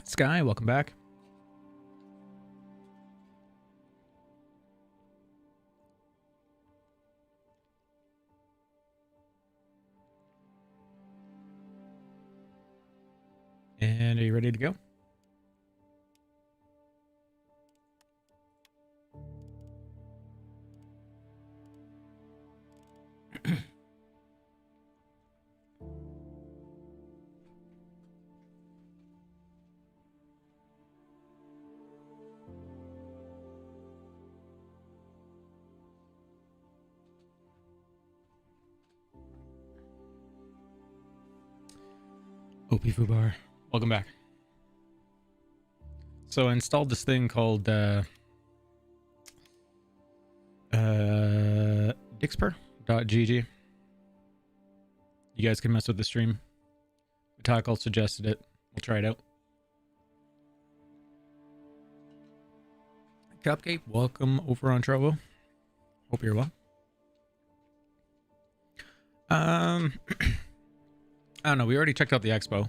Sky, welcome back. And are you ready to go? OP Fubar, welcome back. So I installed this thing called Dixper.gg. You guys can mess with the stream. Tackle suggested it. We'll try it out. Cupcake, welcome over on Trovo. Hope you're well. I don't know. We already checked out the expo.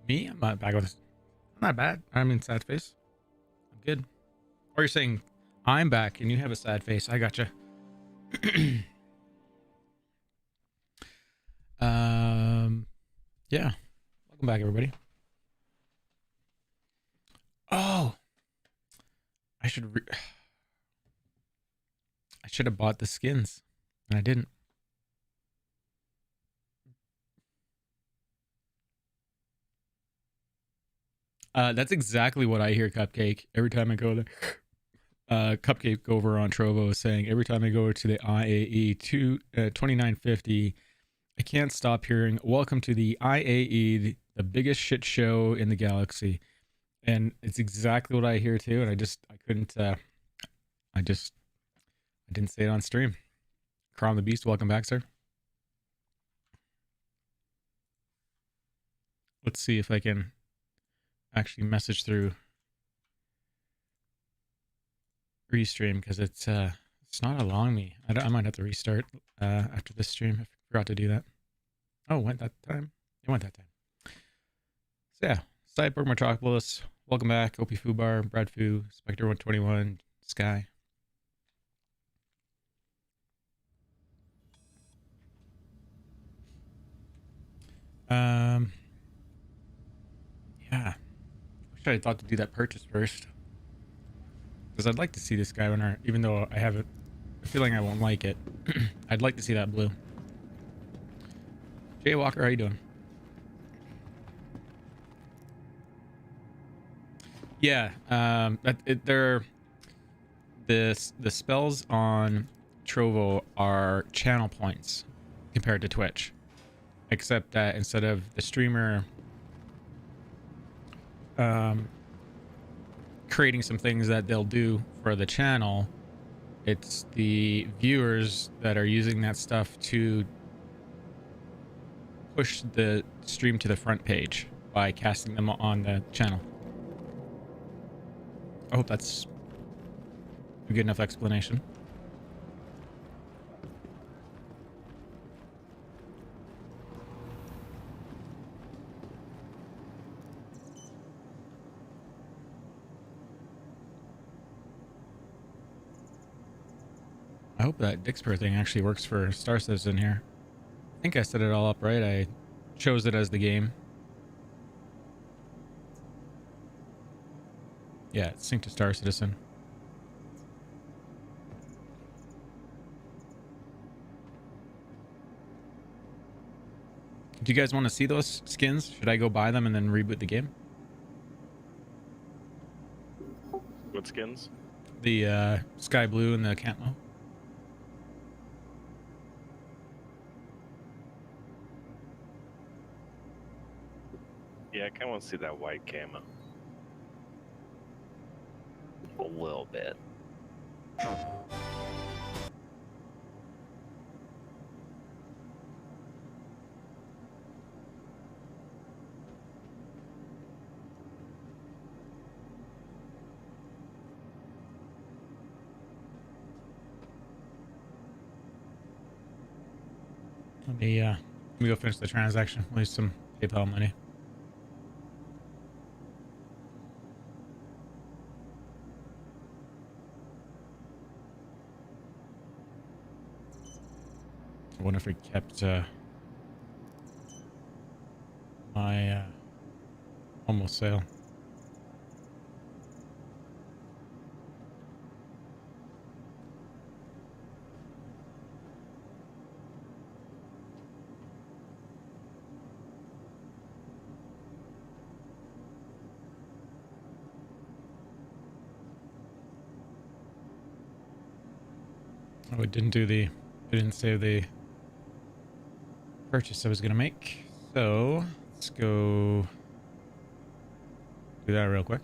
Me? I'm not back with this. I'm not bad. I'm in sad face. I'm good. Or you're saying I'm back and you have a sad face. I gotcha. Yeah. Welcome back, everybody. Oh, I should have bought the skins, and I didn't. That's exactly what I hear, Cupcake. Every time I go there, Cupcake over on Trovo is saying every time I go to the IAE 2950, I can't stop hearing "Welcome to the IAE, the biggest shit show in the galaxy," and it's exactly what I hear too. And I couldn't. I didn't say it on stream. Crom the Beast, welcome back, sir. Let's see if I can actually message through restream, because it's not allowing me. I might have to restart after this stream. I forgot to do that. Oh, it went that time. It went that time. So yeah, Cyborg Metropolis, welcome back. OP Fubar, Brad Fu, Spectre 121, Sky. Yeah. Wish I thought to do that purchase first, because I'd like to see this guy when even though I have a feeling I won't like it. I'd like to see that blue. Jay Walker, how you doing? Yeah, the spells on Trovo are channel points compared to Twitch, except that instead of the streamer creating some things that they'll do for the channel, it's the viewers that are using that stuff to push the stream to the front page by casting them on the channel. I hope that's a good enough explanation. I hope that Dixper thing actually works for Star Citizen here. I think I set it all up right. I chose it as the game. Yeah, it's synced to Star Citizen. Do you guys want to see those skins? Should I go buy them and then reboot the game? What skins? The sky blue and the camo. Yeah, I kind of want to see that white camo. A little bit. Let me go finish the transaction. We'll use some PayPal money. wonder if I kept my almost sale. Oh, it didn't save the purchase I was gonna make. So let's go do that real quick.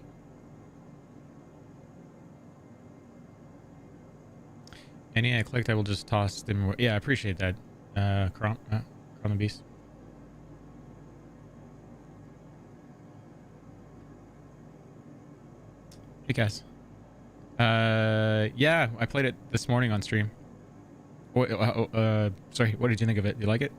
Any I clicked, I will just toss them. Yeah, I appreciate that. Crom the Beast. Hey guys. Yeah, I played it this morning on stream. Sorry, what did you think of it? You like it?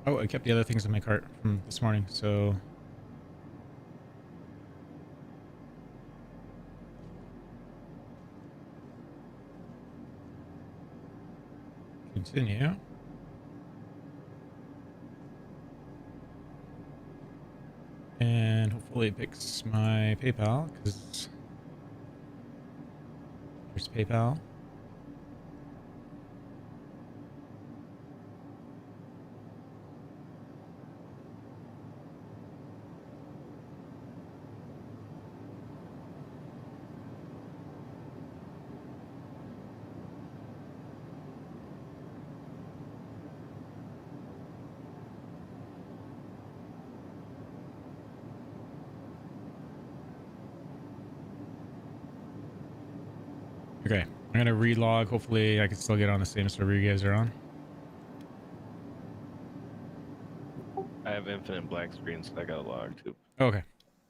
Oh, I kept the other things in my cart from this morning, so continue. And hopefully it picks my PayPal, because there's PayPal. Okay, I'm gonna relog. Hopefully I can still get on the same server you guys are on. I have infinite black screens, so I got logged too. Okay.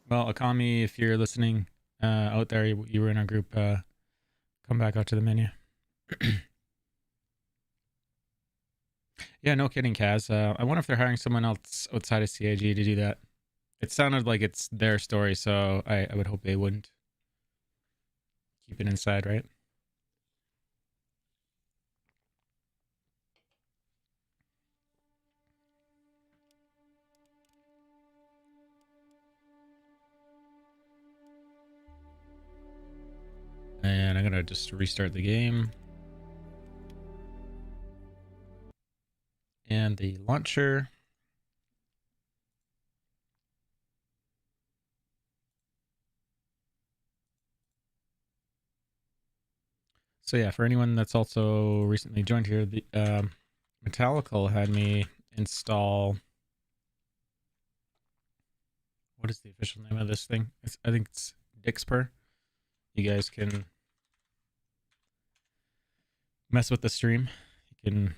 Well, Akami, if you're listening out there, you were in our group, come back out to the menu. Yeah, no kidding, Kaz. I wonder if they're hiring someone else outside of CIG to do that. It sounded like it's their story, so I would hope they wouldn't keep it inside, right? And I'm gonna just restart the game. And the launcher. So yeah, for anyone that's also recently joined here, the Metallical had me install. What is the official name of this thing? I think it's Dixper. You guys can mess with the stream. You can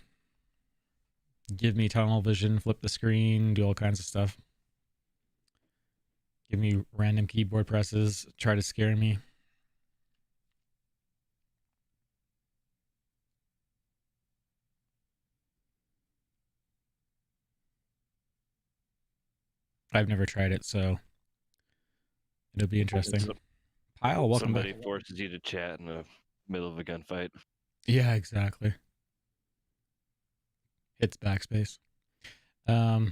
give me tunnel vision, flip the screen, do all kinds of stuff. Give me random keyboard presses, try to scare me. I've never tried it, so it'll be interesting. Pyle, welcome Somebody back. forces you to chat in the middle of a gunfight. Yeah, exactly. Hits backspace. Oh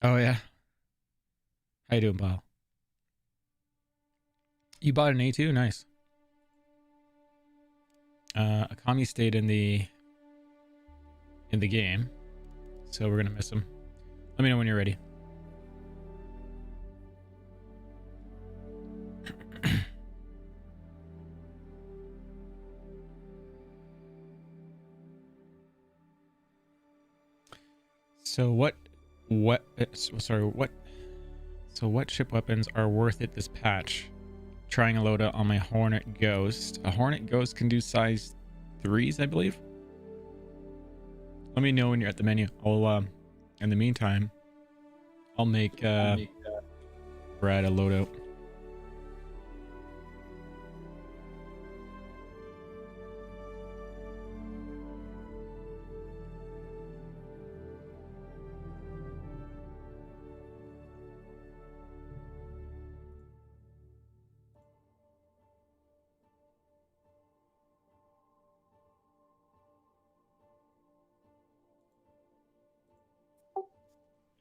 yeah. How you doing, Pyle? You bought an A2? Nice. Akami stayed in the game, so we're gonna miss him. Let me know when you're ready. So what ship weapons are worth it this patch? Trying a loadout on my Hornet Ghost. A Hornet Ghost can do size 3s, I believe. Let me know when you're at the menu. I'll in the meantime, I'll make Brad a loadout.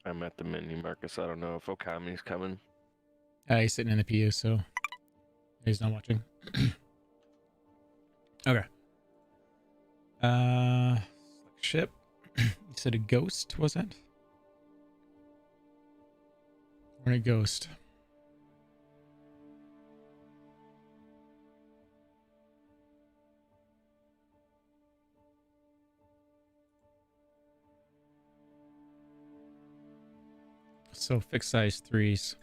I'm at the menu, Marcus. I don't know if Okami's coming. He's sitting in the PU, so he's not watching. Okay. Ship. You said a ghost, was it? Or a ghost? So fixed size 3s.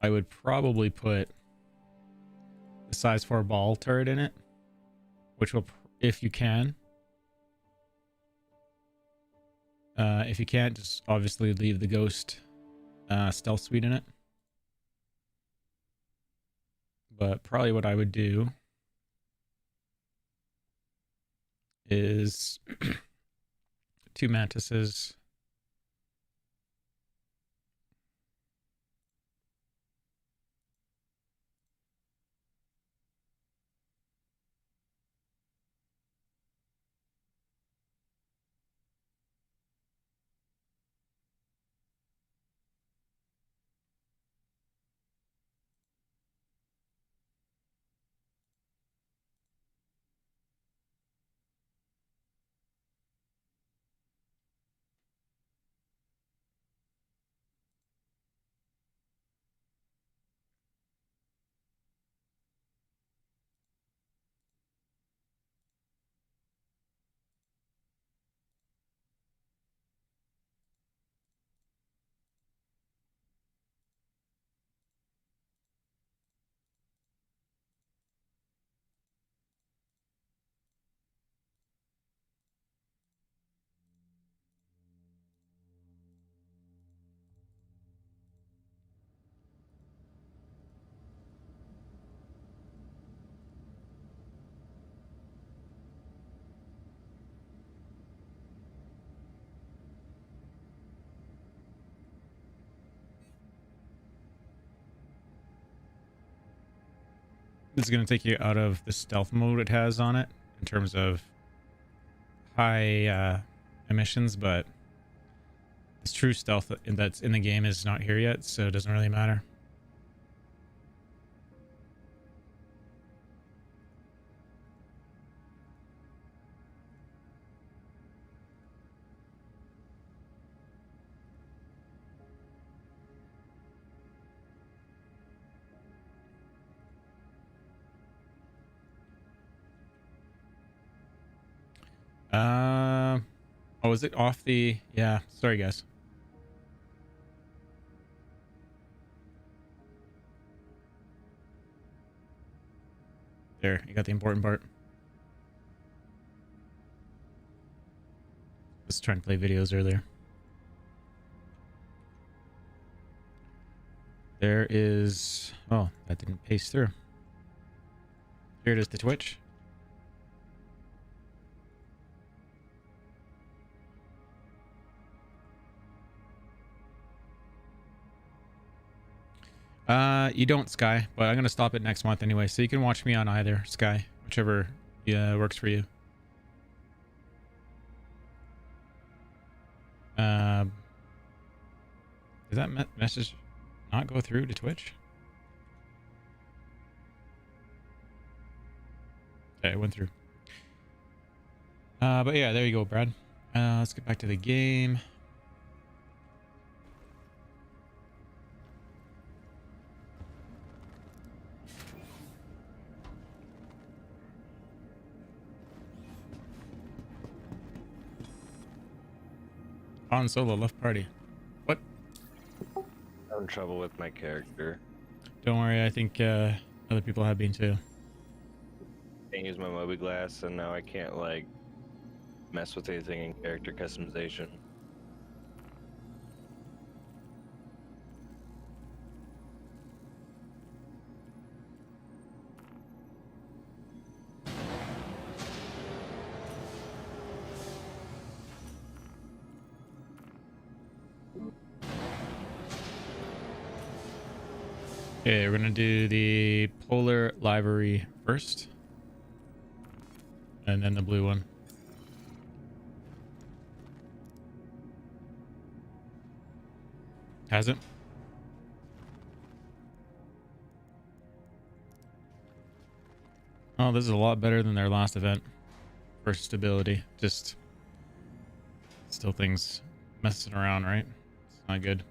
I would probably put the size 4 ball turret in it, which will, if you can. If you can't, just obviously leave the ghost stealth suite in it. But probably what I would do is 2 mantises. This is going to take you out of the stealth mode it has on it in terms of high emissions, but this true stealth that's in the game is not here yet, so it doesn't really matter. Oh, is it off the... Yeah, sorry guys. There, you got the important part. I was trying to play videos earlier. There is... Oh, that didn't paste through. Here it is, the Twitch. You don't, Sky, but I'm gonna stop it next month anyway, so you can watch me on either, Sky, whichever works for you. Did that message not go through to Twitch? Okay, it went through. But yeah, there you go, Brad. Let's get back to the game. Han Solo left party. What? I'm in trouble with my character. Don't worry, I think other people have been too. Can't use my Moby Glass, and now I can't like mess with anything in character customization. Okay, we're gonna do the polar livery first, and then the blue one. Hasn't? Oh, this is a lot better than their last event for stability. Just still things messing around, right? It's not good.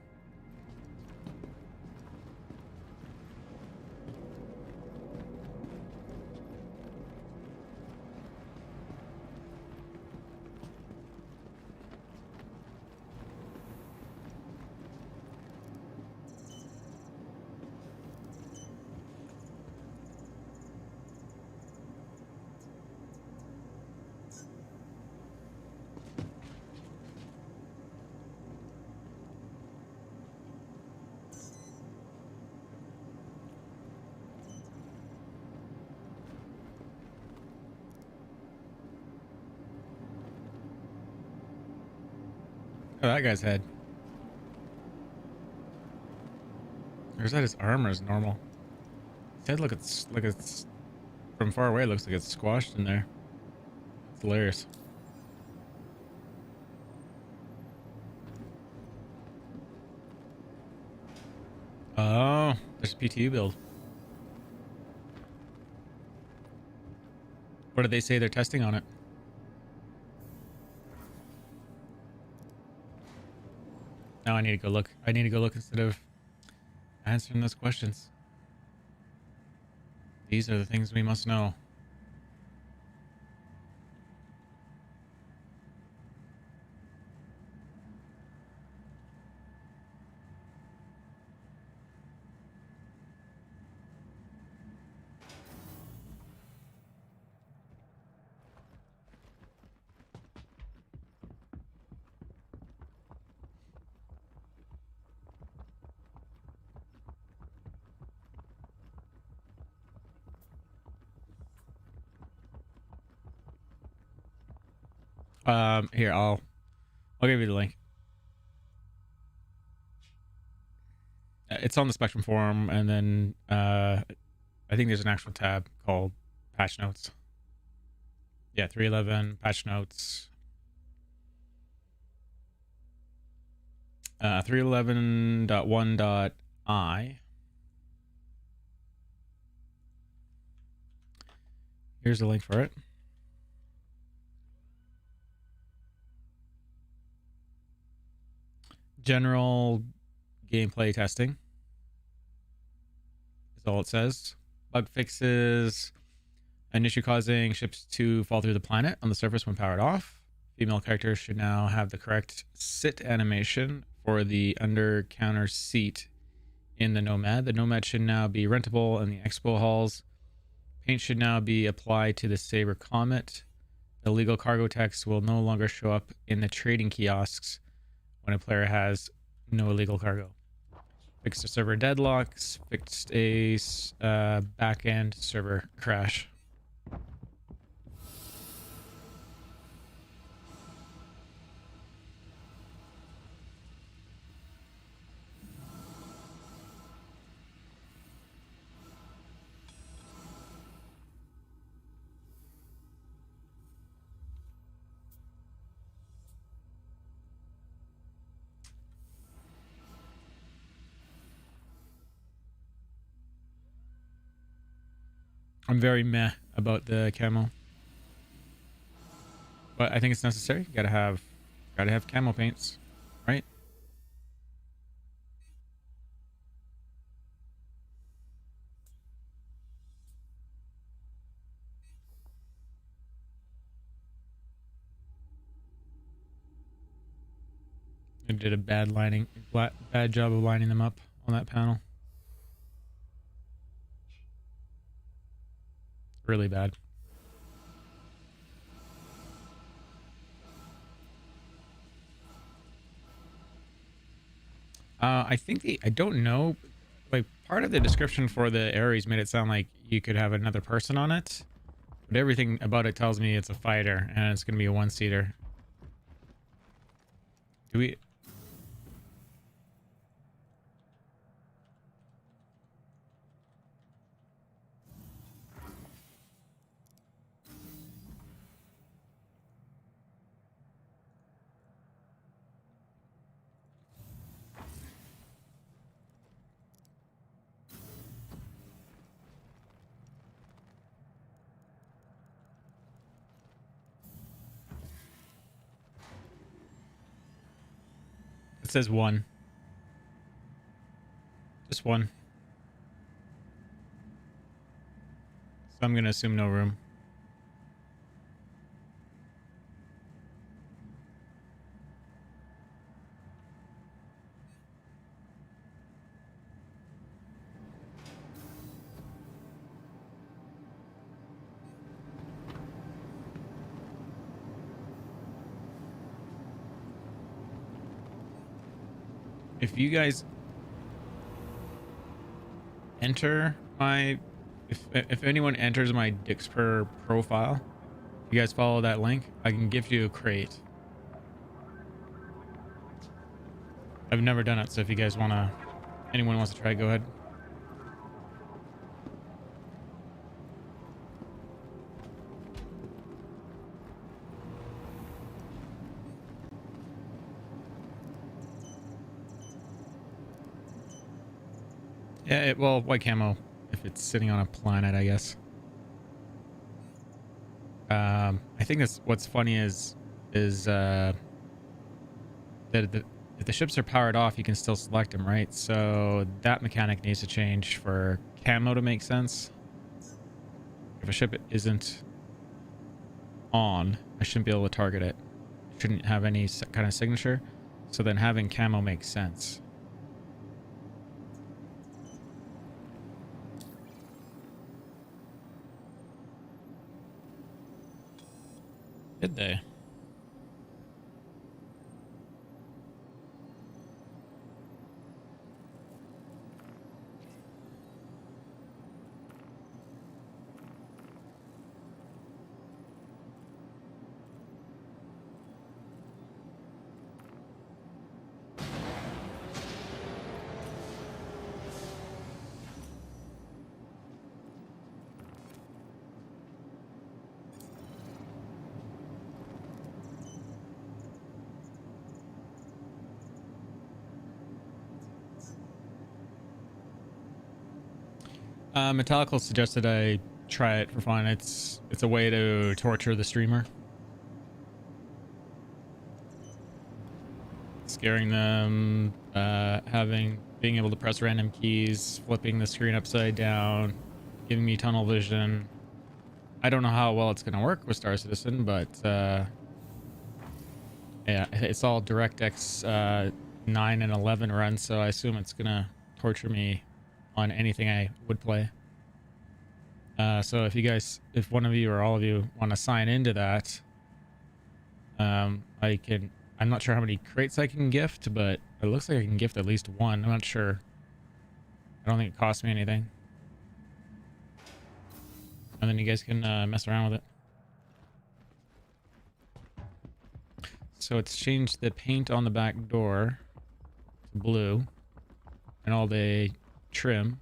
Oh, that guy's head. Or is that his arm or is normal? His head, look, it's from far away. It looks like it's squashed in there. It's hilarious. Oh, there's a PTU build. What did they say they're testing on it? Now I need to go look. I need to go look instead of answering those questions. These are the things we must know. Here, I'll give you the link. It's on the Spectrum forum, and then I think there's an actual tab called Patch Notes. Yeah, 311 Patch Notes. 311.1.I. Here's the link for it. General gameplay testing is all it says. Bug fixes. An issue causing ships to fall through the planet on the surface when powered off. Female characters should now have the correct sit animation for the under counter seat in the Nomad. The Nomad should now be rentable in the expo halls. Paint should now be applied to the Saber Comet. Illegal cargo text will no longer show up in the trading kiosks when a player has no illegal cargo. Fixed a server deadlocks. Fixed a back-end server crash. I'm very meh about the camo, but I think it's necessary. Gotta have camo paints, right? I did a bad job of lining them up on that panel. Really bad. I think I don't know, like part of the description for the Ares made it sound like you could have another person on it, but everything about it tells me it's a fighter and it's going to be a one-seater. Do we... It says one. Just one. So I'm going to assume no room. If you guys enter my... If anyone enters my Dixper profile, you guys follow that link, I can gift you a crate. I've never done it, so if you guys want to... Anyone wants to try, go ahead. Yeah, well, white camo, if it's sitting on a planet, I guess. I think that's what's funny is that if the ships are powered off, you can still select them, right? So that mechanic needs to change for camo to make sense. If a ship isn't on, I shouldn't be able to target it. Shouldn't have any kind of signature. So then having camo makes sense. Did they? Metallical suggested I try it for fun. It's a way to torture the streamer. Scaring them, being able to press random keys, flipping the screen upside down, giving me tunnel vision. I don't know how well it's going to work with Star Citizen, but yeah, it's all DirectX 9 and 11 runs, so I assume it's going to torture me on anything I would play. So if one of you or all of you want to sign into that, I'm not sure how many crates I can gift, but it looks like I can gift at least one. I'm not sure. I don't think it costs me anything. And then you guys can mess around with it. So it's changed the paint on the back door to blue and all the trim.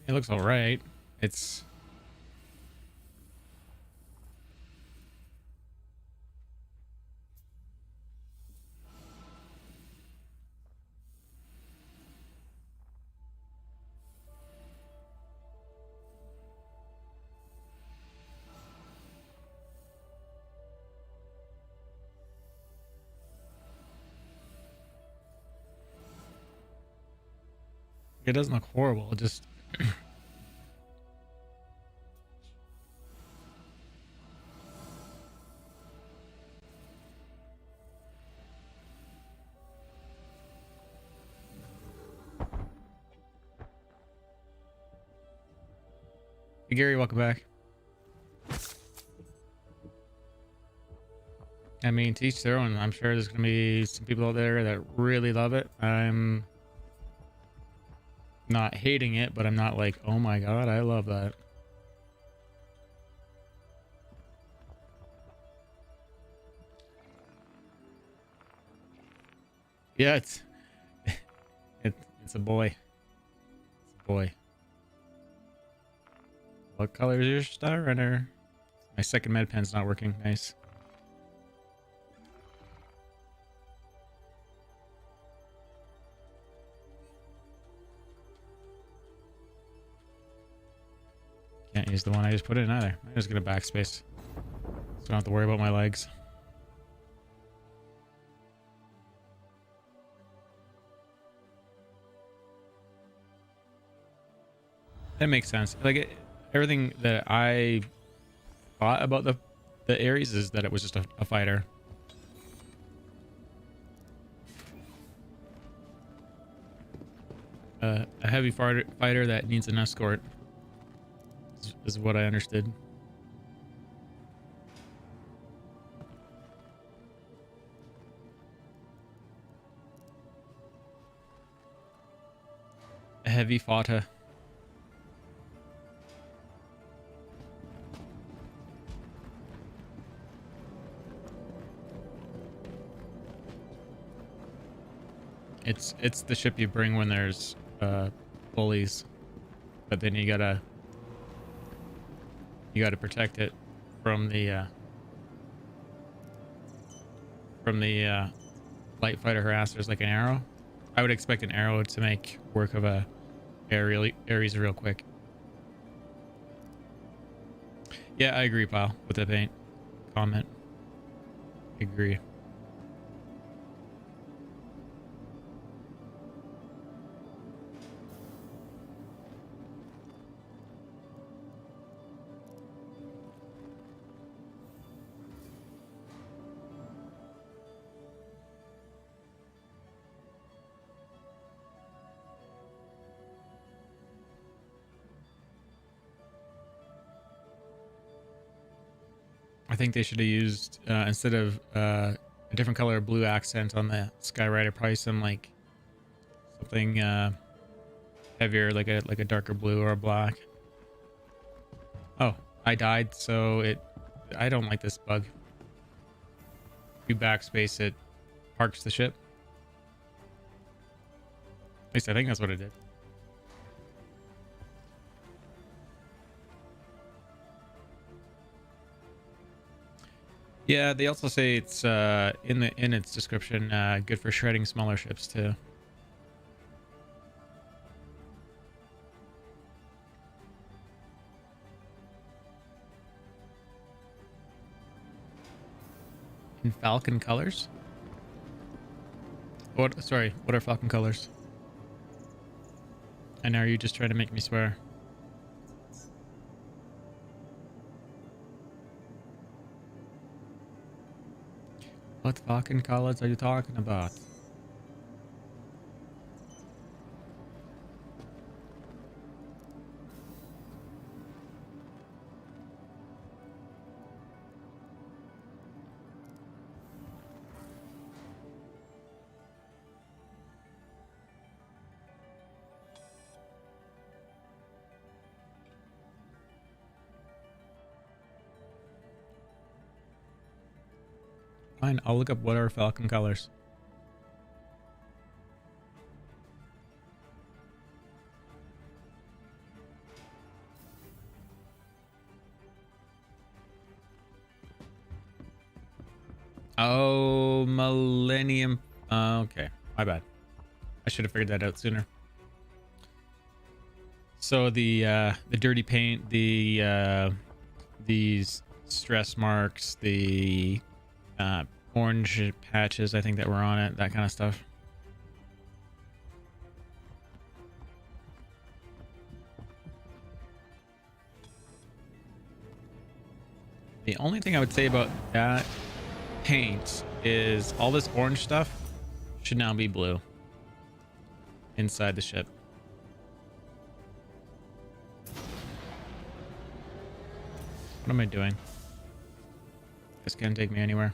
It looks all right. It's... it doesn't look horrible. It just hey, Gary, welcome back. I mean, to each their own. I'm sure there's gonna be some people out there that really love it. I'm not hating it, but I'm not like, oh my god, I love that. Yeah, it's a boy. It's a boy. What color is your star runner? My second med pen's not working. Nice. Can't use the one I just put in either. I'm just gonna backspace, so I don't have to worry about my legs. That makes sense. Like everything that I thought about the Ares is that it was just a fighter. A heavy fighter that needs an escort is what I understood. A heavy fata. It's the ship you bring when there's bullies, but then you gotta protect it from the light fighter harassers like an arrow. I would expect an arrow to make work of a Ares real quick. Yeah, I agree, pal, with the paint comment. I agree. I think they should have used instead of a different color blue accent on the Skyrider, probably some like something heavier, like a darker blue or a black. Oh, I died, so I don't like this bug. If you backspace, it parks the ship. At least I think that's what it did. Yeah, they also say it's in its description good for shredding smaller ships too. In Falcon colors? What? Sorry, what are Falcon colors? And are you just trying to make me swear? What Falcon colors are you talking about? Fine, I'll look up what are Falcon colors. Oh, Millennium. Okay, my bad. I should have figured that out sooner. So the dirty paint, these stress marks, the orange patches, I think that were on it, that kind of stuff. The only thing I would say about that paint is all this orange stuff should now be blue inside the ship. What am I doing? This can't take me anywhere.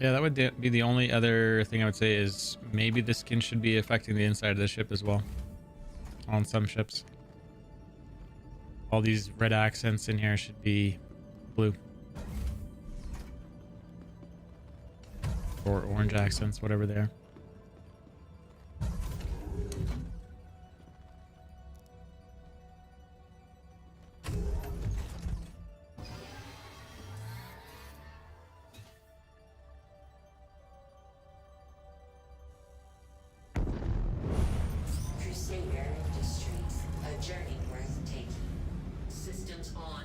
Yeah, that would be the only other thing I would say is maybe the skin should be affecting the inside of the ship as well. On some ships. All these red accents in here should be blue. Or orange accents, whatever they are. Crusader Industries, a journey worth taking. Systems on.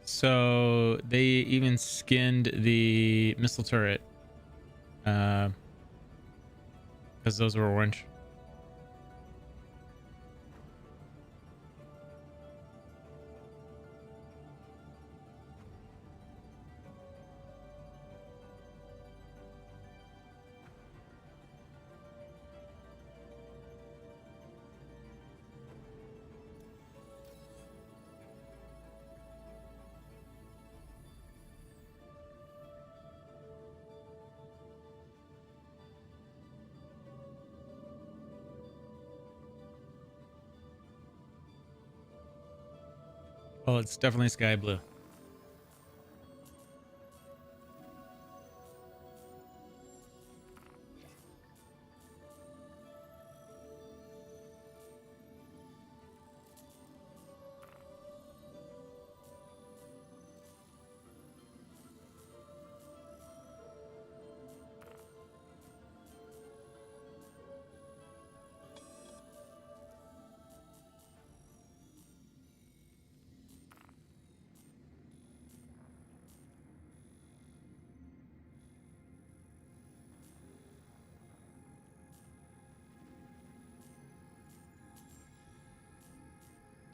So they even skinned the missile turret. Because those were orange. Well, it's definitely sky blue.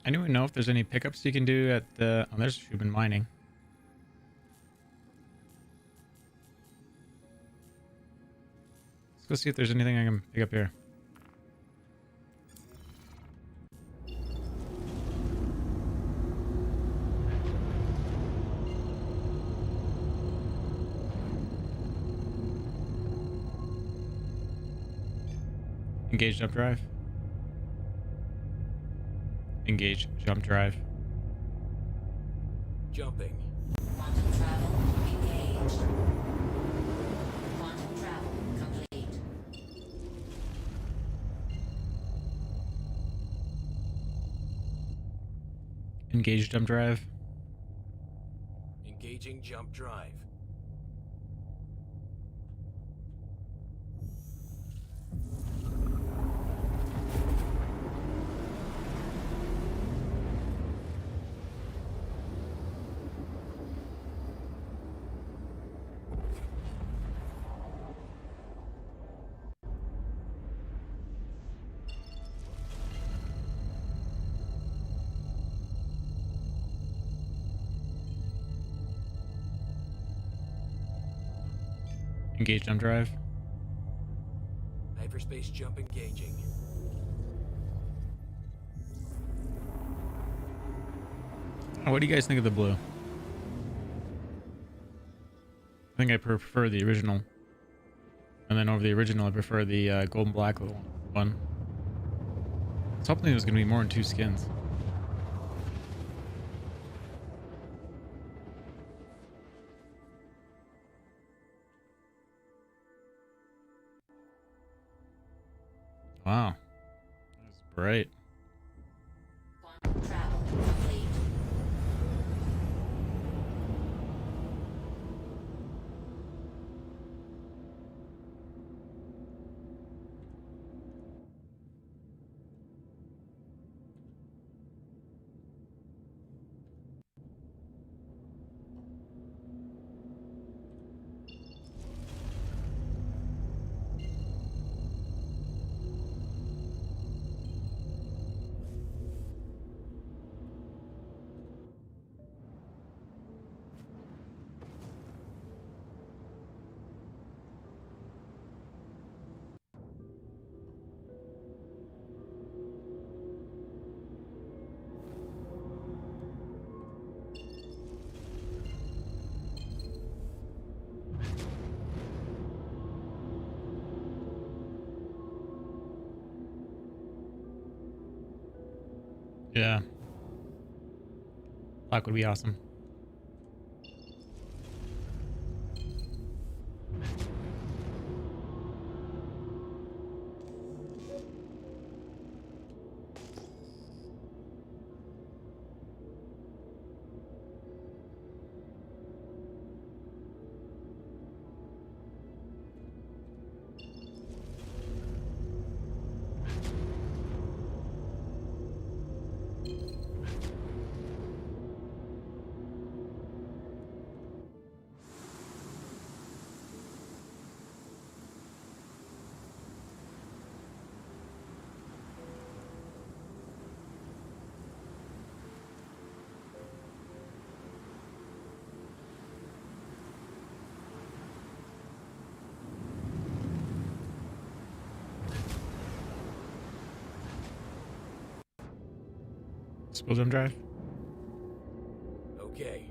Anyone know if there's any pickups you can do at the... Oh, there's human mining. Let's go see if there's anything I can pick up here. Engage jump drive. Engage jump drive. Jumping. Quantum travel engaged. Quantum travel complete. Engage jump drive. Engaging jump drive. Engage jump drive. Hyperspace jump engaging. Oh, what do you guys think of the blue? I think I prefer the original. And then over the original, I prefer the gold and black one. I was hoping there was going to be more than 2 skins. Wow. That's bright. Travel complete. Yeah. Black would be awesome. Spill jump drive. Okay.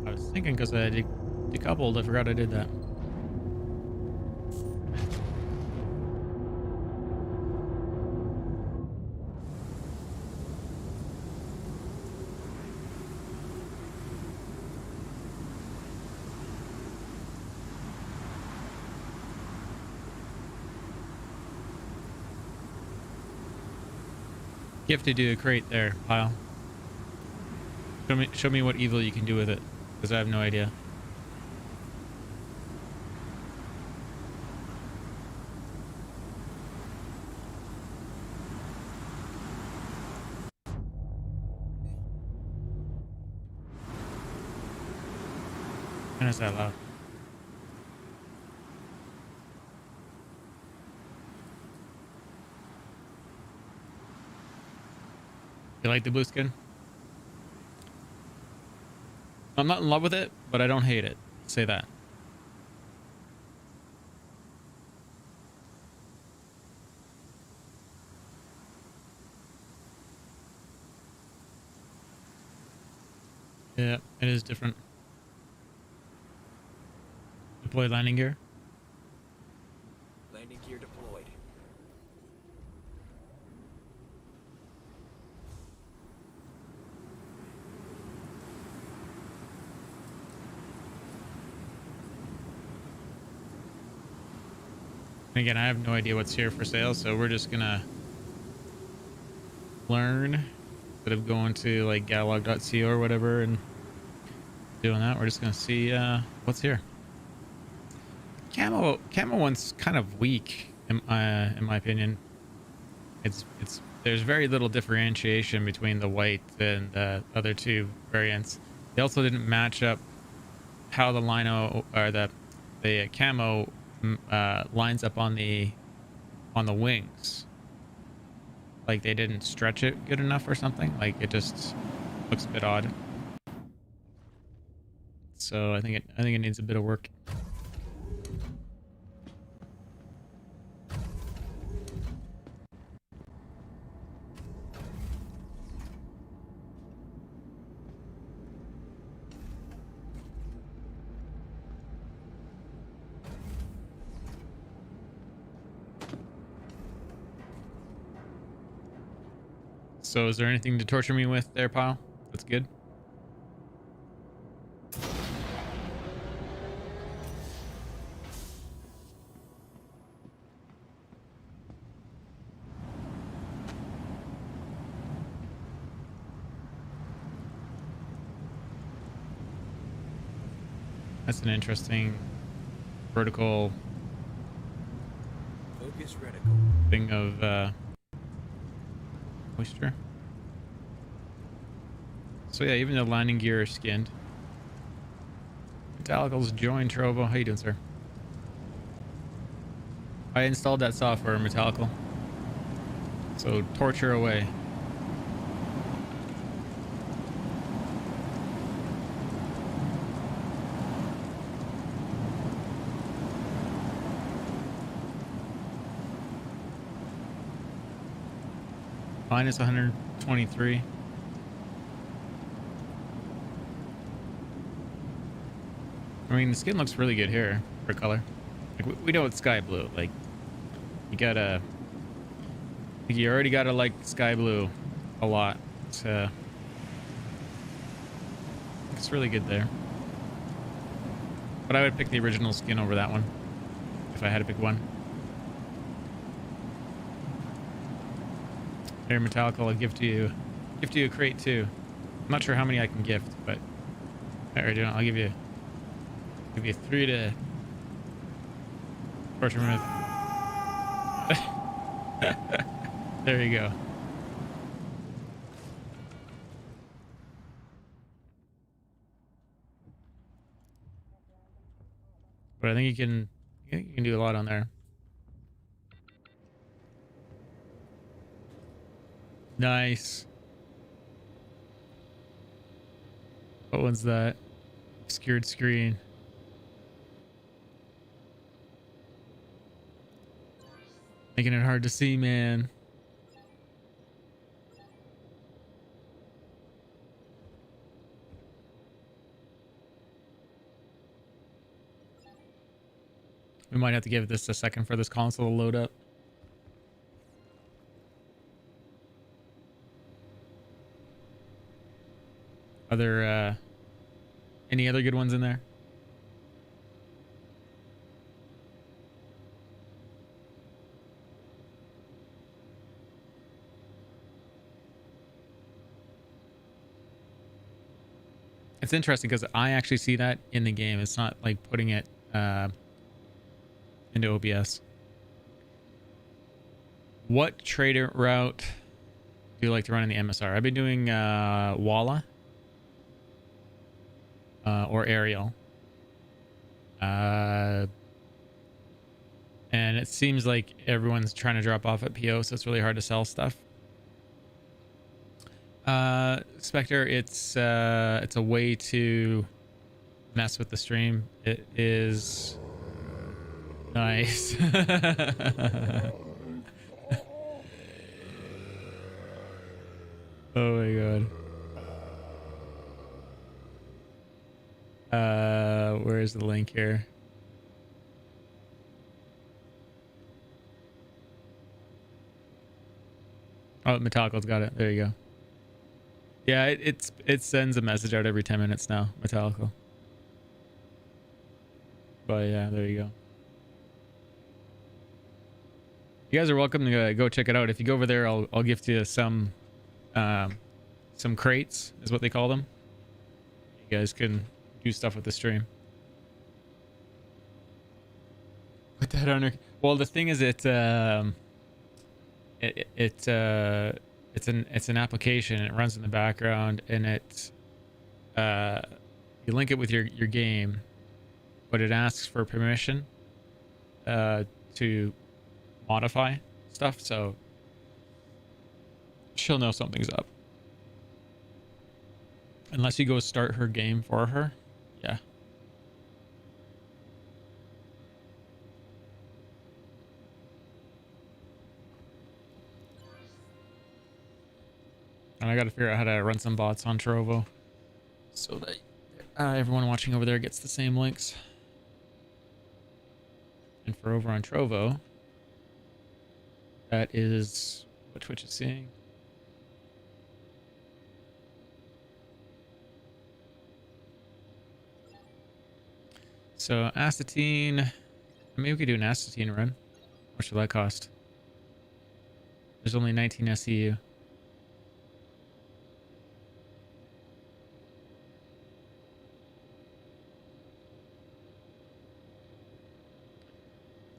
I was thinking because I decoupled, I forgot I did that. You have to do a crate there, Pile. Show me what evil you can do with it, because I have no idea. And is that loud? You like the blue skin? I'm not in love with it, but I don't hate it. Say that. Yeah, it is different. Deploy landing gear. Landing gear deployed. And again, I have no idea what's here for sale, so we're just gonna learn instead of going to like catalog.co or whatever and doing that. We're just gonna see what's here. Camo one's kind of weak in my opinion. It's there's very little differentiation between the white and the other two variants. They also didn't match up how the lino or the camo lines up on the wings. Like they didn't stretch it good enough or something. Like it just looks a bit odd. so I think it needs a bit of work. So is there anything to torture me with there, pal? That's good. That's an interesting vertical Focus reticle. thing of moisture. So yeah, even the landing gear is skinned. Metallicals join Trovo. How you doing, sir? I installed that software, Metallical. So torture away. Minus 123. I mean, the skin looks really good here for color. Like we know it's sky blue. Like you already gotta like sky blue a lot. It's really good there. But I would pick the original skin over that one if I had to pick one. Here, Metallical, I'll gift you a crate too. I'm not sure how many I can gift, but I'll give you 3 to torture with. There you go. But I think you can do a lot on there. Nice. What one's that? Obscured screen. Making it hard to see, man. We might have to give this a second for this console to load up. Are there any other good ones in there? It's interesting because I actually see that in the game. It's not like putting it into OBS. What trader route do you like to run in the MSR? I've been doing Walla or Aerial. And it seems like everyone's trying to drop off at PO, so it's really hard to sell stuff. Spectre, it's a way to mess with the stream. It is nice. Oh my god. Where's the link here? Oh, Metallical's got it. There you go. Yeah, it sends a message out every 10 minutes now, Metallical. But yeah, there you go. You guys are welcome to go check it out. If you go over there, I'll gift you some crates, is what they call them. You guys can do stuff with the stream. Put that on. Well, the thing is, it's an application. It runs in the background, and you link it with your game, but it asks for permission to modify stuff, so she'll know something's up unless you go start her game for her. Yeah, And I gotta figure out how to run some bots on Trovo so that everyone watching over there gets the same links. And for over on Trovo, that is what Twitch is seeing. So Astatine, maybe we could do an Astatine run. What should that cost? There's only 19 SEU.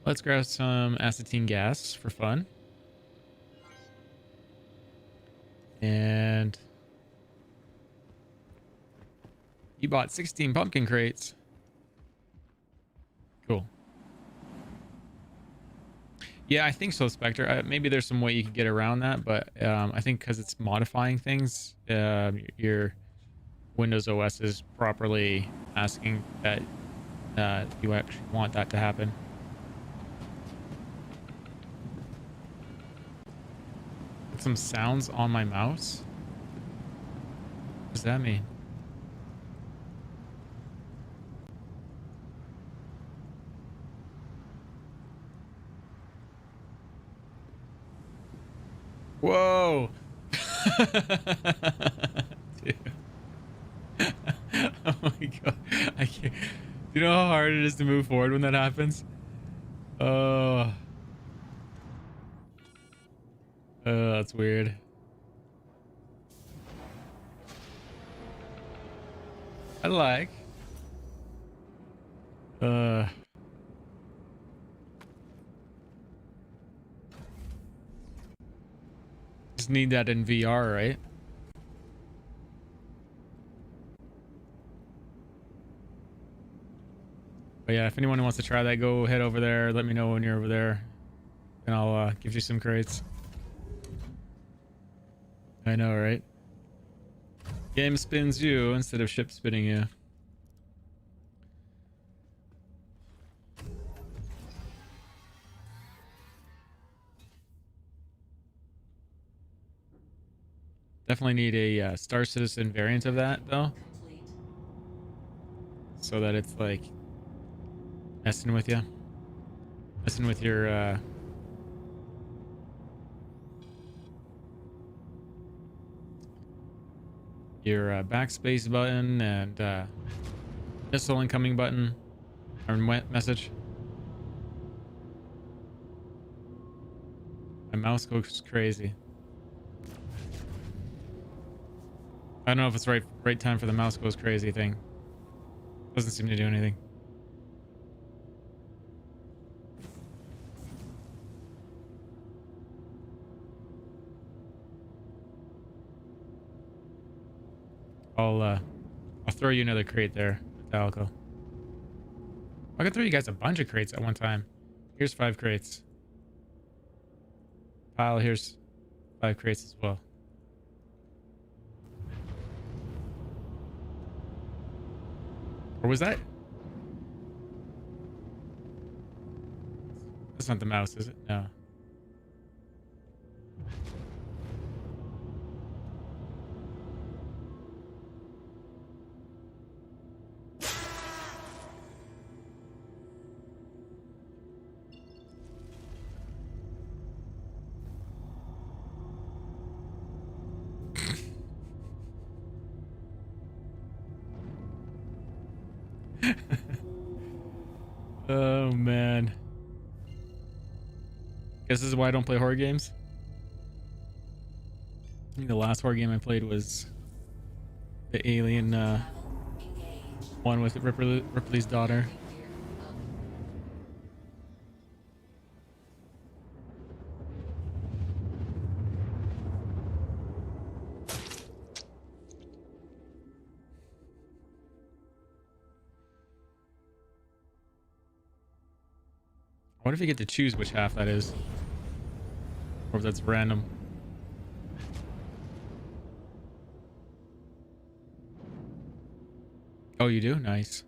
Let's grab some Astatine gas for fun. And you bought 16 pumpkin crates. Cool. Yeah, I think so, Spectre. Maybe there's some way you could get around that, but I think because it's modifying things, your Windows OS is properly asking that you actually want that to happen. Some sounds on my mouse? What does that mean? Whoa! Dude. Oh my god. I can't. Do you know how hard it is to move forward when that happens? That's weird. I like. Just need that in VR, right? But yeah, if anyone wants to try that, go head over there. Let me know when you're over there, and I'll give you some crates. I know, right? Game spins you instead of ship spinning you. Definitely need a Star Citizen variant of that, though. Complete. So that it's like messing with you. Messing with your backspace button and missile incoming button or message. My mouse goes crazy. I don't know if it's right time for the mouse goes crazy thing. Doesn't seem to do anything. I'll throw you another crate there, Metallico. I can throw you guys a bunch of crates at one time. Here's 5 crates. Pile, here's 5 crates as well. Or was that? That's not the mouse, is it? No. Oh man. Guess this is why I don't play horror games. I think the last horror game I played was the Alien one with Ripley's daughter. What if you get to choose which half that is? Or if that's random. Oh, you do? Nice.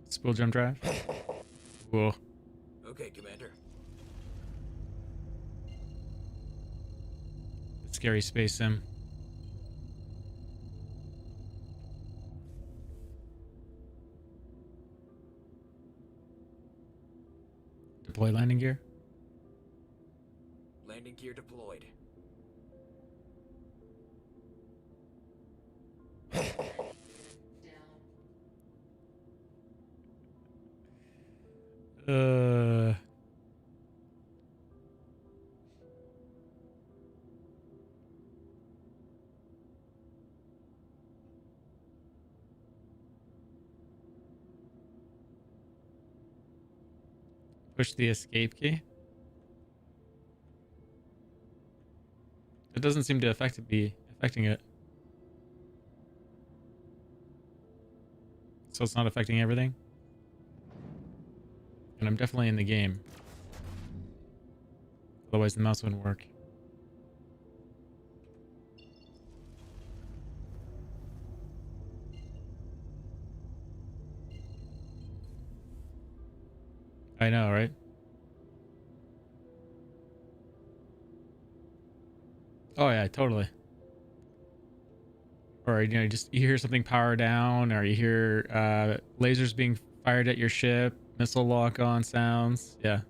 Spool jump drive? Cool. Okay, Commander. Scary space sim. Deploy landing gear. Landing gear deployed. Uh. Push the escape key. It doesn't seem to be affecting it. So it's not affecting everything. And I'm definitely in the game. Otherwise the mouse wouldn't work. I know, right? Oh yeah, totally. Or you know, just you hear something power down, or you hear lasers being fired at your ship, missile lock on sounds. Yeah.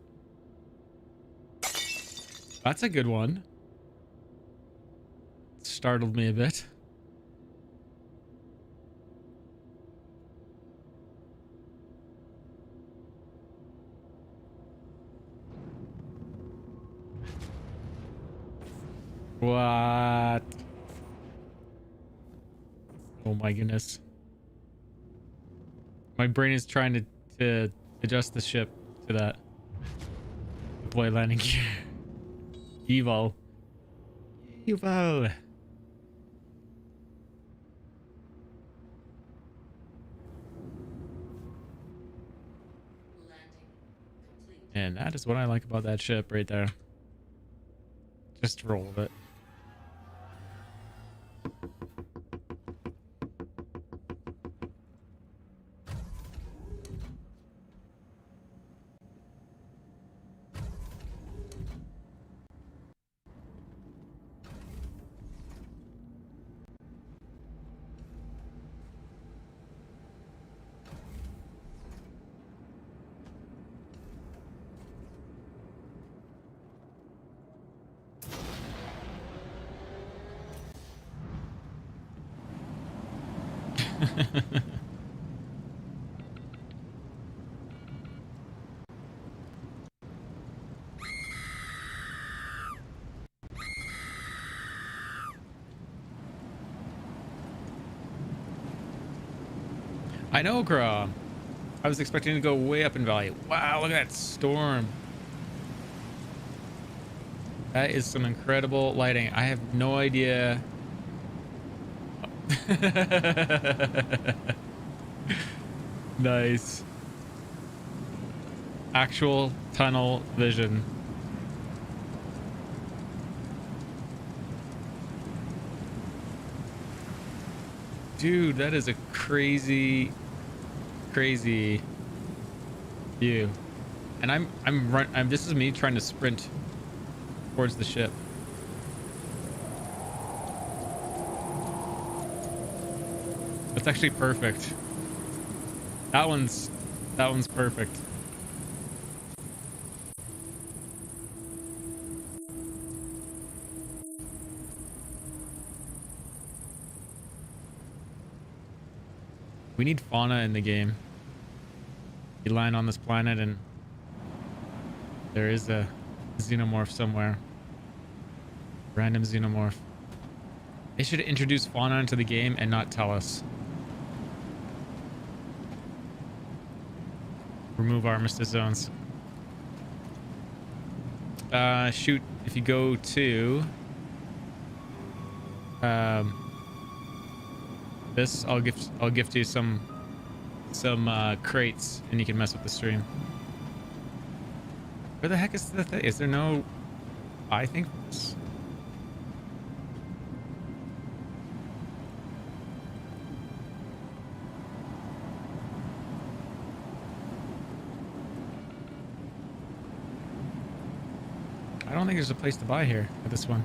That's a good one. Startled me a bit. What? Oh my goodness. My brain is trying to adjust the ship to that. Deploy landing gear. Evo. Evo. Landing complete. And that is what I like about that ship right there. Just roll with it. I know, Gra. I was expecting to go way up in value. Wow, look at that storm. That is some incredible lighting. I have no idea. Nice. Actual tunnel vision. Dude, that is a crazy view. And I'm this is me trying to sprint towards the ship. That's actually perfect. That one's perfect. We need fauna in the game. You land on this planet and there is a xenomorph somewhere. Random xenomorph. They should introduce fauna into the game and not tell us. Remove armistice zones. Shoot, if you go to this, I'll gift you some crates and you can mess with the stream. Where the heck is the thing? Is there no I think I don't think there's a place to buy here at this one.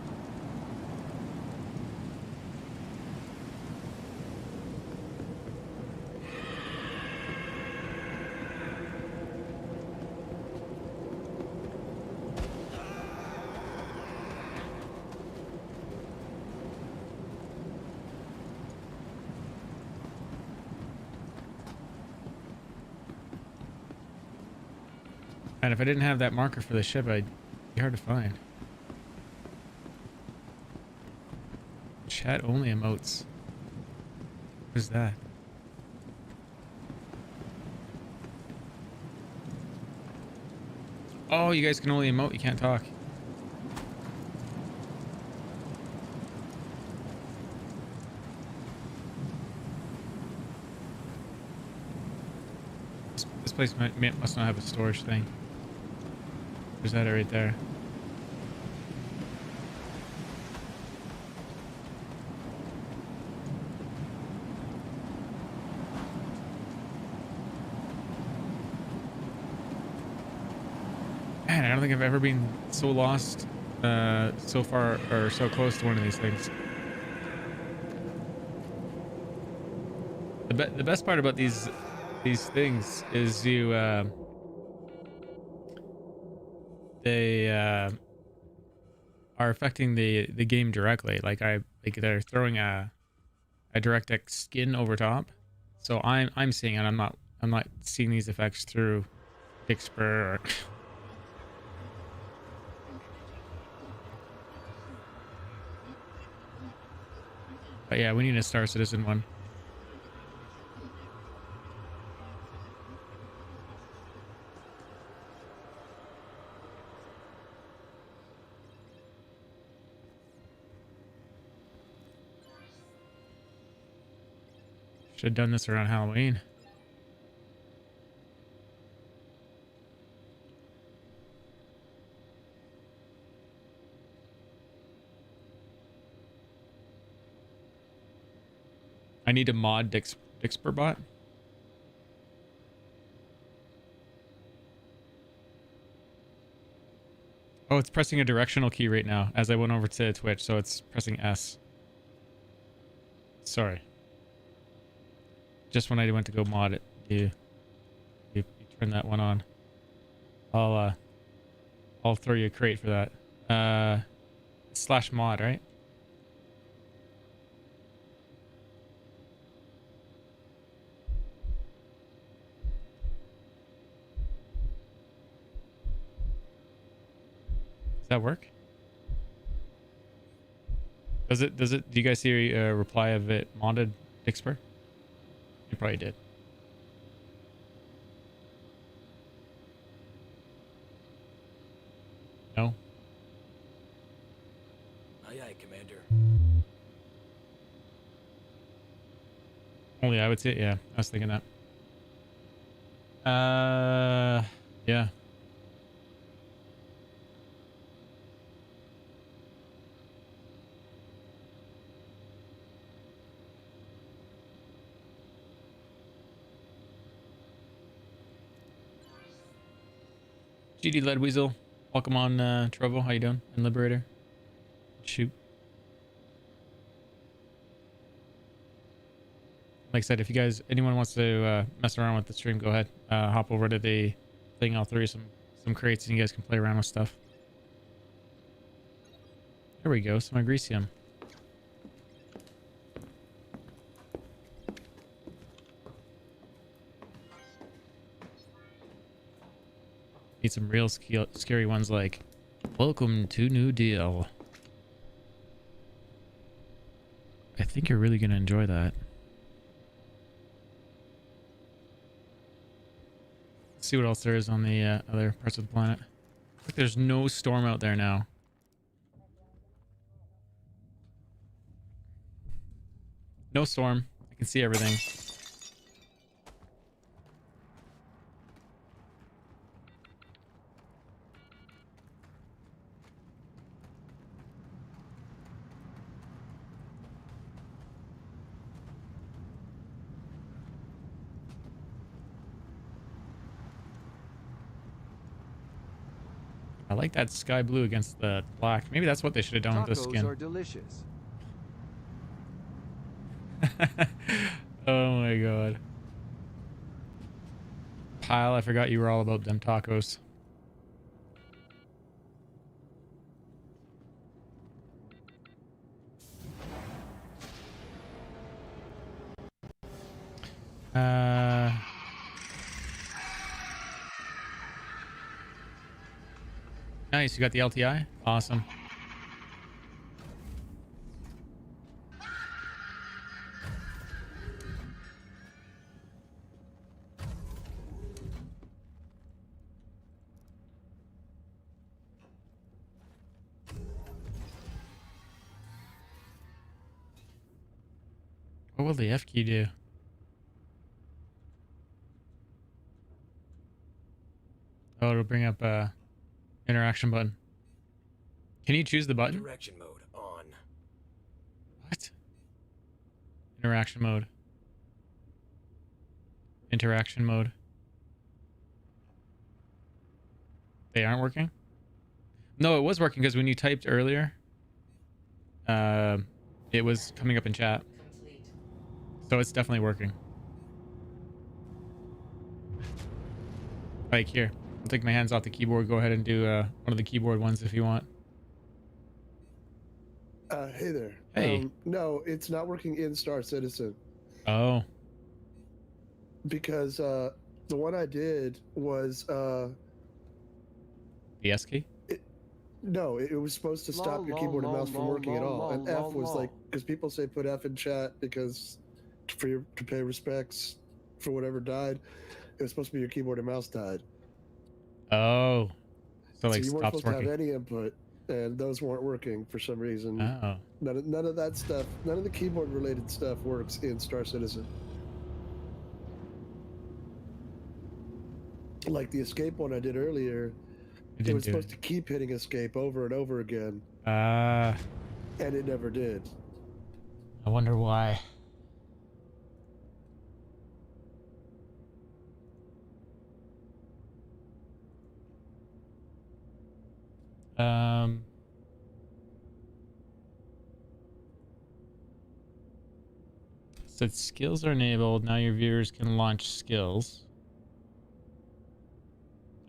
And if I didn't have that marker for the ship, I'd be hard to find. Chat only emotes. What is that? Oh, you guys can only emote, you can't talk. This place must not have a storage thing. There's that right there. Man, I don't think I've ever been so lost so far or so close to one of these things. The best part about these things is they are affecting the game directly. Like they're throwing a DirectX skin over top. So I'm seeing it. I'm not seeing these effects through Dixper or But yeah, we need a Star Citizen one. Should have done this around Halloween. I need to mod Dixper bot. Oh, it's pressing a directional key right now as I went over to Twitch, so it's pressing S. Sorry. Just when I went to go mod it, you turn that one on. I'll throw you a crate for that. Slash mod, right? Does that work? Does it? Do you guys see a reply of it modded Dixper? You probably did. No? Aye, aye, Commander. Only I would say, yeah, I was thinking that. Yeah. GD Lead Weasel, welcome on, Trovo. How you doing? And Liberator. Shoot. Like I said, if you guys, anyone wants to mess around with the stream, go ahead. Hop over to the thing. I'll throw you some crates and you guys can play around with stuff. There we go. Some Agresium. Need some real scary ones like "Welcome to New Deal." I think you're really gonna enjoy that. Let's see what else there is on the other parts of the planet. Like there's no storm out there now. No storm. I can see everything. I like that sky blue against the black. Maybe that's what they should have done with the skin. Tacos are delicious. Oh my god. Pile, I forgot you were all about them tacos. Nice. You got the LTI? Awesome. What will the F key do? Oh, it'll bring up interaction button. Can you choose the button? Direction mode on. What? Interaction mode. Interaction mode. They aren't working? No, it was working because when you typed earlier, it was coming up in chat. Complete. So it's definitely working. Like here, I'll take my hands off the keyboard. Go ahead and do one of the keyboard ones if you want. Hey there. Hey. No, it's not working in Star Citizen Oh, because the one I did was the S key? no, it was supposed to stop your keyboard and mouse from working at all. And F was like, because people say put F in chat because to pay respects for whatever died. It was supposed to be your keyboard and mouse died. Oh, so like you weren't stops supposed to working. have any input, and those weren't working for some reason. Oh, None of that stuff, none of the keyboard related stuff works in Star Citizen. Like the escape one I did earlier, it it was didn't do supposed to keep hitting escape over and over again, it. and it never did. I wonder why. Said skills are enabled. Now your viewers can launch skills.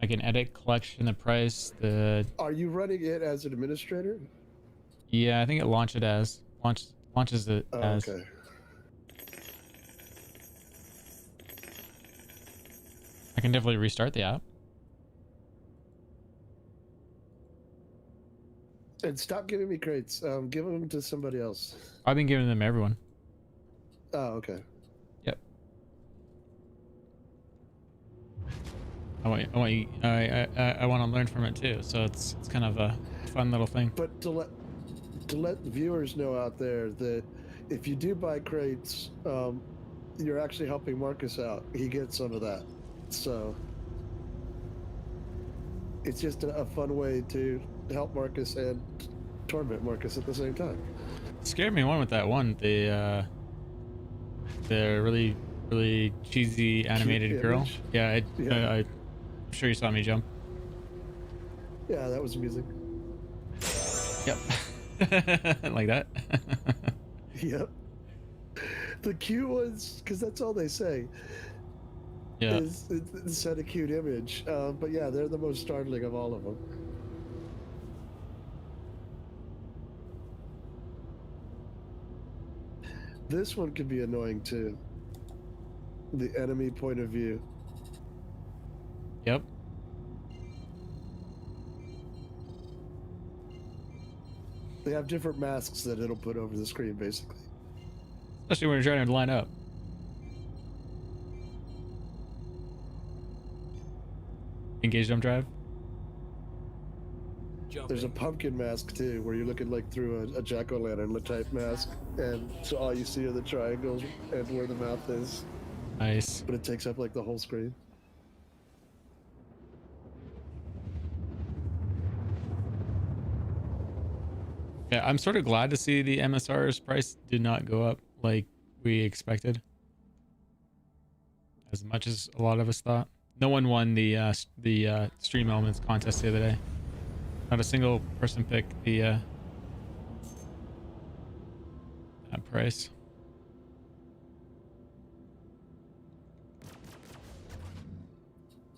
I can edit collection, the price, the... Are you running it as an administrator? Yeah, I think it launches it Oh, as. okay. I can definitely restart the app. And stop giving me crates. Give them to somebody else. I've been giving them to everyone. Oh, okay. Yep. I want you, I want to learn from it too. So it's kind of a fun little thing. But to let viewers know out there that if you do buy crates, you're actually helping Marcus out. He gets some of that. So it's just a fun way to help Marcus and torment Marcus at the same time. Scared me one with that one. The really cheesy animated girl. image? Yeah, Yeah. I'm sure you saw me jump. Yeah, that was amusing. Yep. Like that. Yep. The cute ones, because that's all they say. Yeah. Is set a cute image. But yeah, they're the most startling of all of them. This one could be annoying too. The enemy point of view. Yep. They have different masks that it'll put over the screen, basically. Especially when you're trying to line up. Engage jump drive. Jumping. There's a pumpkin mask too, where you're looking like through a jack-o'-lantern type mask, and so all you see are the triangles and where the mouth is, Nice. but it takes up like the whole screen. Yeah, I'm sort of glad to see the MSR's price did not go up like we expected. As much as a lot of us thought. No one won the stream elements contest the other day. Not a single person picked the that price.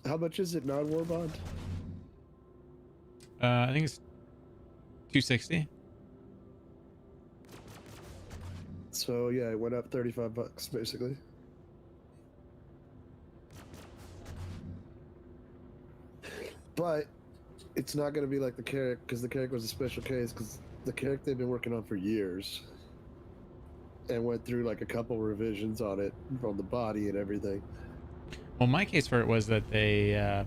How much is it non-war bond? I think it's 260. So yeah, it went up $35 basically. But it's not going to be like the Carrack, because the Carrack was a special case, because the Carrack they've been working on for years and went through like a couple revisions on it from the body and everything. Well, my case for it was that they, I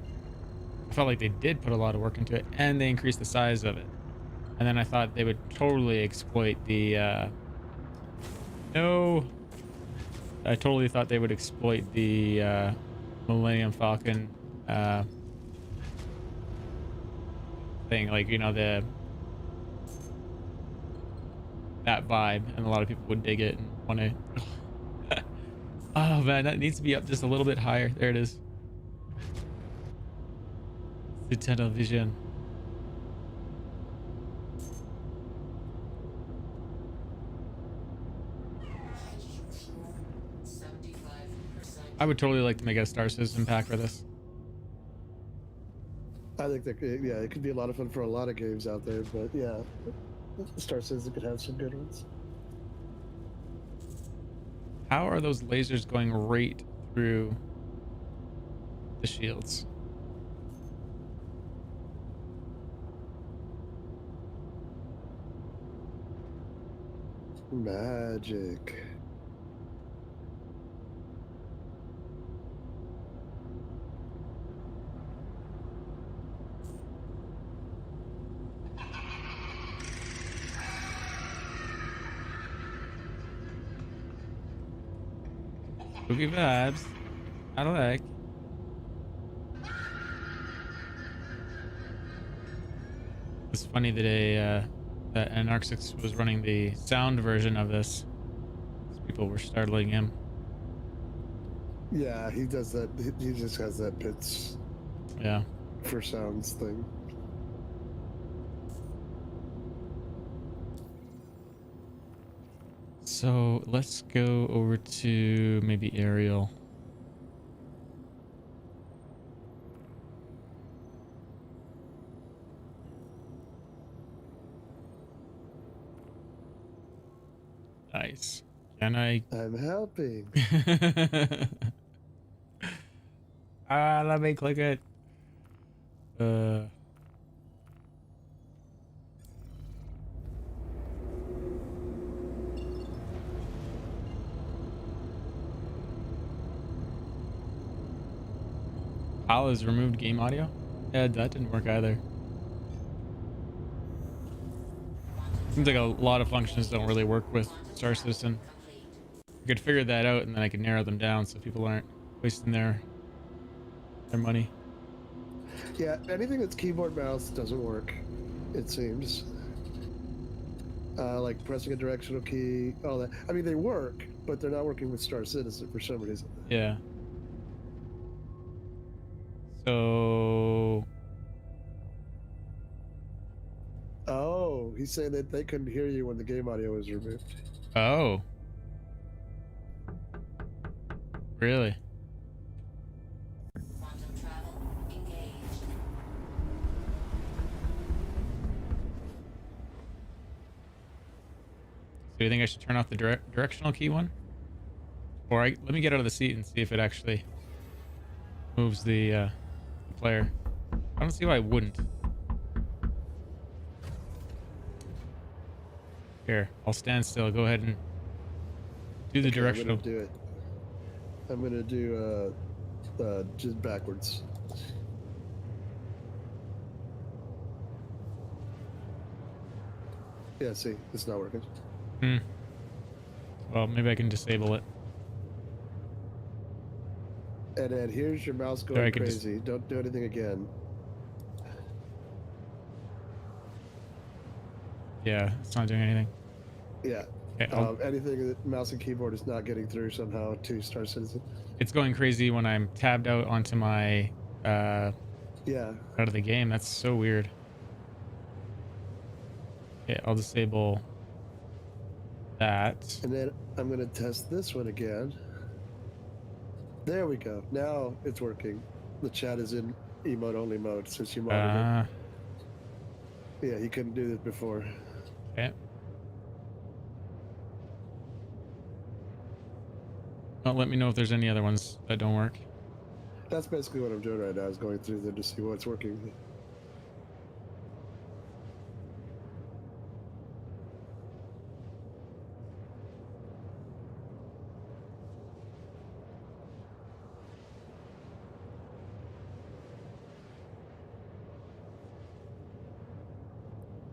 felt like they did put a lot of work into it, and they increased the size of it. And then I thought they would totally exploit the, no, I totally thought they would exploit the, Millennium Falcon, thing, like, you know, that vibe, and a lot of people would dig it and want to. Oh man, that needs to be up just a little bit higher. There it is. The tunnel vision. Hydrogen fuel, 75%. I would totally like to make a Star Citizen pack for this. I think that, yeah, it could be a lot of fun for a lot of games out there, but yeah, Star Citizen could have some good ones. How are those lasers going right through the shields? Magic. Spooky vibes. I don't like. It's funny that that Anarchix was running the sound version of this. People were startling him. Yeah, he does that. He just has that pits Yeah. for sounds thing. So let's go over to maybe Ariel. Nice. Can I? I'm helping. Let me click it. Hal has removed game audio? Yeah, that didn't work either. Seems like a lot of functions don't really work with Star Citizen. I could figure that out and then I could narrow them down so people aren't wasting their money. Yeah, anything that's keyboard mouse doesn't work, it seems. Like pressing a directional key, all that. I mean, they work, but they're not working with Star Citizen for some reason. Yeah. So Oh, he's saying that they couldn't hear you when the game audio was removed. oh. Really? Quantum travel engaged. So do you think I should turn off the directional key one? Or let me get out of the seat and see if it actually moves the player. I don't see why I wouldn't. Here, I'll stand still. Go ahead and do the Okay, directional. I'm gonna do it. I'm gonna do just backwards. Yeah, see, it's not working. Hmm. Well, maybe I can disable it. And then here's your mouse There, I going could just- crazy. Don't do anything again. Yeah, it's not doing anything. Yeah. Okay, Anything that mouse and keyboard is not getting through somehow to Star Citizen. it's going crazy when I'm tabbed out onto my Yeah. out of the game. That's so weird. Okay, I'll disable that. And then I'm gonna test this one again. There we go. Now it's working. The chat is in emote only mode since you modded it. Yeah, he couldn't do this before. Okay. Well, let me know if there's any other ones that don't work. That's basically what I'm doing right now, is going through them to see what's working.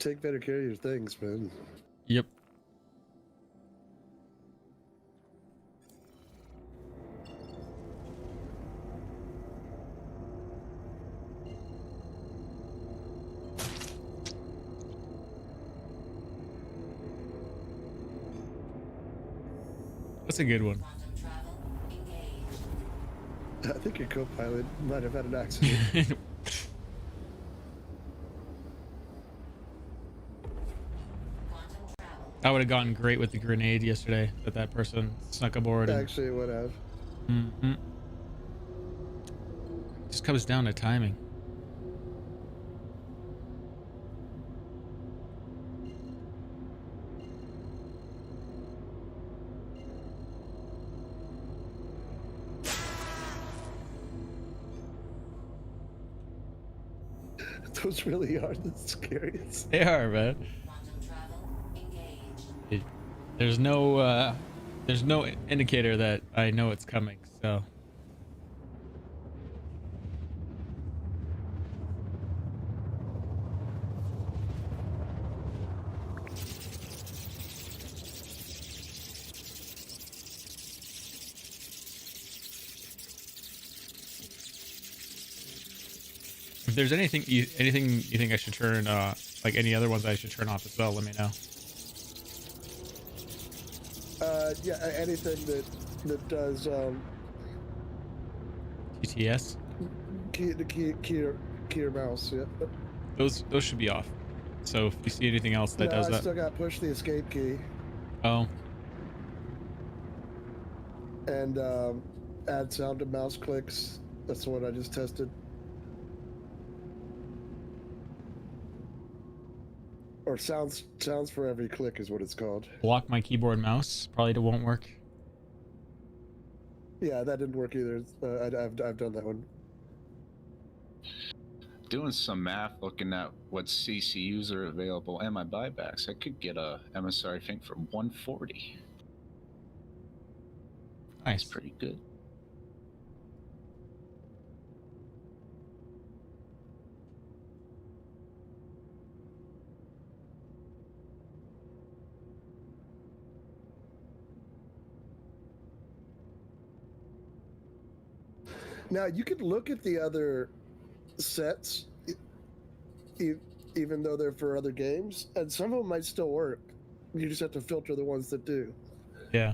take better care of your things, man. Yep. That's a good one. Quantum travel engaged. I think your co-pilot might have had an accident. Quantum travel. I would have gotten great with the grenade yesterday that person snuck aboard. And, Actually, it would have. just comes down to timing. Those really are the scariest. They are, man. Quantum travel engaged. There's no indicator that I know it's coming. So if there's anything you think I should turn, like any other ones I should turn off as well, let me know. Yeah, anything that does TTS, key or mouse. Yeah. those should be off. So if you see anything else that No, does I that, still got push the escape key oh, and add sound to mouse clicks. That's the one I just tested. Or sounds for every click is what it's called. block my keyboard and mouse probably won't work. Yeah, that didn't work either. I've done that one. Doing some math, looking at what CCUs are available and my buybacks, I could get a MSR, I think, for 140. Nice. That's pretty good. Now you could look at the other sets, even though they're for other games, and some of them might still work. You just have to filter the ones that do. Yeah.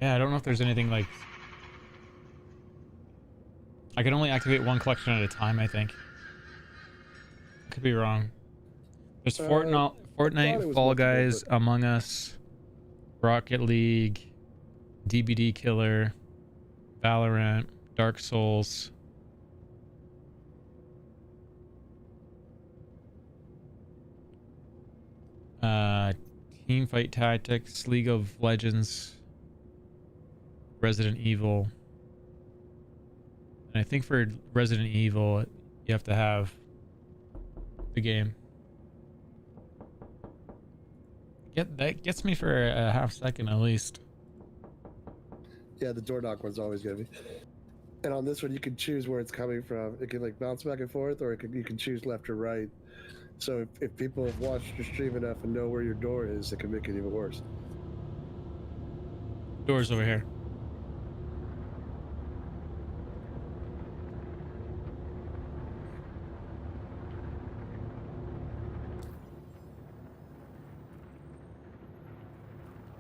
Yeah, I don't know if there's anything like... I can only activate one collection at a time, I think. Could be wrong. There's it Fortnite, was Fall multiple, Guys, but- Among Us, Rocket League, DBD Killer, Valorant, Dark Souls. Teamfight Tactics, League of Legends, Resident Evil. And I think for Resident Evil, you have to have the game. That gets me for a half second at least. Yeah, the door knock one's always gonna be. And on this one, you can choose where it's coming from. It can like bounce back and forth, or you can choose left or right. So if people have watched your stream enough and know where your door is, it can make it even worse. Doors over here.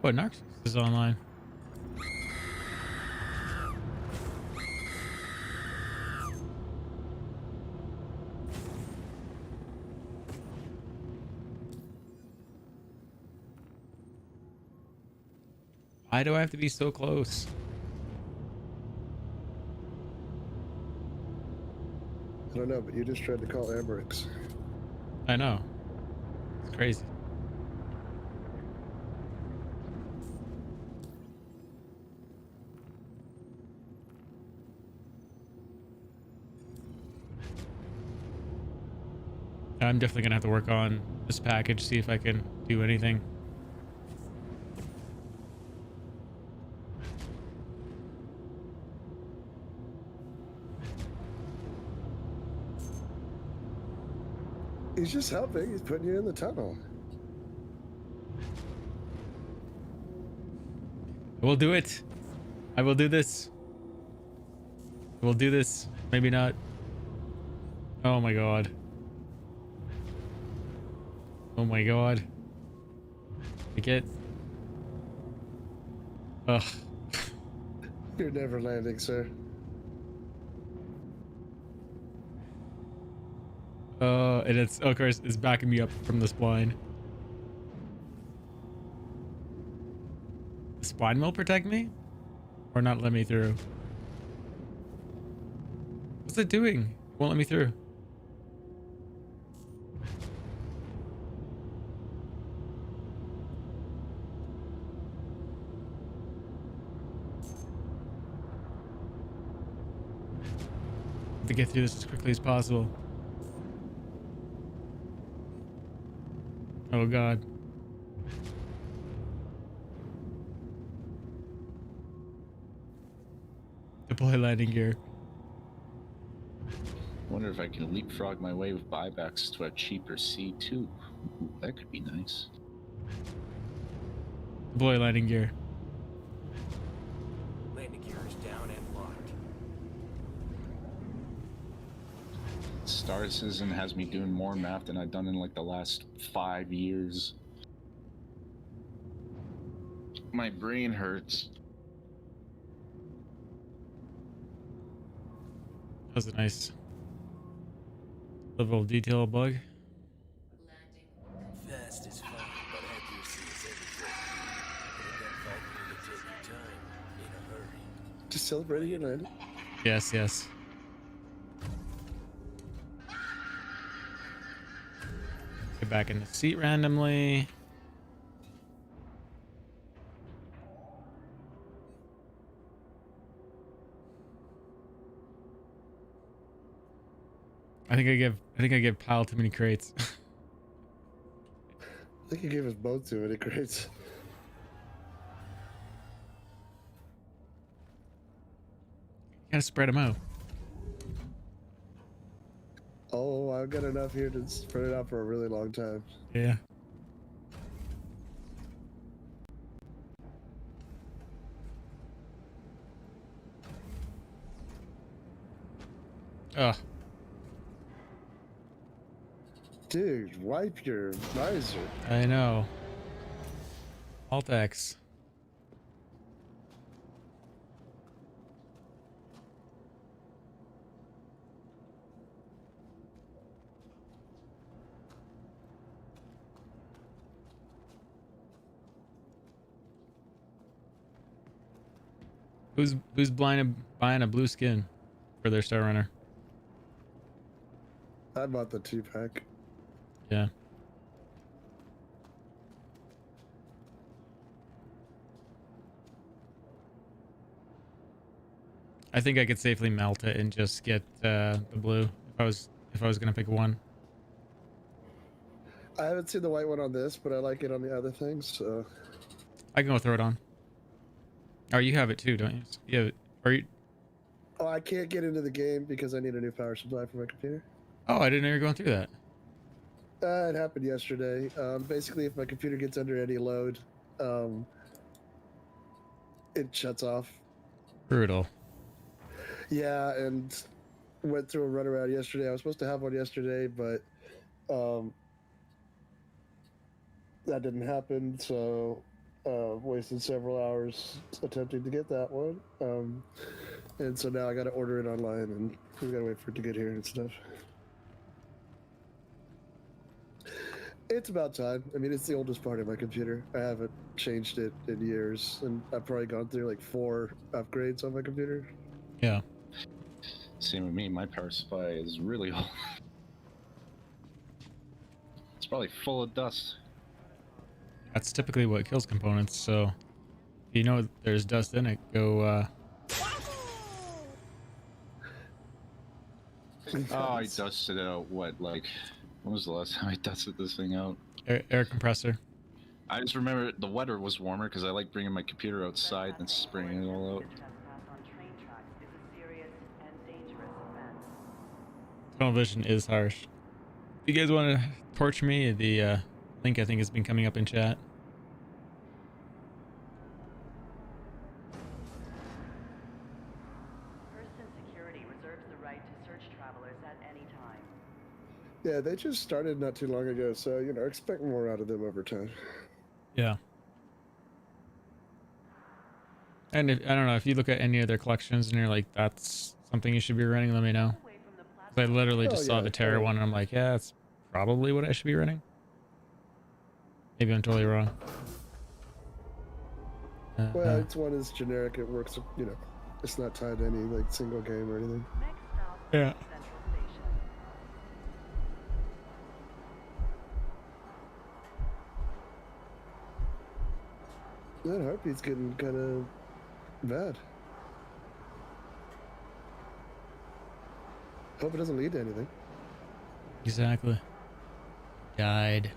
What, Narcissus is online? Why do I have to be so close? I don't know, but you just tried to call Amberix. I know. It's crazy. I'm definitely gonna have to work on this package, see if I can do anything. He's just helping. He's putting you in the tunnel. I will do it. I will do this. I will do this. Maybe not. Oh my god. Oh my god. I get. Ugh. You're never landing, sir. And it's, of course, it's backing me up from the spline. The spline will protect me? Or not let me through? What's it doing? It won't let me through. I have to get through this as quickly as possible. Oh god. Deploy landing gear. Wonder if I can leapfrog my way with buybacks to a cheaper C2. Ooh, that could be nice. Deploy landing gear. Landing gear is down and locked. Star Citizen has me doing more math than I've done in like the last 5 years. My brain hurts. That was a nice level of detail bug. Landing. Fast is fine, but accuracy is everything. In a gunfight, you need to take your time, in a hurry. Just celebrating your landing. Yes, yes. Get back in the seat randomly. I think I give Pile too many crates. I think you gave us both too many crates. Gotta spread them out. Oh, I've got enough here to spread it out for a really long time. Yeah. Ugh. Dude, wipe your visor. I know. Alt X. Who's buying a blue skin for their Star Runner? I bought the 2-pack. Yeah. I think I could safely melt it and just get the blue if I was gonna pick one. I haven't seen the white one on this, but I like it on the other things, so... I can go throw it on. Oh, you have it too, don't you? You have it. Or you... Oh, I can't get into the game because I need a new power supply for my computer. Oh, I didn't know you were going through that. It happened yesterday. Basically, if my computer gets under any load, it shuts off. Brutal. Yeah, and went through a runaround yesterday. I was supposed to have one yesterday, but that didn't happen, so wasted several hours attempting to get that one. And so now I got to order it online, and we got to wait for it to get here and stuff. It's about time. I mean, it's the oldest part of my computer. I haven't changed it in years, and I've probably gone through like 4 upgrades on my computer. Yeah. Same with me. My power supply is really old. It's probably full of dust. That's typically what kills components, so if you know there's dust in it, go Oh, I dusted it out, what, like, when was the last time I dusted this thing out? air compressor. I just remember the weather was warmer because I like bringing my computer outside and spraying it all out. Tunnel vision is harsh. you guys want to torch me, the link I think has been coming up in chat. Person security reserves the right to search travelers at any time. Yeah, they just started not too long ago, so you know, expect more out of them over time. Yeah. And if, I don't know, if you look at any of their collections and you're like, that's something you should be running, let me know. Away from the 'Cause I literally just Oh, saw yeah, the Terra totally. one and I'm like, yeah, that's probably what I should be running. Maybe I'm totally wrong. Well, it's one is generic. It works. You know, it's not tied to any like single game or anything. Next stop, Yeah. Central Station. That heartbeat's getting kind of bad. Hope it doesn't lead to anything. Exactly. Died.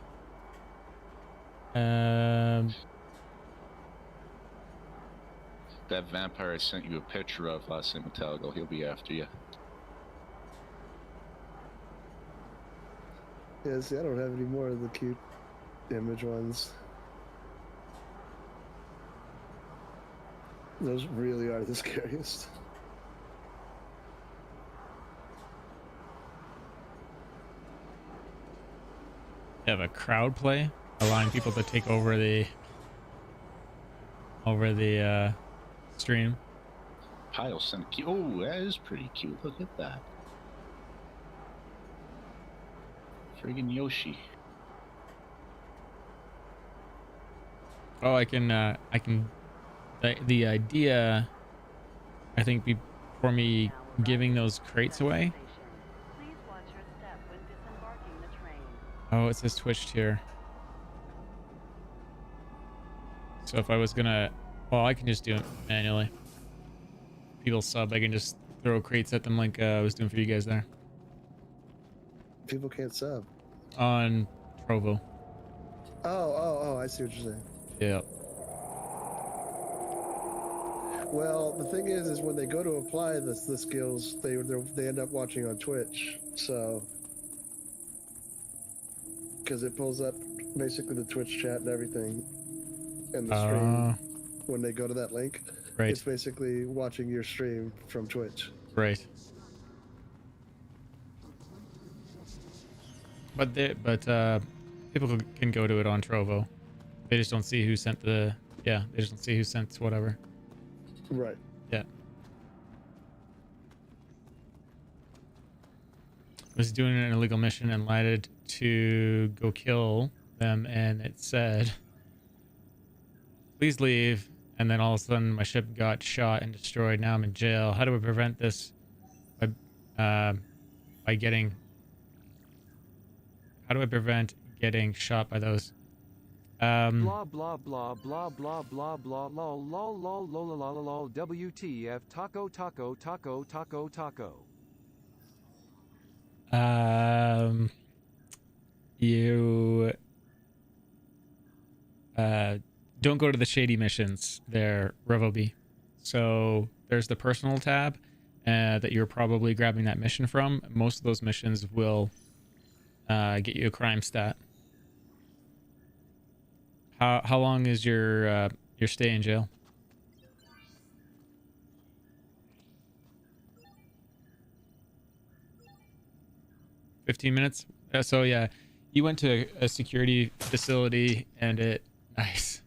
That vampire I sent you a picture of last night, Metallico, he'll be after you. Yeah, see, I don't have any more of the cute image ones. Those really are the scariest. You have a crowd play, allowing people to take over the stream. Kyle sent a cute. Oh, that is pretty cute. Look at that. Friggin' Yoshi. Oh, I can the idea, I think, before me giving those crates away. Please watch your step when disembarking the train. Oh, it says Twitch tier. So if I was gonna, well, I can just do it manually. People sub, I can just throw crates at them like I was doing for you guys there People can't sub. on Trovo. Oh, I see what you're saying. Yeah. Well, the thing is when they go to apply the skills, they end up watching on Twitch. So, because it pulls up basically the Twitch chat and everything, and the stream when they go to that link. Right. It's basically watching your stream from Twitch. Right. But people can go to it on Trovo. They just don't see who sent the, they just don't see who sent whatever. Right. Yeah. Was doing an illegal mission and lighted to go kill them, and it said, please leave. And then all of a sudden my ship got shot and destroyed. Now I'm in jail. How do I prevent this? By getting, how do I prevent getting shot by those? Blah blah blah blah blah blah blah lol lol lol lol lol lol WTF taco taco taco taco taco. You don't go to the shady missions there, Revoby. So there's the personal tab that you're probably grabbing that mission from. Most of those missions will get you a crime stat. How long is your stay in jail? $15 so yeah, you went to a security facility and it nice.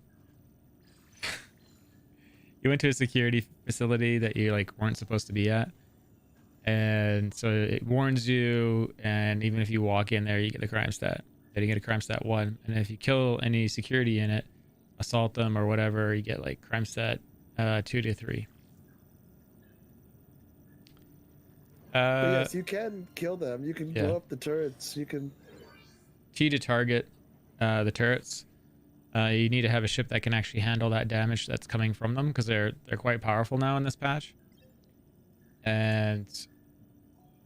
You went to a security facility that you like weren't supposed to be at, and so it warns you, and even if you walk in there you get a crime stat. Then you get a crime stat 1, and if you kill any security in it, assault them or whatever, you get like crime stat 2 to 3. But yes, you can kill them. You can blow up the turrets. You can T to target the turrets. You need to have a ship that can actually handle that damage that's coming from them, because they're quite powerful now in this patch. And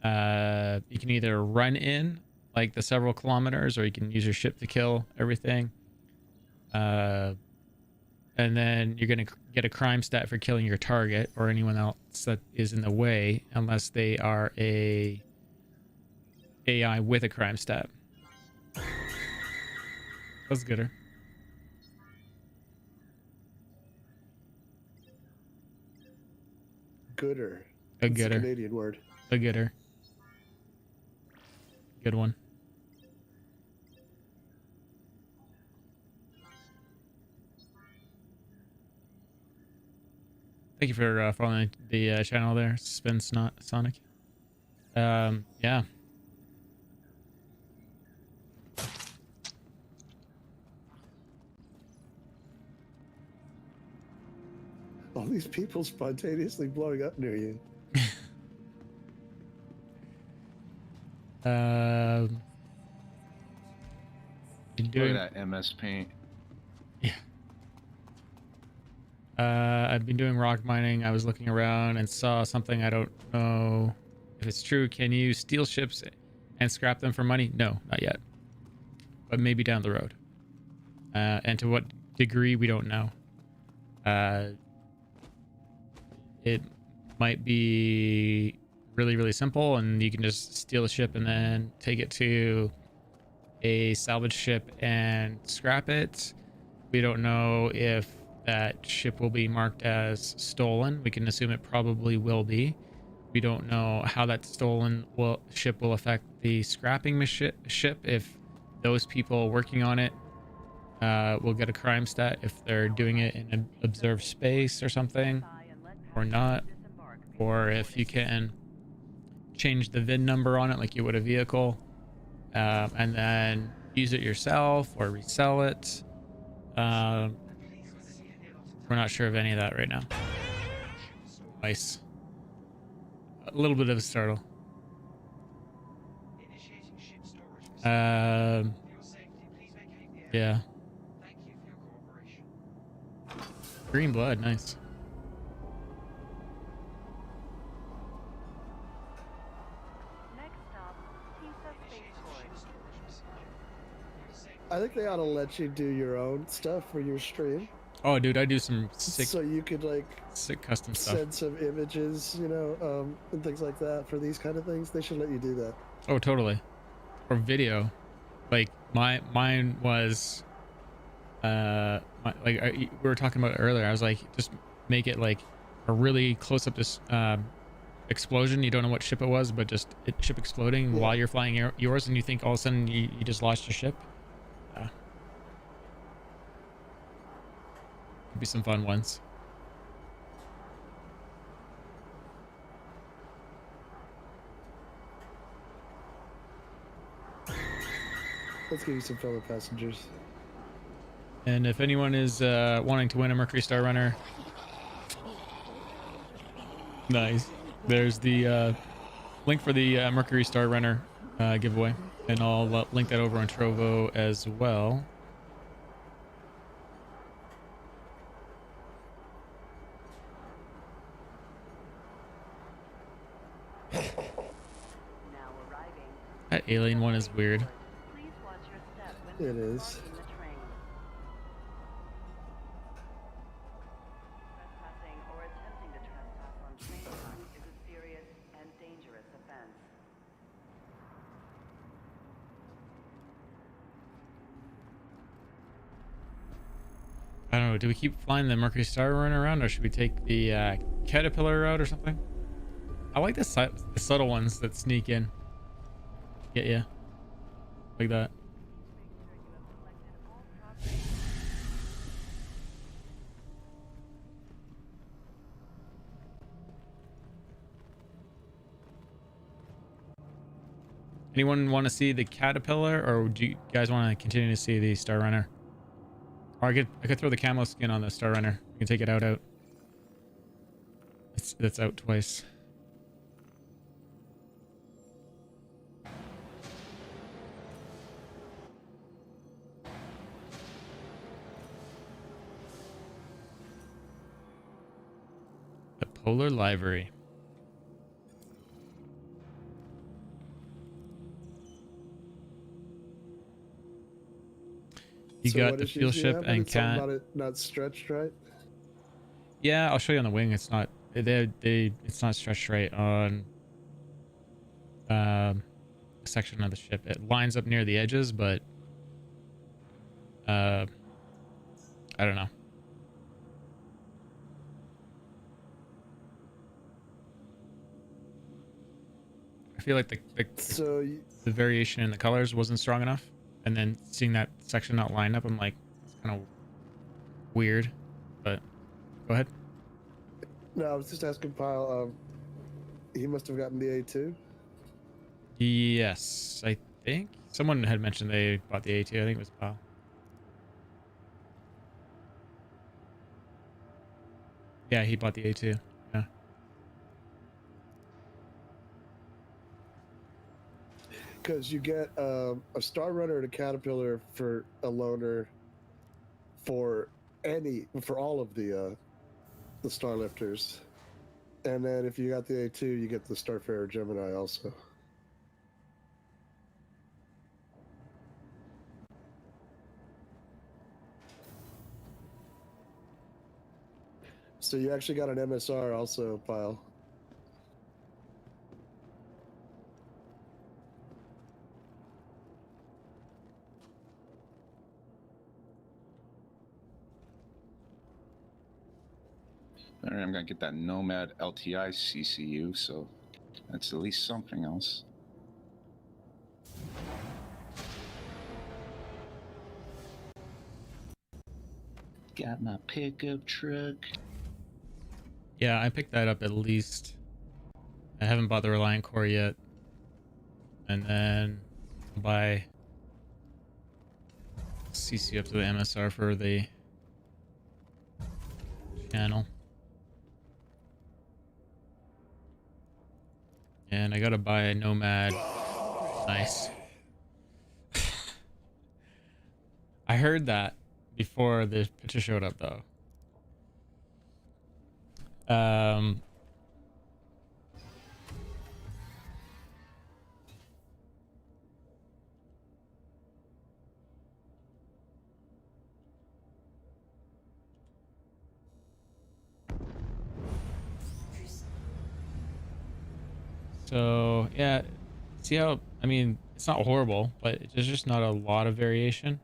you can either run in like the several kilometers, or you can use your ship to kill everything. And then you're going to get a crime stat for killing your target or anyone else that is in the way, unless they are a AI with a crime stat. Let's get her. Gooder. A It's a getter. Canadian word. A getter. Good one. Thank you for following the channel there, Spin Sonic. Yeah. All these people spontaneously blowing up near you. Been Look doing. at that MS Paint. Yeah. I've been doing rock mining. I was looking around and saw something. I don't know if it's true. Can you steal ships and scrap them for money? No, not yet. But maybe down the road. And to what degree, we don't know. It might be really, really simple, and you can just steal a ship and then take it to a salvage ship and scrap it. We don't know if that ship will be marked as stolen. We can assume it probably will be. We don't know how that stolen ship will affect the scrapping ship, if those people working on it will get a crime stat if they're doing it in an observed space or something, or not, or if you can change the VIN number on it like you would a vehicle, and then use it yourself or resell it. We're not sure of any of that right now. Nice. A little bit of a startle. Yeah. Green blood, nice. Next stop, Pisa Spaceport. I think they ought to let you do your own stuff for your stream. Oh, dude, I do some sick, So you could like sick custom stuff. send some images, you know, and things like that for these kind of things. They should let you do that. Oh, totally. Or video. Like mine was, we were talking about it earlier. I was like, just make it like a really close up to explosion. You don't know what ship it was, but just ship exploding while you're flying yours, and you think all of a sudden you just lost your ship. Could be some fun ones. Let's give you some fellow passengers. And if anyone is wanting to win a Mercury Star Runner, nice. There's the link for the Mercury Star Runner giveaway, and I'll link that over on Trovo as well. Now arriving. That alien one is weird. Please watch your step when It is. boarding the train. Trespassing or attempting to trespass on train tracks is a serious and dangerous offense. I don't know. Do we keep flying the Mercury Star Runner around, or should we take the Caterpillar route or something? I like the subtle ones that sneak in. Get ya. Like that. Anyone want to see the Caterpillar, or do you guys want to continue to see the Star Runner? Or I could throw the camo skin on the Star Runner. You can take it out. That's out twice. The Polar Livery. You So got what the issues fuel do you ship have? and It's something cat. about it not stretched right. Yeah, I'll show you on the wing. It's not it's not stretched right on a section of the ship. It lines up near the edges, but I don't know. I feel like So the variation in the colors wasn't strong enough, and then seeing that section not line up, I'm like, it's kind of weird. But go ahead. no, I was just asking Pyle. He must have gotten the A2. Yes, I think someone had mentioned they bought the A2. I think it was Pal. Yeah, he bought the A2. Yeah. Because you get a Star Runner and a Caterpillar for a loaner for all of the Starlifters, and then if you got the A2, you get the Starfarer Gemini also. So you actually got an MSR also, Pyle. All right, I'm gonna get that Nomad LTI CCU, so that's at least something else. Got my pickup truck. Yeah, I picked that up at least. I haven't bought the Reliant Core yet. And then I'll buy CC up to the MSR for the channel. And I gotta buy a Nomad. Nice. I heard that before the picture showed up though. So yeah, see how, I mean, it's not horrible, but there's just not a lot of variation.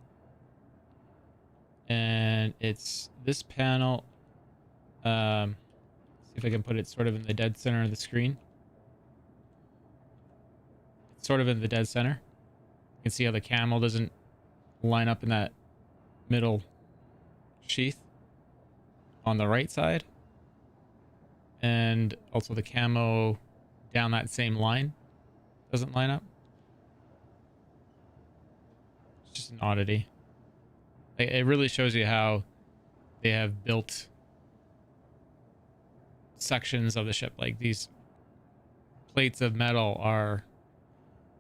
And it's this panel. See if I can put it sort of in the dead center of the screen. It's sort of in the dead center. You can see how the camel doesn't line up in that middle sheath on the right side. And also the camo down that same line doesn't line up. It's just an oddity. It really shows you how they have built sections of the ship. Like these plates of metal are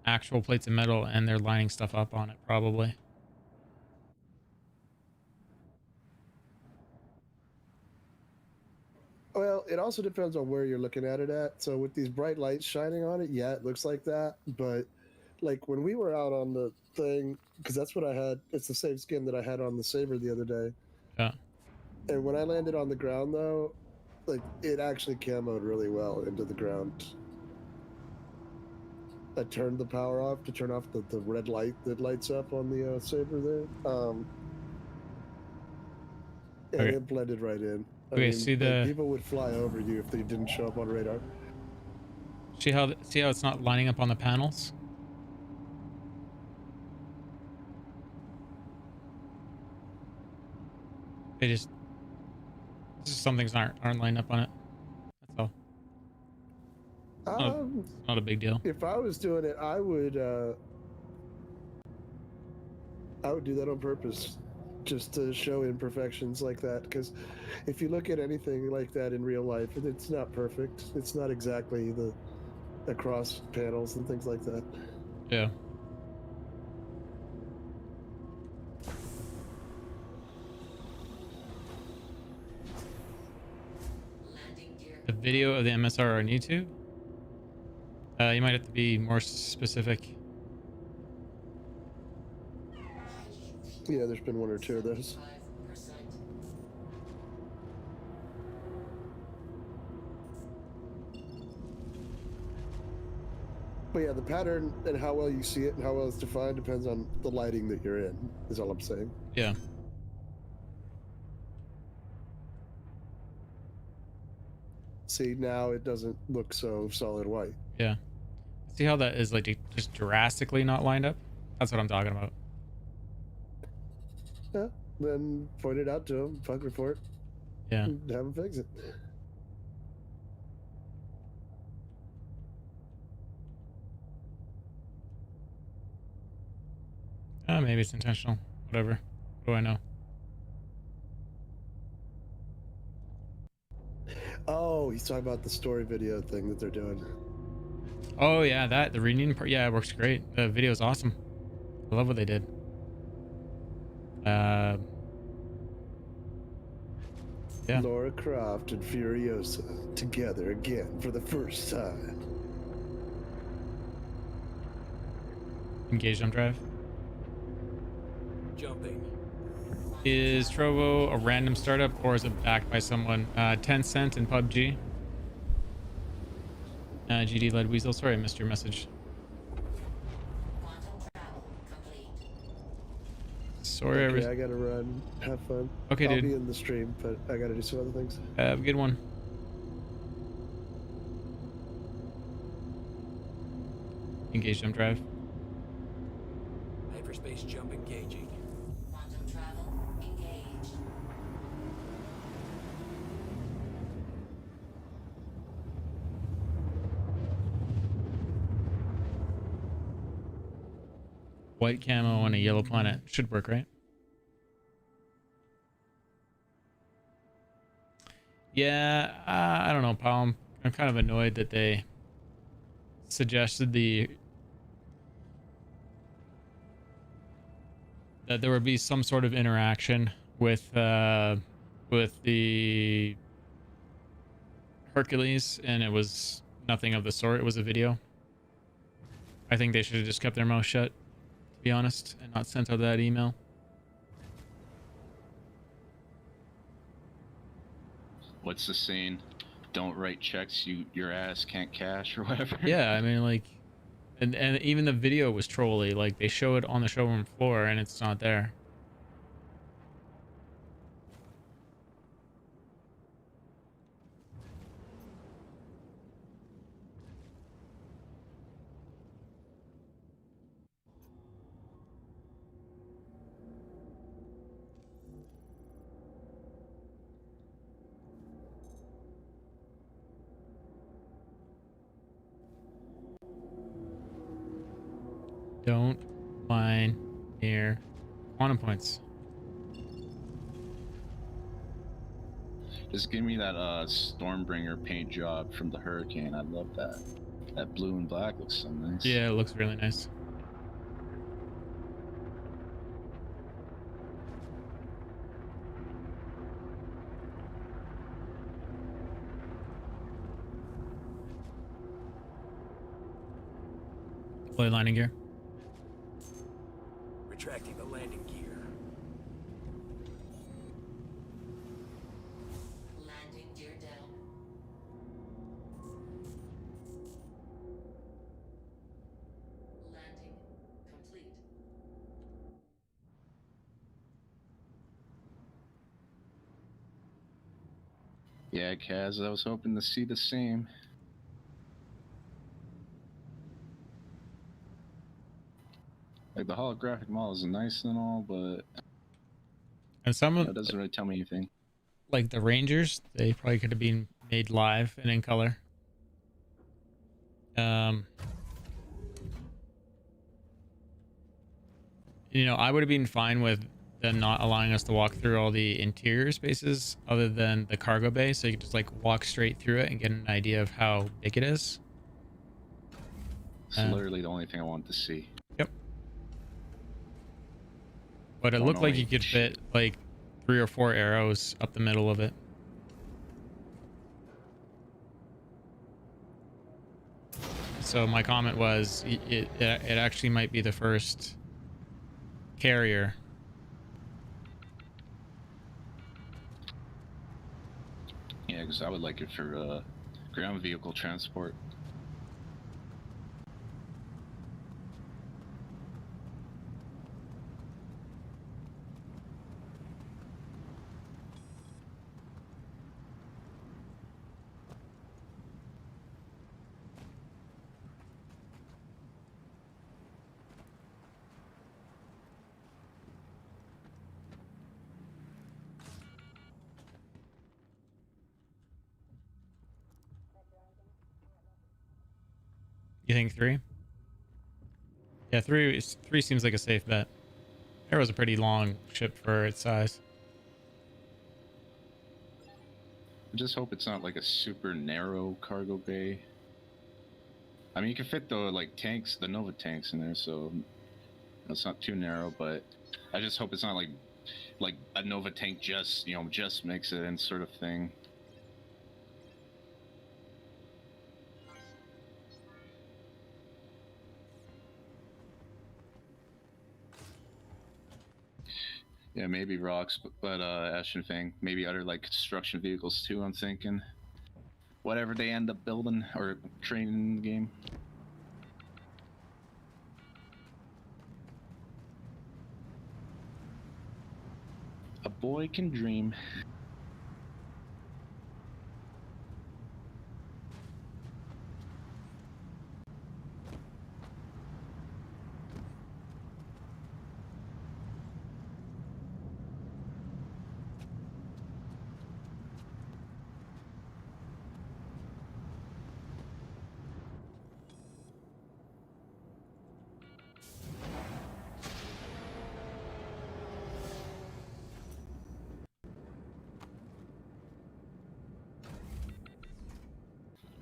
actual plates of metal and they're lining stuff up on it probably. Well, it also depends on where you're looking at it at. So with these bright lights shining on it, yeah, it looks like that. But like when we were out on the thing, because that's what I had. It's the same skin that I had on the Saber the other day. Yeah. And when I landed on the ground, though, like it actually camoed really well into the ground. I turned the power off to turn off the red light that lights up on the Saber there. And Okay. it blended right in. I Okay, mean, see like, the people would fly over you if they didn't show up on radar. see how it's not lining up on the panels? They just some things aren't lined up on it. That's all. It's not a big deal. If I was doing it, I would do that on purpose, just to show imperfections like that. Because if you look at anything like that in real life, it's not perfect. It's not exactly the across panels and things like that. Yeah. The video of the MSR on YouTube? You might have to be more specific. Yeah, there's been one or two of those. But yeah, the pattern and how well you see it and how well it's defined depends on the lighting that you're in, is all I'm saying. Yeah. See, now it doesn't look so solid white. Yeah. See how that is like just drastically not lined up? That's what I'm talking about. Yeah, then point it out to him, bug report, Yeah. and have him fix it. Maybe it's intentional. Whatever. What do I know? Oh, he's talking about the story video thing that they're doing. Oh yeah, the reunion part. Yeah, it works great. The video is awesome. I love what they did. Yeah. Laura Croft and Furiosa together again for the first time. Engage jump drive. Jumping. Is Trovo a random startup or is it backed by someone? 10 cent in PUBG. GD led Weasel. Sorry, I missed your message. Quantum travel complete. Sorry, Okay, I gotta run. Have fun. Okay, I'll dude. be in the stream, but I gotta do some other things. Have a good one. Engage jump drive. Hyperspace jump engaging. Quantum travel engaged. White camo on a yellow planet. Should work, right? Yeah, I don't know, pal. I'm kind of annoyed that they suggested that there would be some sort of interaction with the Hercules, and it was nothing of the sort. It was a video. I think they should have just kept their mouth shut, to be honest, and not sent out that email. What's the saying? Don't write checks your ass can't cash or whatever. Yeah, I mean, like, and even the video was trolly. Like, they show it on the showroom floor, and it's not there. Don't mine near quantum points. Just give me that Stormbringer paint job from the Hurricane. I love that. That blue and black looks so nice. Yeah, it looks really nice. Play landing gear. Retracting the landing gear. Landing gear down. Landing complete. Yeah, Kaz, I was hoping to see the same. Like, the holographic model is nice and all, but And some of it doesn't really tell me anything. like the Rangers, they probably could have been made live and in color. You know, I would have been fine with them not allowing us to walk through all the interior spaces other than the cargo bay, so you could just like walk straight through it and get an idea of how big it is. It's literally the only thing I wanted to see. Yep. But it looked like you could fit like 3 or 4 arrows up the middle of it. So my comment was, it actually might be the first carrier. Yeah, because I would like it for ground vehicle transport. You think 3? Yeah, 3 seems like a safe bet. Arrow's a pretty long ship for its size. I just hope it's not like a super narrow cargo bay. I mean, you can fit the like tanks, the Nova tanks in there, so it's not too narrow. But I just hope it's not like a Nova tank just just makes it in sort of thing. Yeah, maybe rocks, but Ashen Fang, maybe other like construction vehicles too. I'm thinking, whatever they end up building or training in the game. A boy can dream.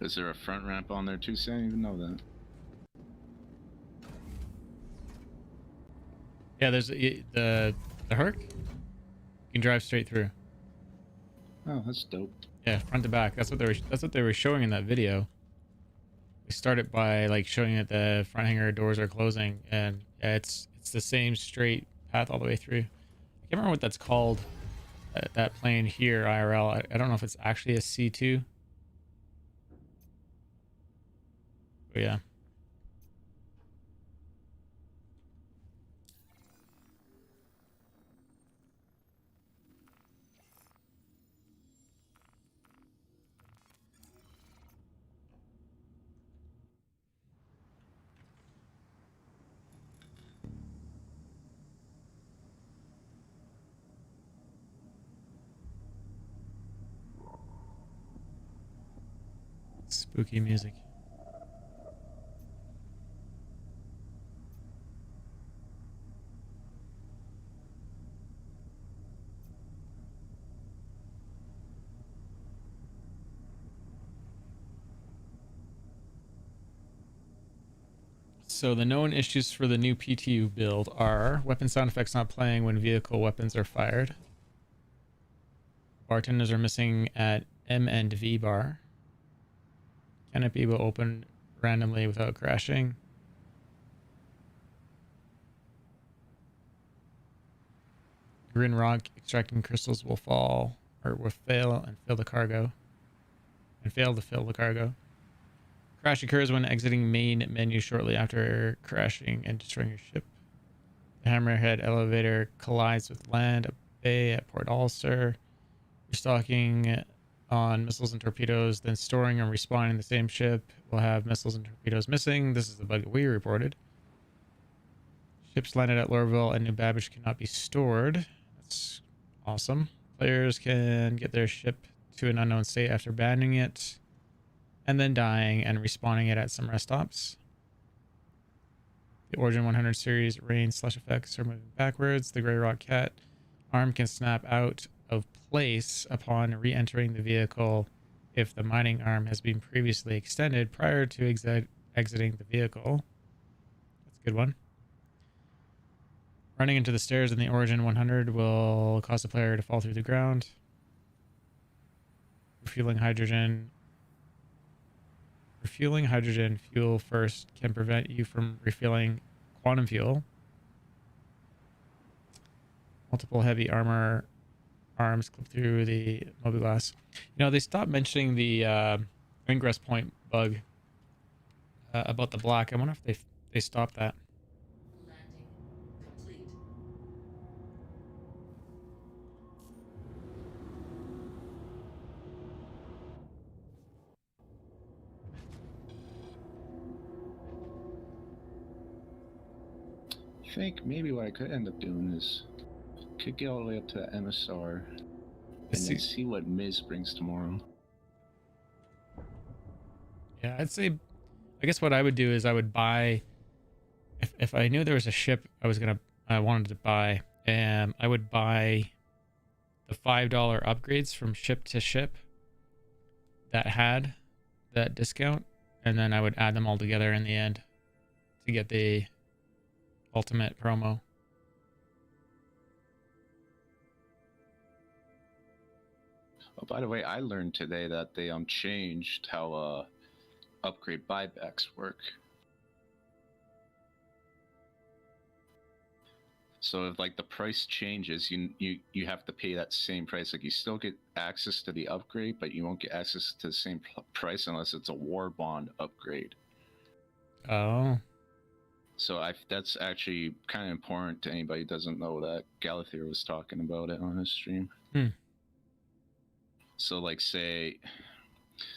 Is there a front ramp on there too? I didn't even know that. Yeah, there's the Herc. You can drive straight through. Oh, that's dope. Yeah, front to back. That's what they were showing in that video. They started by like showing that the front hangar doors are closing, and yeah, it's the same straight path all the way through. I can't remember what that's called. That plane here, IRL. I don't know if it's actually a C2. But yeah. Spooky music. So the known issues for the new PTU build are weapon sound effects not playing when vehicle weapons are fired. Bartenders are missing at M and V bar. Canopy will open randomly without crashing. Green rock extracting crystals will fall or will fail and fill the cargo. And fail to fill the cargo. Crash occurs when exiting main menu shortly after crashing and destroying your ship. The Hammerhead elevator collides with land bay at Port Ulster. Restocking on missiles and torpedoes, then storing and respawning the same ship will have missiles and torpedoes missing. This is the bug we reported. Ships landed at Lorville and New Babbage cannot be stored. That's awesome. Players can get their ship to an unknown state after abandoning it, and then dying and respawning it at some rest stops. The Origin 100 series rain slash effects are moving backwards. The Grey Rock Cat arm can snap out of place upon re-entering the vehicle if the mining arm has been previously extended prior to exiting the vehicle. That's a good one. Running into the stairs in the Origin 100 will cause the player to fall through the ground. Refueling hydrogen fuel first can prevent you from refueling quantum fuel. Multiple heavy armor arms clip through the mobiglass. You know, they stopped mentioning the ingress point bug about the black. I wonder if they stopped that. Landing complete. I think maybe what I could end up doing is could get all the way up to the MSR and then see what Miz brings tomorrow. Yeah, I'd say I guess what I would do is I would buy, if I knew there was a ship I wanted to buy, I would buy the $5 upgrades from ship to ship that had that discount, and then I would add them all together in the end to get the ultimate promo. Oh, by the way, I learned today that they changed how upgrade buybacks work. So if like the price changes, you have to pay that same price. Like you still get access to the upgrade, but you won't get access to the same price unless it's a war bond upgrade. Oh. So that's actually kind of important to anybody who doesn't know that. Galathier was talking about it on his stream. So like say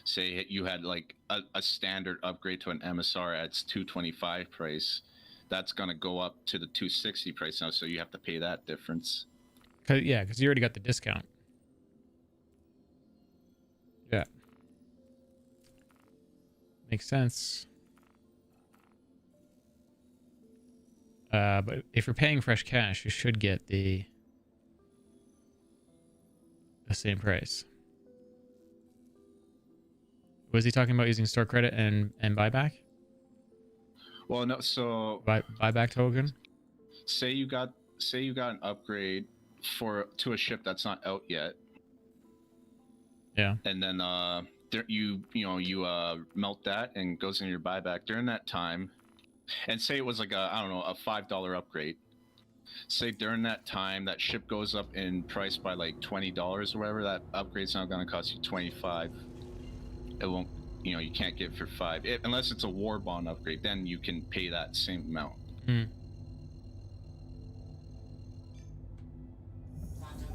you had like a standard upgrade to an MSR at its 225 price. That's gonna go up to the 260 price now, so you have to pay that difference. Because you already got the discount. Yeah. Makes sense. But if you're paying fresh cash, you should get the same price. Was he talking about using store credit and buyback? Well, no. So buyback token. Say you got an upgrade to a ship that's not out yet. Yeah. And then you melt that and goes into your buyback during that time. And say it was like a $5 upgrade. Say during that time that ship goes up in price by like $20 or whatever, that upgrade's now going to cost you $25. It won't, you can't get it for $5 unless it's a war bond upgrade. Then you can pay that same amount. Quantum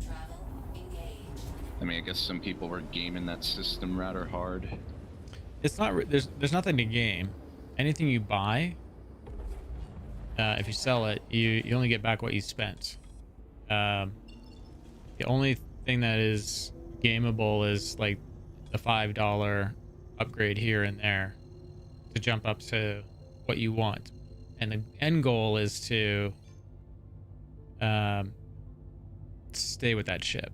travel engaged. I mean, I guess some people were gaming that system rather hard. It's not. There's nothing to game. Anything you buy, if you sell it, you only get back what you spent. The only thing that is gameable is like the $5 upgrade here and there to jump up to what you want, and the end goal is to stay with that ship.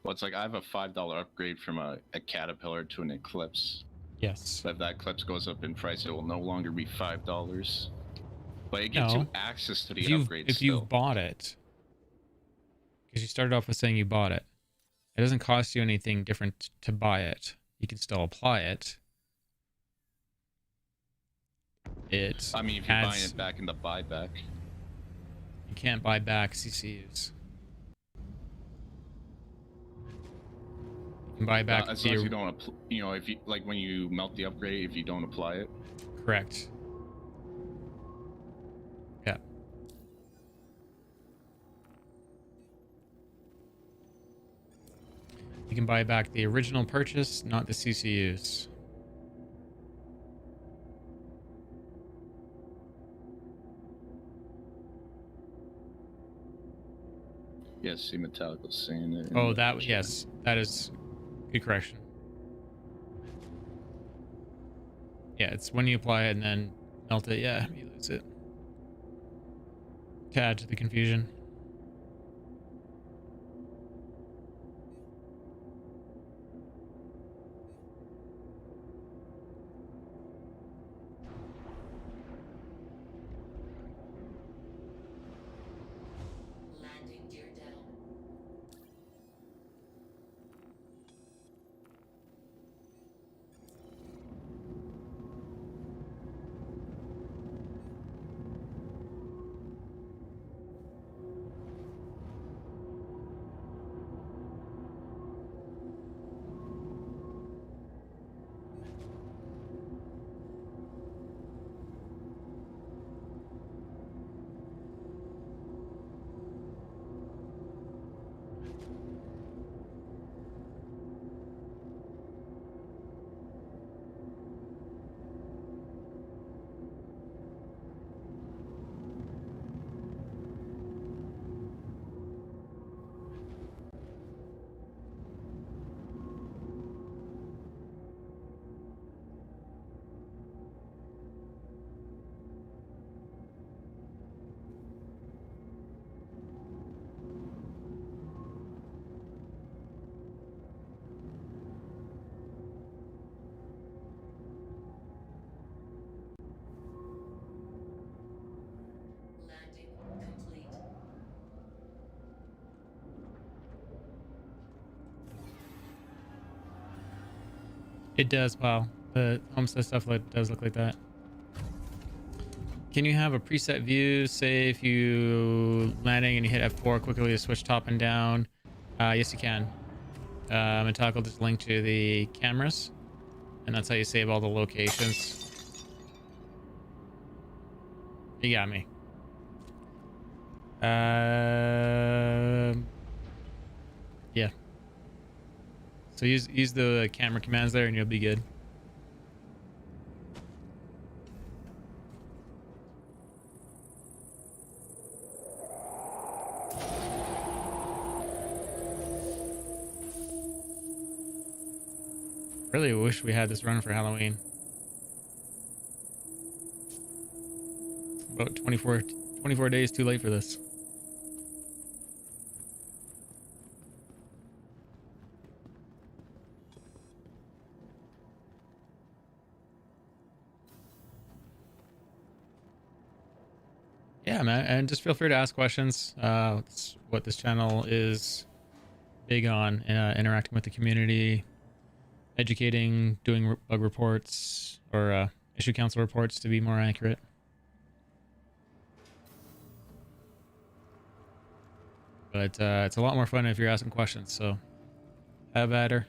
Well, it's like I have a $5 upgrade from a Caterpillar to an Eclipse. Yes. But if that Eclipse goes up in price, it will no longer be $5. But it gives you access to the upgrade if you've bought it, because you started off with saying you bought it, it doesn't cost you anything different to buy it. You can still apply it. I mean, if you're buying it back in the buyback. You can't buy back CCUs. You can buy back as long as you don't, if you like when you melt the upgrade, if you don't apply it. Correct. Yeah. You can buy back the original purchase, not the CCUs. Yes, see Metallic was saying it. Oh, yes, that is good correction. Yeah, it's when you apply it and then melt it. Yeah, you lose it. To add to the confusion. Landing gear down. It does, pal. The homestead stuff does look like that. Can you have a preset view? Say if you landing and you hit F4 quickly to switch top and down. Yes, you can. And toggle this link to the cameras, and that's how you save all the locations. You got me. Yeah. So use the camera commands there, and you'll be good. Really wish we had this run for Halloween. About 24 days too late for this. Yeah, man, and just feel free to ask questions. It's what this channel is big on, interacting with the community, educating, doing bug reports, or issue council reports to be more accurate. But it's a lot more fun if you're asking questions, so have at her.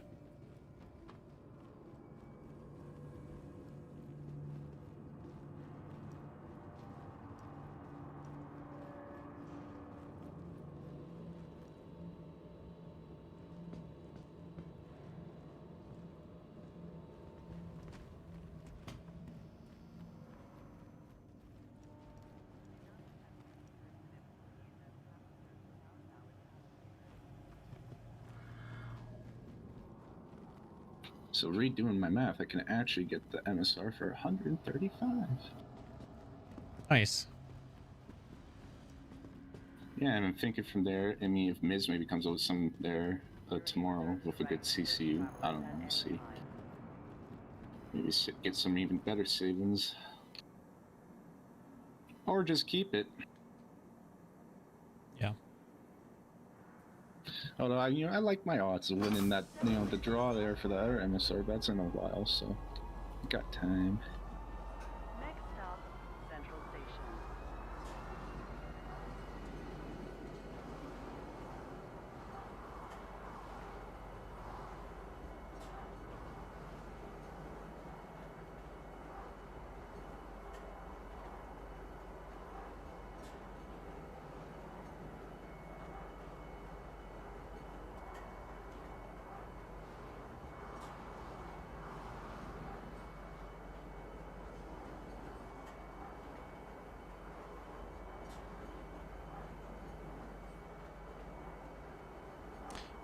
So redoing my math, I can actually get the MSR for 135. Nice. Yeah, and I'm thinking from there, I mean, if Miz maybe comes out with some there tomorrow with a good CCU, I don't know, we'll see. Maybe get some even better savings. Or just keep it. Yeah. Although I like my odds of winning that, the draw there for the other MSR bets in a while, so I got time. Next stop, Central Station.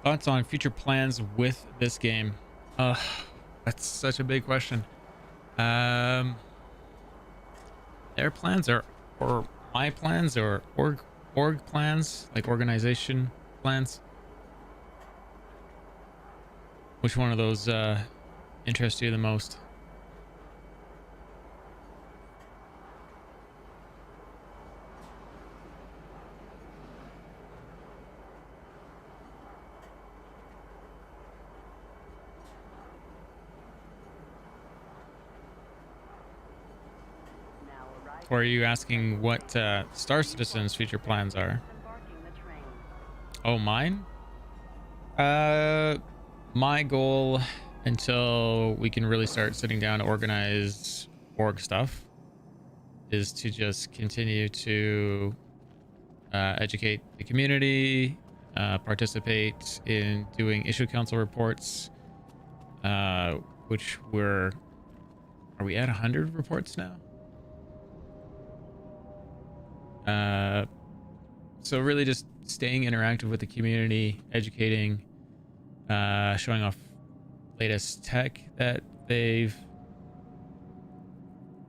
Thoughts on future plans with this game? That's such a big question. Their plans are, or my plans, or org plans, like organization plans. Which one of those interests you the most? Or are you asking what Star Citizen's future plans are? Oh, mine? My goal until we can really start sitting down to organize org stuff is to just continue to educate the community, participate in doing issue council reports, which are we at 100 reports now? So really just staying interactive with the community, educating, showing off latest tech that they've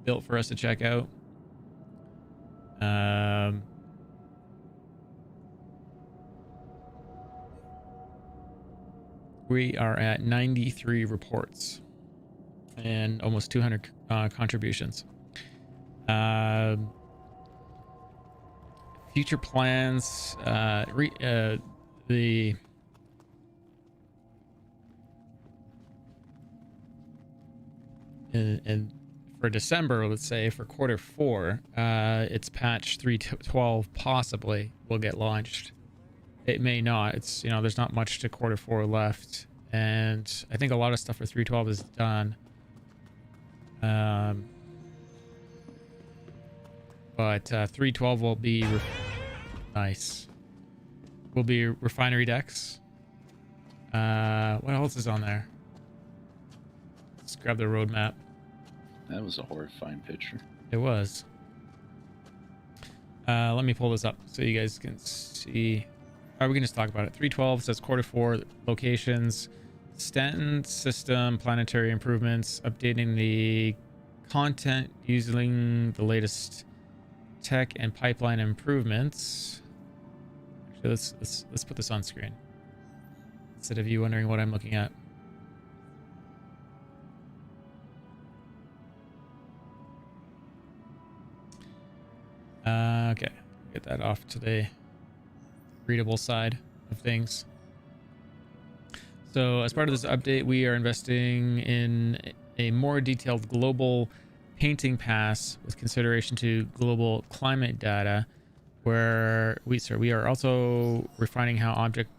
built for us to check out. We are at 93 reports and almost 200 contributions. Future plans, and for December, let's say for quarter 4, it's patch 3.12 possibly will get launched. It may not. It's, you know, there's not much to quarter 4 left, and I think a lot of stuff for 3.12 is done. But 3.12 will be nice. Will be refinery decks. What else is on there? Let's grab the roadmap. That was a horrifying picture. It was. Let me pull this up so you guys can see. Are we going to just talk about it? 3.12 says quarter 4 locations, Stanton system, planetary improvements, updating the content using the latest tech and pipeline improvements. Actually, let's put this on screen instead of you wondering what I'm looking at. Okay, get that off to the readable side of things. So as part of this update, we are investing in a more detailed global painting pass with consideration to global climate data, where we are also refining how object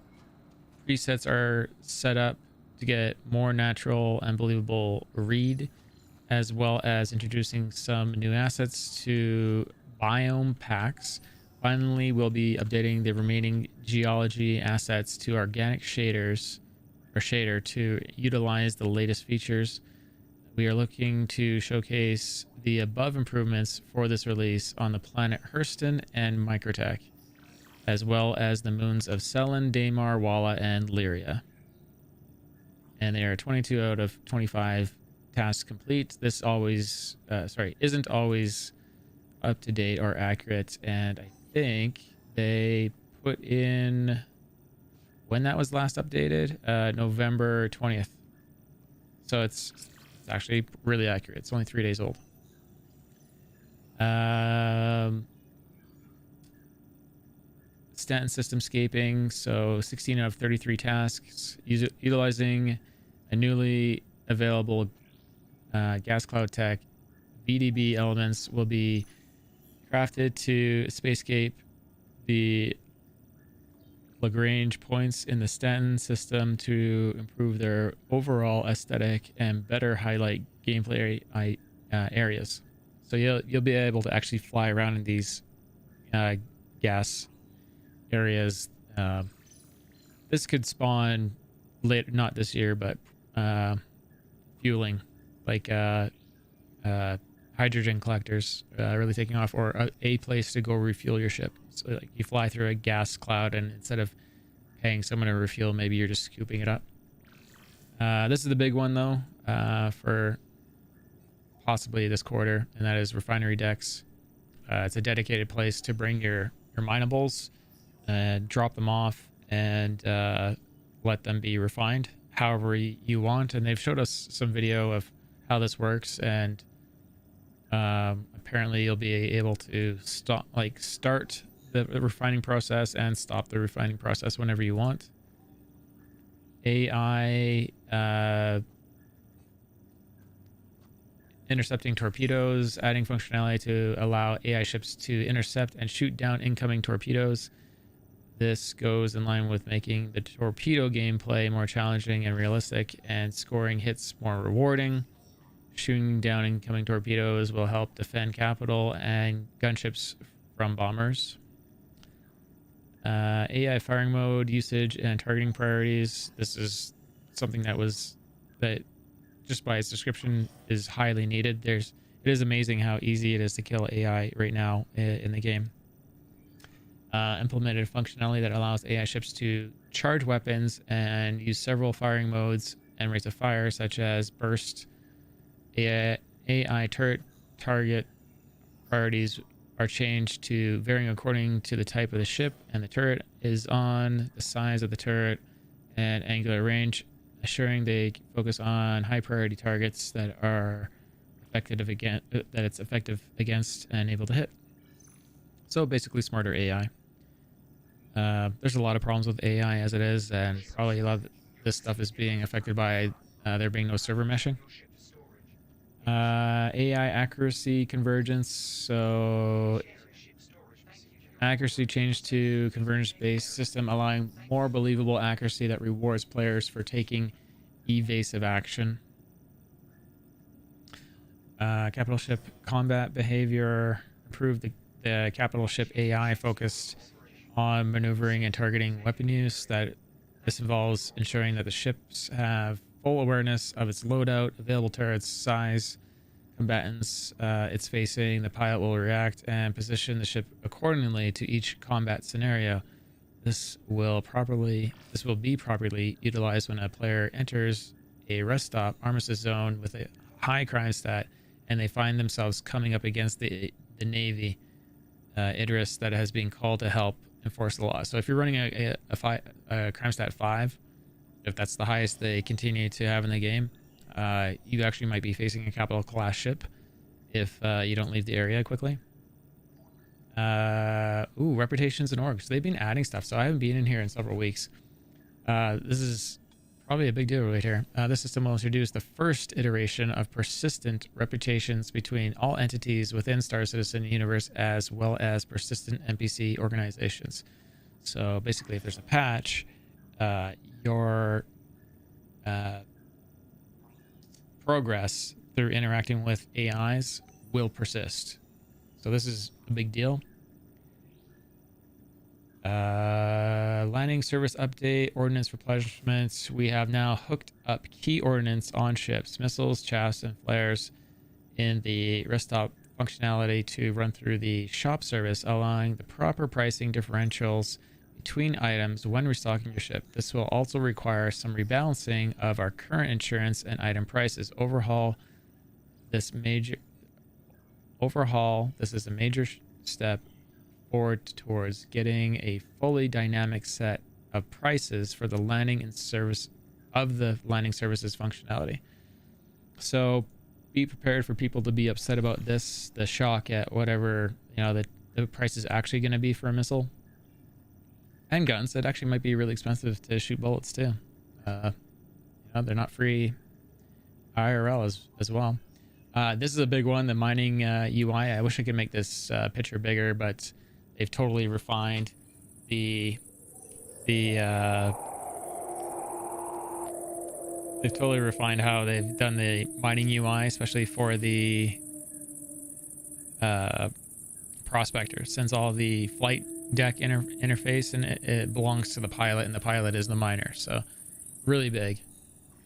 presets are set up to get more natural and believable read, as well as introducing some new assets to biome packs. Finally, we'll be updating the remaining geology assets to organic shaders or shader to utilize the latest features. We are looking to showcase the above improvements for this release on the planet Hurston and Microtech, as well as the moons of Selen, Daymar, Walla, and Lyria. And they are 22 out of 25 tasks complete. This always, isn't always up to date or accurate, and I think they put in when that was last updated, November 20th. So it's actually really accurate. It's only 3 days old. Stanton system scaping, so 16 out of 33 tasks utilizing a newly available gas cloud tech. VDB elements will be crafted to spacescape the Lagrange points in the Stanton system to improve their overall aesthetic and better highlight gameplay areas. So you'll be able to actually fly around in these gas areas. This could spawn later, not this year, but fueling, like hydrogen collectors really taking off, or a place to go refuel your ship. So like you fly through a gas cloud, and instead of paying someone to refuel, maybe you're just scooping it up. This is the big one though, for possibly this quarter, and that is refinery decks. It's a dedicated place to bring your minables, drop them off, and let them be refined however you want. And they've showed us some video of how this works, and apparently you'll be able to start the refining process and stop the refining process whenever you want. AI intercepting torpedoes, adding functionality to allow AI ships to intercept and shoot down incoming torpedoes. This goes in line with making the torpedo gameplay more challenging and realistic, and scoring hits more rewarding. Shooting down incoming torpedoes will help defend capital and gunships from bombers. AI firing mode usage and targeting priorities. This is something that just by its description is highly needed. It is amazing how easy it is to kill AI right now in the game. Implemented functionality that allows AI ships to charge weapons and use several firing modes and rates of fire, such as burst. AI turret target priorities are changed to varying according to the type of the ship and the turret is on, the size of the turret, and angular range, assuring they focus on high priority targets that are it's effective against and able to hit. So basically smarter AI. There's a lot of problems with AI as it is, and probably a lot of this stuff is being affected by there being no server meshing. AI accuracy convergence. So accuracy changed to convergence-based system, allowing more believable accuracy that rewards players for taking evasive action. Capital ship combat behavior improved. The capital ship AI focused on maneuvering and targeting weapon use. This involves ensuring that the ships have full awareness of its loadout, available turrets, size, combatants it's facing. The pilot will react and position the ship accordingly to each combat scenario. This will be properly utilized when a player enters a rest stop armistice zone with a high crime stat and they find themselves coming up against the Navy Idris that has been called to help enforce the law. So if you're running a crime stat 5, if that's the highest they continue to have in the game, you actually might be facing a capital class ship if you don't leave the area quickly. Reputations and orgs. So they've been adding stuff, so I haven't been in here in several weeks. This is probably a big deal right here. This system will introduce the first iteration of persistent reputations between all entities within Star Citizen universe, as well as persistent NPC organizations. So basically, if there's a patch, your progress through interacting with AIs will persist. So this is a big deal. Landing service update, ordnance replenishments. We have now hooked up key ordnance on ships, missiles, chaffs, and flares in the rest stop functionality to run through the shop service, allowing the proper pricing differentials between items when restocking your ship. This will also require some rebalancing of our current insurance and item prices. This is a major step forward towards getting a fully dynamic set of prices for the landing and service of the landing services functionality. So be prepared for people to be upset about this, the shock at whatever, the price is actually going to be for a missile and guns. It actually might be really expensive to shoot bullets too. They're not free IRL as well. This is a big one, the mining UI. I wish I could make this picture bigger, but they've totally refined they've totally refined how they've done the mining UI, especially for the prospector. Since all the flight deck interface and it belongs to the pilot, and the pilot is the miner. So really big.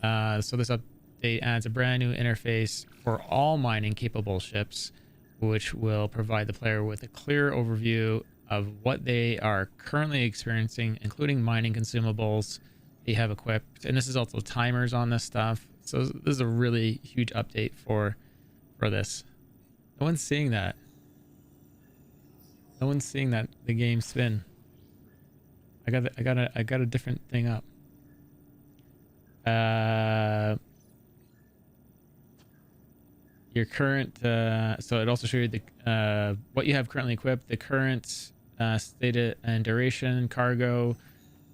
So this update adds a brand new interface for all mining capable ships, which will provide the player with a clear overview of what they are currently experiencing, including mining consumables they have equipped. And this is also timers on this stuff. So this is a really huge update for this. No one's seeing that. No one's seeing that the game spin. I got a different thing up. Your current so it also shows you the what you have currently equipped, the current state and duration, cargo,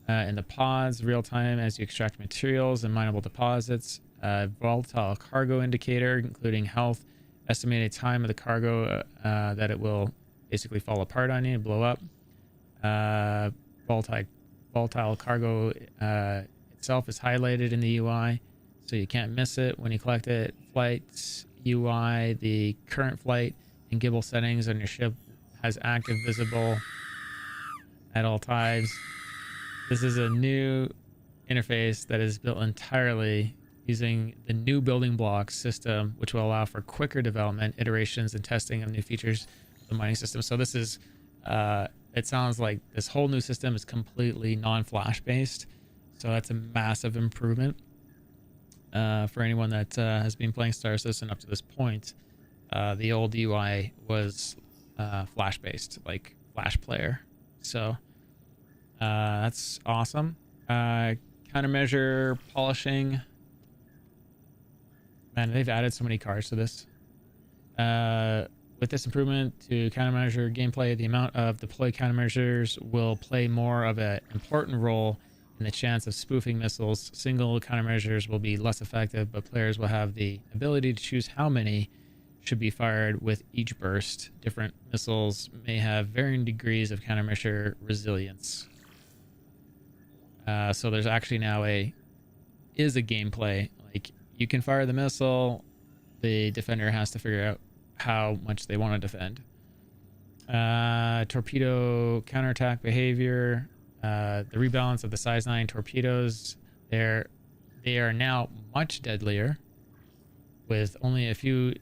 and the pods, real time as you extract materials and mineable deposits, volatile cargo indicator, including health, estimated time of the cargo that it will basically fall apart on you and blow up. Volatile cargo itself is highlighted in the UI, so you can't miss it when you collect it. Flights UI, the current flight and gimbal settings on your ship has active visible at all times. This is a new interface that is built entirely using the new building blocks system, which will allow for quicker development, iterations, and testing of new features of the mining system. So this is it sounds like this whole new system is completely non-flash based, so that's a massive improvement for anyone that has been playing Star Citizen up to this point. The old UI was flash based, like Flash Player. So that's awesome. Countermeasure polishing. Man, they've added so many cards to this. With this improvement to countermeasure gameplay, the amount of deployed countermeasures will play more of an important role and the chance of spoofing missiles. Single countermeasures will be less effective, but players will have the ability to choose how many should be fired with each burst. Different missiles may have varying degrees of countermeasure resilience. So there's actually now a gameplay. Like, you can fire the missile, the defender has to figure out how much they want to defend. Torpedo counterattack behavior. The rebalance of the size 9 torpedoes. They are now much deadlier, with only a few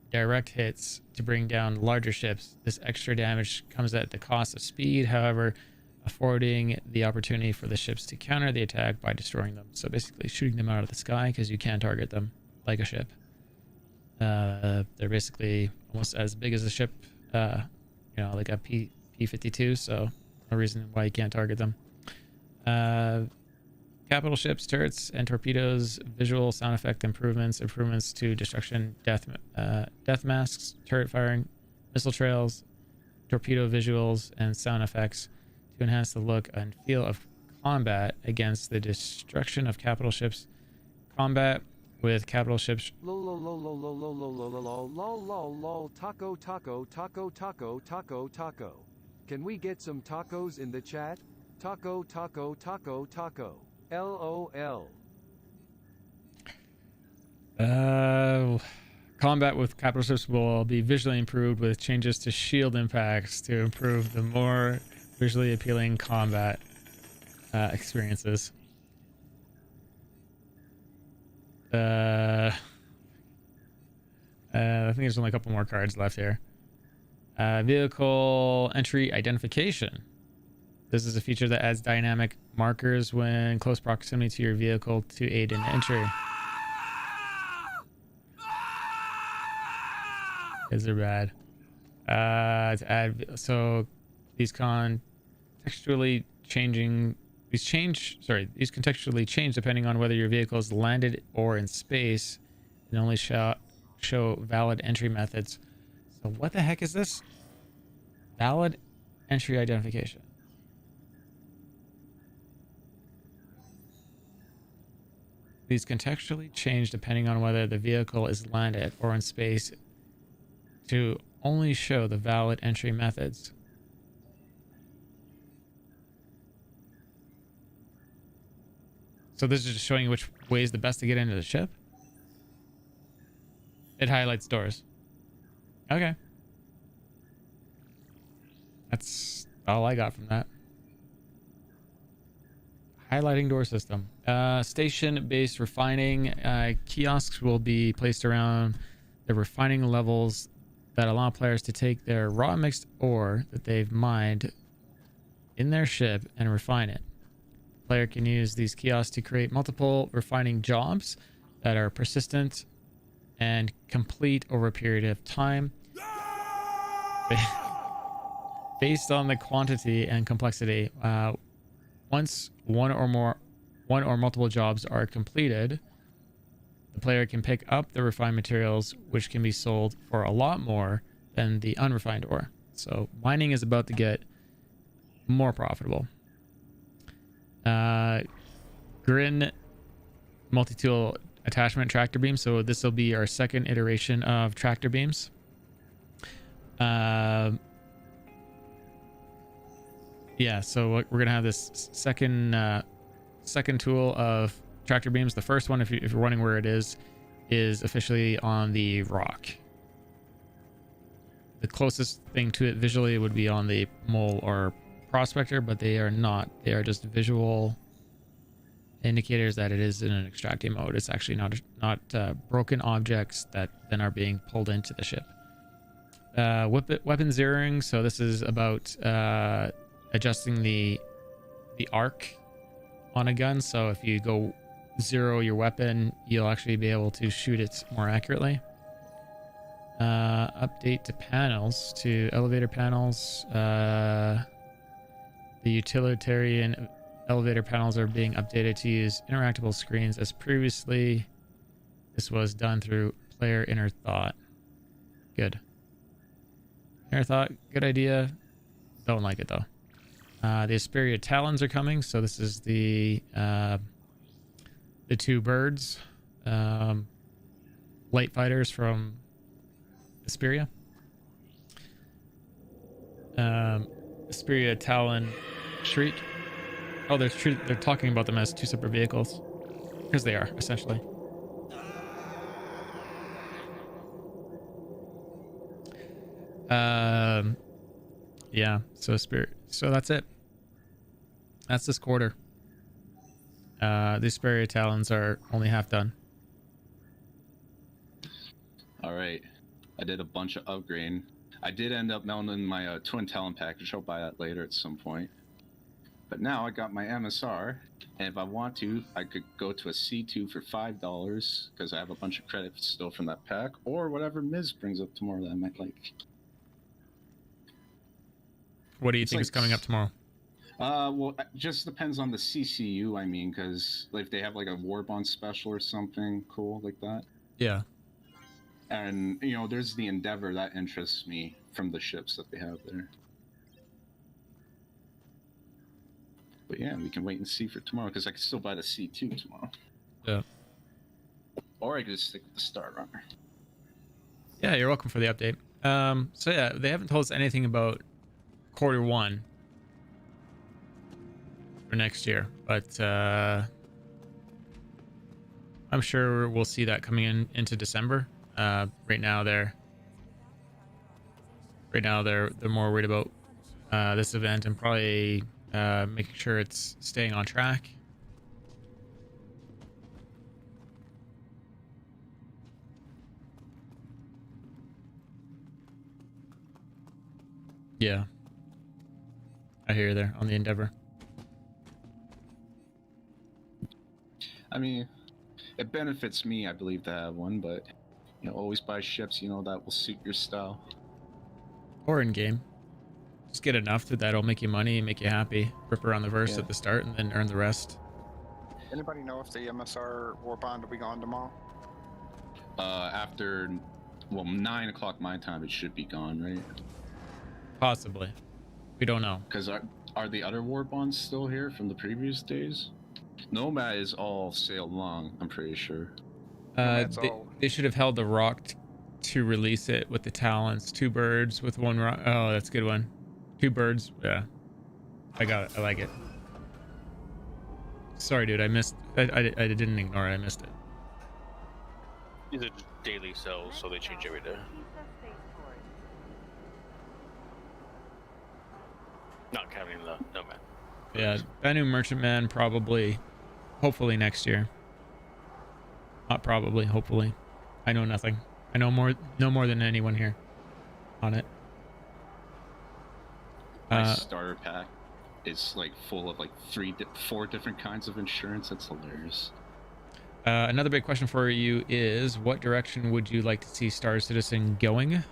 direct hits to bring down larger ships. This extra damage comes at the cost of speed, however, affording the opportunity for the ships to counter the attack by destroying them. So basically shooting them out of the sky, because you can target them like a ship. They're basically almost as big as a ship, like a P-52, so no reason why you can't target them. Capital ships, turrets, and torpedoes, visual sound effect improvements to destruction, death masks, turret firing, missile trails, torpedo visuals, and sound effects to enhance the look and feel of combat against the destruction of capital ships. Combat with capital ships. Taco. Can we get some tacos in the chat? Taco. LOL. Combat with capital ships will be visually improved with changes to shield impacts to improve the more visually appealing combat experiences. I think there's only a couple more cards left here. Vehicle entry identification. This is a feature that adds dynamic markers when close proximity to your vehicle to aid in entry. Is it bad? To add, so these contextually change depending on whether your vehicle is landed or in space, and only show valid entry methods. So what the heck is this? Valid entry identification. These contextually change depending on whether the vehicle is landed or in space to only show the valid entry methods. So this is just showing you which way is the best to get into the ship? It highlights doors. Okay. That's all I got from that. Highlighting door system. Station-based refining. Kiosks will be placed around the refining levels that allow players to take their raw mixed ore that they've mined in their ship and refine it. The player can use these kiosks to create multiple refining jobs that are persistent and complete over a period of time based on the quantity and complexity. Once one or multiple jobs are completed, the player can pick up the refined materials, which can be sold for a lot more than the unrefined ore. So mining is about to get more profitable. Grin multi-tool attachment tractor beam. So this will be our second iteration of tractor beams. Yeah, so we're gonna have this second tool of tractor beams. The first one, if you're wondering where it is officially on the rock. The closest thing to it visually would be on the mole or prospector, but they are not. They are just visual indicators that it is in an extracting mode. It's actually not broken objects that then are being pulled into the ship. Weapon zeroing. So this is about adjusting the arc on a gun. So if you go zero your weapon, you'll actually be able to shoot it more accurately. Update to panels, to elevator panels. The utilitarian elevator panels are being updated to use interactable screens as previously. This was done through player inner thought. Good. Inner thought, good idea. Don't like it though. The Asperia Talons are coming, so this is the two birds, light fighters from Asperia. Asperia Talon Shriek. Oh, they're talking about them as two separate vehicles, because they are essentially. Yeah. So Spirit. So that's it. That's this quarter. The Asperia Talons are only half done. All right. I did a bunch of upgrading. I did end up mounting my Twin Talon package. I'll buy that later at some point. But now I got my MSR, and if I want to, I could go to a C2 for $5 because I have a bunch of credits still from that pack, or whatever Miz brings up tomorrow that I might like. What do you think is coming up tomorrow? Well, it just depends on the CCU. I mean, because if they have like a Warbond special or something cool like that. Yeah. And you know, there's the Endeavor that interests me from the ships that they have there. But yeah, we can wait and see for tomorrow because I can still buy the C2 tomorrow. Yeah. Or I could just stick with the Star Runner. Yeah, you're welcome for the update. So yeah, they haven't told us anything about quarter one for next year, but I'm sure we'll see that coming into December. Right now they're more worried about this event and probably making sure it's staying on track. Yeah, I hear you there on the Endeavor. I mean, it benefits me, I believe, to have one, but you know, always buy ships, you know, that will suit your style. Or in game. Just get enough that'll make you money, make you happy. Rip around the verse Yeah. at the start and then earn the rest. Anybody know if the MSR Warbond will be gone tomorrow? After, well, 9 o'clock my time, it should be gone, right? Possibly. We don't know. Because are the other Warbonds still here from the previous days? Nomad is all sailed long, I'm pretty sure. Nomad's all- They should have held the rock to release it with the talents. Two birds with one rock. Oh, that's a good one. Two birds. Yeah. I got it. I like it. Sorry, dude. I missed. I didn't ignore it. I missed it. These are just daily sells, so they change every day. Not counting the Nomad. Yeah. Banu Merchantman probably, hopefully next year. Not probably. Hopefully. I know nothing. I know no more than anyone here on it. My starter pack is like full of like 4 different kinds of insurance. That's hilarious. Another big question for you is, what direction would you like to see Star Citizen going?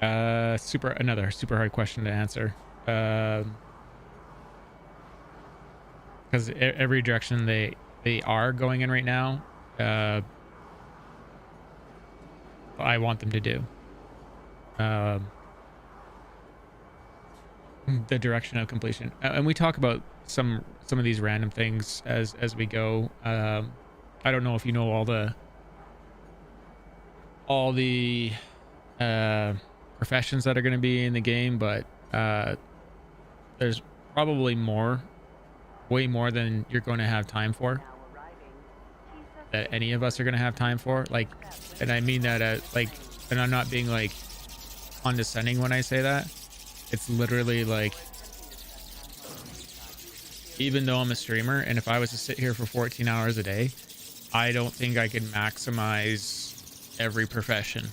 Another super hard question to answer. Because every direction they are going in right now, I want them to do. The direction of completion, and we talk about some of these random things as we go. I don't know if you know all the professions that are going to be in the game, but there's probably way more than you're going to have time for, that any of us are going to have time for. Like, and I mean that and I'm not being like condescending when I say that. It's literally like, even though I'm a streamer, and if I was to sit here for 14 hours a day, I don't think I could maximize every profession.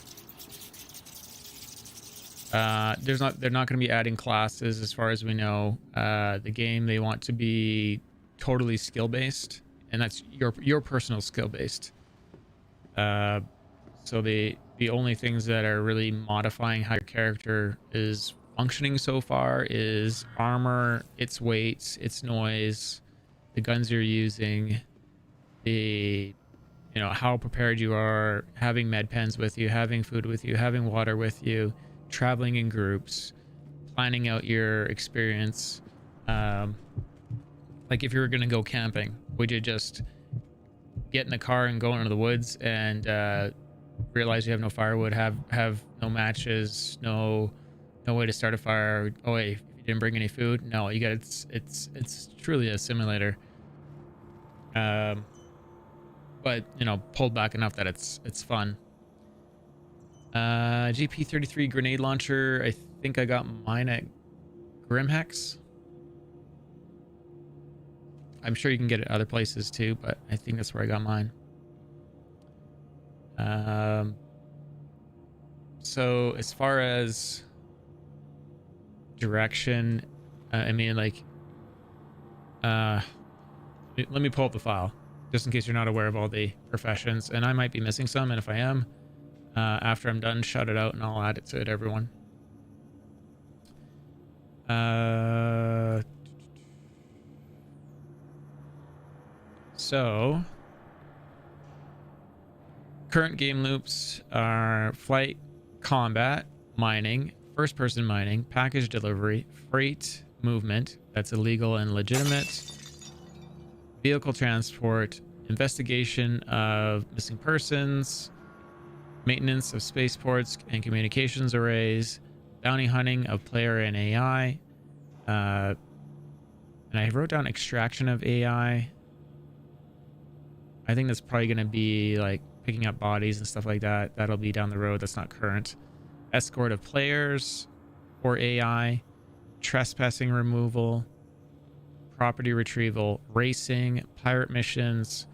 They're not going to be adding classes as far as we know. The game, they want to be totally skill based, and that's your personal skill based. So the only things that are really modifying how your character is functioning so far is armor, its weight, its noise, the guns you're using, how prepared you are, having med pens with you, having food with you, having water with you, traveling in groups, planning out your experience. Like if you were gonna go camping, would you just get in the car and go into the woods and realize you have no firewood, have no matches, no way to start a fire? Oh wait, you didn't bring any food? No, you got it's truly a simulator. But you know, pulled back enough that it's fun. GP33 grenade launcher. I think I got mine at Grimhex. I'm sure you can get it other places too, but I think that's where I got mine. So as far as direction, I mean, like, let me pull up the file just in case you're not aware of all the professions, and I might be missing some, and if I am, after I'm done, shout it out and I'll add it to it, everyone. So current game loops are flight, combat, mining, first person mining, package delivery, freight movement, that's illegal and legitimate, vehicle transport, investigation of missing persons, maintenance of spaceports and communications arrays, bounty hunting of player and AI, and I wrote down extraction of AI. I think that's probably going to be like picking up bodies and stuff like that. That'll be down the road. That's not current. Escort of players or AI, trespassing removal, property retrieval, racing, pirate missions,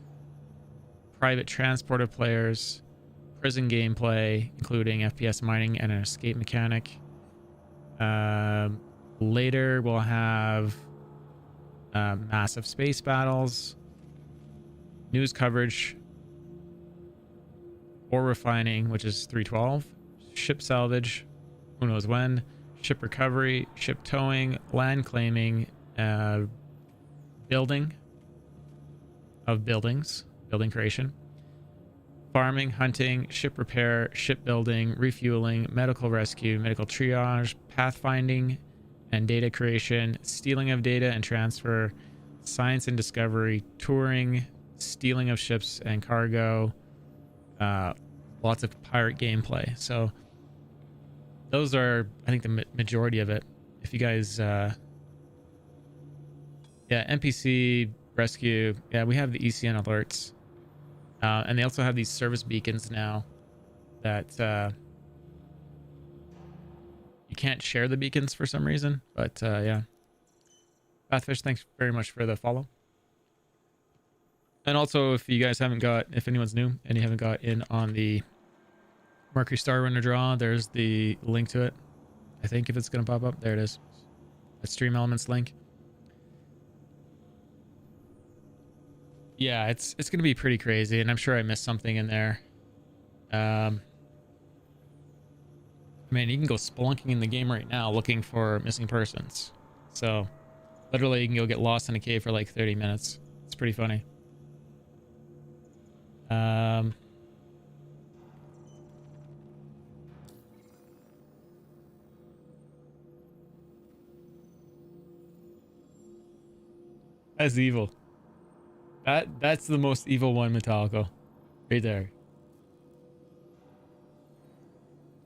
private transport of players, prison gameplay, including FPS mining and an escape mechanic. Later we'll have massive space battles, news coverage, ore refining, which is 312, ship salvage, who knows when, ship recovery, ship towing, land claiming, building of buildings, building creation, farming, hunting, ship repair, shipbuilding, refueling, medical rescue, medical triage, pathfinding and data creation, stealing of data and transfer, science and discovery, touring, stealing of ships and cargo, lots of pirate gameplay. So those are, I think, the majority of it. If you guys, yeah, NPC rescue, yeah, we have the ECN alerts, and they also have these service beacons now that you can't share the beacons for some reason, but yeah. Bathfish, thanks very much for the follow. And also, if you guys haven't got, if anyone's new and you haven't got in on the Mercury Star Runner draw, there's the link to it. I think if it's going to pop up, there it is. The Stream Elements link. Yeah, it's going to be pretty crazy, and I'm sure I missed something in there. I mean, you can go spelunking in the game right now looking for missing persons. So, literally, you can go get lost in a cave for like 30 minutes. It's pretty funny. That's evil. That's the most evil one, Metallico. Right there.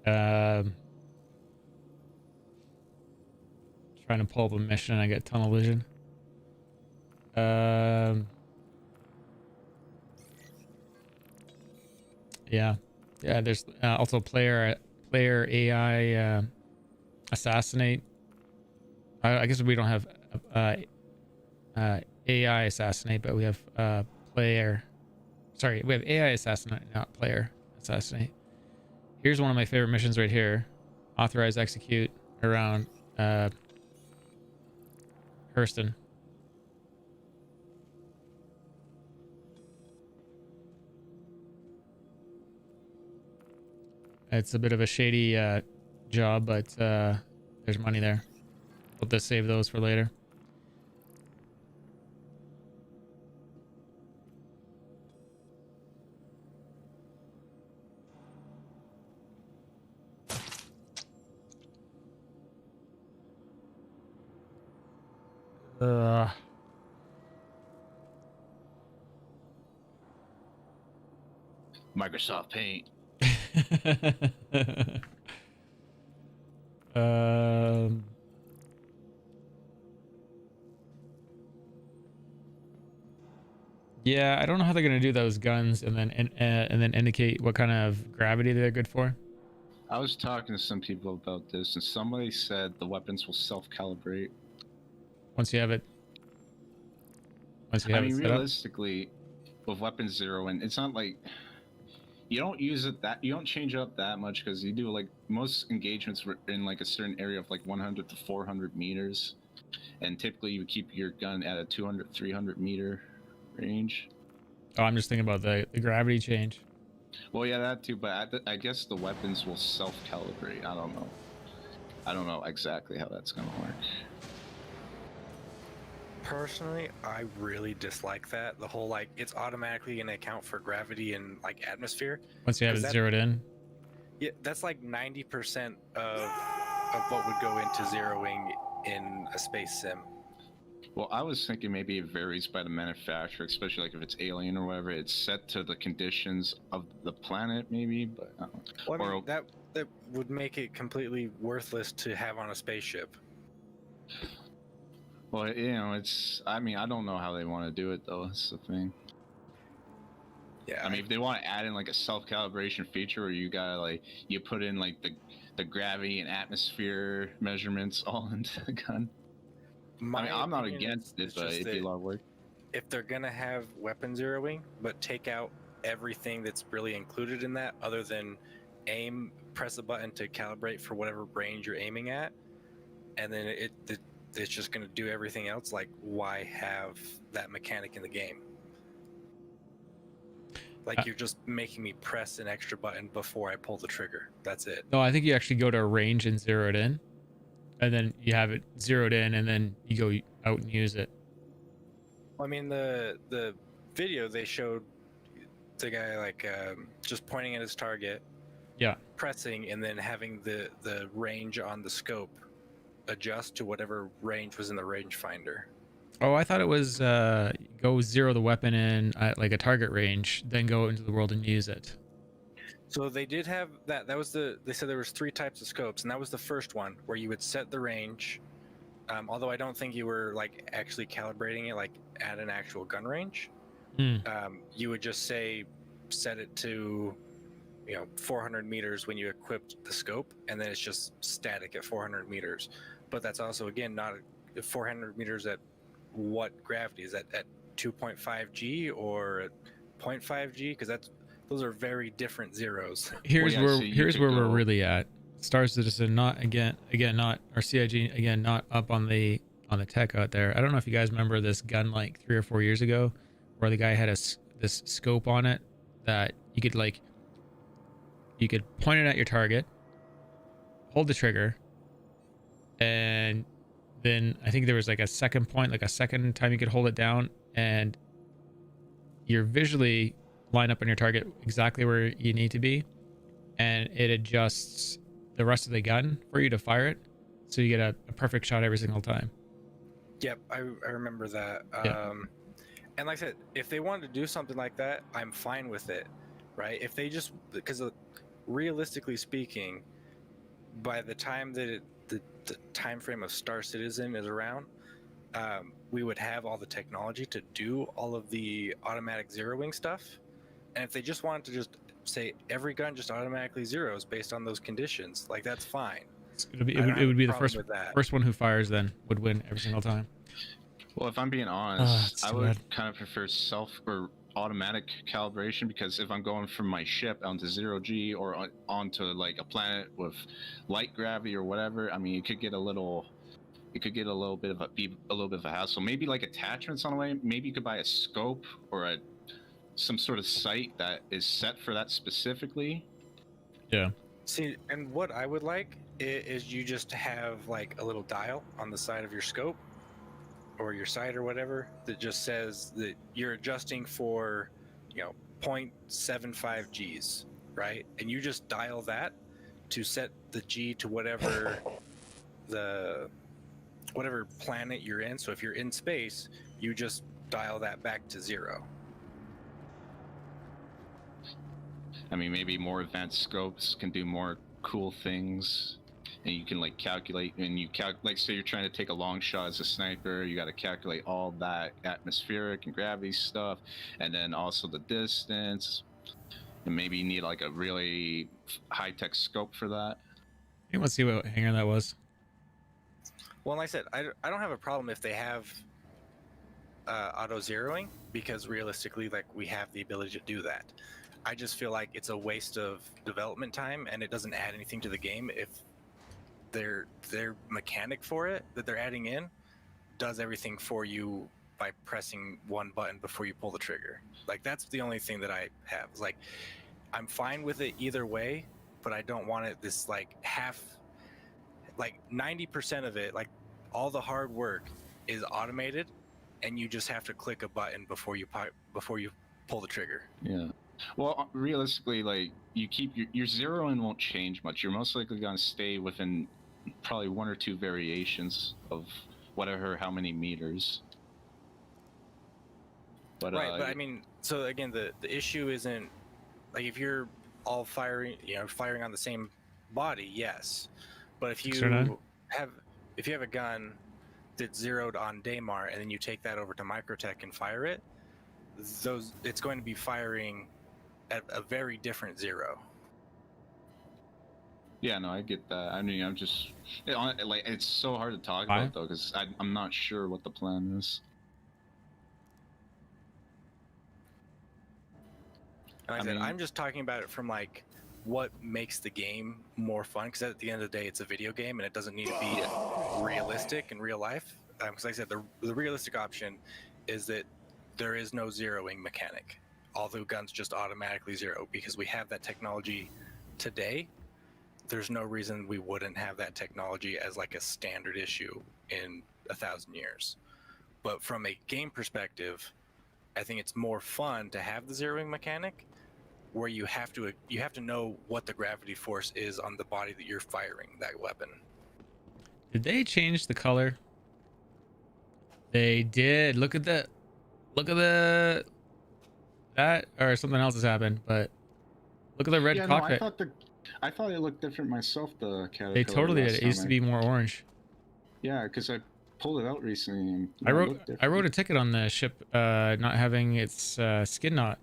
Trying to pull up a mission and I get tunnel vision. Yeah, there's also player AI assassinate. I guess we don't have AI assassinate, but we have player. Sorry, we have AI assassinate, not player assassinate. Here's one of my favorite missions right here. Authorize execute around Hurston. It's a bit of a shady job, but there's money there. We'll just save those for later. Microsoft Paint. um. Yeah, I don't know how they're gonna do those guns and then indicate what kind of gravity they're good for. I was talking to some people about this, and somebody said the weapons will self-calibrate. Once you have it. Once you I have mean, it set up. realistically, with weapon zero, and it's not like you don't use it that you don't change it up that much because you do like most engagements were in like a certain area of like 100 to 400 meters, and typically you keep your gun at a 200 300 meter range. Oh, I'm just thinking about the gravity change. Well, yeah, that too, but I guess the weapons will self-calibrate. I don't know. I don't know exactly how that's gonna work. Personally, I really dislike that. The whole like it's automatically going to account for gravity and like atmosphere. Once you have it zeroed in. Yeah, that's like 90% of what would go into zeroing in a space sim. Well, I was thinking maybe it varies by the manufacturer, especially like if it's alien or whatever. It's set to the conditions of the planet, maybe. But I don't know. Well, I mean, that would make it completely worthless to have on a spaceship. Well, you know, it's. I mean, I don't know how they want to do it though. That's the thing. Yeah. I mean, if they want to add in like a self-calibration feature where you gotta like you put in like the gravity and atmosphere measurements all into the gun. I mean, I'm not against it, but it'd be a lot of work. If they're gonna have weapon zeroing, but take out everything that's really included in that, other than aim, press a button to calibrate for whatever range you're aiming at, and then it's just gonna do everything else. Like, why have that mechanic in the game? Like, you're just making me press an extra button before I pull the trigger. That's it. No, I think you actually go to a range and zero it in, and then you have it zeroed in, and then you go out and use it. I mean, the video they showed the guy like just pointing at his target, yeah, pressing, and then having the range on the scope adjust to whatever range was in the rangefinder. Oh, I thought it was go zero the weapon in at like a target range, then go into the world and use it. So they did have that. That was they said there was 3 types of scopes, and that was the first one where you would set the range. Although I don't think you were like actually calibrating it like at an actual gun range. You would just set it to 400 meters when you equipped the scope, and then it's just static at 400 meters. But that's also again not 400 meters at what gravity is that at 2.5 G or at 0.5 G, because those are very different zeros. Here's where we're really at. Star Citizen, not not or CIG again, not up on the tech out there. I don't know if you guys remember this gun like 3 or 4 years ago, where the guy had this scope on it that you could point it at your target, hold the trigger, and then I think there was like a second point, like a second time you could hold it down, and you're visually line up on your target exactly where you need to be, and it adjusts the rest of the gun for you to fire it, so you get a perfect shot every single time. Yep, I remember that. Yeah. And like I said, if they wanted to do something like that, I'm fine with it, right? If they just, because realistically speaking, by the time that the time frame of Star Citizen is around, we would have all the technology to do all of the automatic zeroing stuff. And if they just wanted to just say every gun just automatically zeros based on those conditions, like that's fine. It would be the first one who fires then would win every single time. Well, if I'm being honest, I would kind of prefer self or automatic calibration, because if I'm going from my ship onto 0G or onto like a planet with light gravity or whatever, I mean, it could get a little bit of a hassle. Maybe like attachments on the way. Maybe you could buy a scope or some sort of sight that is set for that specifically. Yeah. See, and what I would like is you just have like a little dial on the side of your scope or your sight or whatever that just says that you're adjusting for 0.75 Gs, right? And you just dial that to set the G to whatever whatever planet you're in. So if you're in space, you just dial that back to 0. I mean, maybe more advanced scopes can do more cool things, and you can like calculate. And like, say you're trying to take a long shot as a sniper, you got to calculate all that atmospheric and gravity stuff, and then also the distance. And maybe you need like a really high-tech scope for that. You want to see what hangar that was? Well, like I said, I don't have a problem if they have auto zeroing, because realistically, like, we have the ability to do that. I just feel like it's a waste of development time, and it doesn't add anything to the game if their mechanic for it that they're adding in does everything for you by pressing one button before you pull the trigger. Like, that's the only thing that I have. It's like, I'm fine with it either way, but I don't want it this like half, like 90% of it, like all the hard work is automated, and you just have to click a button before you pull the trigger. Yeah. Well, realistically, like, you keep your zeroing won't change much. You're most likely going to stay within probably 1 or 2 variations of whatever, how many meters. But, right, but I mean, so again, the issue isn't like if you're all firing on the same body, yes. But if you have a gun that's zeroed on Daymar and then you take that over to Microtech and fire it, it's going to be firing at a very different zero. Yeah, no, I get that. I mean, I'm just like, it's so hard to talk about though, because I'm not sure what the plan is. Like I said, I'm just talking about it from like what makes the game more fun, because at the end of the day, it's a video game and it doesn't need to be realistic in real life. Because like I said, the realistic option is that there is no zeroing mechanic. All the guns just automatically zero, because we have that technology today. There's no reason we wouldn't have that technology as like a standard issue in 1,000 years. But from a game perspective, I think it's more fun to have the zeroing mechanic, where you have to know what the gravity force is on the body that you're firing that weapon. Did they change the color? They did. Look at that, or something else has happened, but look at the red cockpit. No, I thought it looked different myself, the Caterpillar. They totally did. It used to be more orange. Yeah, because I pulled it out recently and I wrote a ticket on the ship not having its skin not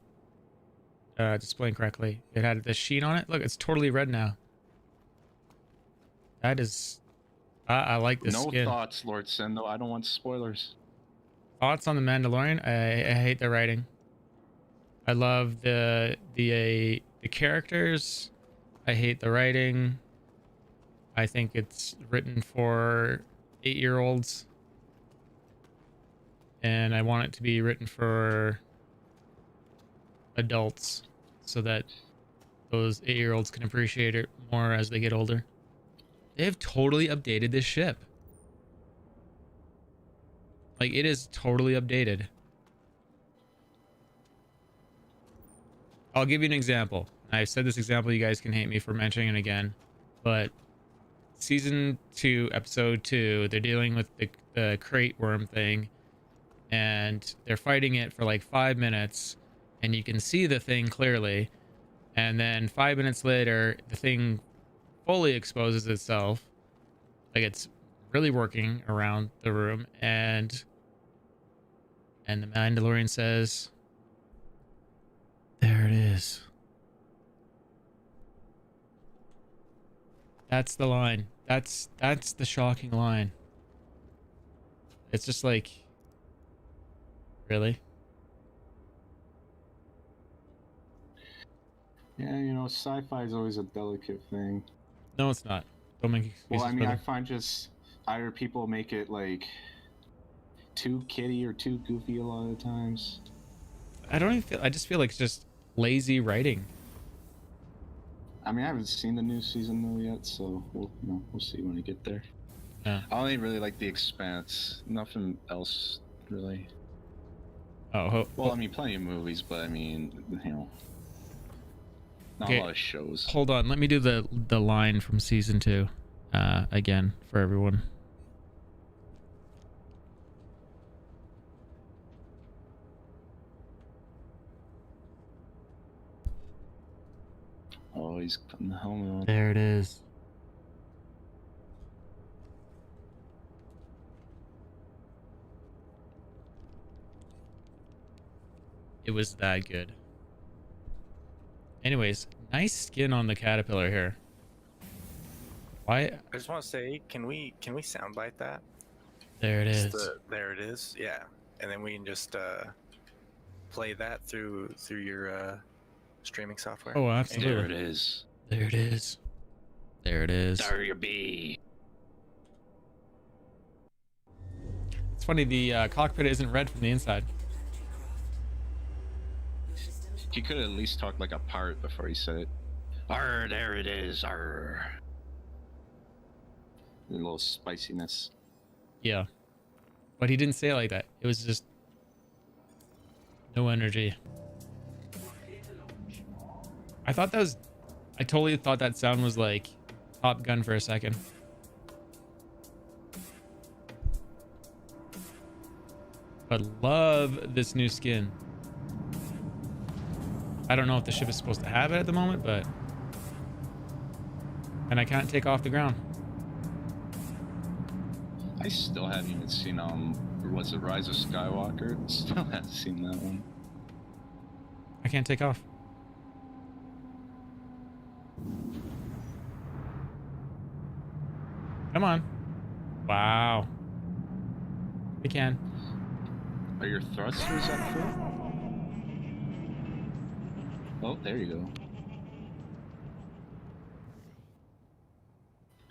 displaying correctly. It had the sheen on it. Look, it's totally red now. That is, I like this skin. No thoughts, Lord Sendo. I don't want spoilers. Thoughts on the Mandalorian? I hate the writing. I love the characters. I hate the writing. I think it's written for 8-year-olds, and I want it to be written for adults so that those 8-year-olds can appreciate it more as they get older. They have totally updated this ship. Like, it is totally updated. I'll give you an example. I've said this example, you guys can hate me for mentioning it again, but season 2, episode 2, they're dealing with the crate worm thing, and they're fighting it for like 5 minutes, and you can see the thing clearly, and then 5 minutes later, the thing fully exposes itself, like it's really working around the room, and the Mandalorian says, "There it is." That's the line. That's the shocking line. It's just like, really? Yeah, you know, sci-fi is always a delicate thing. No, it's not. Don't make excuses. Well, I mean, brother. I find just either people make it like too kiddie or too goofy a lot of the times. I just feel like it's just lazy writing. I mean, I haven't seen the new season though yet, so we'll see when we get there. Yeah. I only really like The Expanse. Nothing else really. Oh, well, I mean, plenty of movies, but I mean, you know, not a lot of shows. Hold on, let me do the line from season 2 again for everyone. Oh, he's putting the helmet on. There it is. It was that good. Anyways, nice skin on the caterpillar here. Why? I just want to say, can we soundbite that? There it Just is. there it is. Yeah, and then we can just play that through your streaming software. Oh, absolutely. There it is. There it is. There it is. WB. It's funny, the cockpit isn't red from the inside. He could at least talk like a pirate before he said it. Arr, there it is. Arr. A little spiciness. Yeah. But he didn't say it like that. It was just no energy. I totally thought that sound was like Top Gun for a second. But love this new skin. I don't know if the ship is supposed to have it at the moment, but... And I can't take off the ground. I still haven't even seen was it Rise of Skywalker? Still haven't seen that one. I can't take off. Come on. Wow. We can. Are your thrusters at full? Oh, there you go.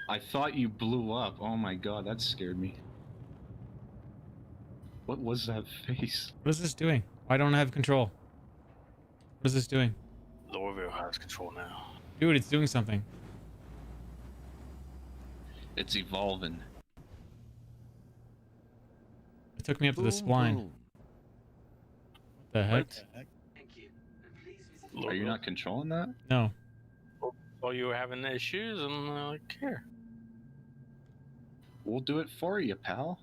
I thought you blew up. Oh my god, that scared me. What was that face? What is this doing? I don't have control. What is this doing? Lorville has control now. Dude, it's doing something. It's evolving. It took me up to the spline. What the heck? Are you not controlling that? No. Well, you were having issues, and I don't care. We'll do it for you, pal.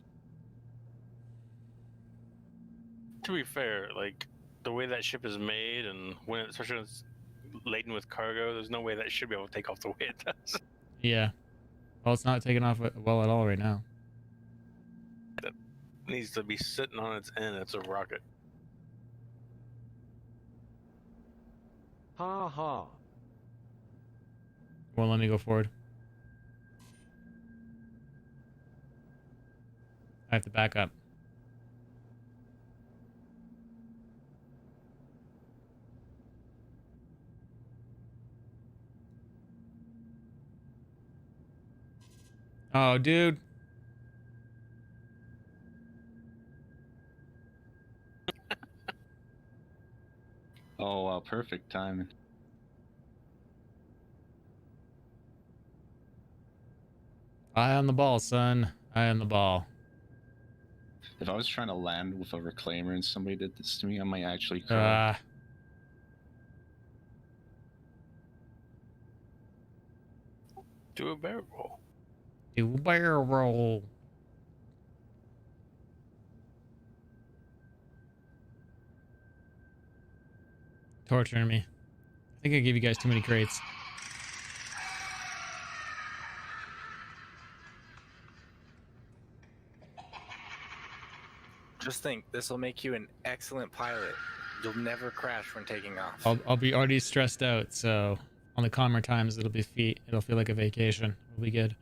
To be fair, like the way that ship is made, and especially when it's laden with cargo, there's no way that should be able to take off the way it does. Yeah. Well, it's not taking off well at all right now. It needs to be sitting on its end. It's a rocket. Ha ha. Won't let me go forward. I have to back up. Oh, dude. Oh, wow, perfect timing. Eye on the ball, son. Eye on the ball. If I was trying to land with a reclaimer and somebody did this to me, I might actually cry. Do a barrel roll. Do a barrel roll. Torturing me. I think I gave you guys too many crates. Just think, this will make you an excellent pilot. You'll never crash when taking off. I'll be already stressed out, so on the calmer times it'll feel like a vacation. It'll be good.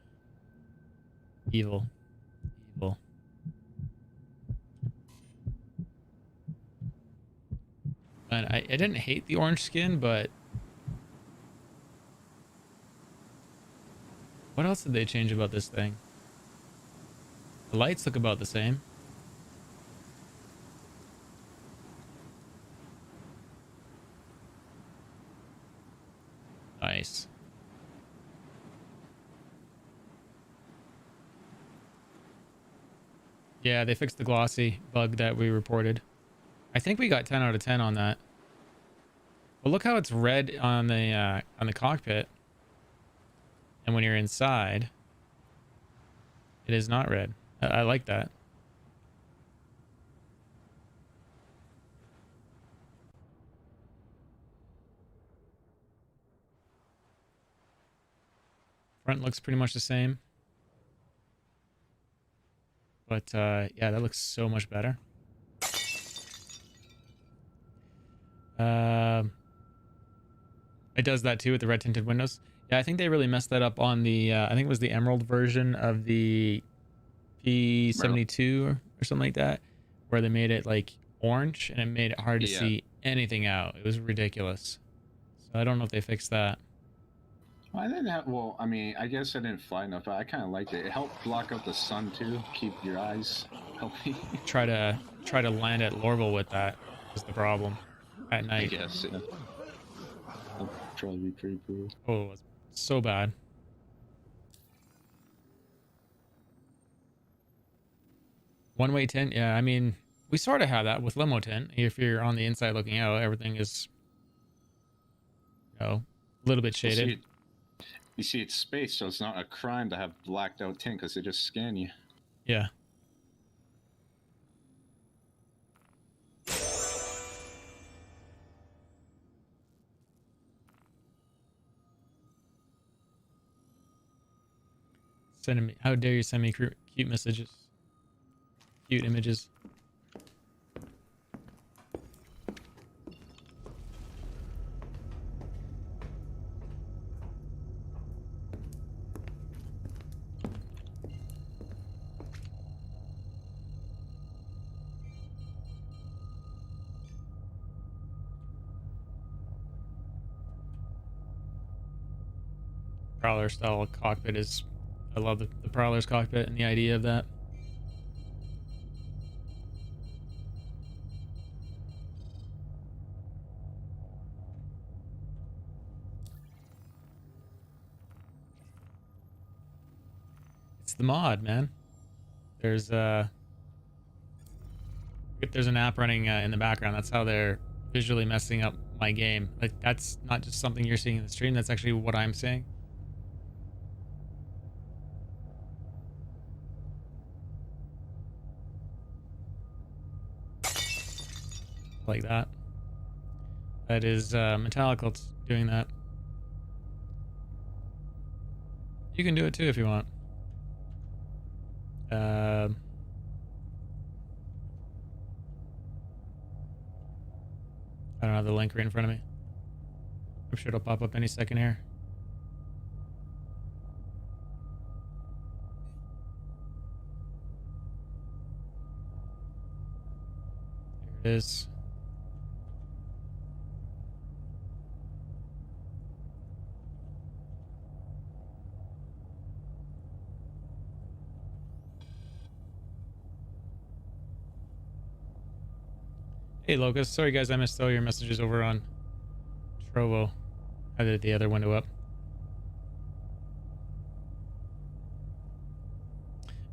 Evil. And I didn't hate the orange skin, but what else did they change about this thing? The lights look about the same. Nice. Yeah, they fixed the glossy bug that we reported. I think we got 10 out of 10 on that. Well, look how it's red on the cockpit. And when you're inside, it is not red. I like that. Front looks pretty much the same. But yeah, that looks so much better. It does that too with the red tinted windows. Yeah, I think they really messed that up on the I think it was the Emerald version of the P72 or something like that, where they made it like orange and it made it hard to see anything out. It was ridiculous. So I don't know if they fixed that. Well, I didn't have. Well, I mean, I guess I didn't fly enough, but I kind of liked it. It helped block out the sun too, keep your eyes healthy. Try to land at Lorville with that was the problem at night. I guess. Yeah. That'll probably be pretty cool. Oh, it was so bad. One-way tint, yeah. I mean, we sort of have that with limo tint. If you're on the inside looking out, everything is, you know, a little bit shaded. You see, it's space, so it's not a crime to have blacked out tint because they just scan you. Yeah. Send me. How dare you send me cute messages? Cute images. Prowler style cockpit is, I love the Prowler's cockpit and the idea of that. It's the mod, man. There's an app running in the background. That's how they're visually messing up my game. Like, that's not just something you're seeing in the stream. That's actually what I'm seeing. Like that. That is Metallica doing that. You can do it too if you want. I don't have the link right in front of me. I'm sure it'll pop up any second here. Here it is. Hey Locust, sorry guys, I missed all your messages over on Trovo. I did the other window up.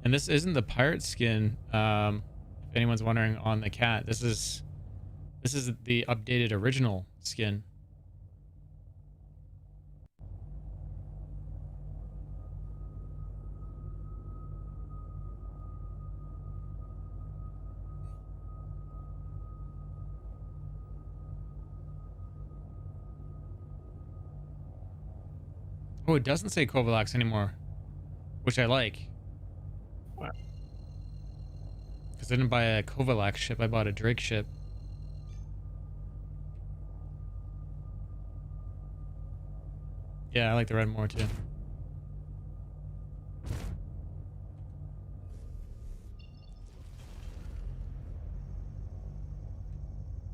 And this isn't the pirate skin, if anyone's wondering, on the cat. This is the updated original skin. Oh, it doesn't say Kovalax anymore, which I like. What? Because I didn't buy a Kovalax ship, I bought a Drake ship. Yeah, I like the red more too.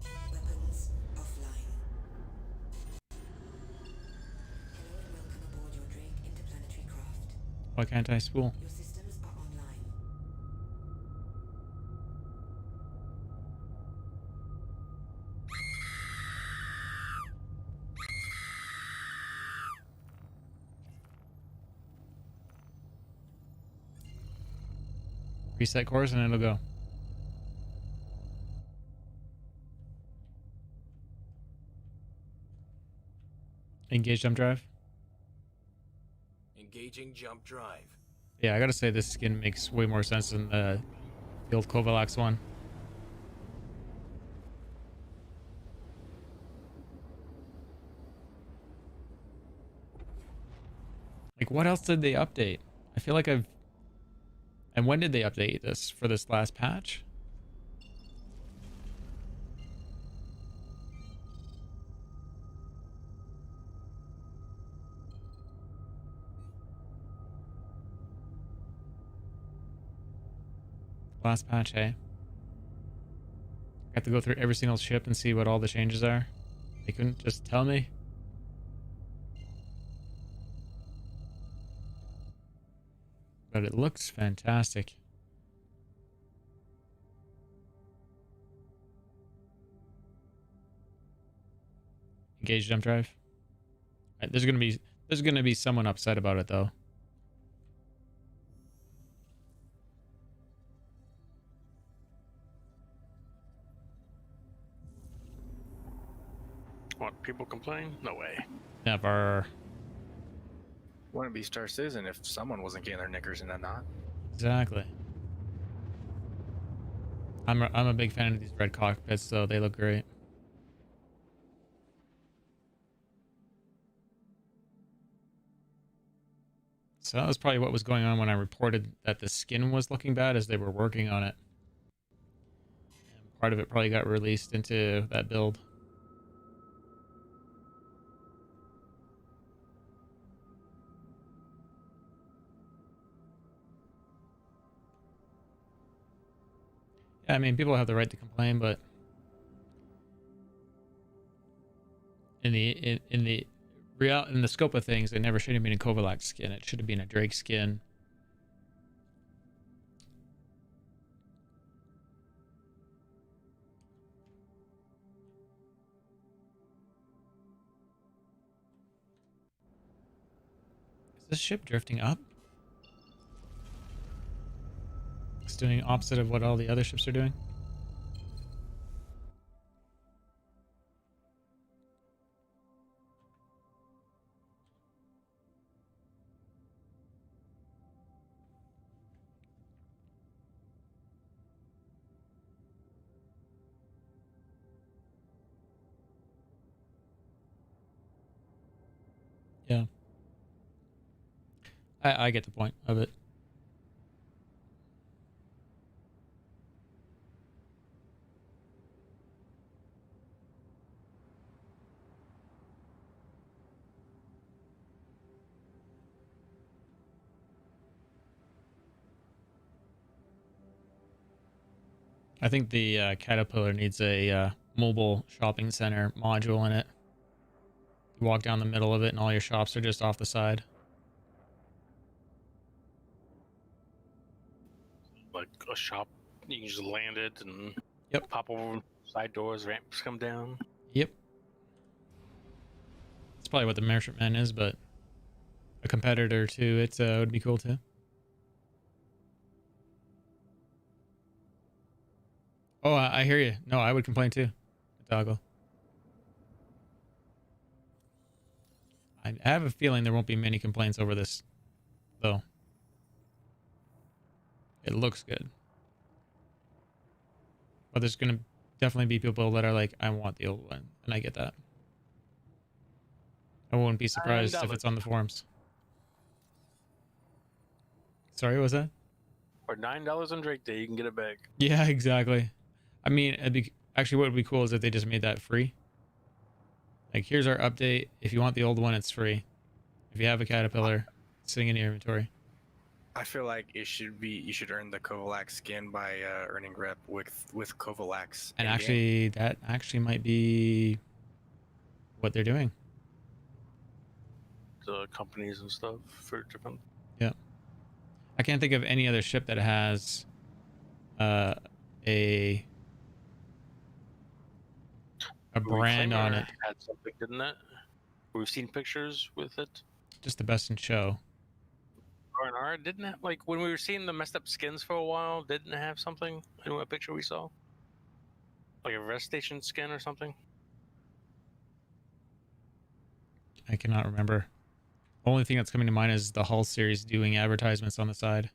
Weapons offline. Hello and welcome aboard your Drake interplanetary craft. Why can't I spool? Your systems are online. Reset course and it'll go. Engage jump drive. Engaging jump drive. Yeah, I gotta say this skin makes way more sense than the old Kovalax one. Like, what else did they update? I feel like I've... And when did they update this? For this last patch? Last patch, hey? I have to go through every single ship and see what all the changes are. They couldn't just tell me. But it looks fantastic. Engage jump drive. Right, there's gonna be someone upset about it though. What, people complain? No way. Never. Wouldn't be Star Citizen if someone wasn't getting their knickers in a knot. Exactly. I'm a big fan of these red cockpits though. They look great. So that was probably what was going on when I reported that the skin was looking bad as they were working on it. And part of it probably got released into that build. Yeah, I mean, people have the right to complain, but in the scope of things, it never should have been a Kovalak skin. It should have been a Drake skin. Is this ship drifting up? It's doing opposite of what all the other ships are doing. Yeah. I get the point of it. I think the Caterpillar needs a mobile shopping center module in it. You walk down the middle of it and all your shops are just off the side. Like a shop, you can just land it and Yep. pop over side doors, ramps come down. Yep. That's probably what the Merchantman is, but a competitor to it would be cool too. Oh, I hear you. No, I would complain too. Toggle. I have a feeling there won't be many complaints over this, though. It looks good. But there's going to definitely be people that are like, I want the old one. And I get that. I wouldn't be surprised if it's on the forums. Sorry, what was that? For $9 on Drake Day, you can get it back. Yeah, exactly. I mean, actually, what would be cool is if they just made that free. Like, here's our update. If you want the old one, it's free. If you have a Caterpillar, it's sitting in your inventory. I feel like it should be you should earn the Kovalak skin by earning rep with Kovalaks. And in-game. actually, that actually might be what they're doing. The companies and stuff for different. Yeah. I can't think of any other ship that has a brand on it. Had something, didn't it? We've seen pictures with it. Just the best in show. R&R didn't have, like, when we were seeing the messed up skins for a while, didn't it have something in a picture we saw? Like a rest station skin or something? I cannot remember. The only thing that's coming to mind is the Hull series doing advertisements on the side.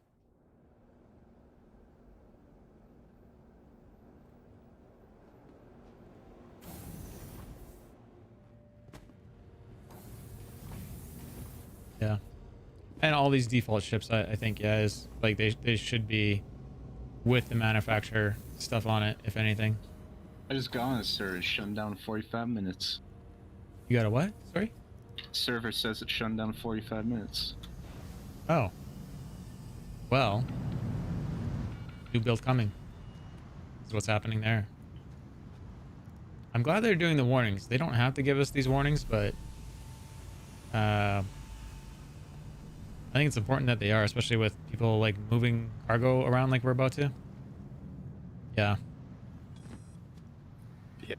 Yeah. And all these default ships, I think, yeah, is like they should be with the manufacturer stuff on it, if anything. I just got on it, sir. It's shut down in 45 minutes. You got a what? Sorry? Server says it's shut down in 45 minutes. Oh. Well. New build coming. Is what's happening there. I'm glad they're doing the warnings. They don't have to give us these warnings, but I think it's important that they are, especially with people like moving cargo around like we're about to. Yeah. Yeah,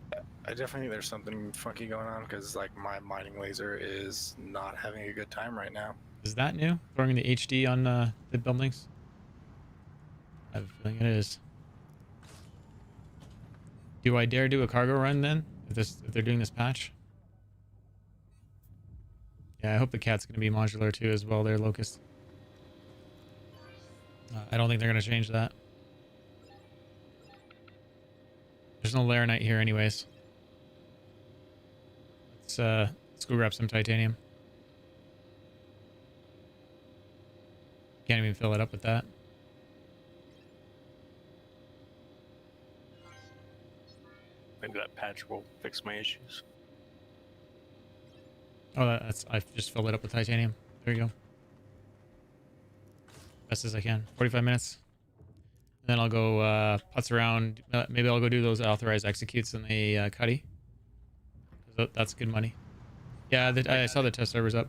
I definitely think there's something funky going on because like my mining laser is not having a good time right now. Is that new? Throwing the HD on the buildings? I have a feeling it is. Do I dare do a cargo run then? If they're doing this patch? Yeah, I hope the cat's going to be modular too as well there, Locust. I don't think they're going to change that. There's no Laranite here anyways. Let's go grab some titanium. Can't even fill it up with that. Maybe that patch will fix my issues. Oh, I've just filled it up with titanium. There you go. Best as I can. 45 minutes. And then I'll go putz around. Maybe I'll go do those authorized executes in the cuddy. That's good money. Yeah, I saw the test servers up.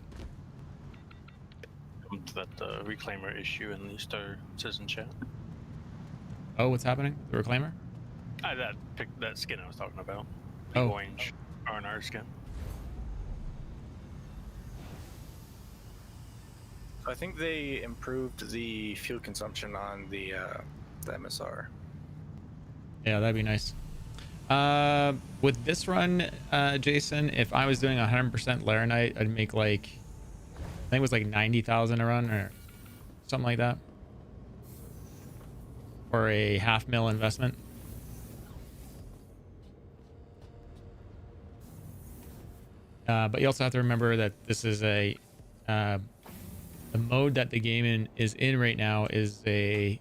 Come to that reclaimer issue in the Star Citizen chat. Oh, what's happening? The reclaimer? That skin I was talking about. The orange R&R skin. I think they improved the fuel consumption on the MSR. Yeah, that'd be nice. With this run, Jason, if I was doing 100% Laranite, I'd make like, I think it was like 90,000 a run or something like that. Or a $500,000 investment. But you also have to remember that this is the mode that the game is in right now is a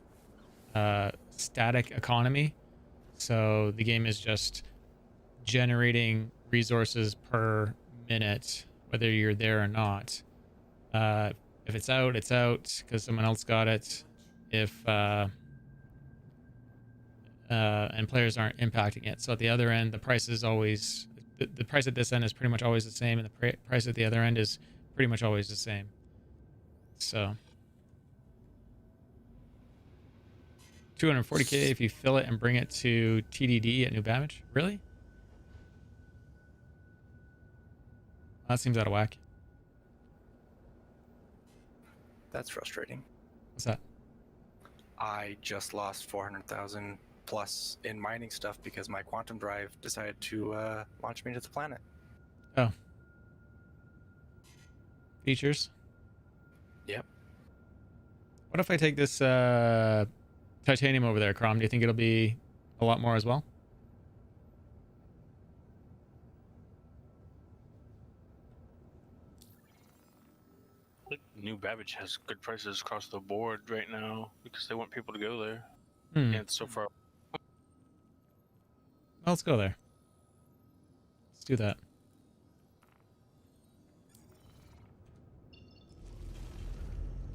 static economy. So the game is just generating resources per minute, whether you're there or not. If it's out, it's out because someone else got it. And players aren't impacting it. So at the other end, the price is always the price at this end is pretty much always the same, and the price at the other end is pretty much always the same. So 240k if you fill it and bring it to TDD at New Babbage. Really? That seems out of whack. That's frustrating. What's that? I just lost 400,000 plus in mining stuff because my quantum drive decided to launch me to the planet. Oh. Features? Yep. What if I take this titanium over there, Crom? Do you think it'll be a lot more as well? New Babbage has good prices across the board right now because they want people to go there. Hmm. And it's so far. Well, let's go there. Let's do that.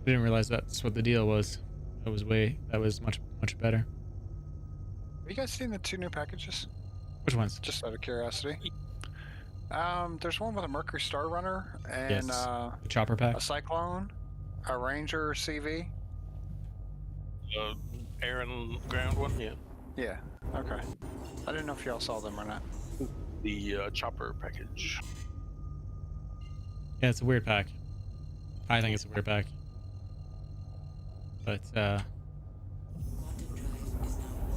I didn't realize that's what the deal was. That was much better. Have you guys seen the 2 new packages? Which ones? Just out of curiosity. There's one with a Mercury Star Runner and Yes. The chopper pack. a Cyclone, a Ranger CV. Air and ground one, yeah. Yeah. Okay. I didn't know if y'all saw them or not. The chopper package. Yeah, it's a weird pack. I think it's a weird pack. But Quantum drive is now online.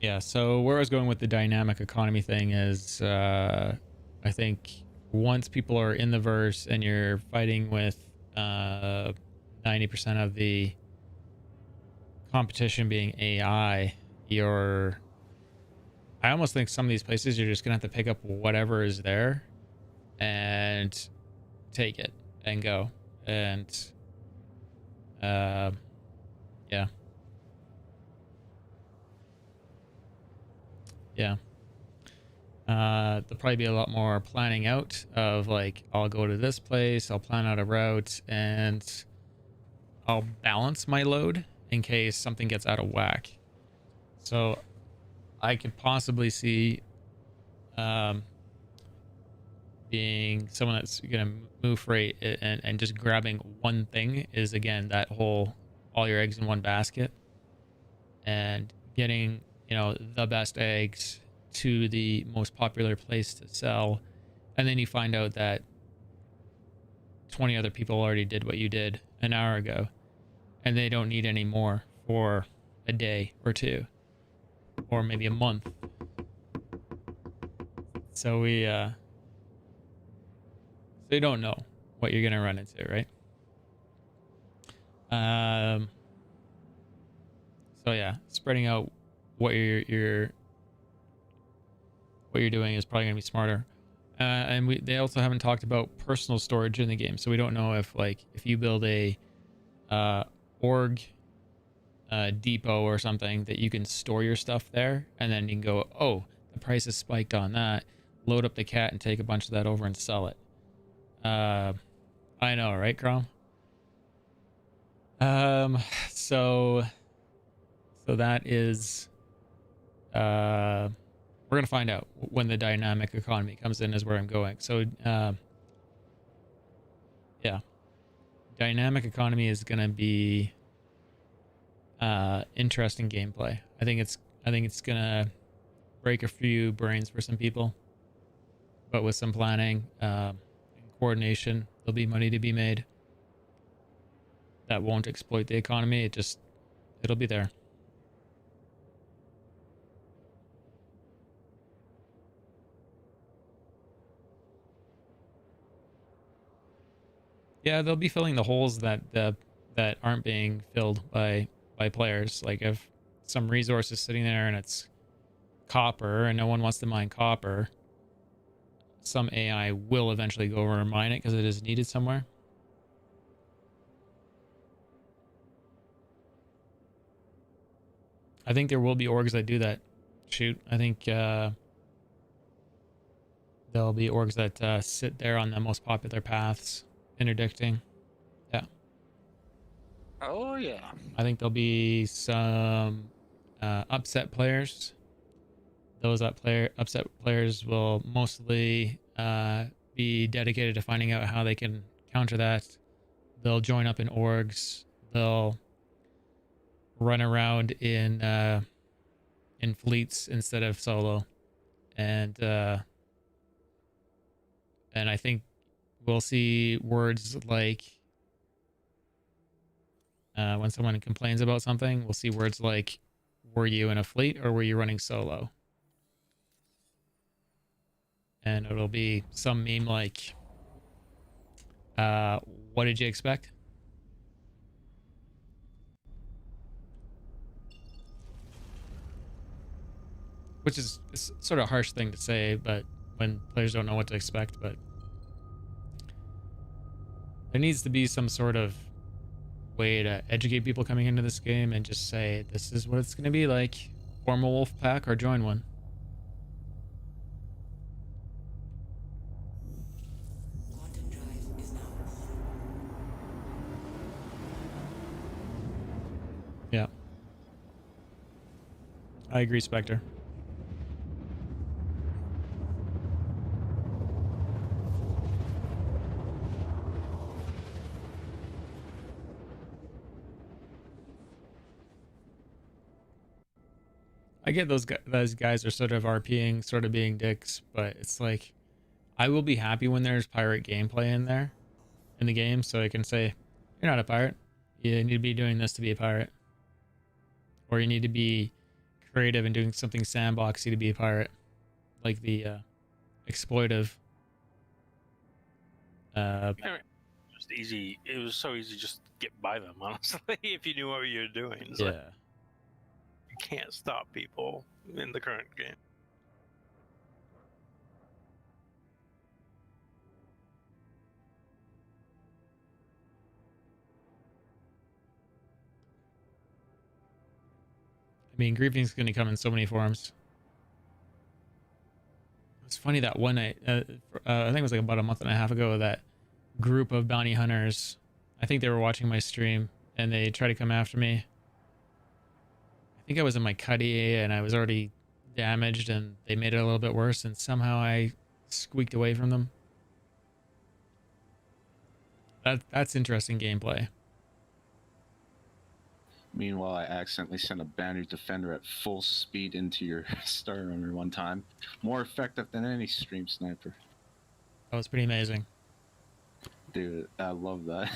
Yeah, so where I was going with the dynamic economy thing is I think once people are in the verse and you're fighting with 90% of the competition being AI, I almost think some of these places you're just gonna have to pick up whatever is there and take it and go. And yeah. Yeah. There'll probably be a lot more planning out of like, I'll go to this place, I'll plan out a route, and I'll balance my load in case something gets out of whack. So I could possibly see being someone that's gonna move freight and just grabbing one thing is, again, that whole all your eggs in one basket, and getting, you know, the best eggs to the most popular place to sell, and then you find out that 20 other people already did what you did an hour ago and they don't need any more for a day or two or maybe a month. So so you don't know what you're gonna run into, right? So yeah, spreading out what you're doing is probably gonna be smarter. And they also haven't talked about personal storage in the game, so we don't know if, like, if you build a org depot or something, that you can store your stuff there, and then you can go, oh, the price is spiked on that, load up the cat and take a bunch of that over and sell it. I know, right, Crom? So that is we're gonna find out when the dynamic economy comes in, is where I'm going. So yeah, dynamic economy is gonna be interesting gameplay. I think it's gonna break a few brains for some people, but with some planning and coordination, there'll be money to be made that won't exploit the economy. It'll be there. Yeah, they'll be filling the holes that aren't being filled by players. Like, if some resource is sitting there and it's copper and no one wants to mine copper, some AI will eventually go over and mine it because it is needed somewhere. I think there will be orgs that do that. Shoot, I think there'll be orgs that sit there on the most popular paths, interdicting. Yeah. Oh yeah. I think there'll be some upset players. Those upset players will mostly be dedicated to finding out how they can counter that. They'll join up in orgs. They'll run around in fleets instead of solo, and I think we'll see words like, when someone complains about something, we'll see words like, were you in a fleet or were you running solo? And it'll be some meme like, what did you expect? Which is sort of a harsh thing to say, but when players don't know what to expect. But there needs to be some sort of way to educate people coming into this game and just say, this is what it's going to be like. Form a wolf pack or join one. Quantum drive is now on. Yeah. I agree, Spectre. I get those guys are sort of RPing, sort of being dicks, but it's like, I will be happy when there's pirate gameplay in there, in the game, so I can say, you're not a pirate. You need to be doing this to be a pirate. Or you need to be creative and doing something sandboxy to be a pirate, like the exploitive. Just easy. It was so easy just to get by them, honestly, if you knew what you were doing. It's like, Yeah. you can't stop people in the current game. I mean, griefing's going to come in so many forms. It's funny that one night, I think it was like about a month and a half ago, that group of bounty hunters, I think they were watching my stream and they tried to come after me. I think I was in my cuddy and I was already damaged and they made it a little bit worse and somehow I squeaked away from them. That's interesting gameplay. Meanwhile, I accidentally sent a bounty defender at full speed into your Star Runner one time. More effective than any stream sniper. That was pretty amazing. Dude, I love that.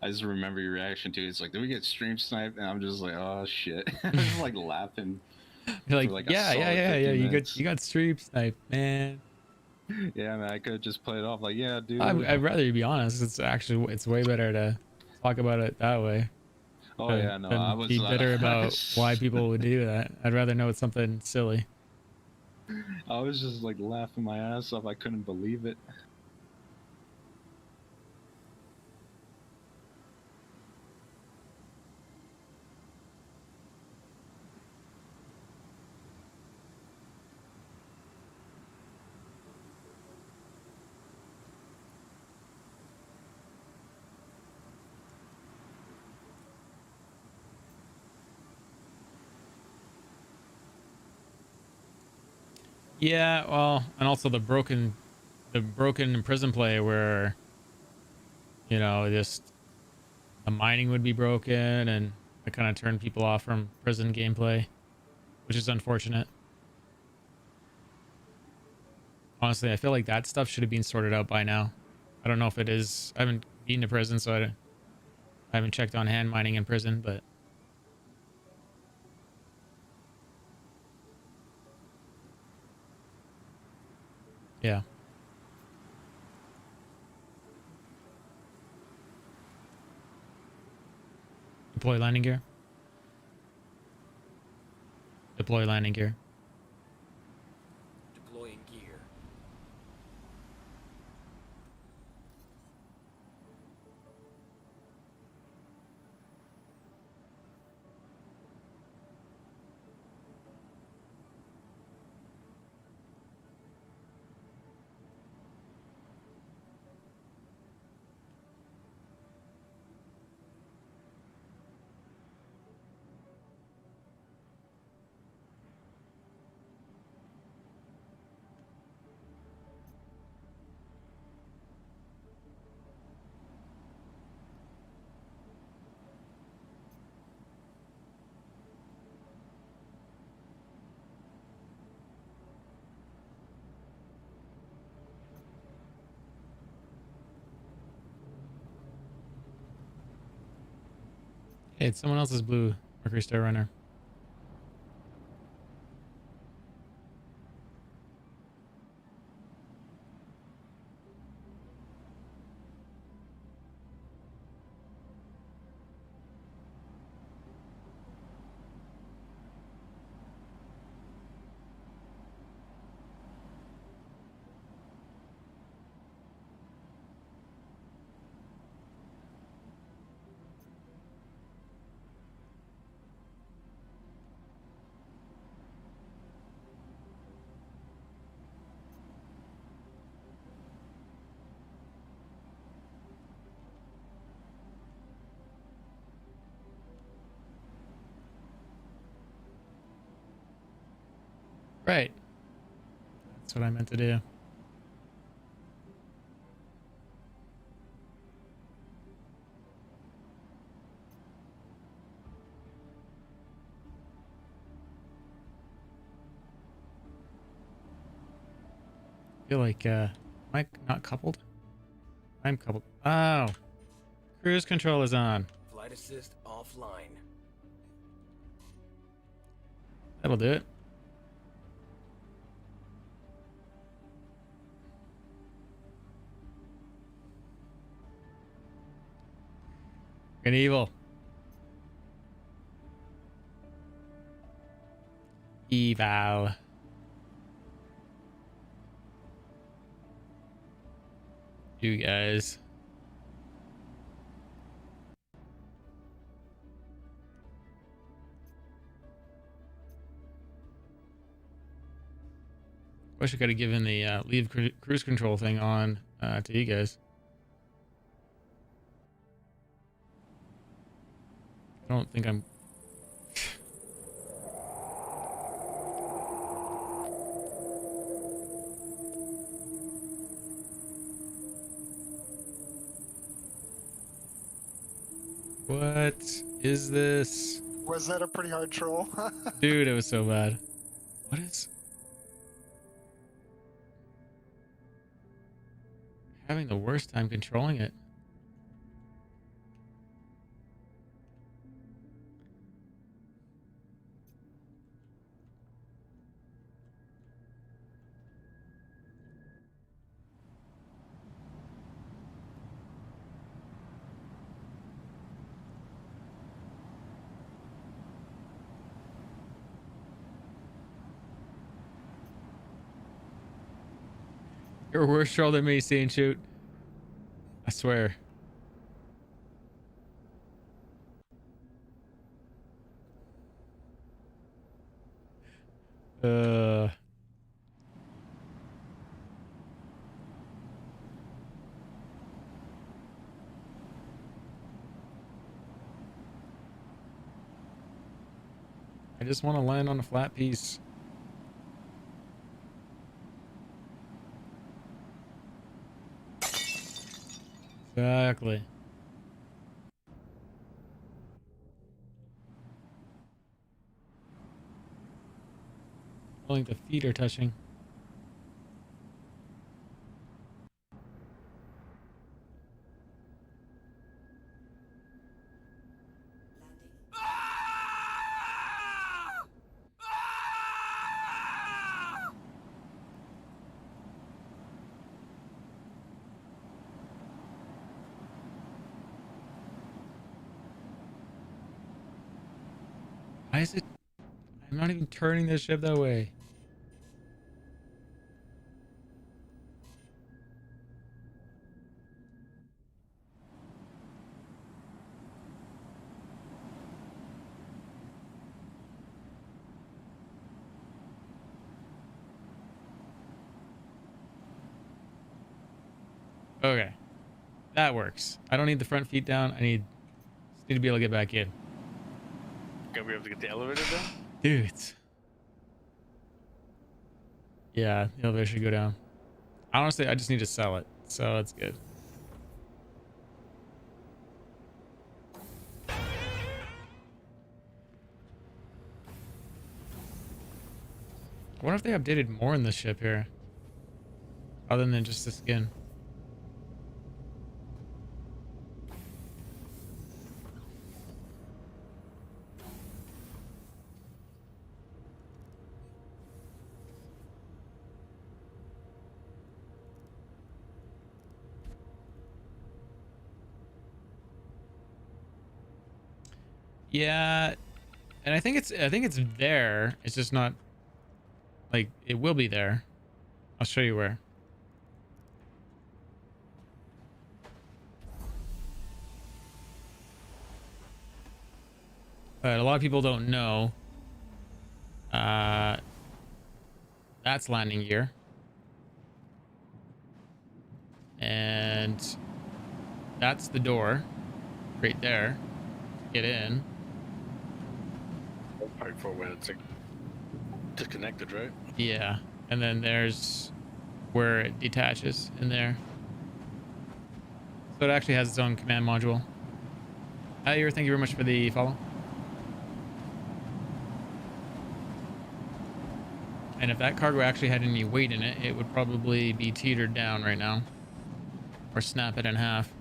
I just remember your reaction to it. It's like, did we get stream sniped? And I'm just like, oh shit. I'm just like laughing. You're like, for, a yeah, solid yeah. 50 You minutes. got stream sniped, man. Yeah, man, I could have just played it off like, yeah, dude. I'd rather you be honest. It's way better to talk about it that way. Oh yeah, no, than I was be bitter about why people would do that. I'd rather know it's something silly. I was just like laughing my ass off. I couldn't believe it. Yeah, well, and also the broken prison play where, you know, just the mining would be broken and it kind of turned people off from prison gameplay, which is unfortunate. Honestly, I feel like that stuff should have been sorted out by now. I don't know if it is. I haven't been to prison, so I haven't checked on hand mining in prison, but yeah. Deploy landing gear. Deploy landing gear. Deploying gear. Hey, it's someone else's blue Mercury Star Runner. Right. That's what I meant to do. I feel like, am I not coupled? I'm coupled. Oh. Cruise control is on. Flight assist offline. That'll do it. An evil. Eval. You guys. Wish I could have given the leave cruise control thing on to you guys. I don't think I'm... What is this? Was that a pretty hard troll? Dude, it was so bad. What is... Having the worst time controlling it. You're a worse troll than me, Scene Shoot. I swear. I just want to land on a flat piece. Exactly. I think the feet are touching. Why is it? I'm not even turning this ship that way. Okay, that works. I don't need the front feet down. I need to be able to get back in. Gonna be able to get the elevator down? Dude. Yeah, the elevator should go down. Honestly, I just need to sell it, so that's good. I wonder if they updated more in this ship here, other than just the skin. Yeah, and I think it's there. It's just not like it will be there. I'll show you where. But a lot of people don't know. That's landing gear. And that's the door right there. Get in. Part for when it's like disconnected, right? Yeah, and then there's where it detaches in there. So it actually has its own command module. Thank you very much for the follow. And if that cargo actually had any weight in it, it would probably be teetered down right now. Or snap it in half.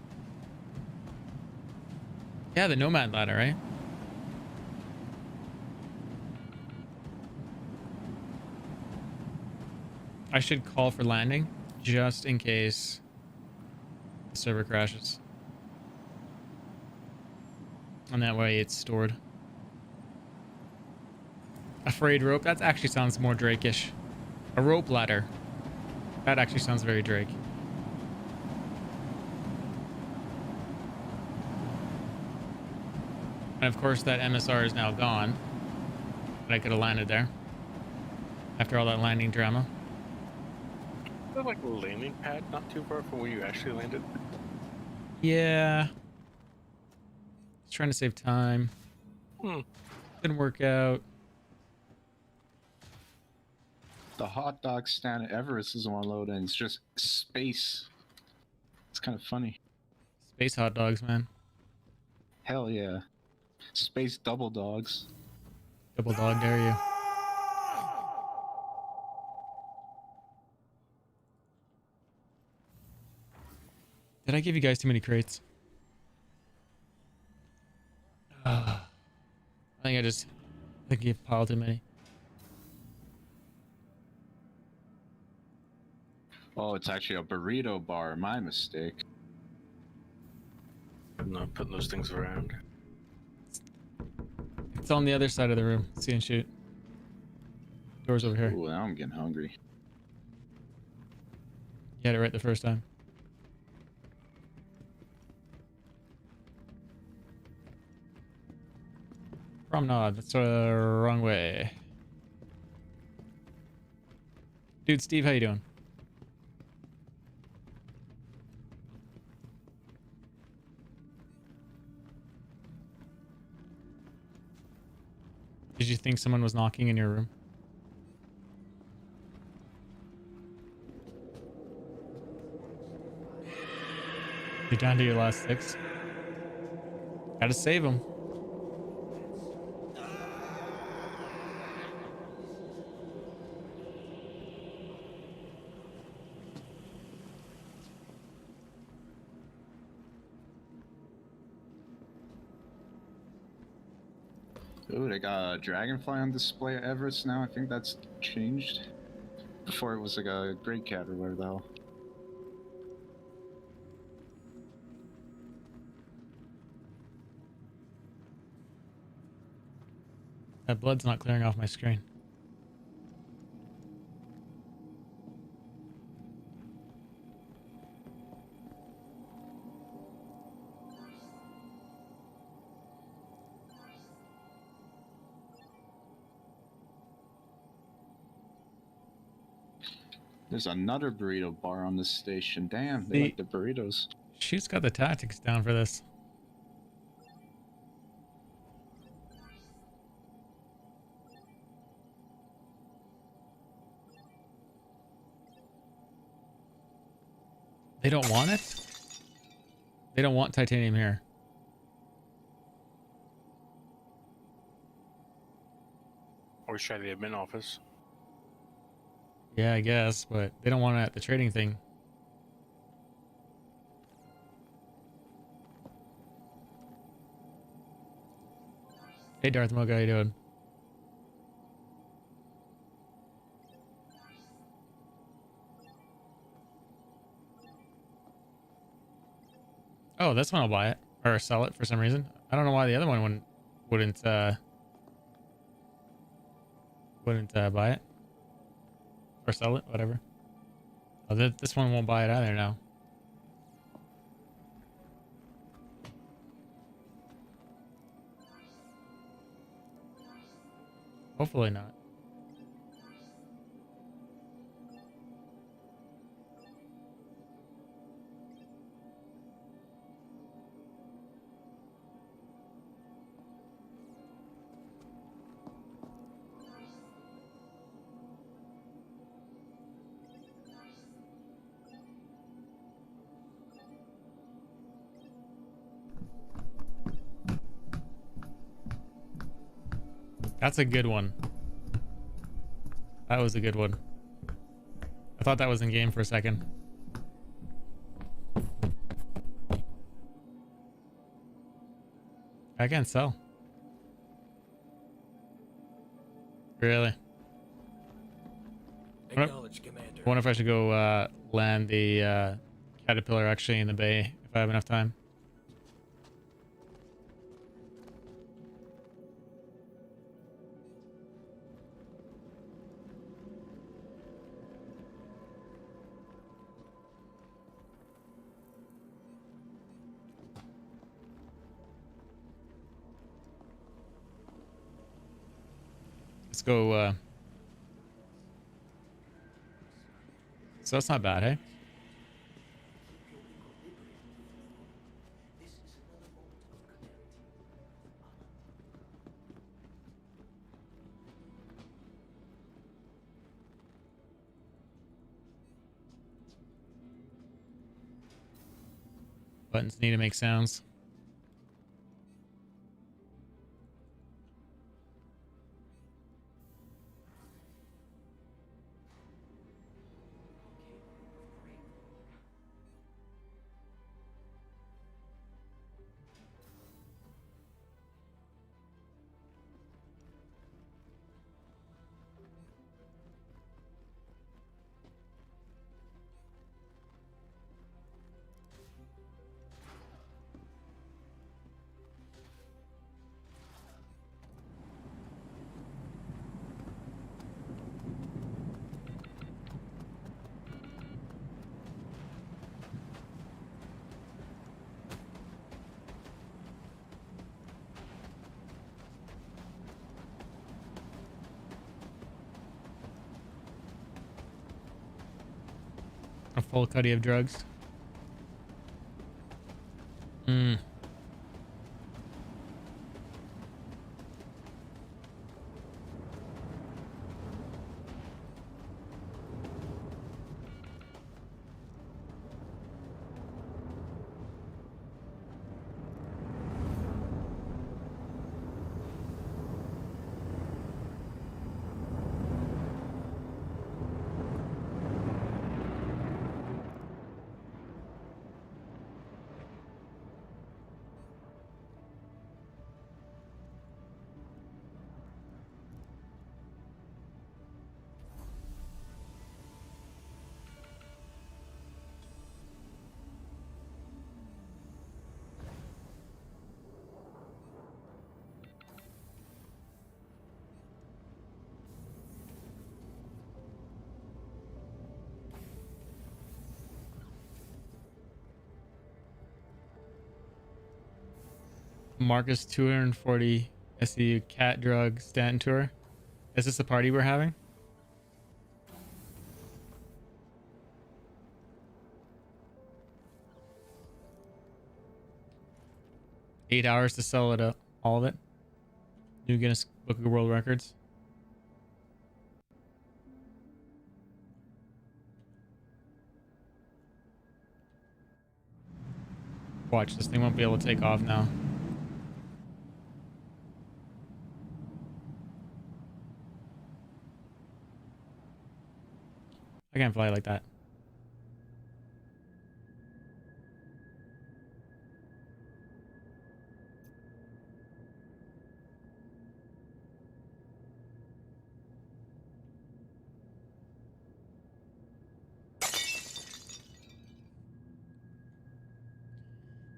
Yeah, the Nomad ladder, right? I should call for landing just in case the server crashes. And that way it's stored. A frayed rope? That actually sounds more Drake-ish. A rope ladder. That actually sounds very Drake. And of course that MSR is now gone. But I could have landed there. After all that landing drama. Is there like a landing pad not too far from where you actually landed? Yeah. Just trying to save time. Didn't work out. The hot dog stand at Everest is on load and it's just space. It's kind of funny. Space hot dogs, man. Hell yeah. Space double dogs. Double dog dare you. Did I give you guys too many crates? I think I gave piled too many. Oh, it's actually a burrito bar. My mistake. I'm not putting those things around. It's on the other side of the room. See and shoot. Door's over here. Ooh, now I'm getting hungry. You had it right the first time. Promenade. That's the wrong way. Dude, Steve, how you doing? Did you think someone was knocking in your room? You're down to your last 6. Gotta save them. Ooh, they got a dragonfly on display at Everest now. I think that's changed. Before it was like a great cat or whatever the hell. That blood's not clearing off my screen. There's another burrito bar on this station. Damn, they like the burritos. Shoot's got the tactics down for this. They don't want it? They don't want titanium here. Always try the admin office. Yeah, I guess, but they don't want it at the trading thing. Hey, Darth Moga, how you doing? Oh, this one I'll buy it or sell it for some reason. I don't know why the other one wouldn't buy it or sell it, whatever. Oh, this one won't buy it either now. Hopefully not. That's a good one. That was a good one. I thought that was in game for a second. I can't sell. Really? Acknowledge, Commander. I wonder if I should go land the caterpillar actually in the bay if I have enough time. Let's go. So that's not bad, hey? Buttons need to make sounds. A full cuddy of drugs. Hmm. Marcus 240 SCU cat drug Stanton tour. Is this the party we're having? $8 to sell it, all of it. New Guinness Book of World Records. Watch, this thing won't be able to take off now. I can't fly like that.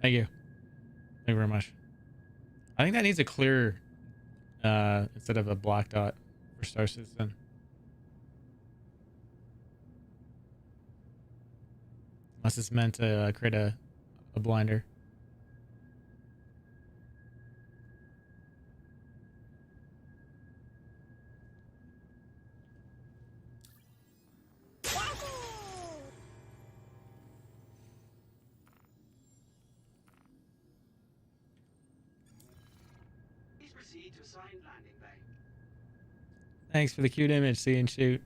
Thank you. Thank you very much. I think that needs a clear instead of a black dot for Star Citizen. Unless it's meant to create a blinder. Please proceed to assigned landing bay. Thanks for the cute image, see and shoot.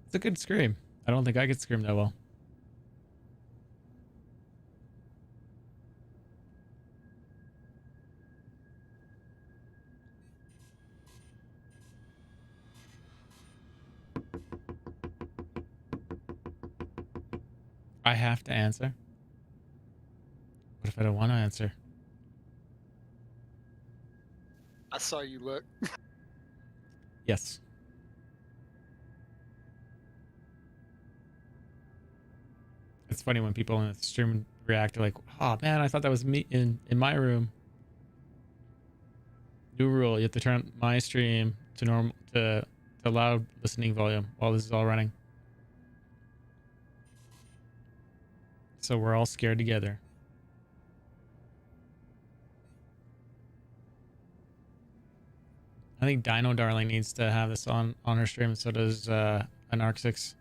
It's a good scream. I don't think I could scream that well. I have to answer. What if I don't want to answer? I saw you look. Yes. It's funny when people in the stream react like, "Oh man, I thought that was me in my room." New rule: you have to turn my stream to normal to loud listening volume while this is all running. So we're all scared together. I think Dino Darling needs to have this on her stream, and so does an Arc 6.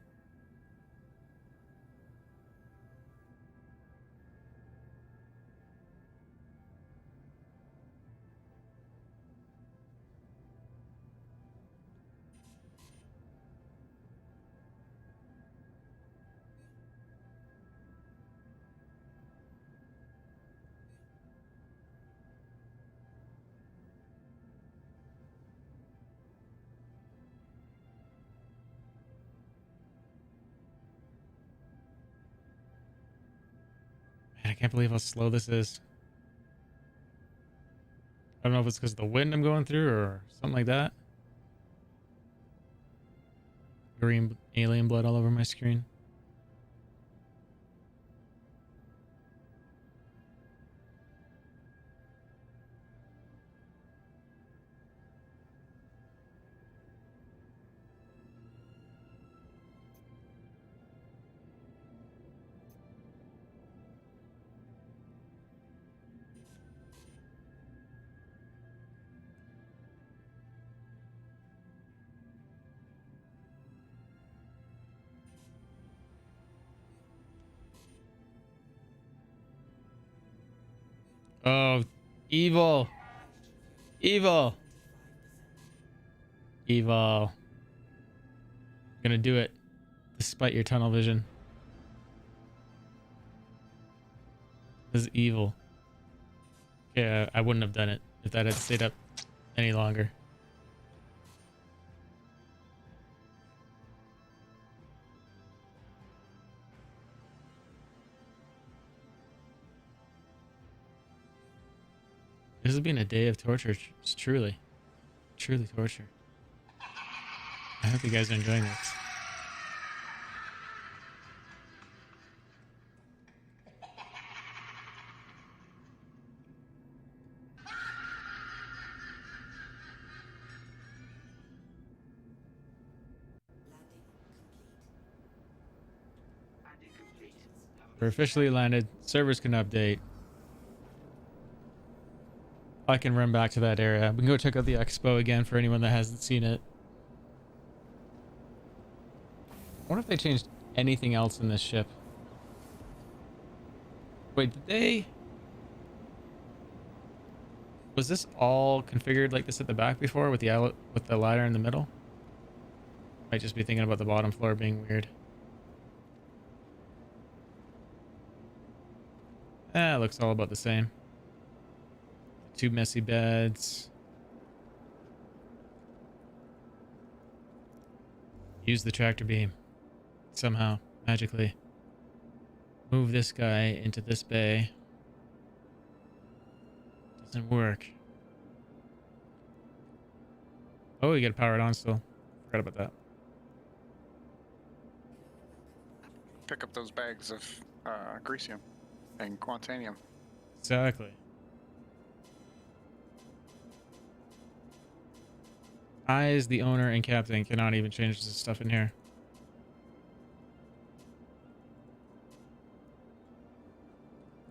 Man, I can't believe how slow this is. I don't know if it's because of the wind I'm going through or something like that. Green alien blood all over my screen. Oh, evil. Evil. Evil. Gonna do it despite your tunnel vision. This is evil. Yeah, I wouldn't have done it if that had stayed up any longer. This has been a day of torture. It's truly torture. I hope you guys are enjoying this. We're officially landed. Servers can update. I can run back to that area. We can go check out the expo again for anyone that hasn't seen it. I wonder if they changed anything else in this ship. Wait, did they? Was this all configured like this at the back before with the ladder in the middle? Might just be thinking about the bottom floor being weird. It looks all about the same. Two messy beds. Use the tractor beam. Somehow, magically. Move this guy into this bay. Doesn't work. Oh, you gotta power it on still. Forgot about that. Pick up those bags of greasium and quantanium. Exactly. I, as the owner and captain, cannot even change this stuff in here.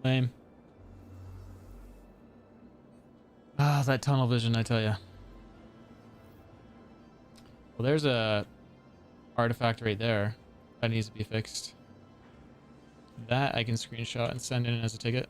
Lame. Ah, that tunnel vision, I tell ya. Well, there's a artifact right there that needs to be fixed. That I can screenshot and send in as a ticket.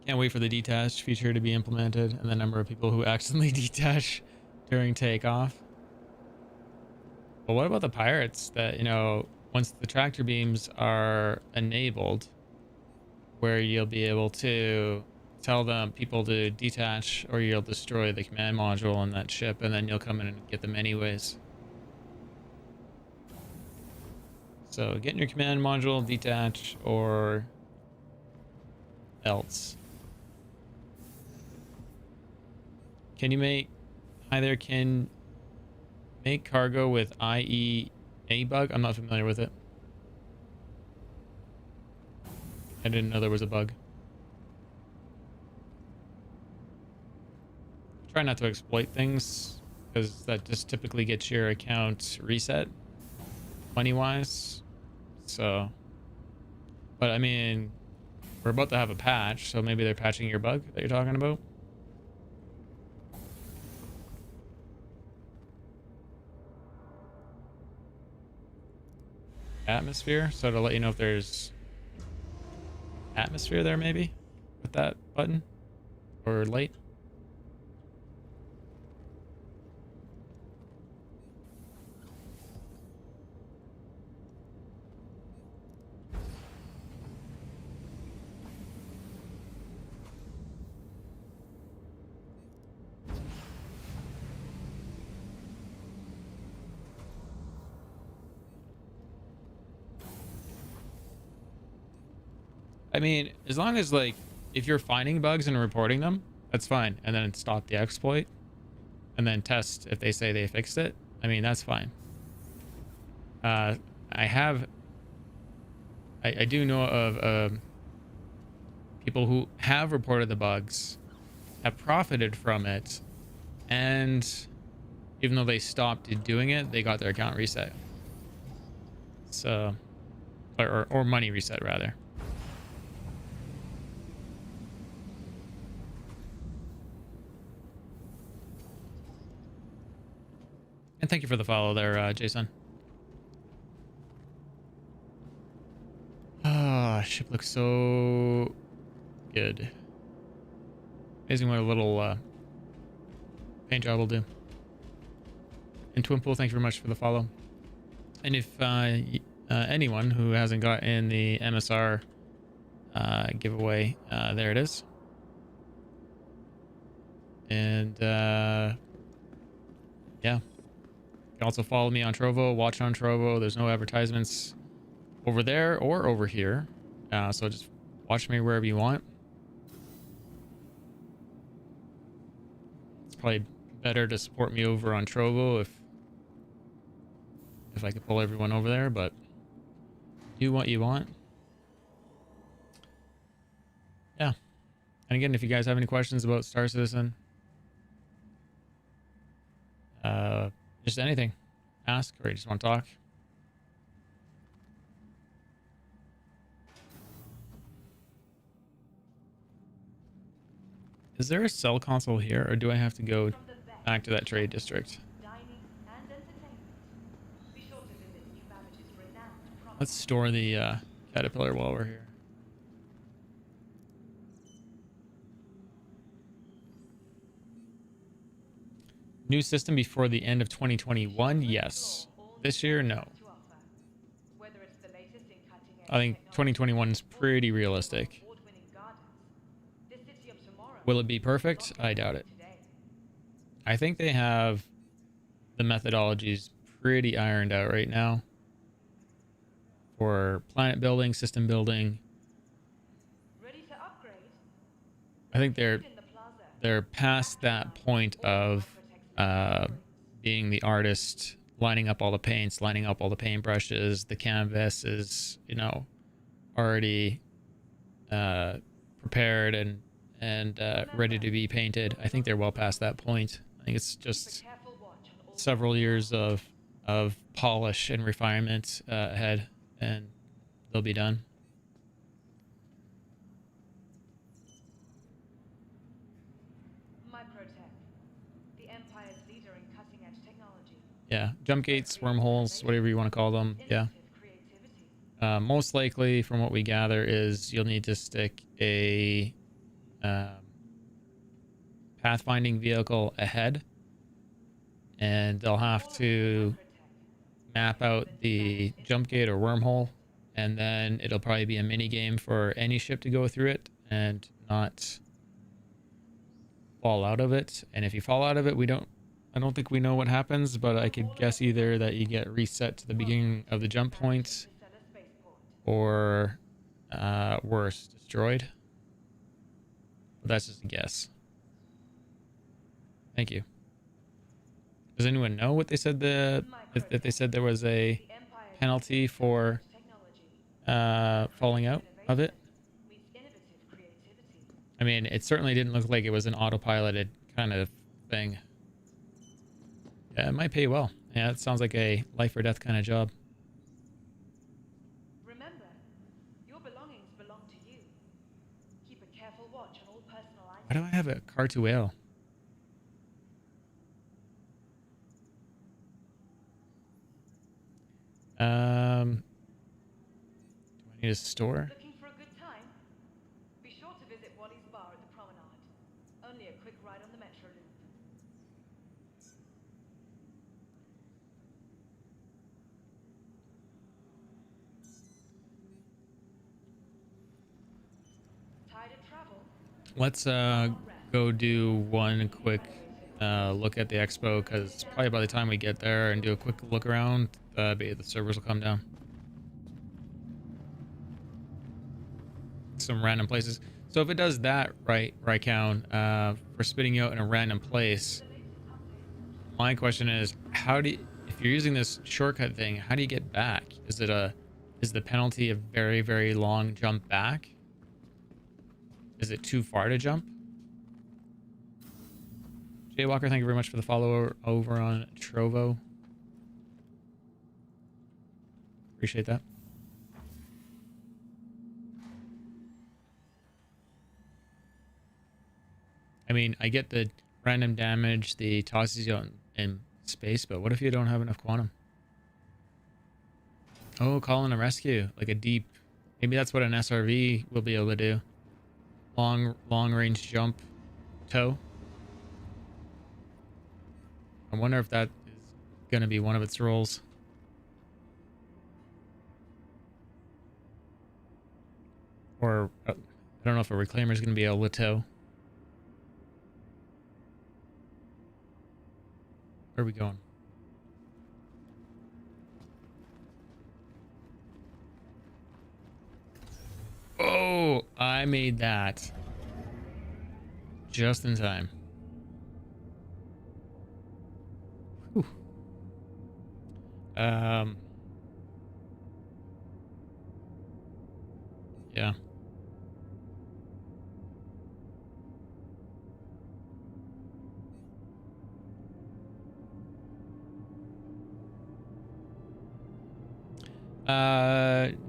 Can't wait for the detach feature to be implemented and the number of people who accidentally detach during takeoff. But what about the pirates that, you know, once the tractor beams are enabled, where you'll be able to tell them people to detach or you'll destroy the command module on that ship and then you'll come in and get them anyways. So get in your command module, detach, or else. Can you make... Hi there, can make cargo with IAE bug? I'm not familiar with it. I didn't know there was a bug. Try not to exploit things, because that just typically gets your account reset money-wise. So, but I mean, we're about to have a patch, so maybe they're patching your bug that you're talking about. Atmosphere, so to let you know if there's atmosphere there, maybe with that button or light. I mean, as long as, like, if you're finding bugs and reporting them, that's fine. And then stop the exploit and then test if they say they fixed it. I mean, that's fine. I do know of people who have reported the bugs, have profited from it, and even though they stopped doing it, they got their account reset. So, or money reset rather. And thank you for the follow there, Jason. Ah, ship looks so good. Amazing what a little paint job will do. And Twimpool, thank you very much for the follow. And if anyone who hasn't gotten the MSR giveaway, there it is. And yeah. You can also follow me on Trovo, watch on Trovo. There's no advertisements over there or over here. So just watch me wherever you want. It's probably better to support me over on Trovo if I could pull everyone over there, but do what you want. Yeah. And again, if you guys have any questions about Star Citizen, just anything, ask, or you just want to talk. Is there a cell console here, or do I have to go back to that trade district? Let's store the Caterpillar while we're here. New system before the end of 2021? Yes. This year? No. I think 2021 is pretty realistic. Will it be perfect? I doubt it. I think they have the methodologies pretty ironed out right now for planet building, system building. I think they're past that point of being the artist, lining up all the paints, lining up all the paintbrushes. The canvas is, you know, already prepared and ready to be painted. I think they're well past that point. I think it's just several years of polish and refinement ahead, and they'll be done. Yeah, jump gates, wormholes, whatever you want to call them. Yeah. Most likely, from what we gather, is you'll need to stick a pathfinding vehicle ahead, and they'll have to map out the jump gate or wormhole, and then it'll probably be a mini game for any ship to go through it and not fall out of it. And if you fall out of it, I don't think we know what happens, but I could guess either that you get reset to the beginning of the jump point, or worse, destroyed. But that's just a guess. Thank you. Does anyone know what they said if they said there was a penalty for falling out of it? I mean, it certainly didn't look like it was an autopiloted kind of thing. Yeah, it might pay well. Yeah, it sounds like a life or death kind of job. Remember, your belongings belong to you. Keep a careful watch on all personal items. Why do I have a car-to-whale? Do I need a store? Looking for a good time? Be sure to visit Wally's bar at the promenade. Only a quick ride on the metro loop. Tired of travel? Let's go do one quick look at the expo, because probably by the time we get there and do a quick look around, the servers will come down. Some random places. So if it does that, right, Raikkown, for spitting you out in a random place, my question is, if you're using this shortcut thing, how do you get back? Is the penalty a very, very long jump back? Is it too far to jump? Jaywalker, thank you very much for the follow over on Trovo. Appreciate that. I mean, I get the random damage, the tosses you out in space, but what if you don't have enough quantum? Oh, calling a rescue, like a deep. Maybe that's what an SRV will be able to do. Long range jump, tow. I wonder if that is going to be one of its roles. Or I don't know if a reclaimer is going to be able to tow. Where are we going? Oh, I made that just in time. Whew. Yeah.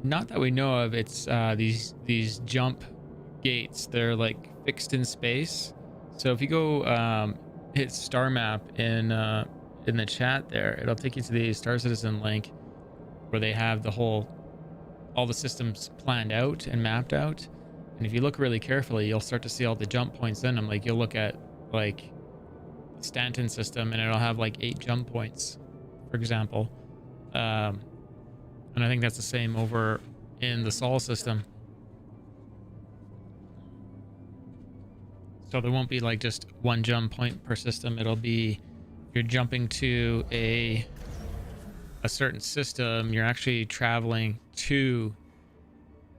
Not that we know of. It's these jump gates. They're like fixed in space. So if you go hit star map in the chat there, it'll take you to the Star Citizen link where they have all the systems planned out and mapped out. And if you look really carefully, you'll start to see all the jump points in them. Like you'll look at like Stanton system and it'll have like 8 jump points, for example. And I think that's the same over in the Sol system. So there won't be like just one jump point per system. It'll be, you're jumping to a certain system, you're actually traveling to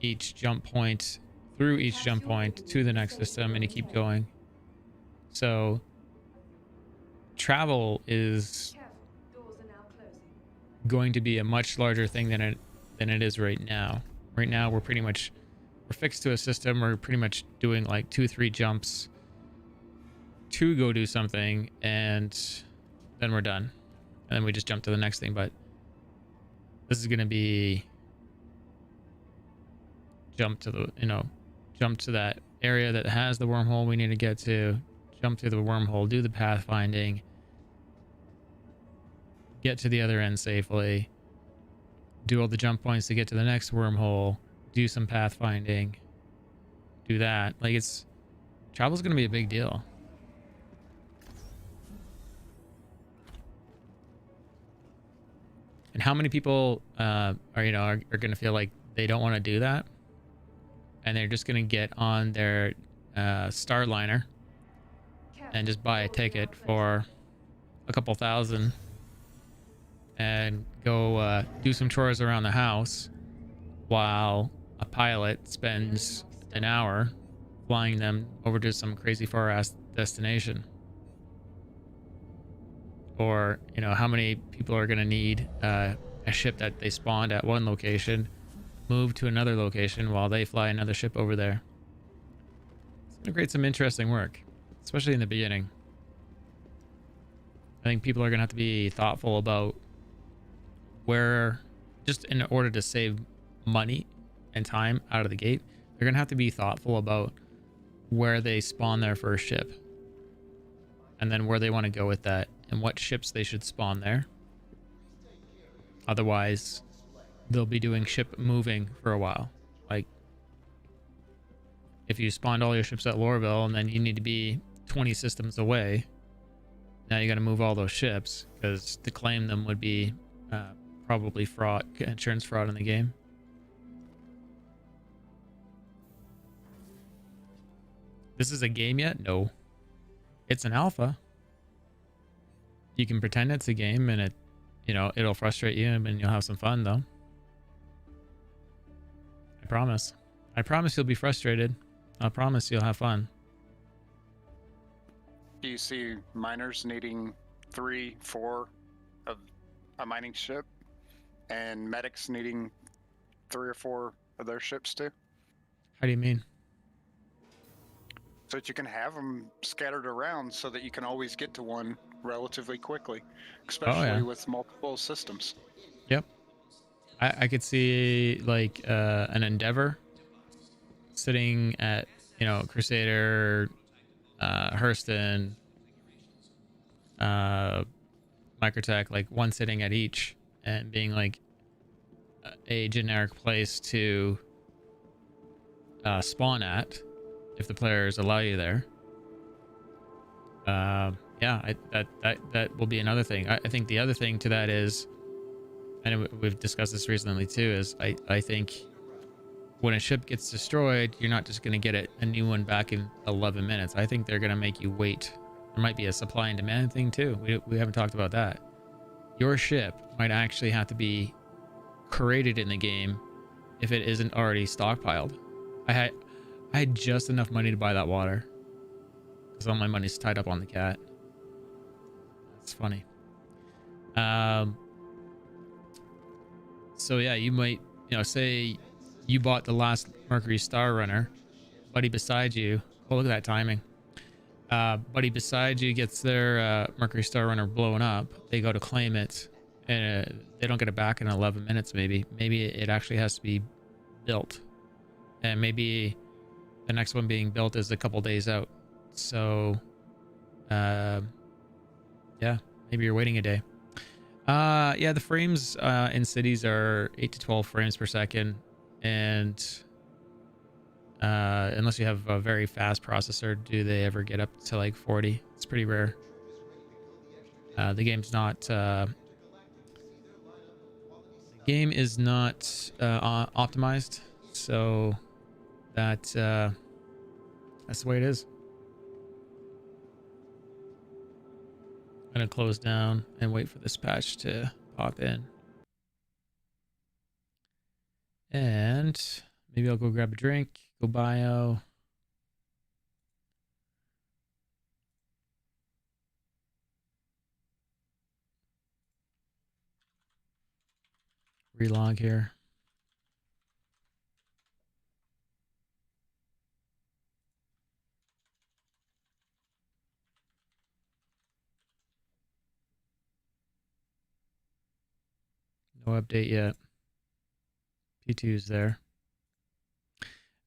each jump point, through each jump point to the next system, and you keep going. So travel is going to be a much larger thing than it is right now. Right now we're fixed to a system. We're pretty much doing like 2-3 jumps to go do something, and then we're done, and then we just jump to the next thing. But this is going to be jump to that area that has the wormhole we need to get to, jump to the wormhole, do the pathfinding, get to the other end safely, do all the jump points to get to the next wormhole, do some pathfinding, do that. Like Travel's going to be a big deal. And how many people are going to feel like they don't want to do that, and they're just going to get on their Starliner and just buy a ticket for a couple thousand and go do some chores around the house while a pilot spends an hour flying them over to some crazy far ass destination? Or, you know, how many people are going to need a ship that they spawned at one location, move to another location while they fly another ship over there? It's going to create some interesting work, especially in the beginning. I think people are going to have to be thoughtful about where, just in order to save money and time out of the gate, they're going to have to be thoughtful about where they spawn their first ship, and then where they want to go with that, and what ships they should spawn there. Otherwise, they'll be doing ship moving for a while. Like, if you spawned all your ships at Lorville and then you need to be 20 systems away, now you got to move all those ships, because to claim them would be probably fraud, insurance fraud in the game. This is a game yet? No. It's an alpha. You can pretend it's a game, and it, you know, it'll frustrate you, and you'll have some fun though. I promise. I promise you'll be frustrated. I promise you'll have fun. Do you see miners needing 3, 4 of a mining ship, and medics needing 3 or 4 of their ships too? How do you mean? So that you can have them scattered around so that you can always get to one relatively quickly, especially with multiple systems. Yep. I could see like an Endeavor sitting at, you know, Crusader, Hurston, Microtech, like one sitting at each, and being like a generic place to spawn at if the players allow you there. Yeah, that will be another thing. I think the other thing to that is, and we've discussed this recently too, is I think when a ship gets destroyed, you're not just going to get a new one back in 11 minutes. I think they're going to make you wait. There might be a supply and demand thing too. We haven't talked about that. Your ship might actually have to be created in the game if it isn't already stockpiled. I had just enough money to buy that water, because all my money's tied up on the cat. It's funny. So yeah, you might, you know, say you bought the last Mercury Star Runner, buddy beside you. Oh, look at that timing. Buddy beside you gets their Mercury Star Runner blown up. They go to claim it, and they don't get it back in 11 minutes. Maybe it actually has to be built, and maybe the next one being built is a couple days out. So yeah, maybe you're waiting a day. Yeah, the frames in cities are 8 to 12 frames per second, and unless you have a very fast processor, do they ever get up to like 40? It's pretty rare. The game's not game is not optimized, so that's the way it is. I'm gonna close down and wait for this patch to pop in, and maybe I'll go grab a drink, go bio. Relog here. No update yet. P2's there.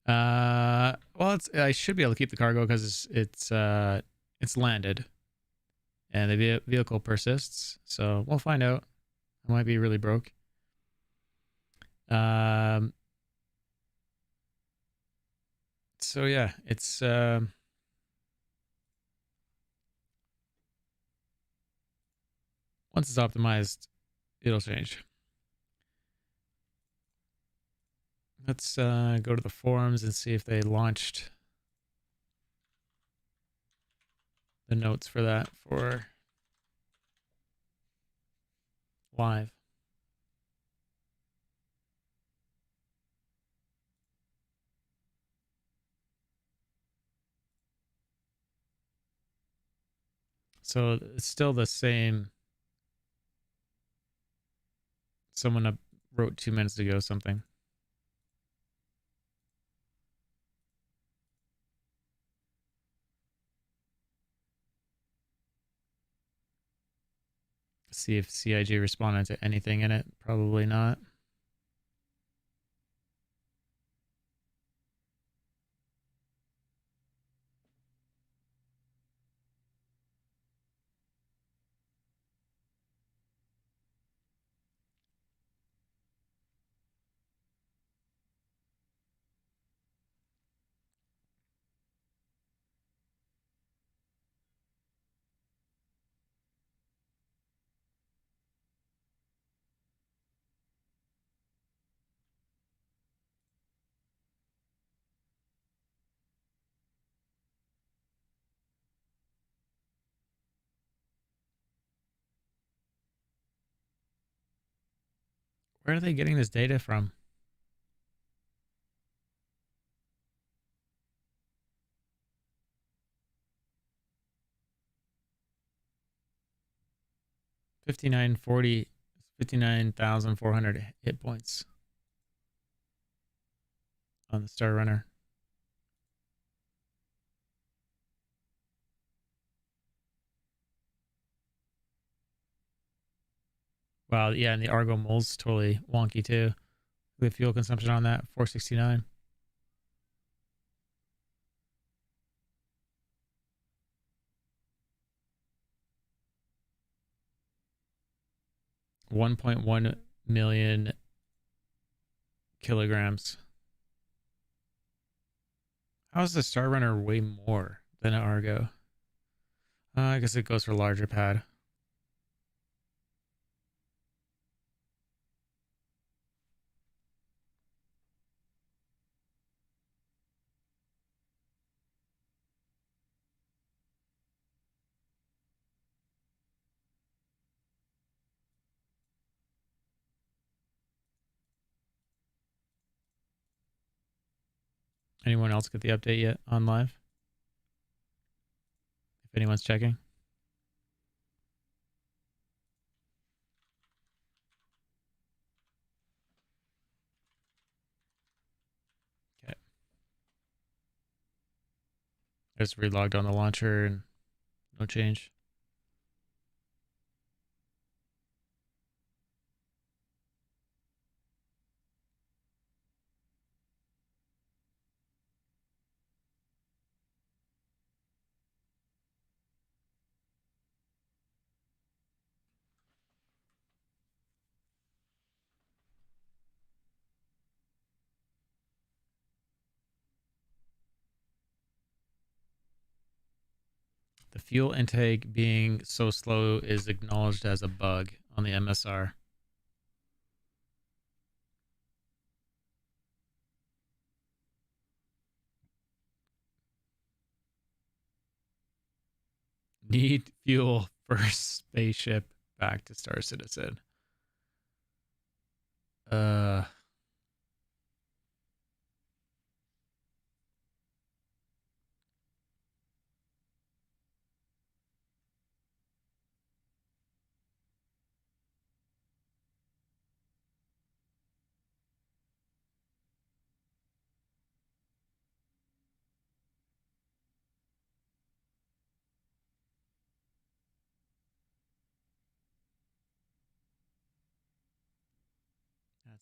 Well, I should be able to keep the cargo because it's landed, and the vehicle persists. So we'll find out. I might be really broke. So yeah, it's Once it's optimized, it'll change. Let's go to the forums and see if they launched the notes for that for live. So it's still the same. Someone wrote 2 minutes ago something. See if CIG responded to anything in it. Probably not. Where are they getting this data from? $59.40, 59,400 hit points on the Star Runner. Wow, yeah, and the Argo Mole's totally wonky too. The fuel consumption on that, 469. $1.1 million kilograms. How is the Star Runner way more than an Argo? I guess it goes for larger pad. Anyone else get the update yet on live? If anyone's checking. Okay. I just relogged on the launcher and no change. The fuel intake being so slow is acknowledged as a bug on the MSR. Need fuel for spaceship back to Star Citizen.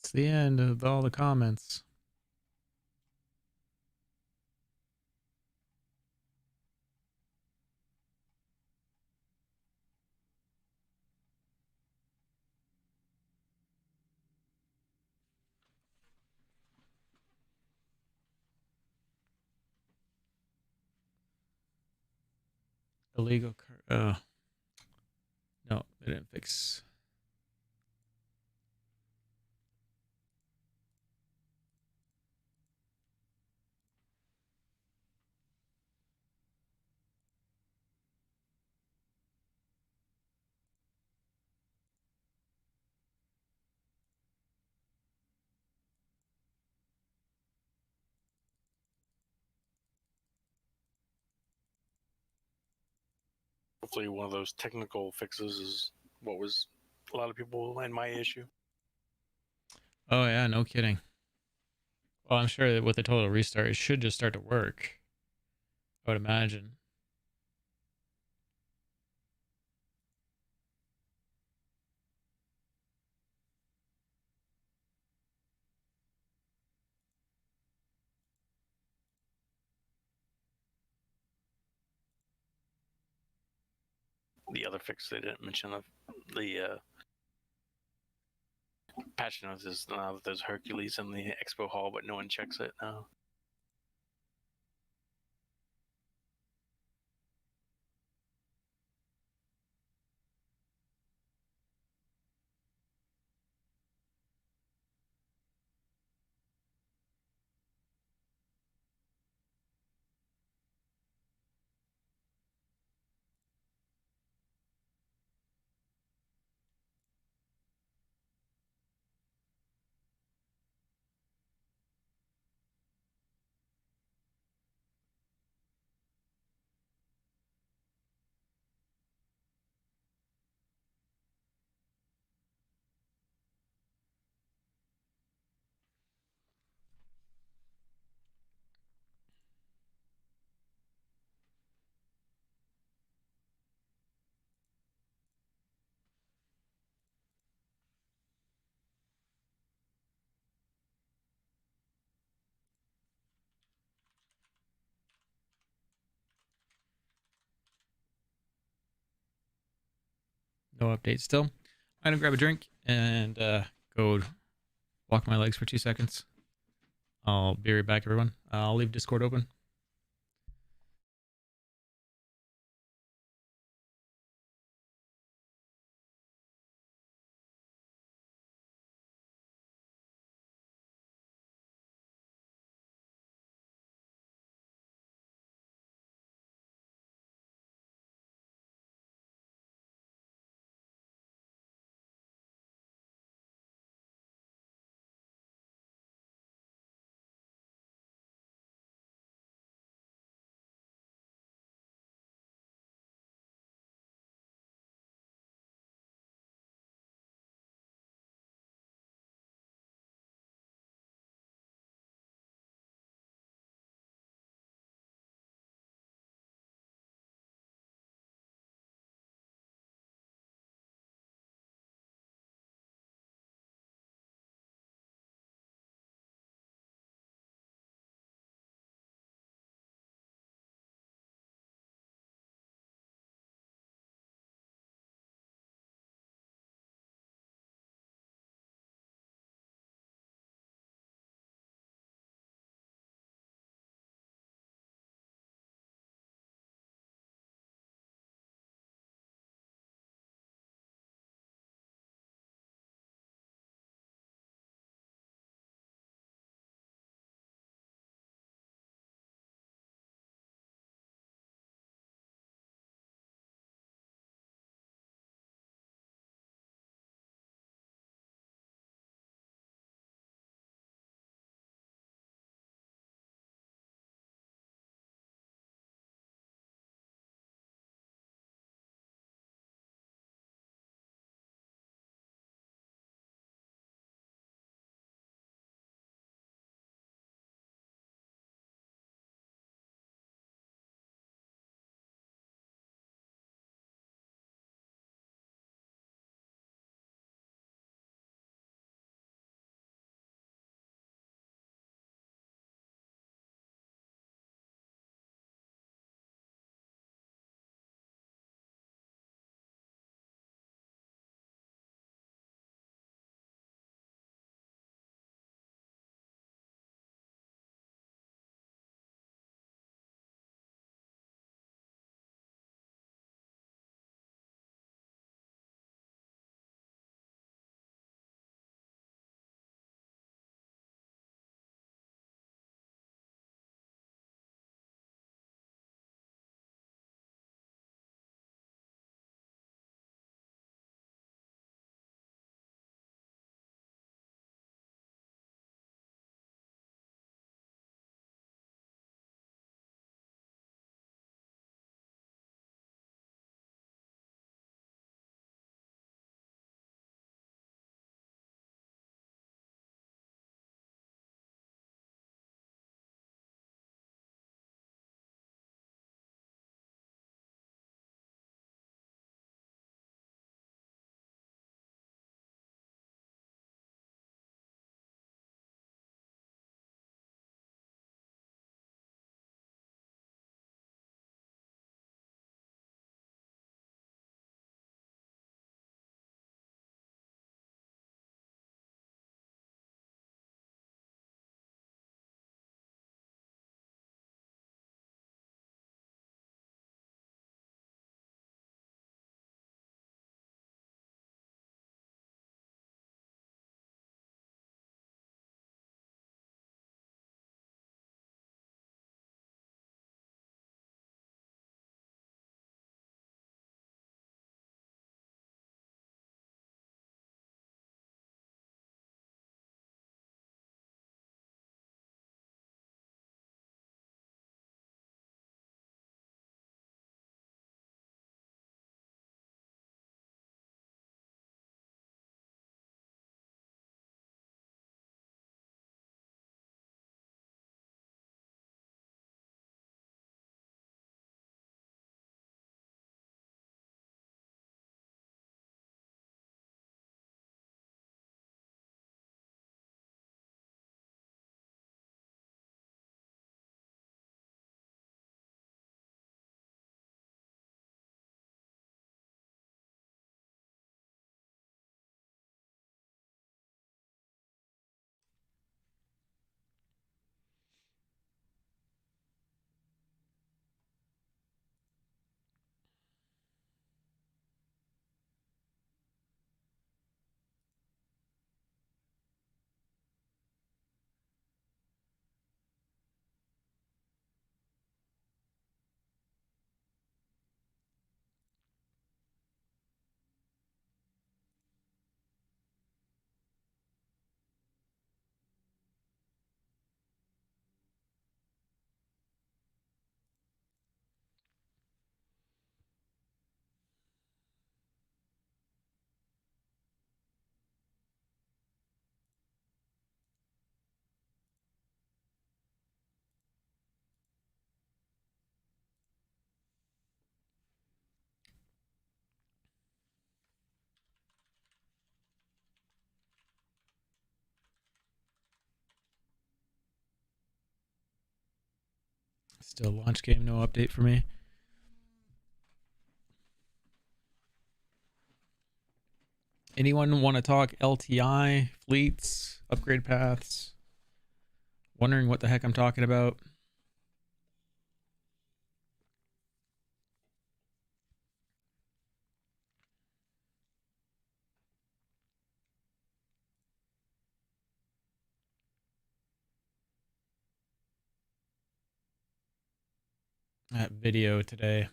That's the end of all the comments. Illegal. No, They didn't fix. Hopefully, one of those technical fixes is what was a lot of people and my issue. Oh yeah, no kidding. Well, I'm sure that with the total restart, it should just start to work. I would imagine. The other fix they didn't mention of the patch notes is now that there's Hercules in the expo hall, but no one checks it now. No update still. I'm gonna grab a drink and go walk my legs for 2 seconds. I'll be right back, everyone. I'll leave Discord open. Still launch game, no update for me. Anyone want to talk LTI, fleets, upgrade paths? Wondering what the heck I'm talking about? That video today.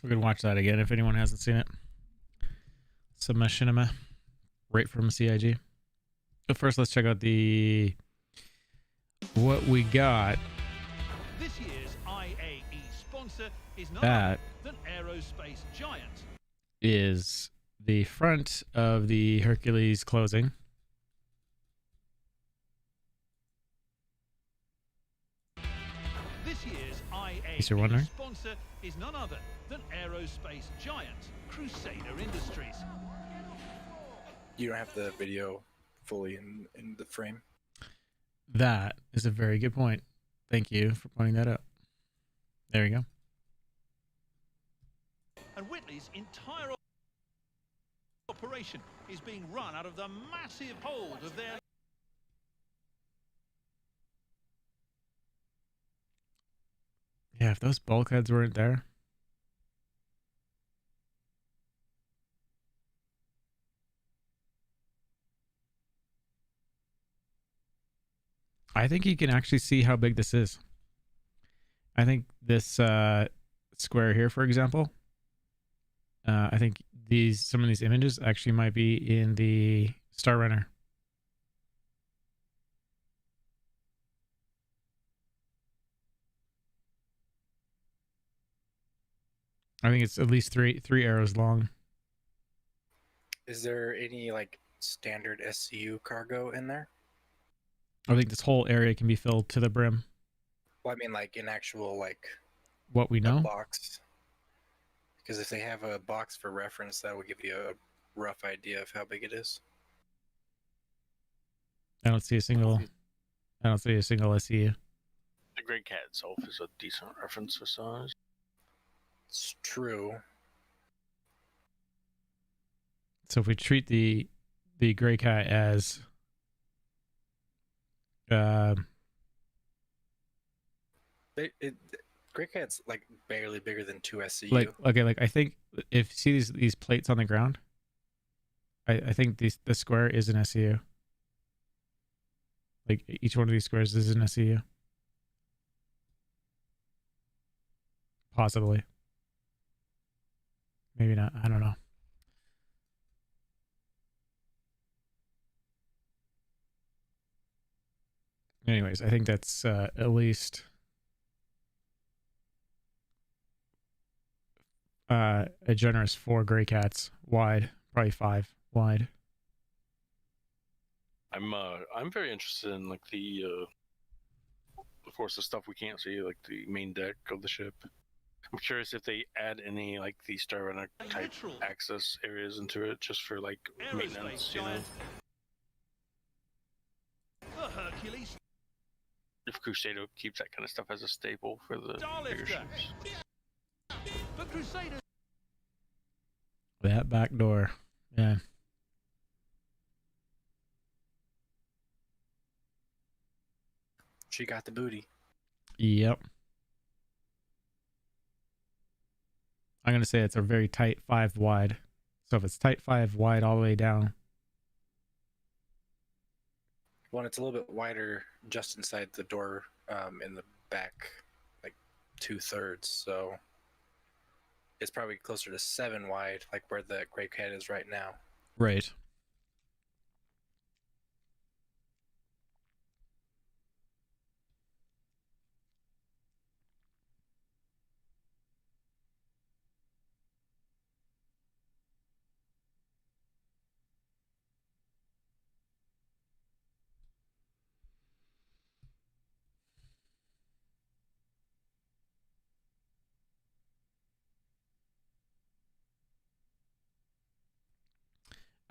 We can watch that again if anyone hasn't seen it. Some machinima right from CIG. But first, let's check out the what we got. This year's IAE sponsor is none That other than aerospace giant. is the front of the Hercules closing. This year's case you're wondering. IAE sponsor is none other than aerospace giant Crusader Industries. You don't have the video fully in the frame. That is a very good point. Thank you for pointing that out. There you go. And Whitley's entire operation is being run out of the massive hold of their... Yeah, if those bulkheads weren't there. I think you can actually see how big this is. I think this square here, for example, I think some of these images actually might be in the Star Runner. I think it's at least three arrows long. Is there any like standard SCU cargo in there? I think this whole area can be filled to the brim. Well, I mean, like in actual like what we know. A box. Because if they have a box for reference, that would give you a rough idea of how big it is. I don't see a single SCU. The Great Cat itself is a decent reference for size. It's true. So if we treat the Grey Cat as Great Cat's like barely bigger than 2 SCU. Like I think if you see these plates on the ground, I think the square is an SCU. Like each one of these squares is an SCU. Possibly. Maybe not. I don't know. Anyways, I think that's at least a generous 4 Grey Cats wide, probably 5 wide. I'm very interested in like the of course the stuff we can't see, like the main deck of the ship. I'm curious if they add any like the Star Runner type access areas into it just for like maintenance, you know. The Hercules. If Crusader keeps that kind of stuff as a staple for the bigger ships. The Crusaders. That back door. Yeah. She got the booty. Yep. I'm going to say it's a very tight 5 wide. So if it's tight 5 wide all the way down. Well, it's a little bit wider just inside the door in the back, like 2/3. So it's probably closer to 7 wide, like where the Great Cat is right now. Right.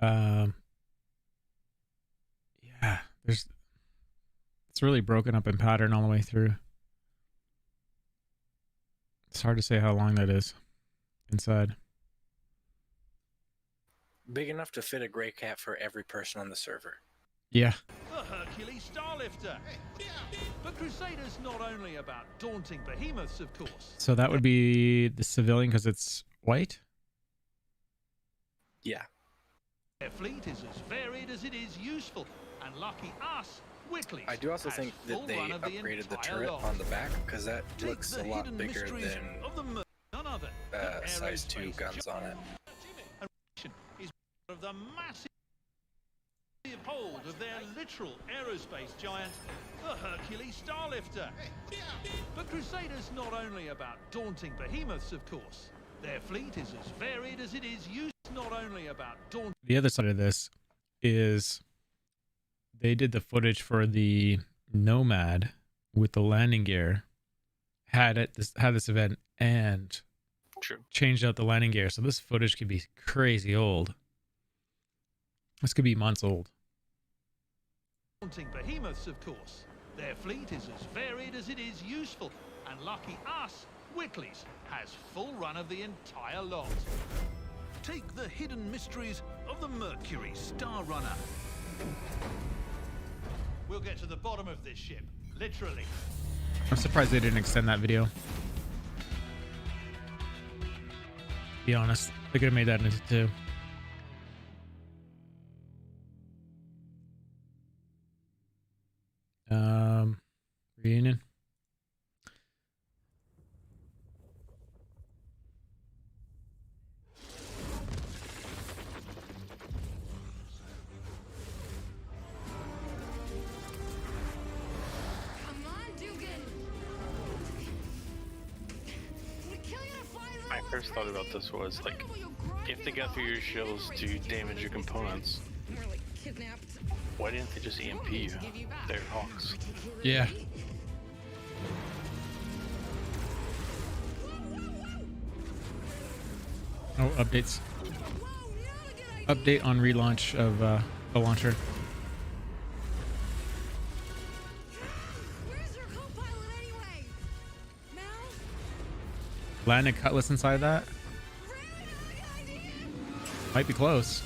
Yeah, it's really broken up in pattern all the way through. It's hard to say how long that is inside. Big enough to fit a gray cat for every person on the server. Yeah. The Hercules Starlifter. But Crusader's not only about daunting behemoths, of course. So that would be the civilian because it's white? Yeah. Their fleet is as varied as it is useful, and lucky us, Wickley's I do also has think full that they run of the upgraded the entire turret lot. on the back because that Take looks the a lot hidden bigger mysteries than of the none other than size 2 aerospace guns on it. is one of the massive hold of their literal aerospace giant, the Hercules Starlifter. But Crusader's not only about daunting behemoths, of course. Their fleet is as varied as it is used. Not only about daunting. The other side of this is they did the footage for the Nomad with the landing gear, had this event, and True. changed out the landing gear. So this footage could be crazy old. This could be months old. Daunting behemoths, of course. Their fleet is as varied as it is useful, and lucky us, Wickley's has full run of the entire lot. Take the hidden mysteries of the Mercury Star Runner. We'll get to the bottom of this ship, literally. I'm surprised they didn't extend that video. Be honest, they could have made that into 2. Reunion. My first thought about this was like, if they got through your shields to damage your components, why didn't they just EMP you? They're hawks. Yeah. Oh, updates. Update on relaunch of the launcher. Land a cutlass inside that? Might be close.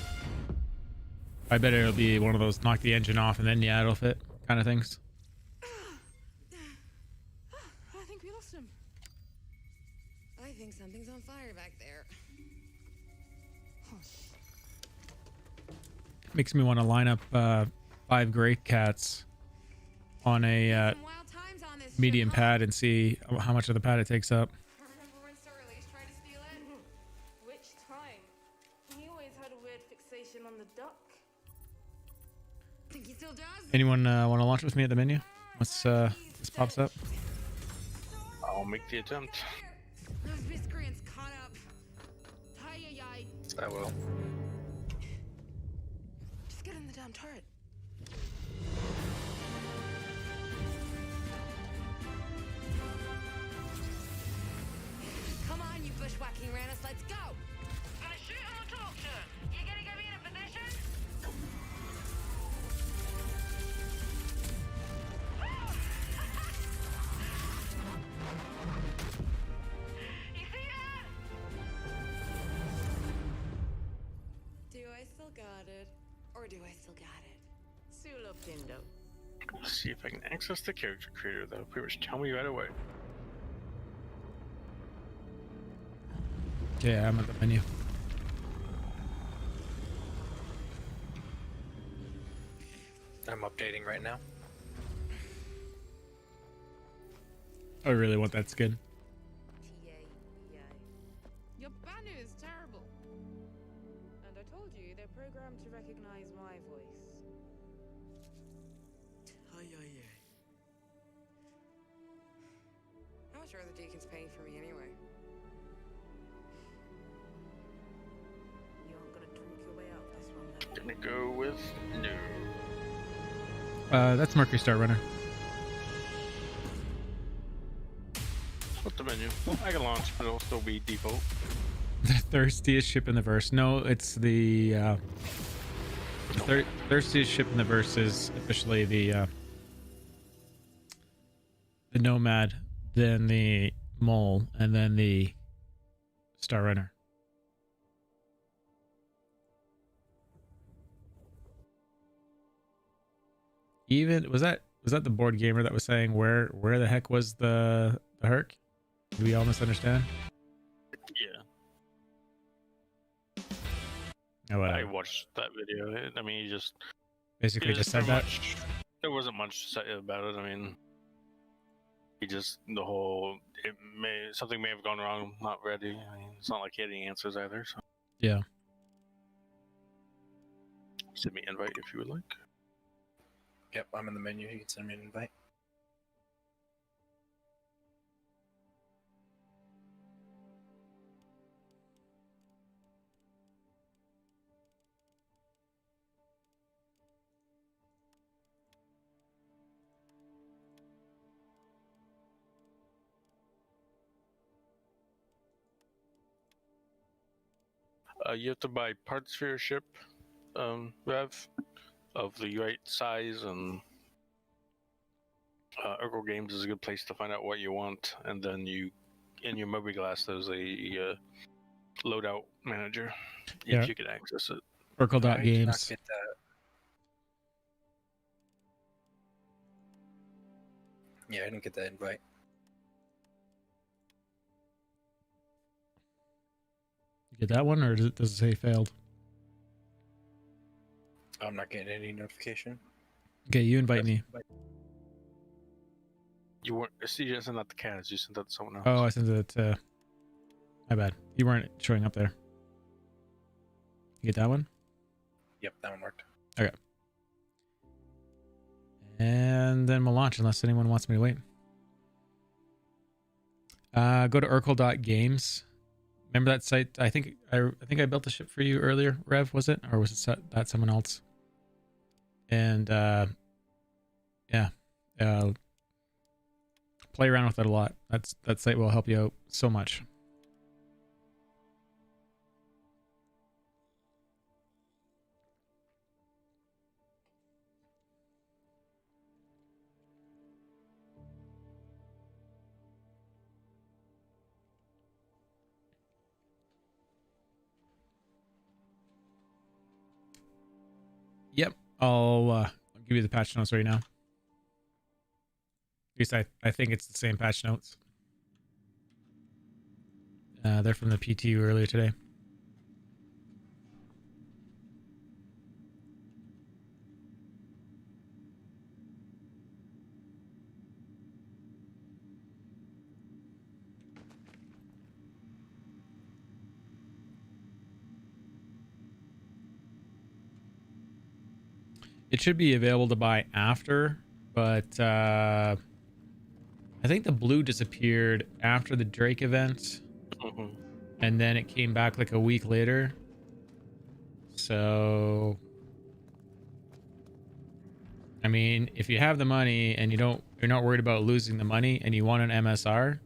I bet it'll be one of those knock the engine off and then yeah, it'll fit kind of things. I think we lost him. I think something's on fire back there. Makes me want to line up 5 gray cats on a medium pad and see how much of the pad it takes up. Remember when Sir Elise tried to steal it? Which time? He always had a weird fixation on the duck. Think he still does? Anyone want to launch with me at the menu once this pops up? I'll make the attempt. Those miscreants caught up. Hi-yi-yi. I will. Just get in the damn turret. Come on, you bushwhacking Ranus, let's go! Gonna shoot or talk to him? You gonna get me in a position? You see that? Do I still got it? Or do I still got it? Sulo Pindo. Let's see if I can access the character creator though. Pretty much tell me right away. Yeah, I'm at the menu. I'm updating right now. I really want that skin. Your banner is terrible. And I told you, they're programmed to recognize my voice. How much are the deacons paying for me anyway? You aren't gonna talk your way out of this one, then. Gonna go with no. That's Mercury Star Runner. What's the menu? I can launch, but it'll still be default. The thirstiest ship in the verse. No, it's the Thirstiest ship in the verse is officially the Nomad, then the Mole, and then the Star Runner. Even was that the board gamer that was saying where the heck was the Herc? Do we all misunderstand? Yeah. Oh, whatever. I watched that video. I mean, he just Basically just said that. There wasn't much to say about it. I mean, he just something may have gone wrong. Not ready. I mean, it's not like he had any answers either. So Yeah. send me an invite if you would like. Yep, I'm in the menu. You can send me an invite. You have to buy parts for your ship, Rev, of the right size, and Urkel Games is a good place to find out what you want. And then in your Mobiglass, there's a loadout manager if you can access it. Urkel.games. Get that. Yeah, I didn't get that invite. You get that one, or does it say failed? I'm not getting any notification. Okay, you invite me. You weren't. See, you sent that to Kaz. You sent that to someone else. Oh, I sent it to. My bad. You weren't showing up there. You get that one? Yep, that one worked. Okay. And then we'll launch unless anyone wants me to wait. Go to Urkel.games. Remember that site? I think I built the ship for you earlier, Rev, was it? Or was it that someone else? And yeah. Play around with it a lot. That site will help you out so much. Yep, I'll give you the patch notes right now. At least I think it's the same patch notes. They're from the PTU earlier today. It should be available to buy after, but I think the blue disappeared after the Drake event, and then it came back like a week later. So, I mean, if you have the money and you're not worried about losing the money, and you want an MSR,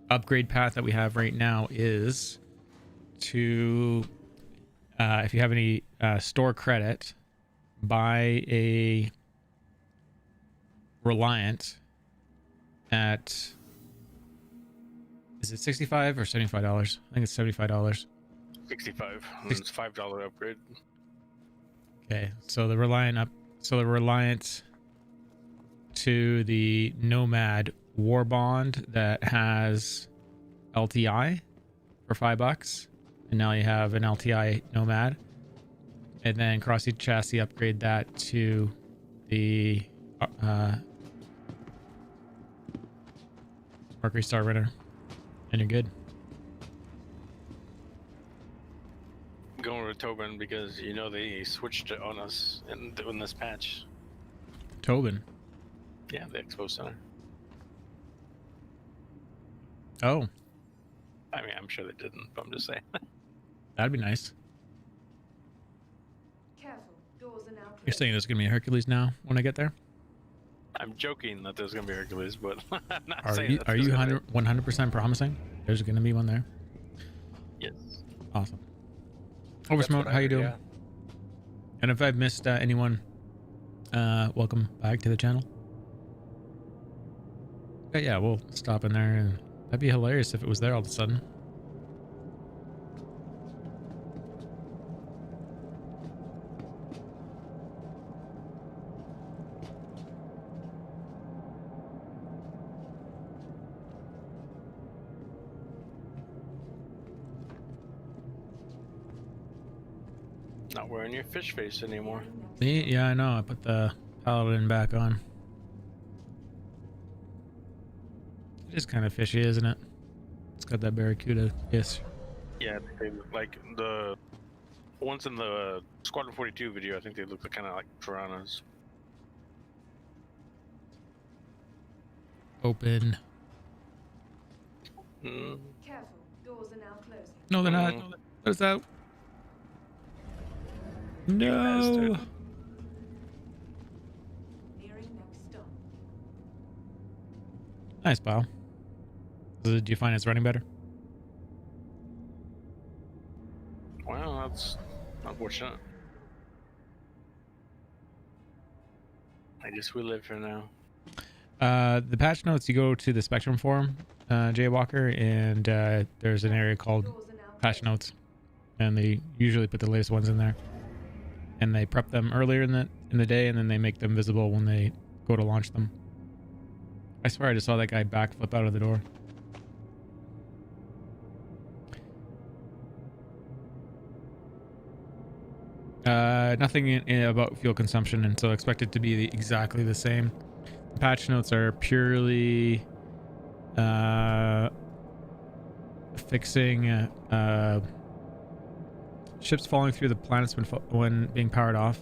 upgrade path that we have right now is to, if you have any store credit, buy a Reliant at, is it $65 or $75? I think it's $75. 65. It's $5 upgrade. Okay, so the Reliant to the Nomad War Bond that has LTI for $5, and now you have an LTI Nomad. And then Crossy Chassis, upgrade that to the Mercury Star Runner, and you're good. Going with Tobin because they switched it on us in this patch. Tobin? Yeah, the Expo Center. Oh. I mean, I'm sure they didn't, but I'm just saying. That'd be nice. Careful, doors are now You're saying there's gonna be a Hercules now when I get there? I'm joking that there's gonna be Hercules, but I'm not Are saying you that's are you gonna 100% promising there's gonna be one there? Yes. Awesome. Oversmoke, how you doing? And if I've missed anyone, welcome back to the channel. But yeah, we'll stop in there, and that'd be hilarious if it was there all of a sudden. Not wearing your fish face anymore. Me? Yeah, I know. I put the paladin back on. It is kind of fishy, isn't it? It's got that barracuda hiss. Yeah, they look like the ones in the Squadron 42 video. I think they look kind of like piranhas. Open. Mm. Careful, doors are now closing. No, they're not. Let us out. No. Nearing next stop. Nice, pal. Do you find it's running better? Wow, that's unfortunate. I guess we live here now. The patch notes, you go to the Spectrum forum, Jay Walker, and there's an area called patch notes, and they usually put the latest ones in there, and they prep them earlier in the day, and then they make them visible when they go to launch them. I swear I just saw that guy backflip out of the door. Nothing about fuel consumption, and so expect it to be exactly the same. The patch notes are purely fixing ships falling through the planets when being powered off.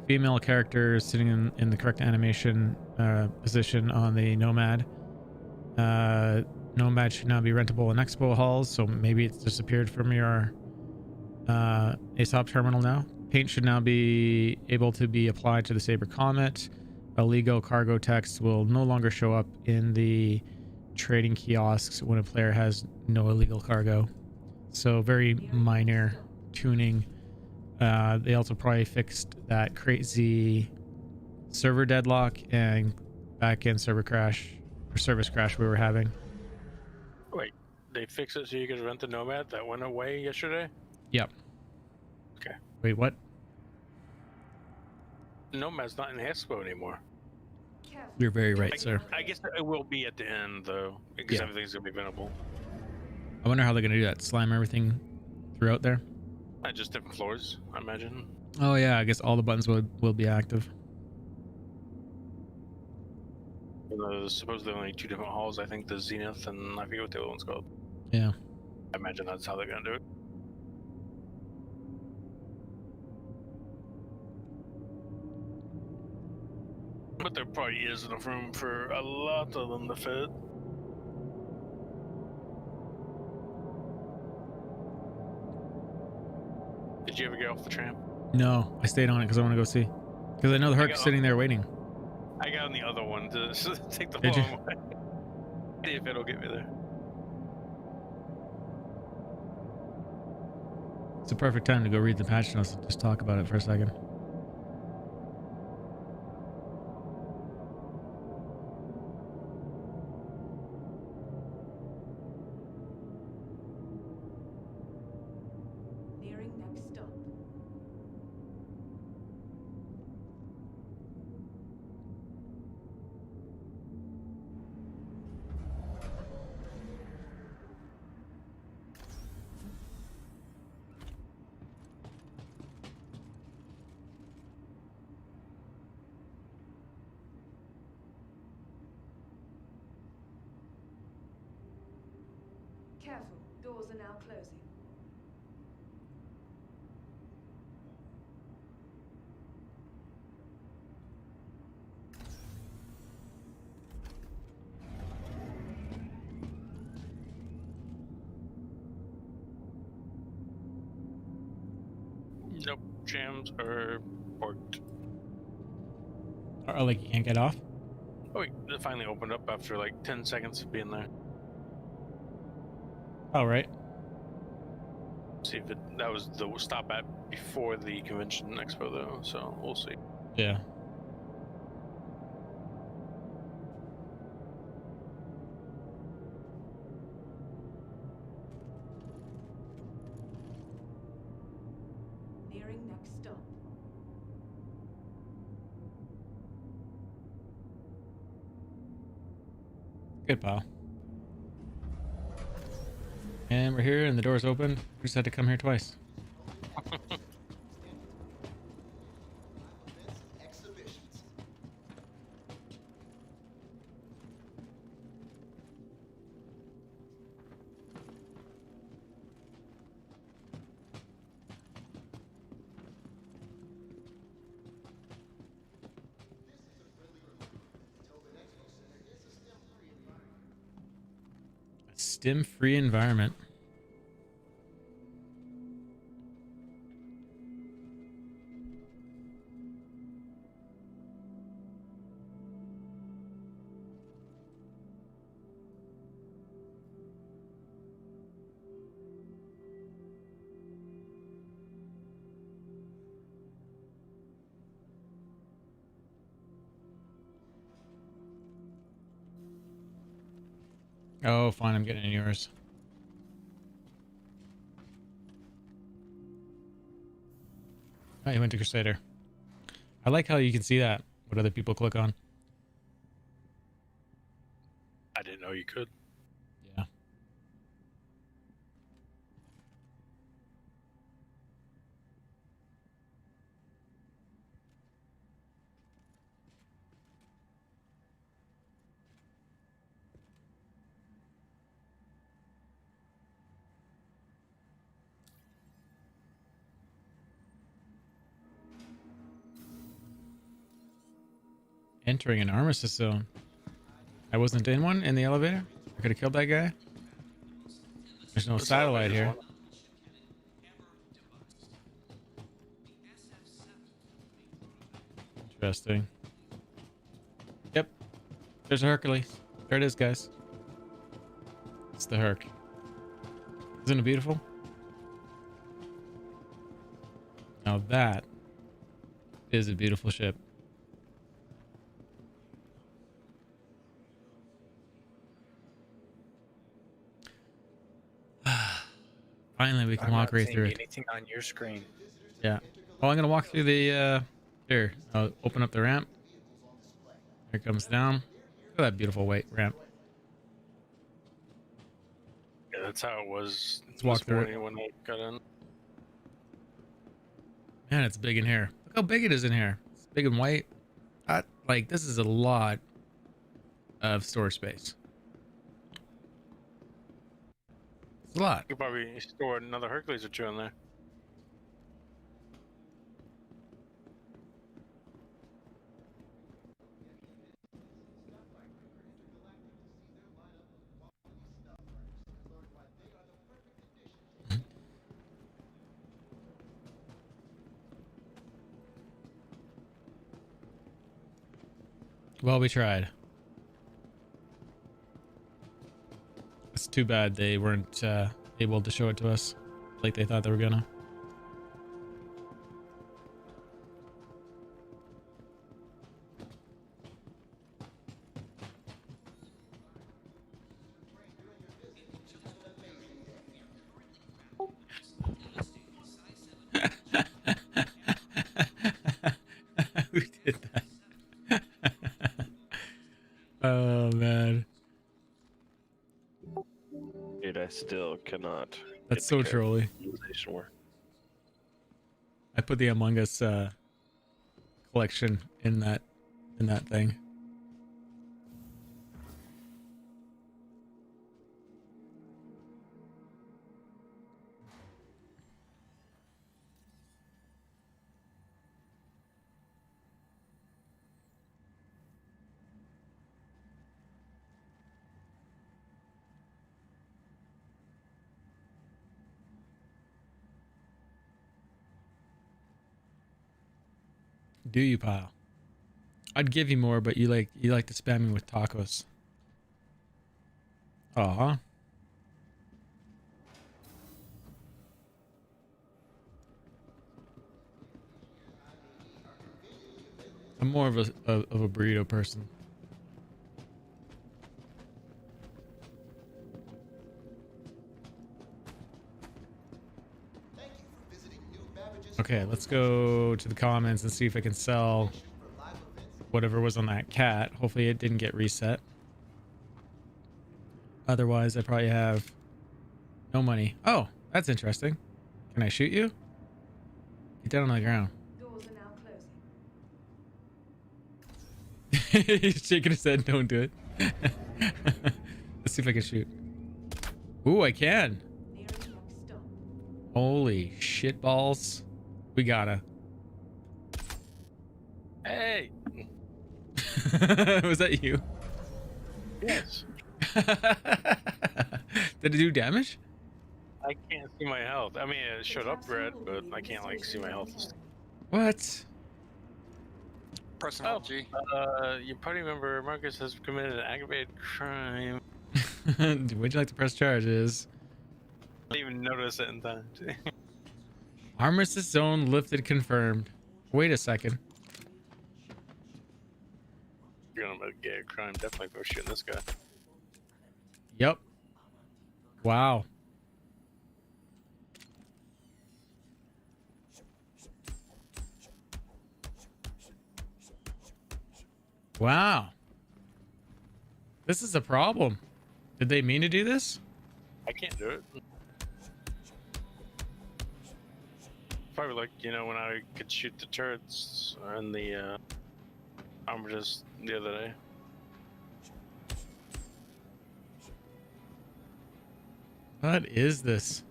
Female characters sitting in the correct animation position on the Nomad. Nomad should now be rentable in expo halls, so maybe it's disappeared from your ASOP terminal now. Paint should now be able to be applied to the Saber Comet. Illegal cargo text will no longer show up in the trading kiosks when a player has no illegal cargo. So very minor tuning. They also probably fixed that crazy server deadlock and back-end server crash or service crash we were having. Wait, they fixed it so you could rent the Nomad that went away yesterday? Yep. Okay. Wait, what? Nomad's not in the expo anymore. You're very right, sir. I guess it will be at the end, though, because Yeah. everything's going to be venable. I wonder how they're going to do that. Slime everything throughout there? Just different floors, I imagine. Oh, yeah. I guess all the buttons will be active. There's supposedly only 2 different halls. I think the Zenith and I forget what the other one's called. Yeah. I imagine that's how they're going to do it. But there probably is enough room for a lot of them to fit. Did you ever get off the tram? No, I stayed on it because I want to go see. Because I know the Herc's sitting there waiting. I got on the other one to take the Did you? long way. See if it'll get me there. It's a perfect time to go read the patch notes and just talk about it for a second. Nearing next stop. Careful, doors are now closing. Nope, trams are parked. Or like you can't get off? Oh wait, it finally opened up after like 10 seconds of being there. Oh, right. See if that was the stop at before the convention expo though, so we'll see. Yeah. Nearing next stop. Good, pal. And we're here, and the door's open. We just had to come here twice. A STEM-free environment. Oh, fine. I'm getting in yours. Oh, you went to Crusader. I like how you can see that. What other people click on. I didn't know you could. Yeah. Entering an armistice zone. I wasn't in one in the elevator. I could have killed that guy. There's no satellite here. Interesting. Yep. There's a Hercules. There it is, guys. It's the Herc. Isn't it beautiful? Now that is a beautiful ship. Finally, we can walk right through it. Anything on your screen? Yeah. Well, I'm gonna walk through the. Here, I'll open up the ramp. Here it comes down. Look at that beautiful white ramp. Yeah, that's how it was. Let's walk through it. When I got in. Man, it's big in here. Look how big it is in here. It's big and white. Like, this is a lot of storage space. It's a lot. You could probably store another Hercules or two in there. Well, we tried. It's too bad they weren't able to show it to us like they thought they were gonna. We did that. Oh man, Dude, I still cannot. that's so trolly. Work. I put the Among Us collection in that thing. Do you, pal? I'd give you more, but you like to spam me with tacos. Aw. I'm more of a burrito person. Okay, let's go to the comments and see if I can sell whatever was on that cat. Hopefully it didn't get reset. Otherwise, I probably have no money. Oh, that's interesting. Can I shoot you? Get down on the ground. Doors are now closing. He's shaking his head. Don't do it. Let's see if I can shoot. Ooh, I can. Nearing next stop. Holy shit balls. We gotta. Hey. Was that you? Yes. Did it do damage? I can't see my health. I mean, it showed up red, but I can't like see my health. What? Pressing G. Your party member Marcus has committed an aggravated crime. Would you like to press charges? I didn't even notice it in time. Armistice zone lifted confirmed. Wait a second. You're gonna get a crime definitely for shooting this guy. Yep. Wow. Wow. This is a problem. Did they mean to do this? I can't do it. Probably like, you know, when I could shoot the turrets and the armor just the other day. What is this?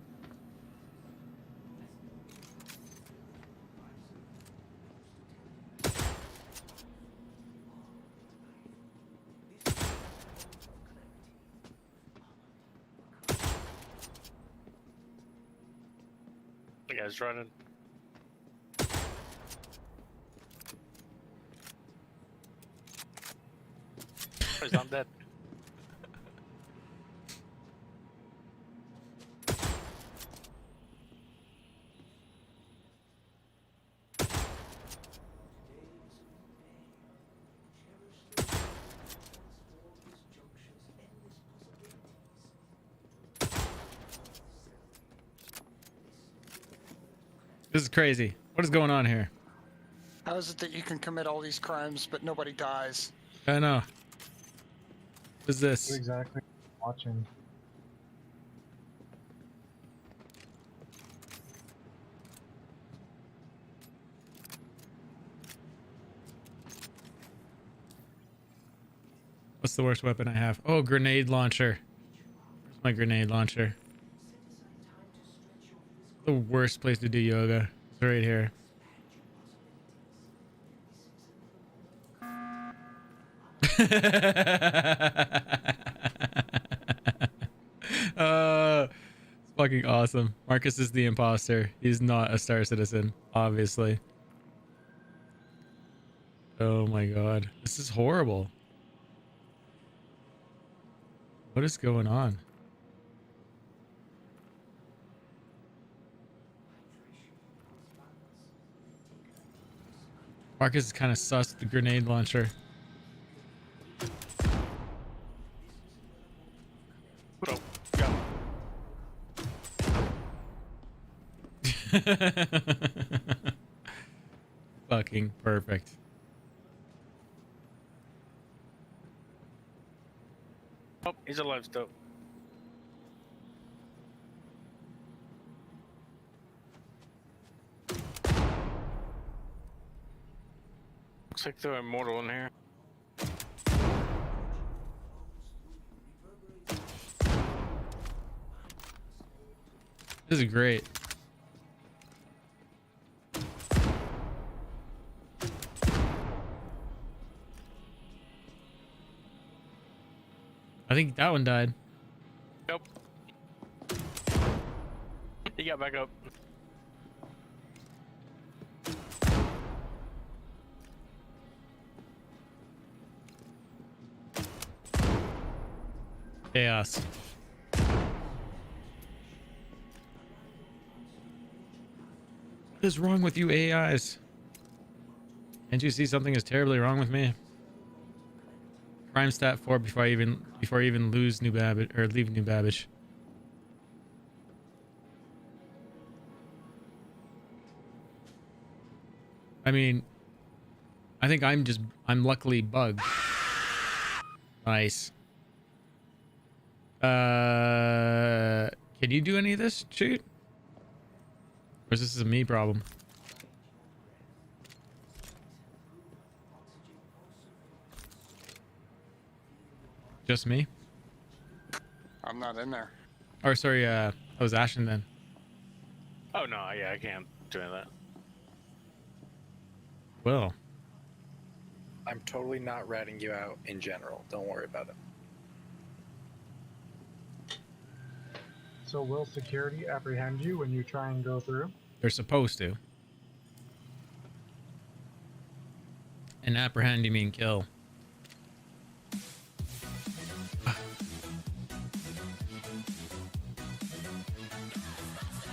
The guy's running. He's not dead. This is crazy. What is going on here? How is it that you can commit all these crimes but nobody dies? I know. What is this? Exactly. Watching. What's the worst weapon I have? Oh, grenade launcher. Where's my grenade launcher? The worst place to do yoga. It's right here. It's fucking awesome. Marcus is the imposter. He's not a Star Citizen, obviously. Oh my god. This is horrible. What is going on? Marcus is kind of sus with the grenade launcher. Oh, go. Fucking perfect. Oh, he's alive still. Looks like they're immortal in here. This is great. I think that one died. Nope. He got back up. Chaos. What is wrong with you AIs? Can't you see something is terribly wrong with me? Crime stat 4 before I even lose New Babbage or leave New Babbage. I mean, I think I'm luckily bugged. Nice. Can you do any of this? Shoot. Or is this a me problem? Just me? I'm not in there. Or sorry, I was Ashen then. Oh no, yeah, I can't do any of that. Well. I'm totally not ratting you out in general. Don't worry about it. So will security apprehend you when you try and go through? They're supposed to. And apprehend, you mean kill.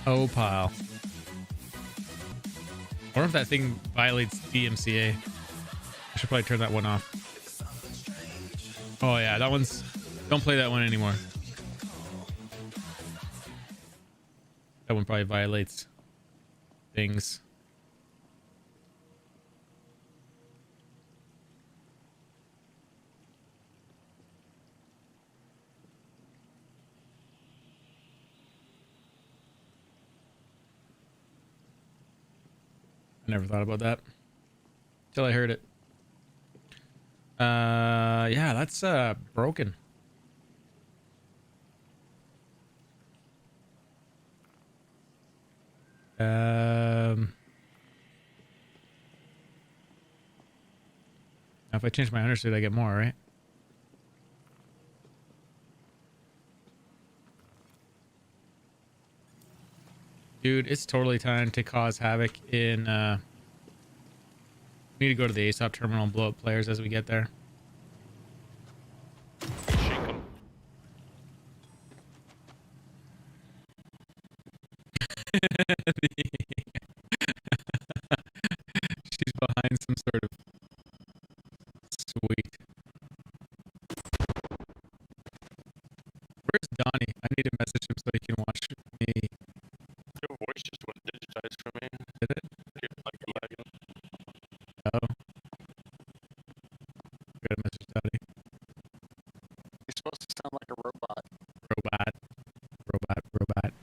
Oh, pile. I wonder if that thing violates DMCA. I should probably turn that one off. Oh yeah, that one's... Don't play that one anymore. That one probably violates things. I never thought about that till I heard it. Yeah, that's broken. Now if I change my undersuit, I get more, right? Dude, it's totally time to cause havoc in we need to go to the ASOP terminal and blow up players as we get there. Shake them. She's behind some sort of sweet. Where's Donnie? I need to message him so he can watch me. Your voice just went digitized for me. Did it? Like lagging. Oh. Gotta message Donnie. He's supposed to sound like a robot. Robot.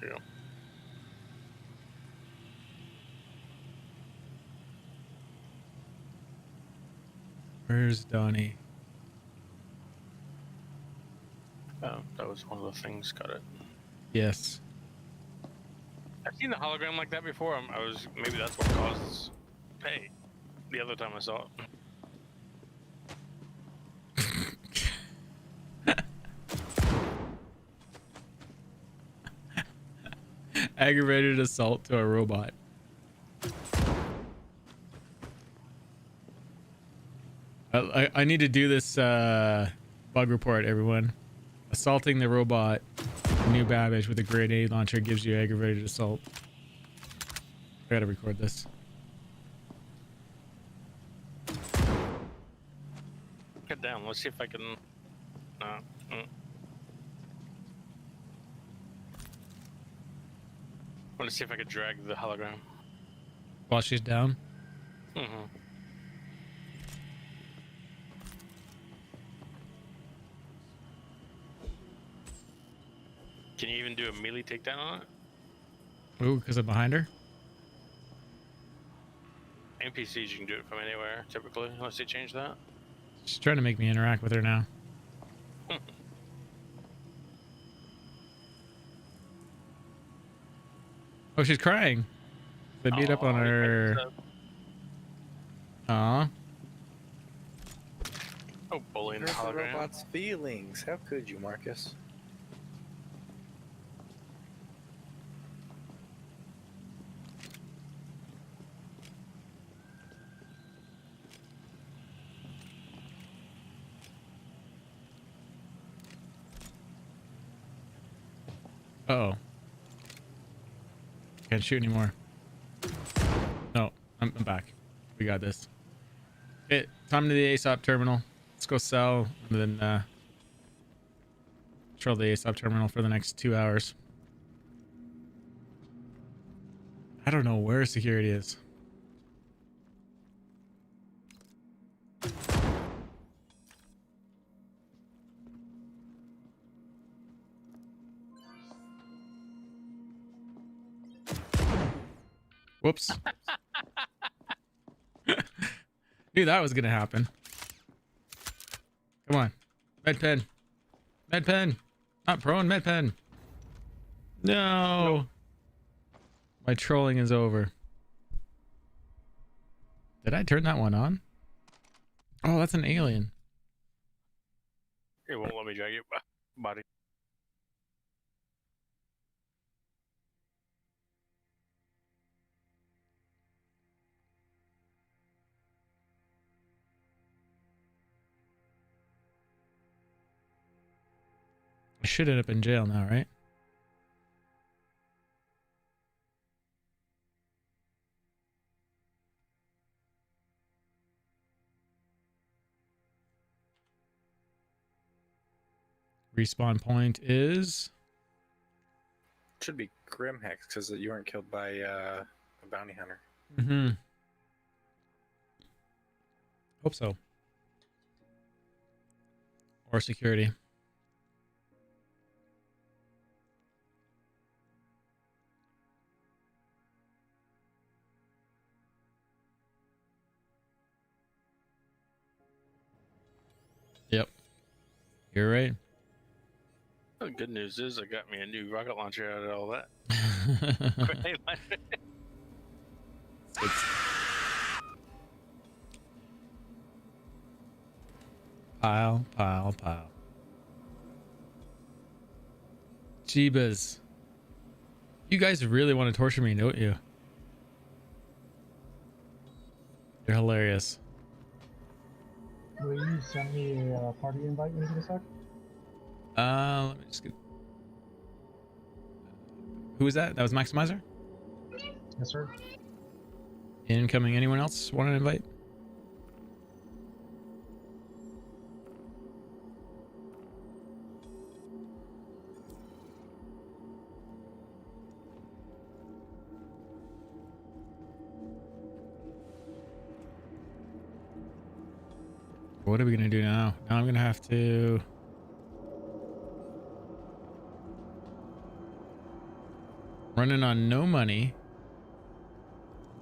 There you go. Where's Donnie? Oh, that was one of the things. Got it. Yes. I've seen the hologram like that before. I was maybe that's what causes pay. The other time I saw it. Aggravated assault to a robot. I need to do this bug report, everyone. Assaulting the robot, New Babbage with a grenade launcher gives you aggravated assault. I gotta record this. Get down. Let's see if I can. Want to see if I could drag the hologram. While she's down? Mm-hmm. Can you even do a melee takedown on it? Ooh, because I'm behind her? NPCs, you can do it from anywhere, typically, unless they change that. She's trying to make me interact with her now. Oh, she's crying. They beat up on her. Aw. Oh, bullying the Hurt the hologram. robot's feelings. How could you, Marcus? Uh-oh. Can't shoot anymore. No, I'm back. We got this. Okay, time to the ASOP terminal. Let's go sell and then control the ASOP terminal for the next 2 hours. I don't know where security is. Whoops. Knew that was gonna happen. Come on. Med pen. Med pen. Not prone med pen. No. Nope. My trolling is over. Did I turn that one on? Oh, that's an alien. It won't let me drag your body. I should end up in jail now, right? Respawn point is... Should be Grimhex because you weren't killed by a bounty hunter. Mm-hmm. Hope so. Or security. Yep. You're right. The good news is I got me a new rocket launcher out of all that. Pile. Jeebas. You guys really want to torture me, don't you? You're hilarious. Will you send me a party invite in a sec? Let me just get... Who was that? That was Maximizer? Yes, sir. Incoming. Anyone else want an invite? What are we gonna do now? Now I'm gonna have to... running on no money.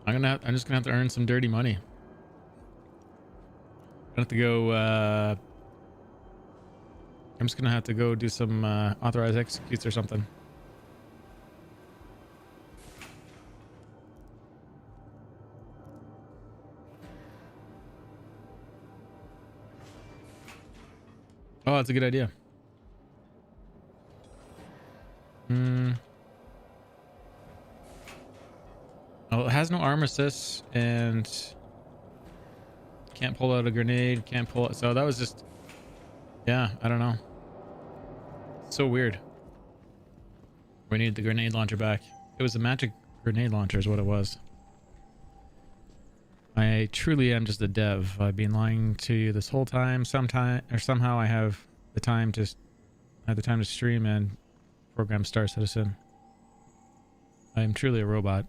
I'm just gonna have to earn some dirty money. I have to go I'm just gonna have to go do some authorized executes or something. Oh, that's a good idea. Oh, it has no armor assist and can't pull out a grenade, can't pull it. So that was just, yeah, I don't know. So weird. We need the grenade launcher back. It was a magic grenade launcher is what it was. I truly am just a dev. I've been lying to you this whole time. Somehow I have the time to stream and program Star Citizen. I am truly a robot.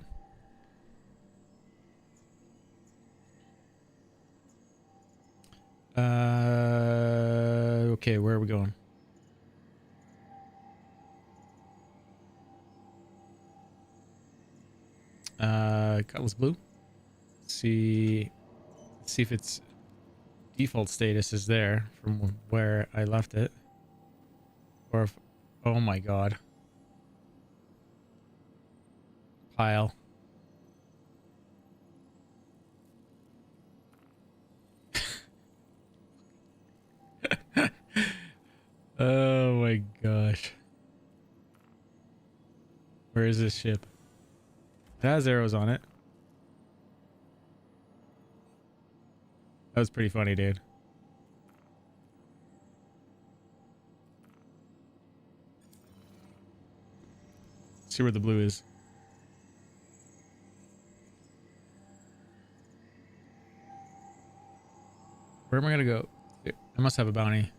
Okay, where are we going? Cutlass Blue. Let's see if its default status is there from where I left it. Or if, oh my god. Pile. Oh my gosh. Where is this ship? It has arrows on it. That was pretty funny, dude. See where the blue is. am I gonna go? I must have a bounty.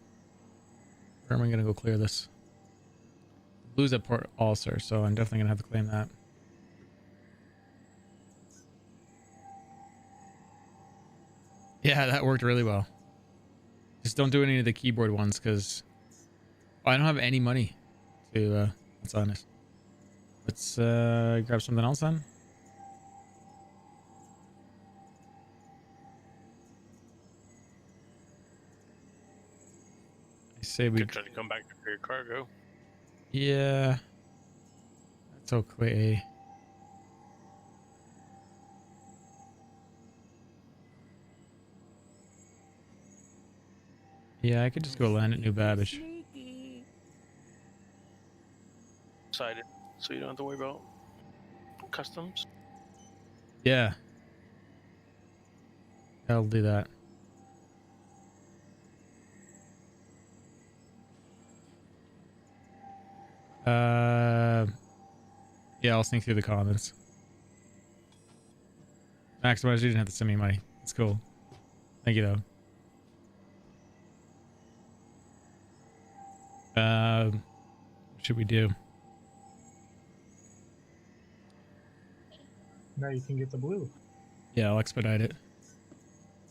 Where am I gonna go clear this? Blue's at Port Ulster, so I'm definitely gonna have to claim that. Yeah, that worked really well. Just don't do any of the keyboard ones because I don't have any money to that's honest. Let's grab something else then. I say we could try to come back for your cargo. Yeah. That's okay. Yeah, I could just go land at New Babbage. Decided, so you don't have to worry about customs. Yeah. I'll do that. Yeah, I'll sneak through the comments. Maximize, you didn't have to send me money. It's cool. Thank you though. What should we do? Now you can get the blue. Yeah, I'll expedite it.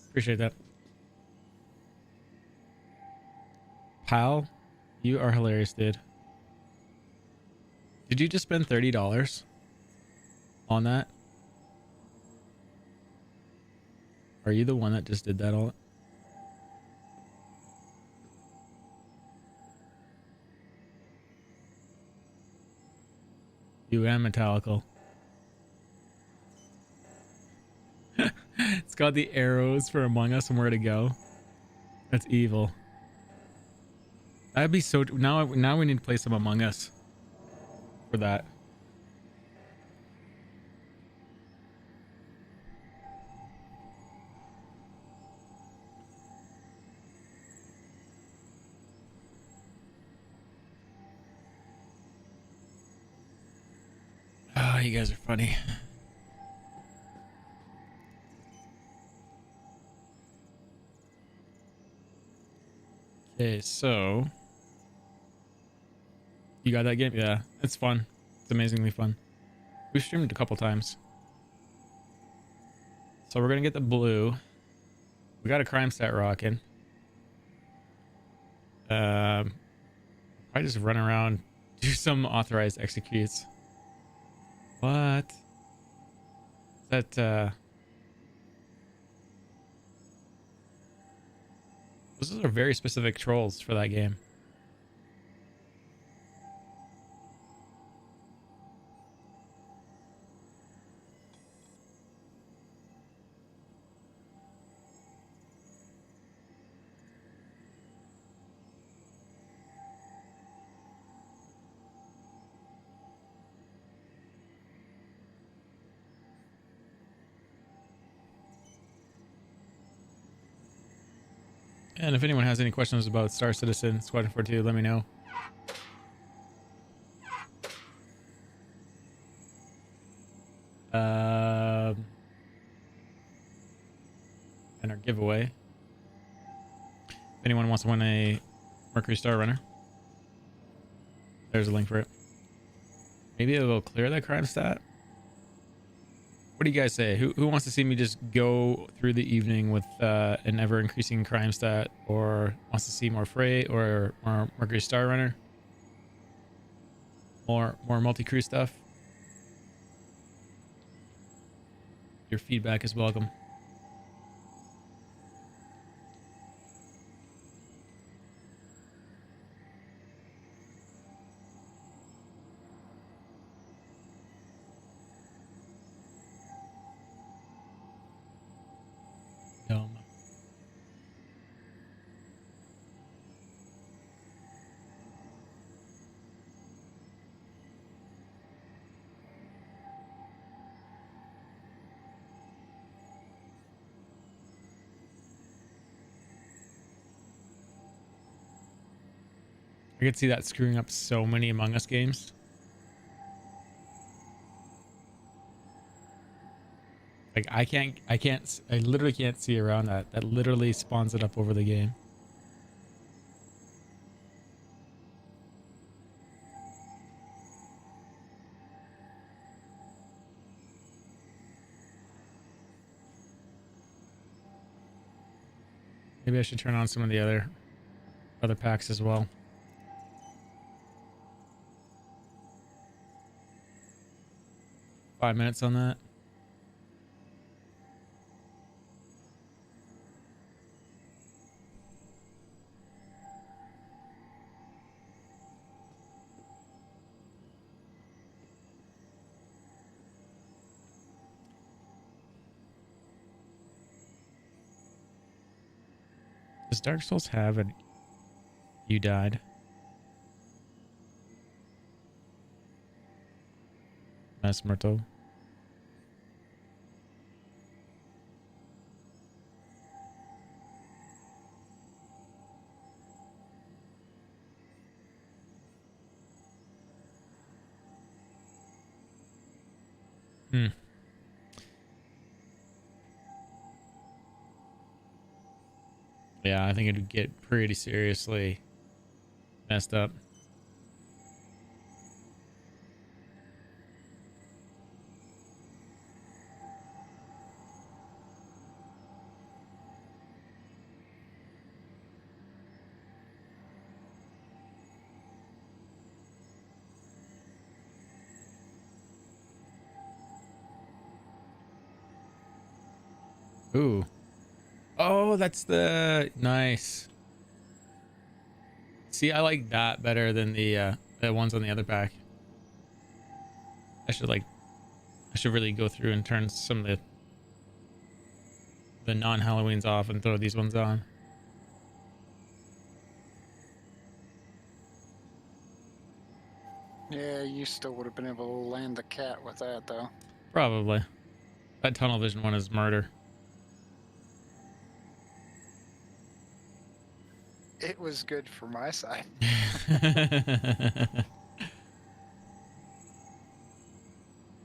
Appreciate that. Pal, you are hilarious, dude. Did you just spend $30 on that? Are you the one that just did that all? You and Metallical. It's got the arrows for Among Us and where to go. That's evil. That'd be so. Now we need to play some Among Us for that. Oh, you guys are funny. Okay, so you got that game? Yeah, it's fun. It's amazingly fun. We've streamed it a couple times. So we're gonna get the blue. We got a crime stat rocking. Probably just run around, do some authorized executes. What? Is that those are very specific trolls for that game. And if anyone has any questions about Star Citizen Squadron 42, let me know. And our giveaway. If anyone wants to win a Mercury Star Runner, there's a link for it. Maybe it'll clear that crime stat. What do you guys say? Who wants to see me just go through the evening with an ever increasing crime stat, or wants to see more freight or more Mercury Star Runner? More multi-crew stuff? Your feedback is welcome. Dumb. I could see that screwing up so many Among Us games. Like I literally can't see around that. That literally spawns it up over the game. Maybe I should turn on some of the other packs as well. Five minutes on that. Does Dark Souls have an you died? Masmerto. Hmm. Yeah, I think it'd get pretty seriously messed up. Ooh. Oh, that's the nice. See, I like that better than the ones on the other pack. I should really go through and turn some of the non-Halloweens off and throw these ones on. Yeah, you still would have been able to land the cat with that, though. Probably. That tunnel vision one is murder. It was good for my side.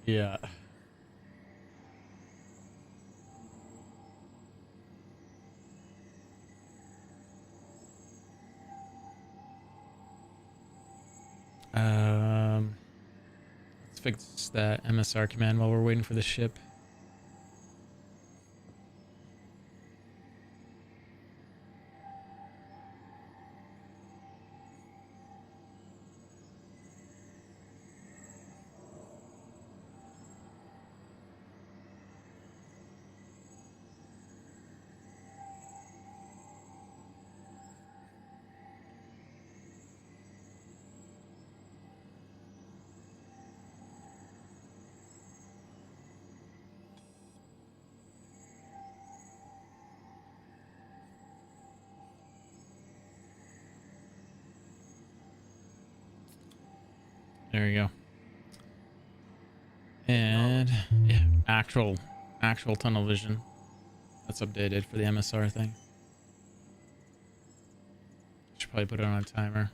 Yeah. Let's fix that MSR command while we're waiting for the ship. There you go. And yeah, actual tunnel vision. That's updated for the MSR thing. Should probably put it on a timer.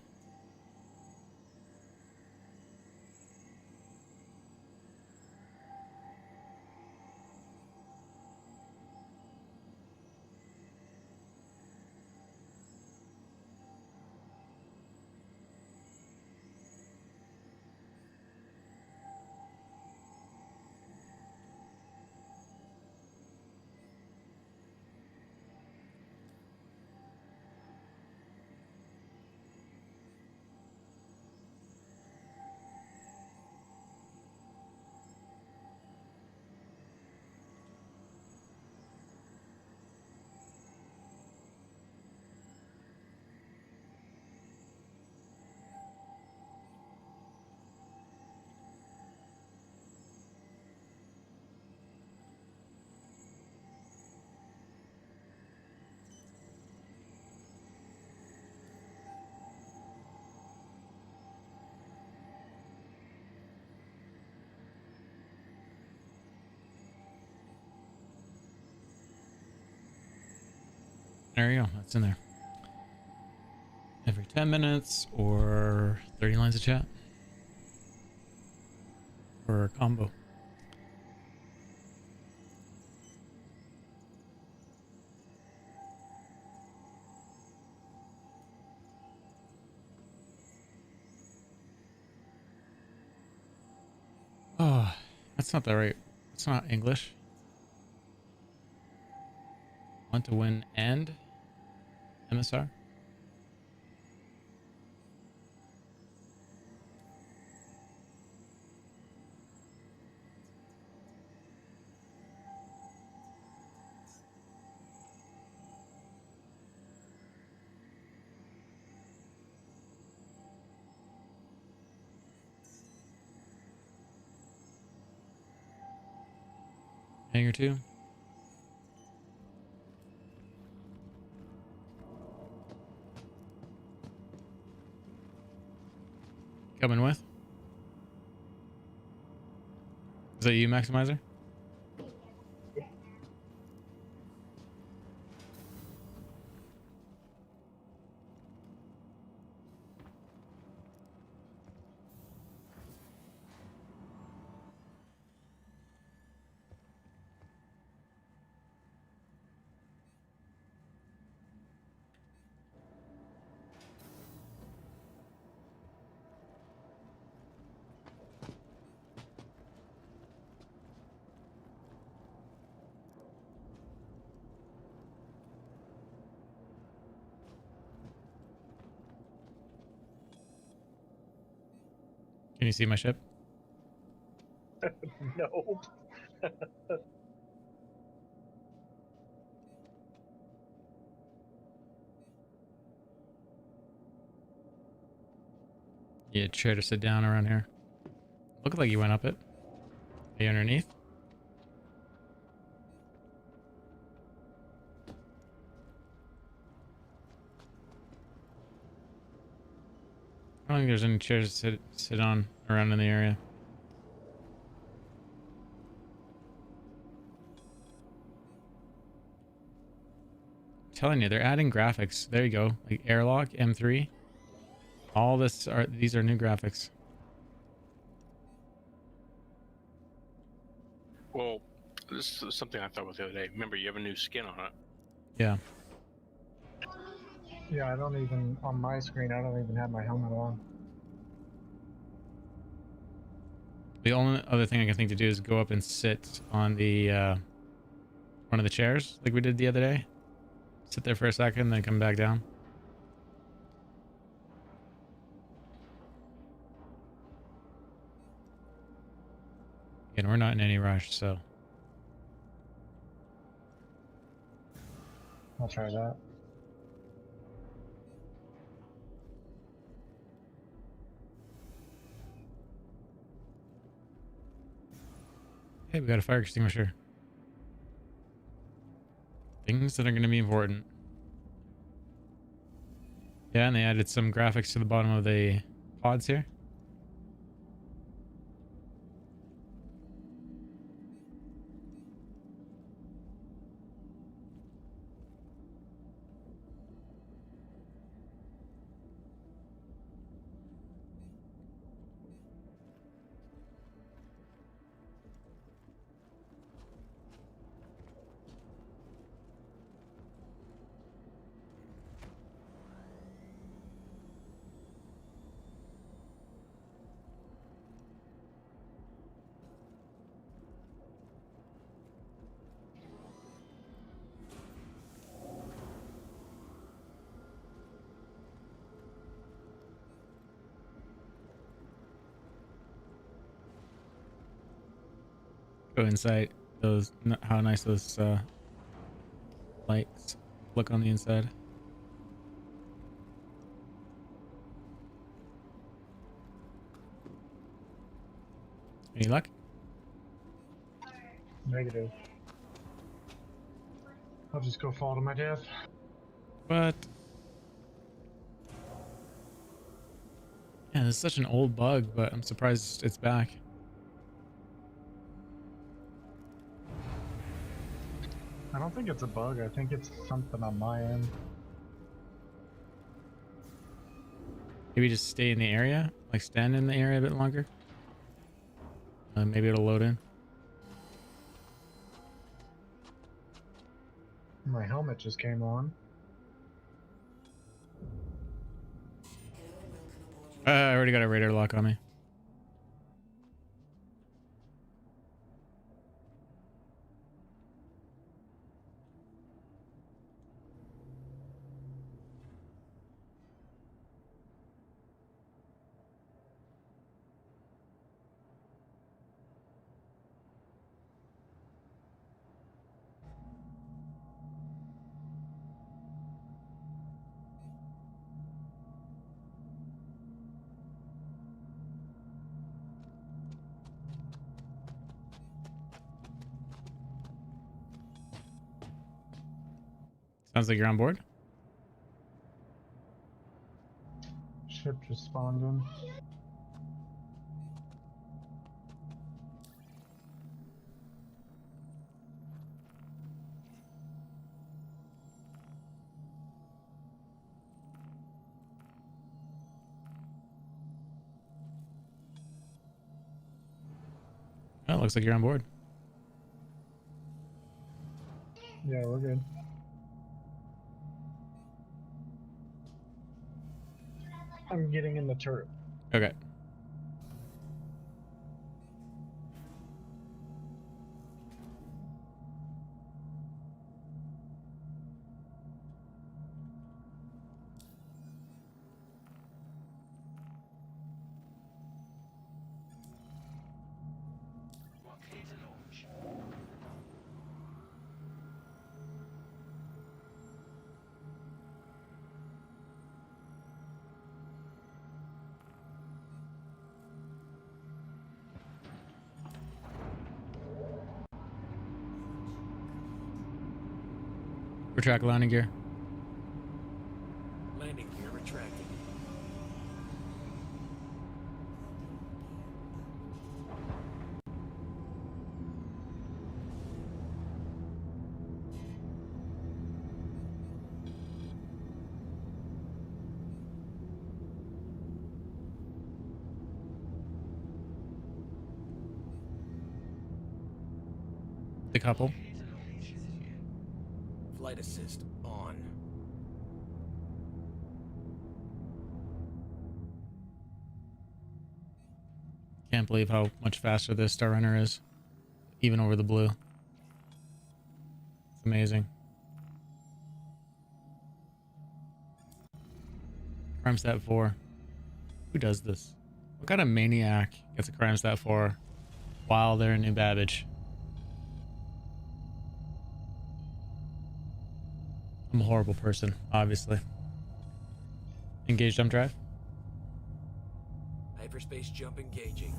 There you go. That's in there. Every 10 minutes or 30 lines of chat. For a combo. Oh, that's not the right. It's not English. Want to win and MSR. Hanger 2. Coming with. Is that you, Maximizer? Can you see my ship? No. Yeah, chair to sit down around here. Looked like you went up it. Are you underneath? I don't think there's any chairs to sit on around in the area. I'm telling you, they're adding graphics. There you go. Like airlock, M3. All these are new graphics. Well, this is something I thought about the other day. Remember, you have a new skin on it. Yeah. Yeah, I don't even, on my screen, I don't even have my helmet on. The only other thing I can think to do is go up and sit on the one of the chairs like we did the other day. Sit there for a second, then come back down. Again, we're not in any rush, so. I'll try that. Hey, we got a fire extinguisher. Things that are going to be important. Yeah, and they added some graphics to the bottom of the pods here. Go inside. How nice those lights look on the inside. Any luck? Negative. I'll just go fall to my death. But yeah, this is such an old bug, but I'm surprised it's back. I don't think it's a bug. I think it's something on my end. Maybe just stay in the area, like stand in the area a bit longer. Maybe it'll load in. My helmet just came on. I already got a radar lock on me. Sounds like you're on board. Ship just spawned in. Oh, looks like you're on board. Yeah, we're good. I'm getting in the turret. Okay. Retract landing gear. Landing gear retracted. The couple. Flight assist on. Can't believe how much faster this Star Runner is, even over the blue. It's amazing. Crime Stat 4. Who does this? What kind of maniac gets a Crime Stat 4 while they're in New Babbage? I'm a horrible person, obviously. Engage jump drive. Hyperspace jump engaging.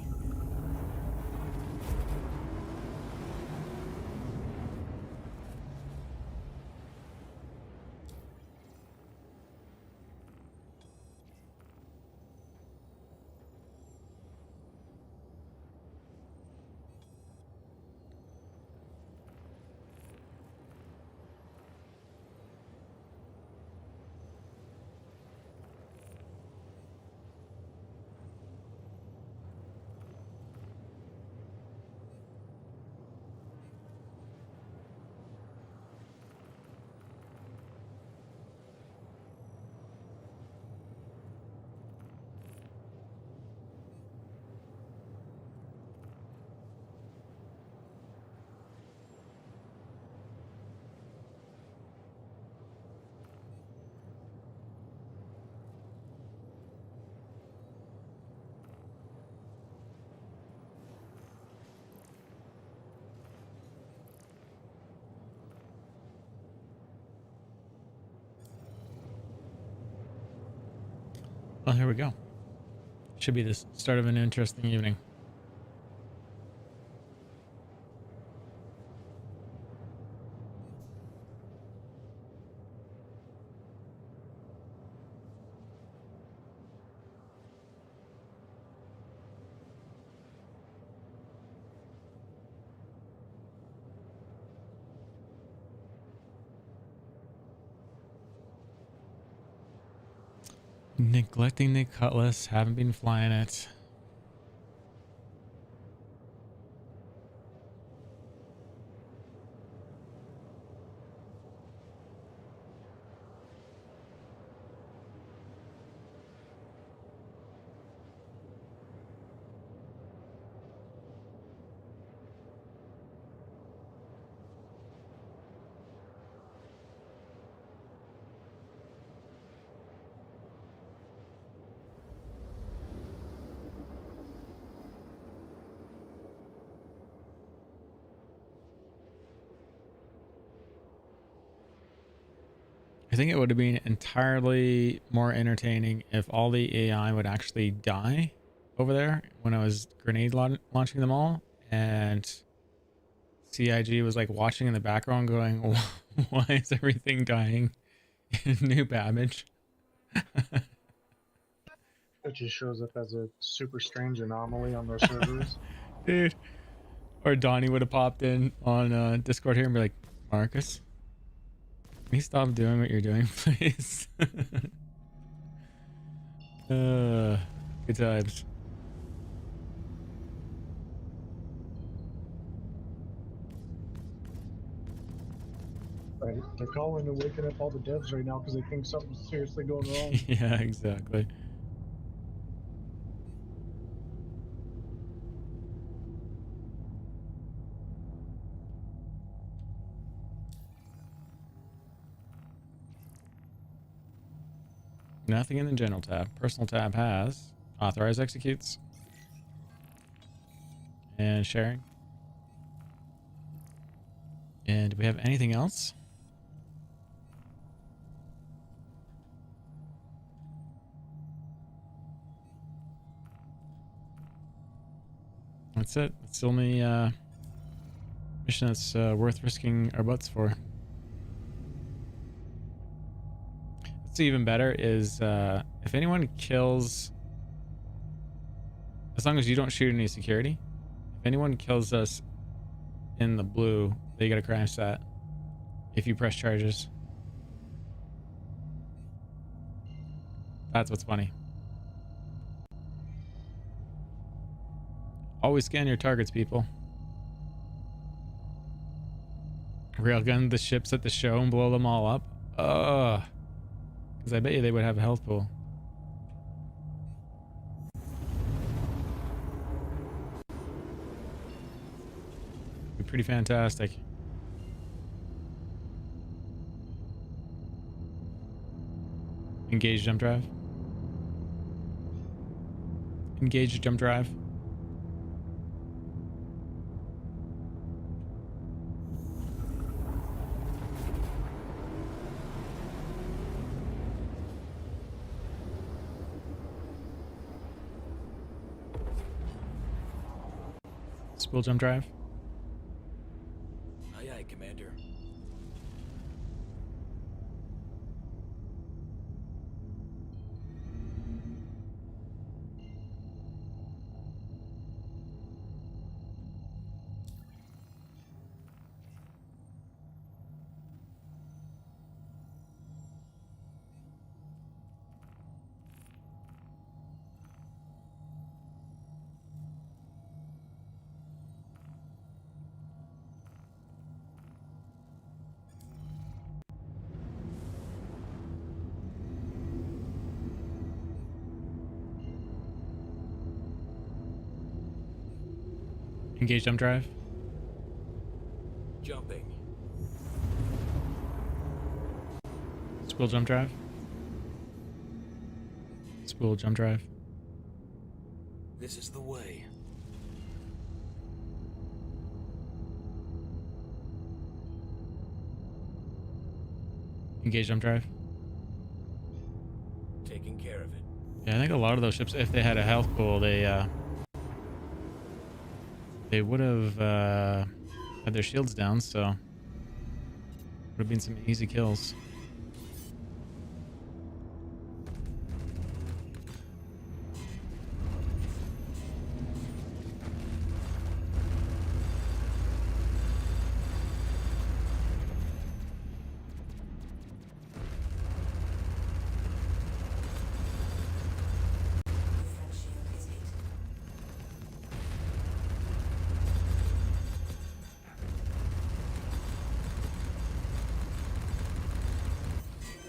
Well, here we go. Should be the start of an interesting evening. Neglecting the Cutlass, haven't been flying it. I think it would have been entirely more entertaining if all the AI would actually die over there when I was grenade launching them all, and CIG was like watching in the background going, why is everything dying in New Babbage? It just shows up as a super strange anomaly on their servers. Dude. Or Donnie would have popped in on Discord here and be like, Marcus, can you stop doing what you're doing, please? Good times. Right. They're calling and waking up all the devs right now because they think something's seriously going wrong. Yeah, exactly. Nothing in the general tab. Personal tab has authorize executes and sharing. And do we have anything else? That's it. That's the only mission that's worth risking our butts for. What's even better is if anyone kills, as long as you don't shoot any security, if anyone kills us in the blue, they get a crime stat if you press charges. That's what's funny. Always scan your targets, people. Railgun the ships at the show and blow them all up. Because I bet you they would have a health pool. Be pretty fantastic. Engage jump drive. Engage jump drive. Spool jump drive. Aye, aye, Commander. Engage jump drive. Jumping. Spool jump drive. Spool jump drive. This is the way. Engage jump drive. Taking care of it. Yeah, I think a lot of those ships, if they had a health pool, they would have had their shields down, so would have been some easy kills.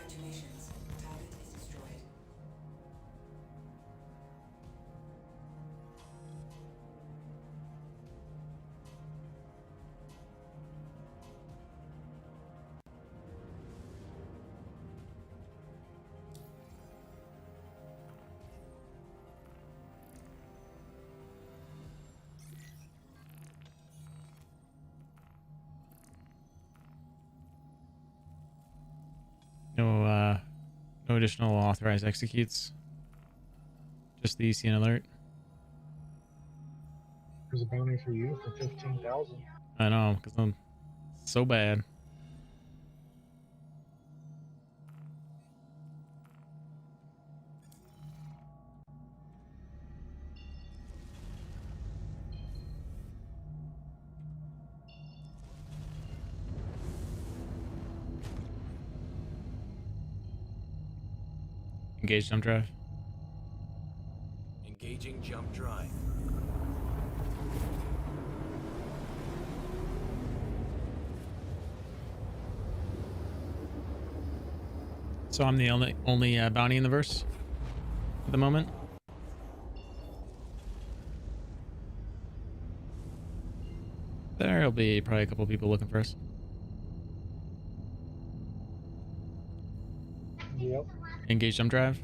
Congratulations. Target is destroyed. No additional authorized executes. Just the ECN alert. There's a bounty for you for 15,000. I know, because I'm so bad. Engage jump drive. Engaging jump drive. So I'm the only bounty in the verse at the moment. There'll be probably a couple people looking for us. Yep. Engage jump drive.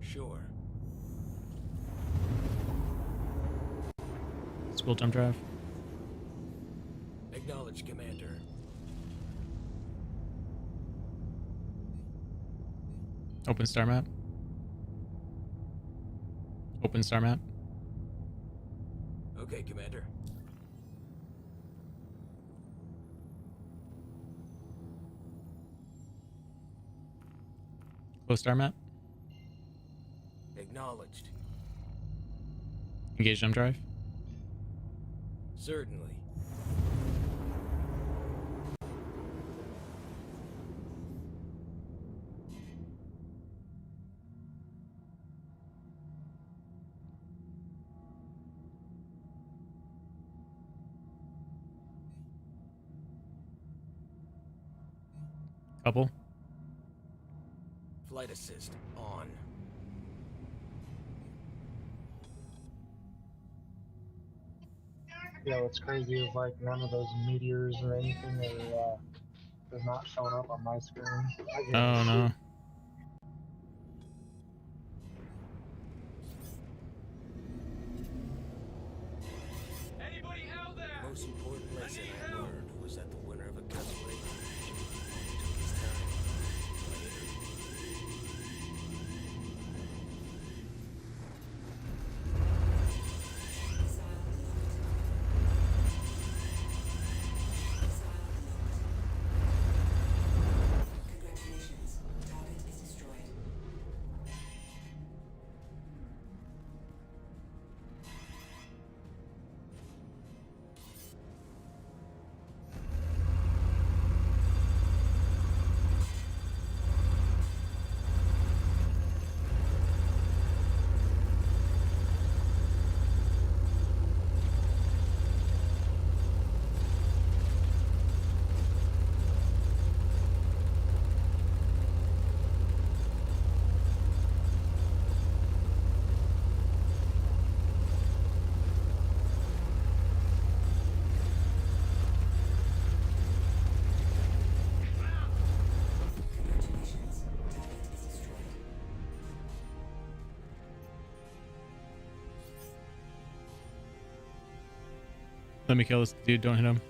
Sure. School jump drive. Acknowledge, Commander. Open star map. Open star map. Okay, Commander. Close star map. Acknowledged. Engage jump drive. Certainly. Couple. Flight assist on. Yeah, what's crazy is like none of those meteors or anything are not showing up on my screen. I can't Oh see. no. The most important lesson I learned was that the winner of a cutaway took his time. Congratulations. Target is destroyed. Congratulations. Target is destroyed. Let me kill this dude. Don't hit him.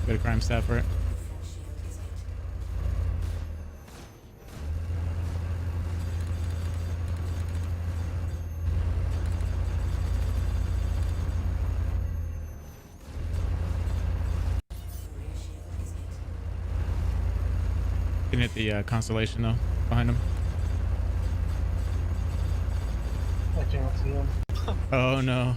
Got a crime stat for it. Full shield is hit. Rear shield is hit. Can hit the constellation though behind him. I can't see him. Oh no.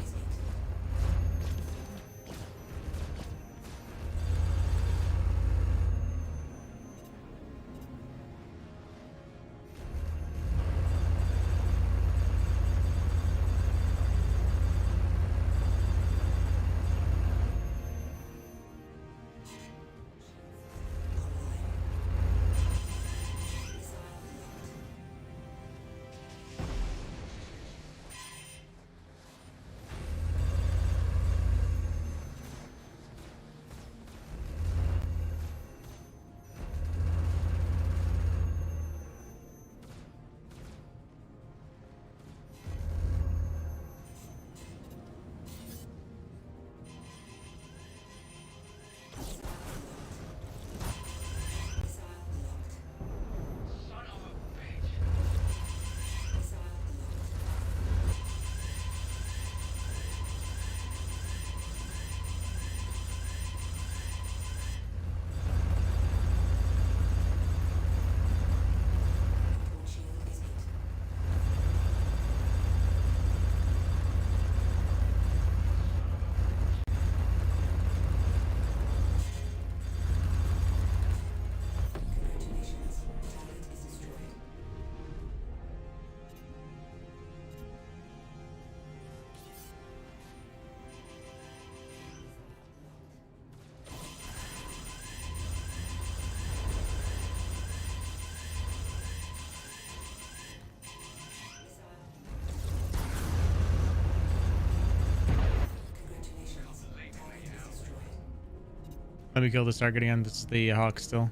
Let me kill this target again. This is the Hawk still.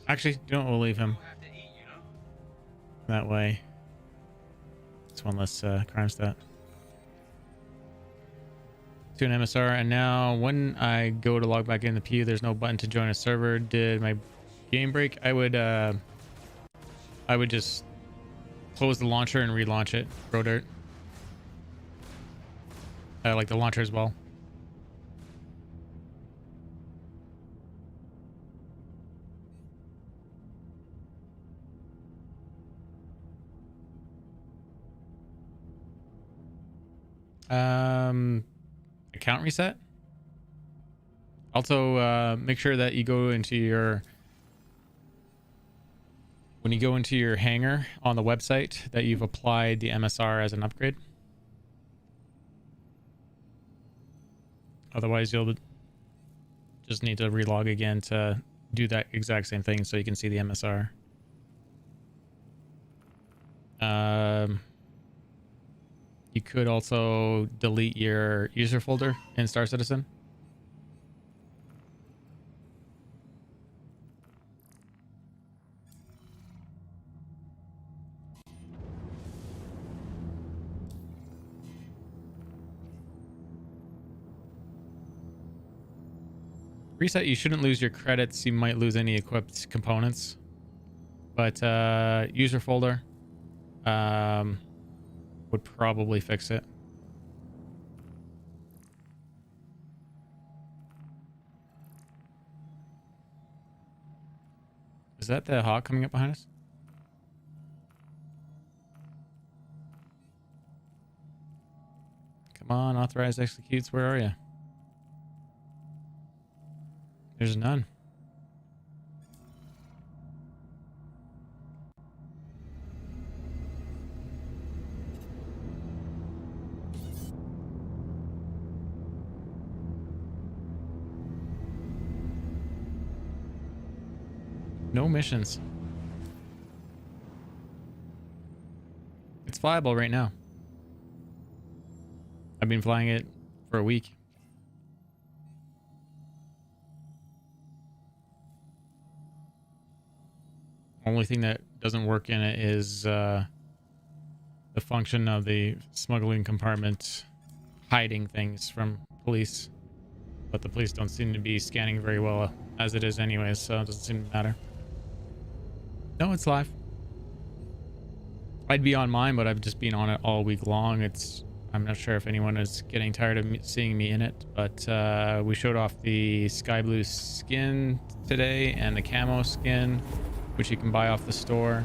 Actually, don't we'll leave him. That way. It's one less crime stat. To an MSR, and now when I go to log back in the PU, there's no button to join a server. Did my game break? I would just close the launcher and relaunch it. Dirt. I like the launcher as well. Account reset. Also, make sure that you go into your when you go into your hangar on the website that you've applied the MSR as an upgrade. Otherwise, you'll just need to relog again to do that exact same thing so you can see the MSR. You could also delete your user folder in Star Citizen. Reset, you shouldn't lose your credits. You might lose any equipped components. But user folder would probably fix it. Is that the Hawk coming up behind us? Come on, authorized executes. Where are you? There's none. No missions. It's flyable right now. I've been flying it for a week. Only thing that doesn't work in it is the function of the smuggling compartment hiding things from police. But the police don't seem to be scanning very well as it is anyways, so it doesn't seem to matter. No, it's live. I'd be on mine, but I've just been on it all week long. I'm not sure if anyone is getting tired of seeing me in it, but we showed off the sky blue skin today and the camo skin, which you can buy off the store.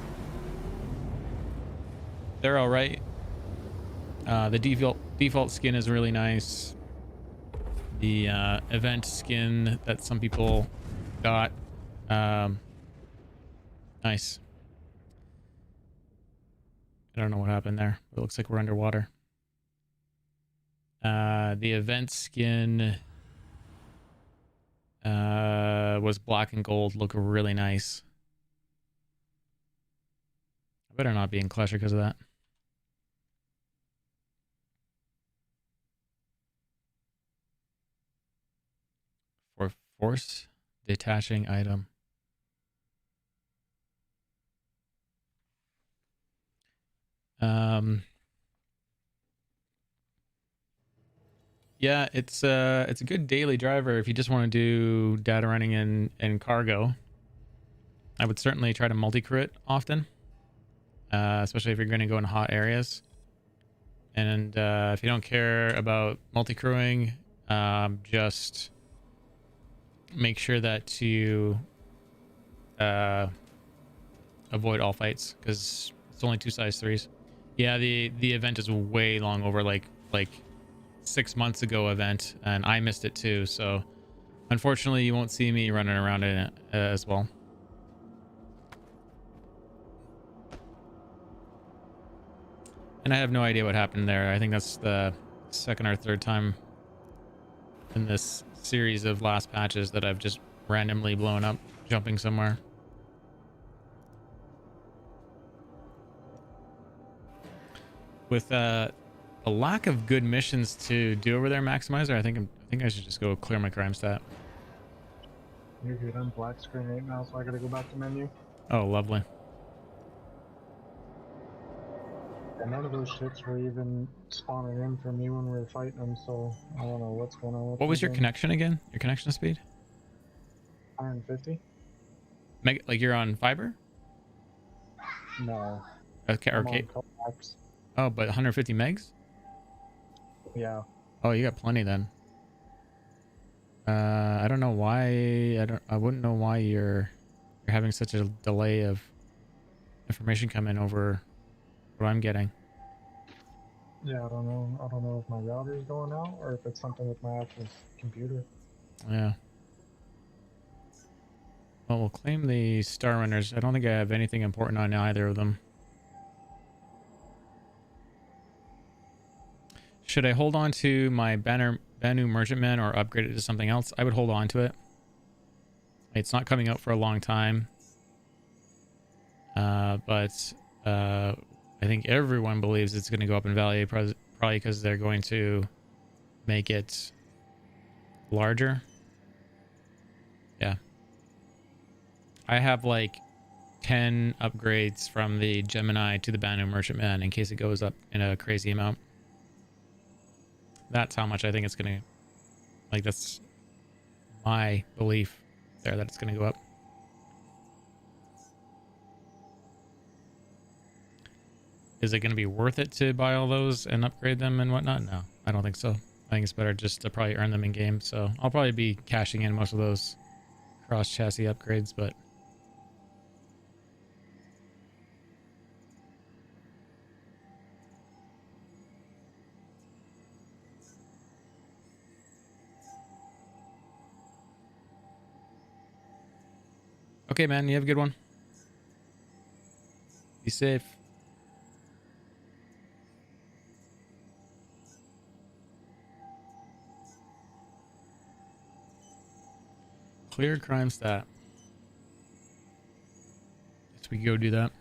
They're all right. The default skin is really nice. The event skin that some people got, nice. I don't know what happened there. It looks like we're underwater. The event skin was black and gold. Look really nice. I better not be in Clasher because of that. For force detaching item. Yeah, it's a good daily driver if you just want to do data running and cargo. I would certainly try to multi-crew it often, especially if you're going to go in hot areas. And if you don't care about multi-crewing, just make sure that you avoid all fights because it's only 2 size 3s. Yeah, the event is way long over, like 6 months ago event, and I missed it too, so unfortunately you won't see me running around in it as well. And I have no idea what happened there. I think that's the second or third time in this series of last patches that I've just randomly blown up jumping somewhere. With a lack of good missions to do over there, Maximizer, I think I think I should just go clear my crime stat. You're good. I'm black screen right now, so I gotta go back to menu. Oh, lovely. And none of those shits were even spawning in for me when we were fighting them, so I don't know what's going on with What was your them. connection again? Your connection speed? 150? Like you're on fiber? No. Okay. I'm Okay. on coax. Oh, but 150 megs? Yeah. Oh, you got plenty then. I don't know why. I wouldn't know why you're having such a delay of information coming over what I'm getting. Yeah, I don't know. I don't know if my router's going out or if it's something with my actual computer. Yeah. Well, we'll claim the Star Runners. I don't think I have anything important on either of them. Should I hold on to my Banu Merchantman or upgrade it to something else? I would hold on to it. It's not coming out for a long time. But I think everyone believes it's going to go up in value, probably because they're going to make it larger. Yeah. I have like 10 upgrades from the Gemini to the Banu Merchantman in case it goes up in a crazy amount. That's how much I think it's going to... Like, that's my belief there, that it's going to go up. Is it going to be worth it to buy all those and upgrade them and whatnot? No, I don't think so. I think it's better just to probably earn them in game. So I'll probably be cashing in most of those cross chassis upgrades, but... Okay, man, you have a good one. Be safe. Clear crime stat. Guess we can go do that.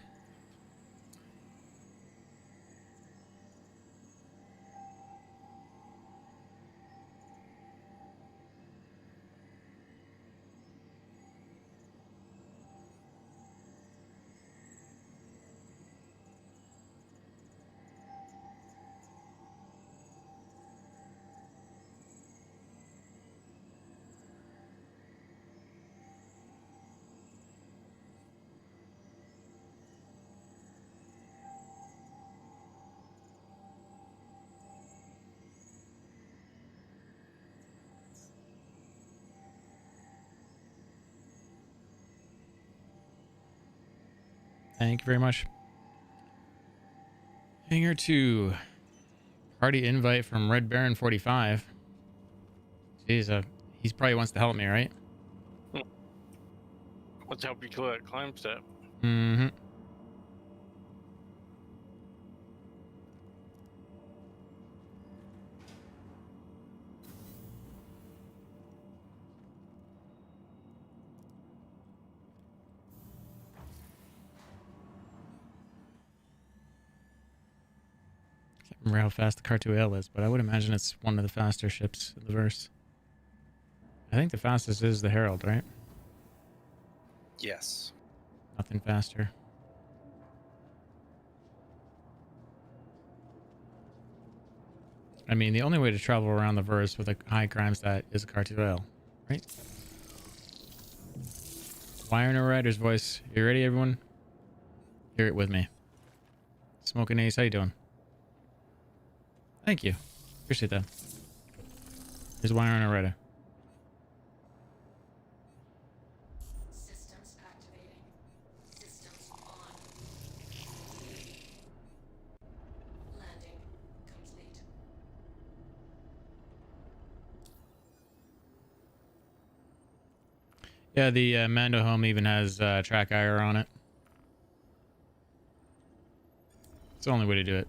Thank you very much. Hangar 2. Party invite from Red Baron 45. Jeez, he probably wants to help me, right? Let's help you clear that climb step. Mm-hmm. Can't remember how fast the Car2L is, but I would imagine it's one of the faster ships in the verse. I think the fastest is the Herald, right? Yes. Nothing faster. I mean, the only way to travel around the verse with a high crime stat is a Car2L, right? Wire No Rider's voice. You ready, everyone? Hear it with me. Smoking Ace, how you doing? Thank you. Appreciate that. Here's Wire No Rider. Systems activating. Systems on. Landing complete. Yeah, the Mando home even has track IR on it. It's the only way to do it.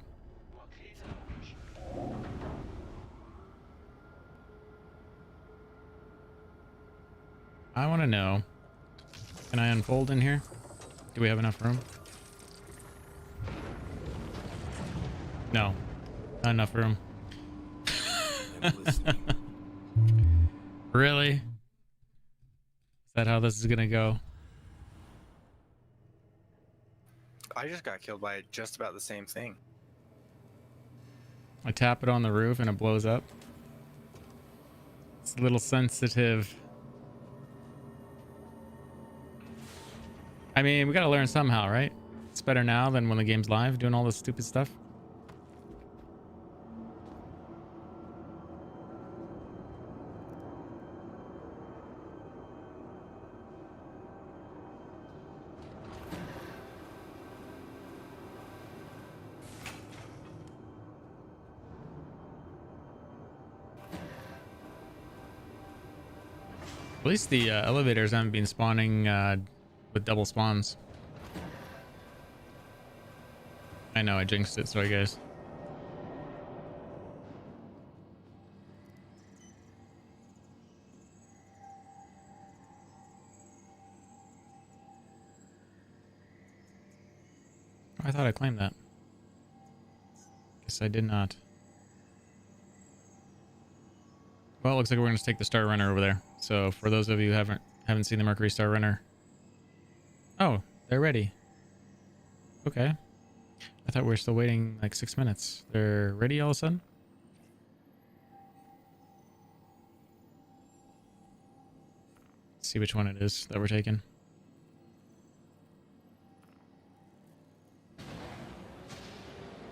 I want to know, can I unfold in here? Do we have enough room? No, not enough room. Really? Is that how this is gonna go? I just got killed by just about the same thing. I tap it on the roof and it blows up. It's a little sensitive. I mean, we gotta learn somehow, right? It's better now than when the game's live, doing all this stupid stuff. At least the elevators haven't been spawning with double spawns. I know I jinxed it, sorry guys. I thought I claimed that. Guess I did not. Well, it looks like we're going to take the Star Runner over there. So for those of you who haven't seen the Mercury Star Runner. Oh, they're ready. Okay. I thought we were still waiting like 6 minutes. They're ready all of a sudden? Let's see which one it is that we're taking.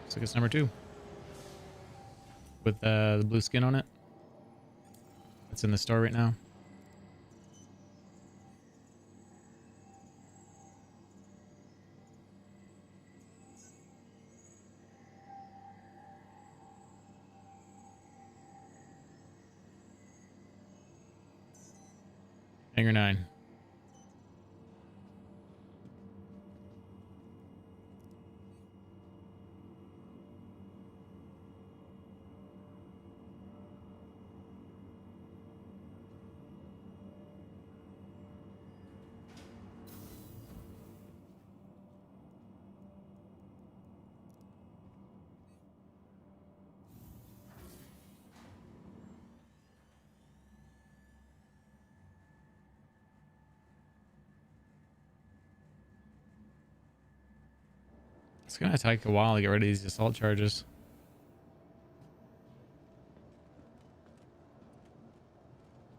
Looks like it's number 2. With the blue skin on it. It's in the store right now. Hangar 9. It's gonna take a while to get rid of these assault charges.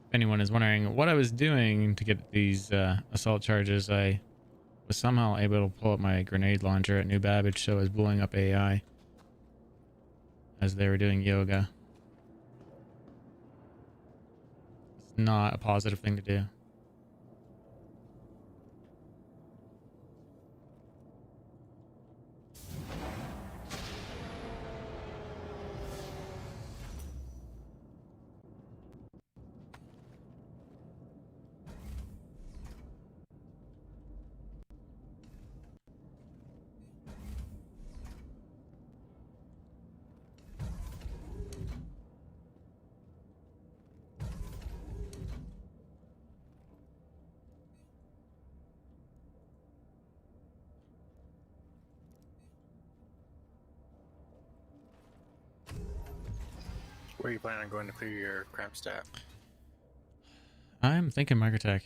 If anyone is wondering what I was doing to get these assault charges, I was somehow able to pull up my grenade launcher at New Babbage, so I was blowing up AI as they were doing yoga. It's not a positive thing to do. Where are you planning on going to clear your cramp stat? I'm thinking Microtech. I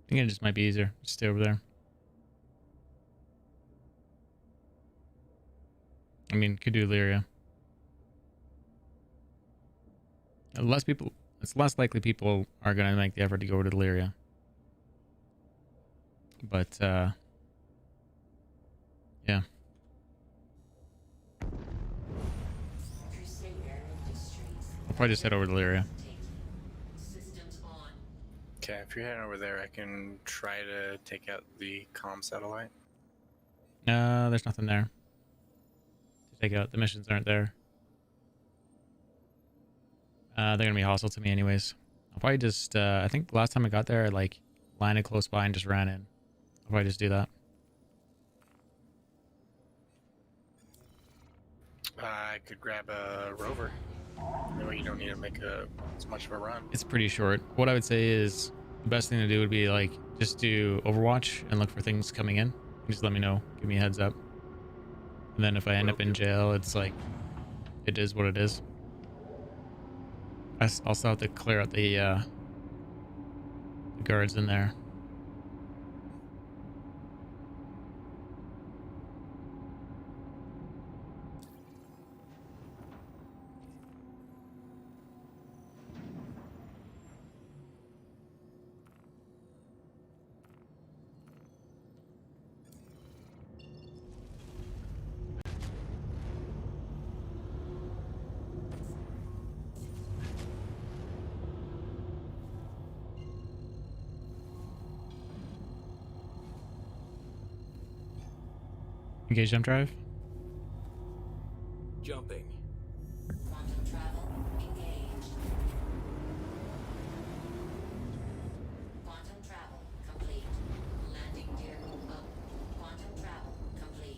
think it just might be easier. Just stay over there. I mean, could do Lyria. It's less likely people are going to make the effort to go over to Lyria. But, yeah. I'll probably just head over to Lyria. Okay, if you're heading over there, I can try to take out the comm satellite. There's nothing there to take out. The missions aren't there. They're gonna be hostile to me anyways. I'll probably just, I think last time I got there, I like landed close by and just ran in. I'll probably just do that. I could grab a rover. That way you don't need to make as much of a run. It's pretty short. What I would say is the best thing to do would be like just do Overwatch and look for things coming in. Just let me know. Give me a heads up. And then if I end up in jail, it's like it is what it is. I also have to clear out the guards in there. Engage jump drive. Jumping. Quantum travel engaged. Quantum travel complete. Landing gear up. Quantum travel complete.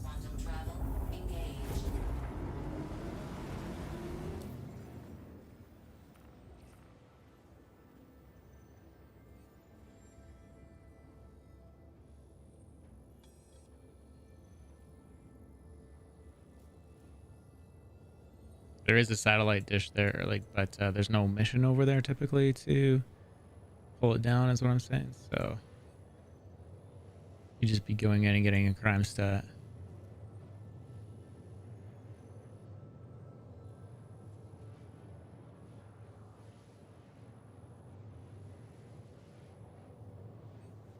Quantum travel engaged. There is a satellite dish there, like, but there's no mission over there typically to pull it down, is what I'm saying. So you just be going in and getting a crime stat.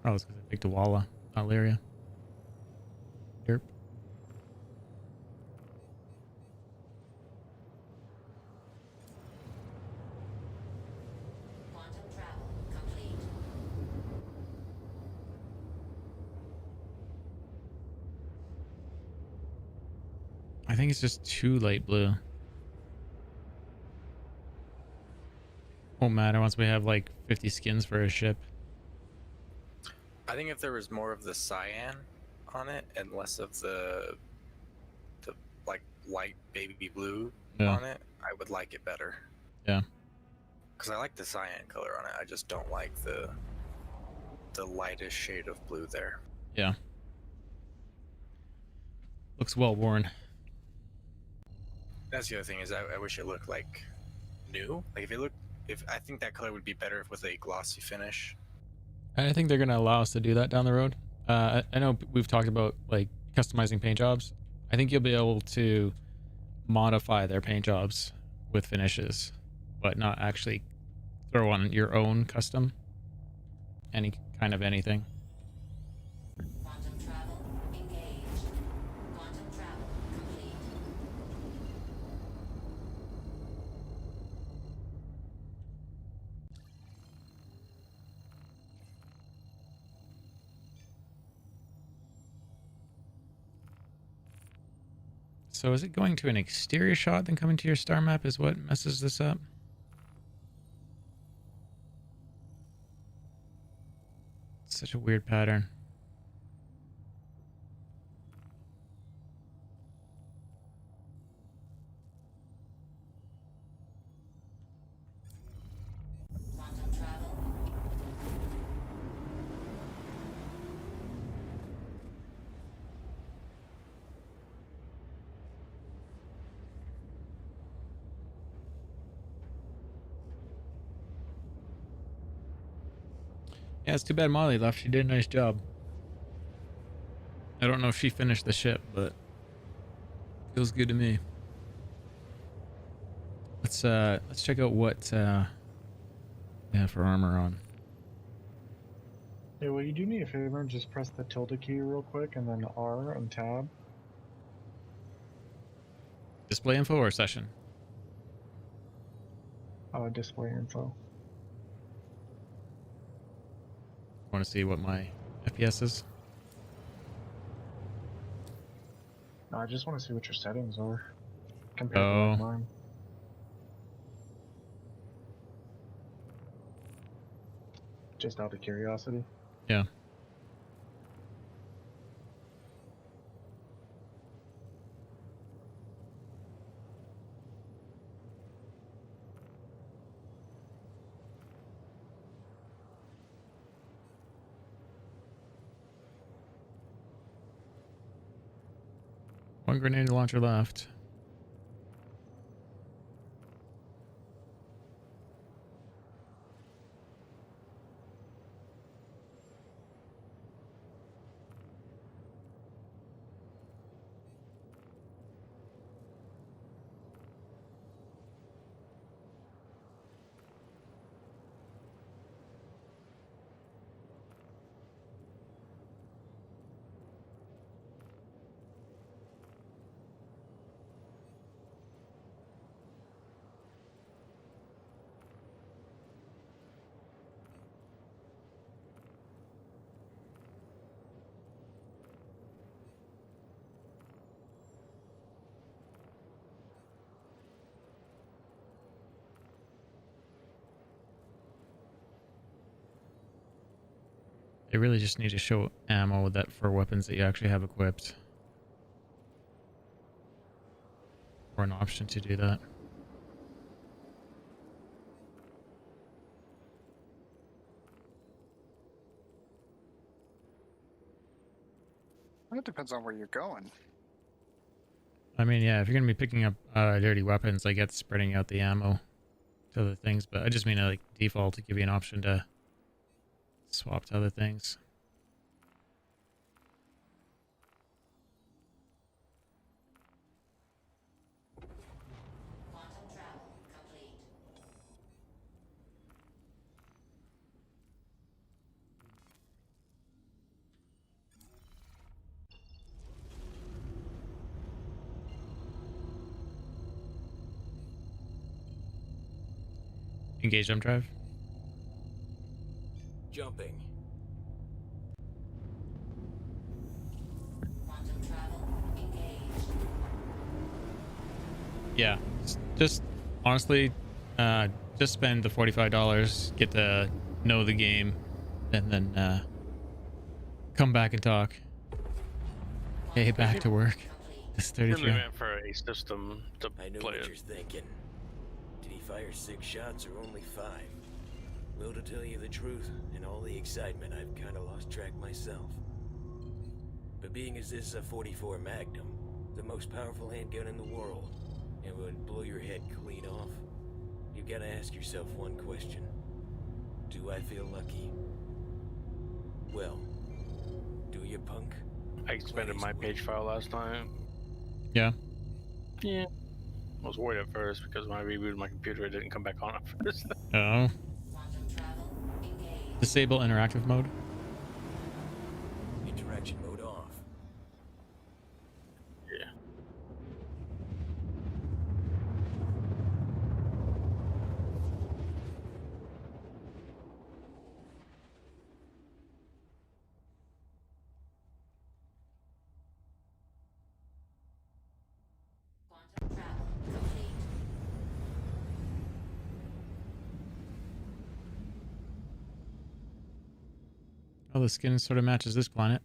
Oh, it's because I picked a Walla, not Lyria. Yep. Quantum travel complete. I think it's just too light blue. Won't matter once we have like 50 skins for a ship. I think if there was more of the cyan on it and less of the like light baby blue Yeah. on it, I would like it better. Yeah. Because I like the cyan color on it. I just don't like the lightest shade of blue there. Yeah. Looks well worn. That's the other thing is I wish it looked like new. Like if I think that color would be better with a glossy finish. I think they're going to allow us to do that down the road. I know we've talked about like customizing paint jobs. I think you'll be able to modify their paint jobs with finishes, but not actually throw on your own custom. Any kind of anything. Quantum travel engaged. Quantum travel complete. So is it going to an exterior shot then coming to your star map is what messes this up? Such a weird pattern. Quantum travel. Yeah, it's too bad Molly left. She did a nice job. I don't know if she finished the ship, but feels good to me. Let's check out what we have for armor on. Yeah, well, you do me a favor and just press the tilde key real quick and then R and tab. Display info or session? Display info. Want to see what my FPS is? No, I just want to see what your settings are compared to Oh. like mine. Just out of curiosity. Yeah. One grenade launcher left. They really just need to show ammo with that for weapons that you actually have equipped. Or an option to do that. It depends on where you're going. I mean, yeah, if you're going to be picking up dirty weapons, I get spreading out the ammo to other things, but I just mean like default to give you an option to swap to other things. Quantum travel complete. Engage jump drive. Jumping. Quantum travel engaged. Yeah, just honestly, just spend the $45, get to know the game, and then come back and talk. Hey, back to work. It's Really 33. meant for a system to I know play what it. you're thinking. Did he fire 6 shots or only 5? Well, to tell you the truth, in all the excitement, I've kind of lost track myself. But being as this is a 44 Magnum, the most powerful handgun in the world, and would blow your head clean off, you've got to ask yourself one question. Do I feel lucky? Well, do you, punk? I expanded my page file last time. Yeah. Yeah. I was worried at first because when I rebooted my computer, it didn't come back on at first. Oh. Quantum travel engaged. Disable interactive mode. Interaction mode off. Yeah. Quantum travel complete. Oh, the skin sort of matches this planet.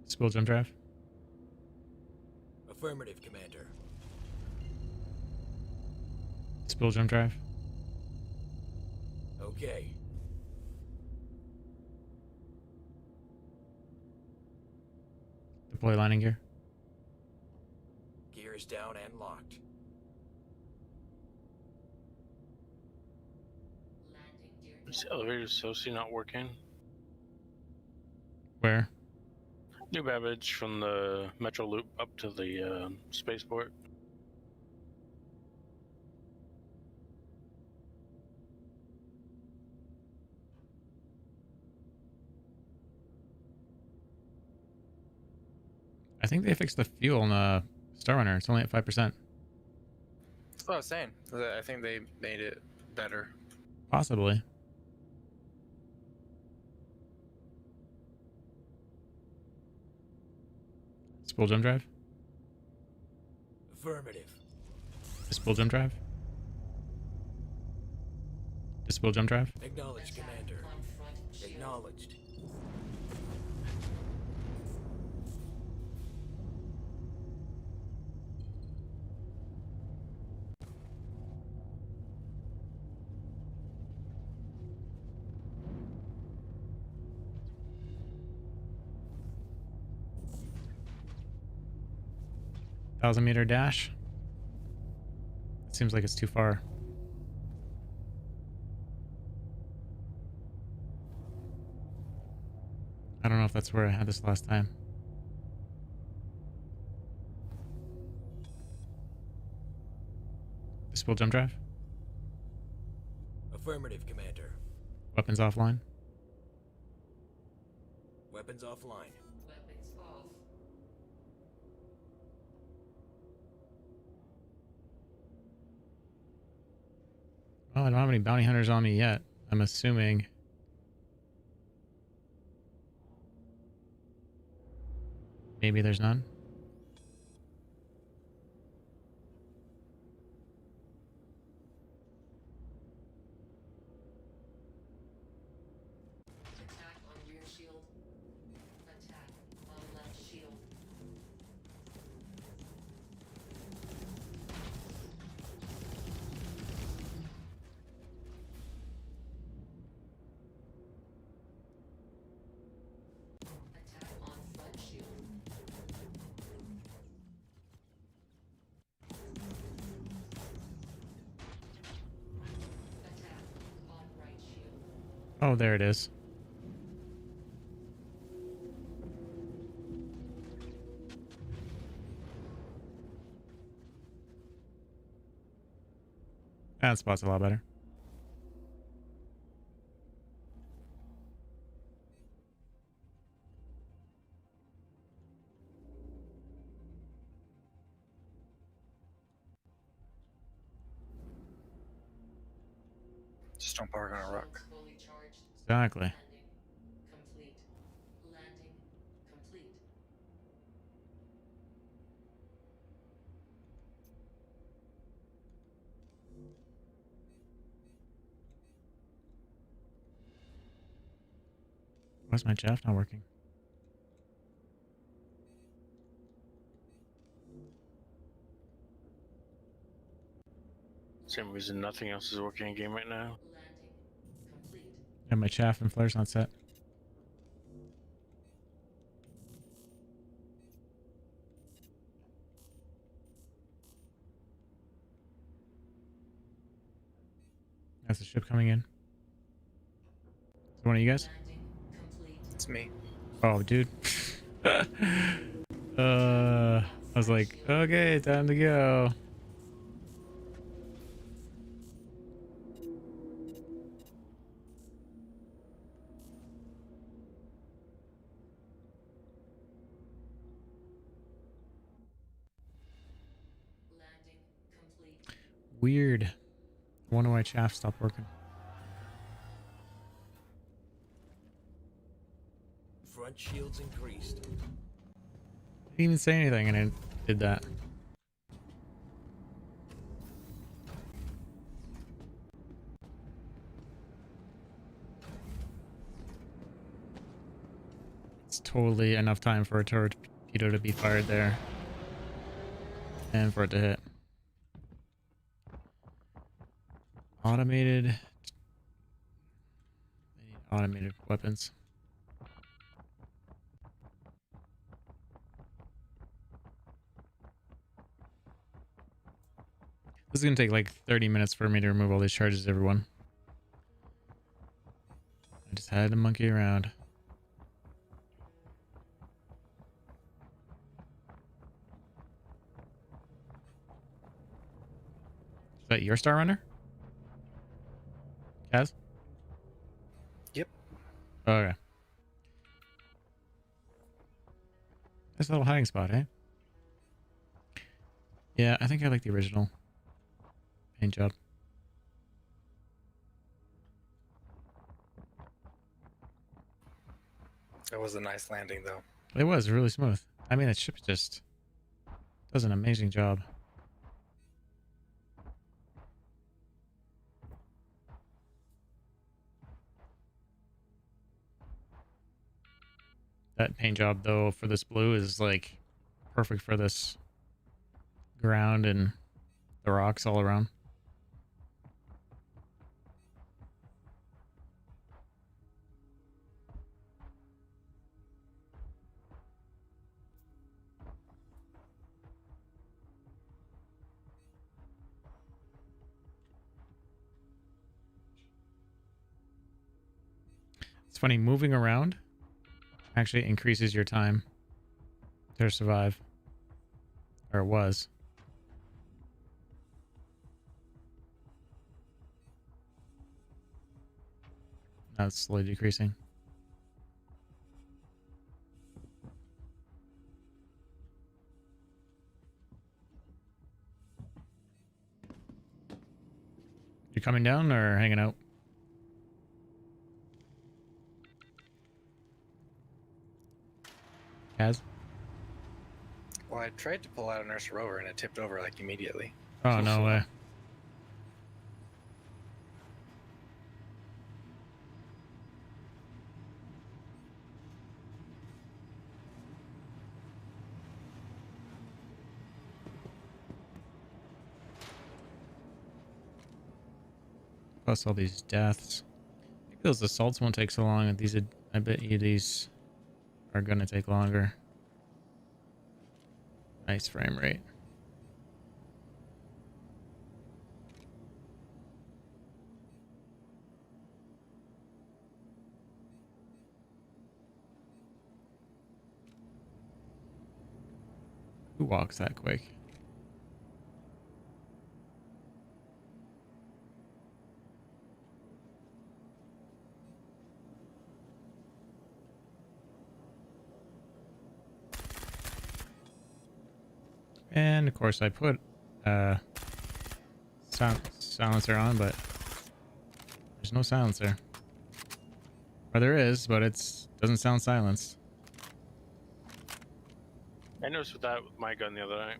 Disable jump drive. Affirmative, Commander. Disable jump drive. Okay. Deploy landing gear. Gear is down and locked. Landing gear. This elevator associate not working. Where? New Babbage from the Metro Loop up to the spaceport. I think they fixed the fuel in the Star Runner. It's only at 5%. That's what I was saying. I think they made it better. Possibly. Disable jump drive. Affirmative. Disable jump drive. Disable jump drive. Acknowledged, Commander. Confront shield. Acknowledged. 1,000-meter dash. It seems like it's too far. I don't know if that's where I had this last time. Disable jump drive. Affirmative, Commander. Weapons offline. Weapons offline. Weapons off. Well, I don't have any bounty hunters on me yet. I'm assuming. Maybe there's none. Attack on rear shield. Attack on left shield. Attack on front shield. Attack on right shield. Oh, there it is. That spot's a lot better. Just don't park on a rock. Shields fully charged. Exactly. Landing complete. Landing complete. Why's my shaft not working? Same reason nothing else is working in game right now. Landing complete. And my chaff and flare's not set. That's the ship coming in. Is it one of you guys? Landing complete. It's me. Oh, dude. I was like, okay, time to go. Landing complete. Weird. I wonder why chaff stopped working. Front shields increased. Didn't even say anything and it did that. It's totally enough time for a torpedo to be fired there. And for it to hit. Automated. They need automated weapons. This is gonna take like 30 minutes for me to remove all these charges, everyone. I just had to monkey around. Is that your Star Runner? Kaz? Yep. Okay. Nice little hiding spot, eh? Yeah, I think I like the original paint job. That was a nice landing, though. It was really smooth. I mean, that ship just does an amazing job. That paint job, though, for this blue is like perfect for this ground and the rocks all around. funny. Moving around actually increases your time to survive. Or it was. Now it's slowly decreasing. You coming down or hanging out? Kaz? Well, I tried to pull out a nurse rover and it tipped over like immediately. Oh, no way. Plus all these deaths. Maybe those assaults won't take so long. And these, I bet you these are gonna take longer. Nice frame rate. Who walks that quick? And of course I put silencer on, but there's no silencer. Or there is, but it's doesn't sound silenced. I noticed with that with my gun the other night.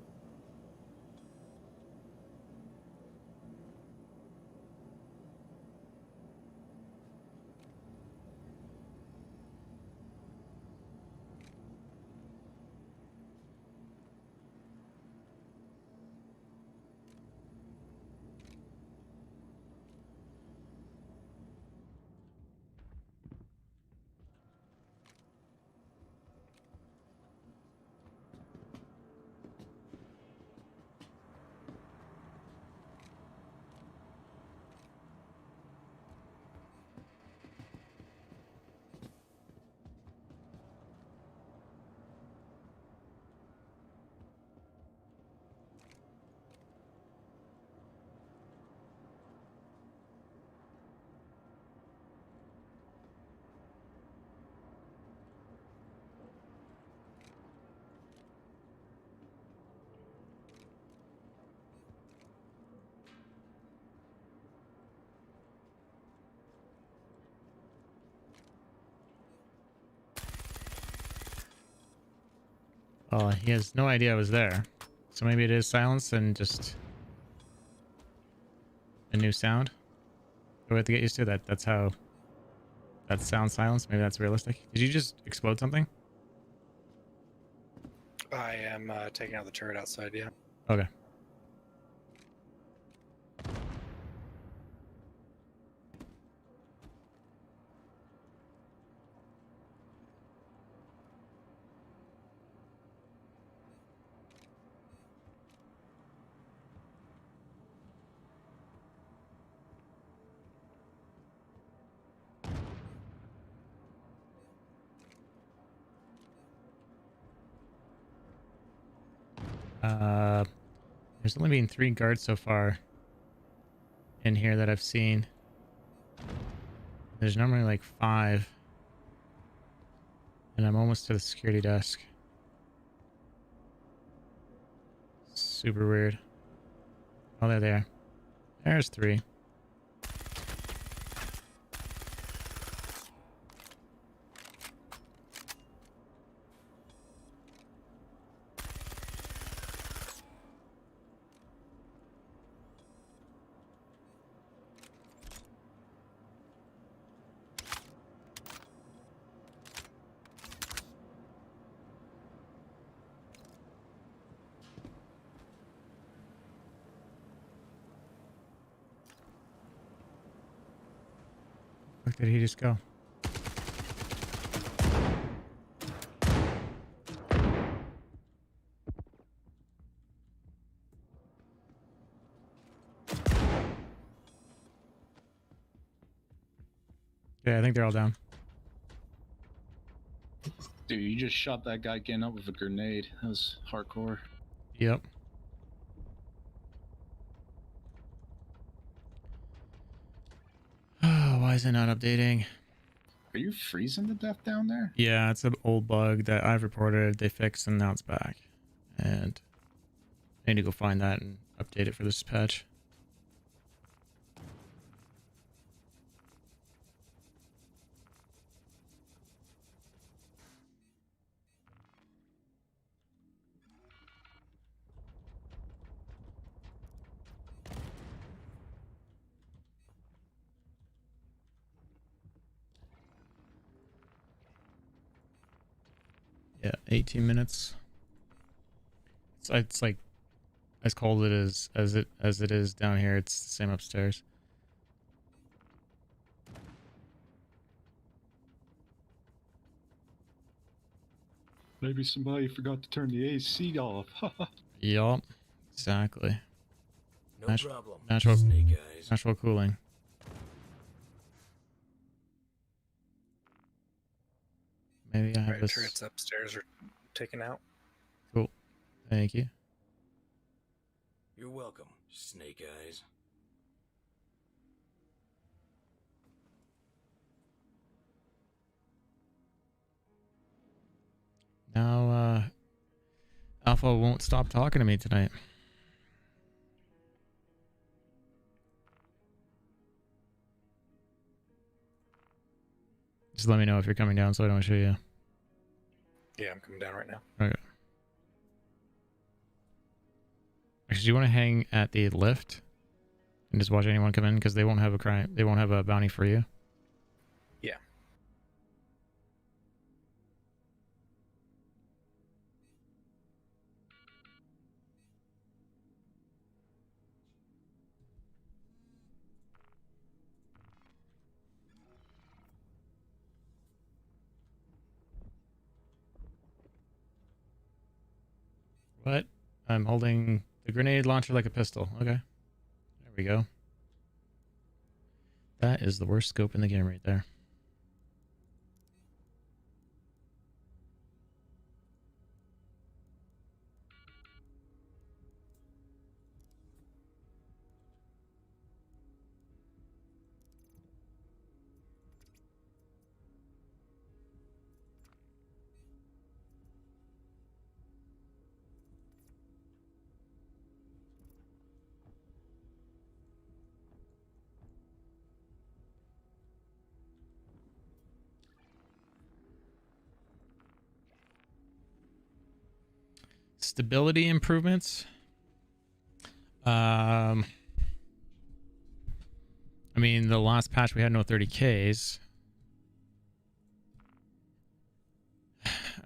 Oh, he has no idea I was there. So maybe it is silenced and just a new sound. We have to get used to that. That's how that sounds silenced. Maybe that's realistic. Did you just explode something? I am taking out the turret outside, yeah. Okay. There's only been 3 guards so far in here that I've seen. There's normally like 5. And I'm almost to the security desk. Super weird. Oh, they're there. There's 3. Where did he just go? Yeah, I think they're all down. Dude, you just shot that guy getting up with a grenade. That was hardcore. Yep. Why is it not updating? Are you freezing to death down there? Yeah, it's an old bug that I've reported. They fixed and now it's back. And I need to go find that and update it for this patch. Yeah, 18 minutes. It's like as cold as it is down here. It's the same upstairs. Maybe somebody forgot to turn the AC off. Yup, exactly. No problem. Natural, Snake Eyes. natural cooling. Maybe I have this. Turrets upstairs are taken out. Cool. Thank you. You're welcome, Snake Eyes. Now, Alpha won't stop talking to me tonight. Just let me know if you're coming down so I don't show you. Yeah, I'm coming down right now. Okay. Actually, do you want to hang at the lift and just watch anyone come in because they won't have a crime. They won't have a bounty for you. Yeah. What? I'm holding the grenade launcher like a pistol. Okay. There we go. That is the worst scope in the game right there. Stability improvements. I mean, the last patch we had no 30Ks.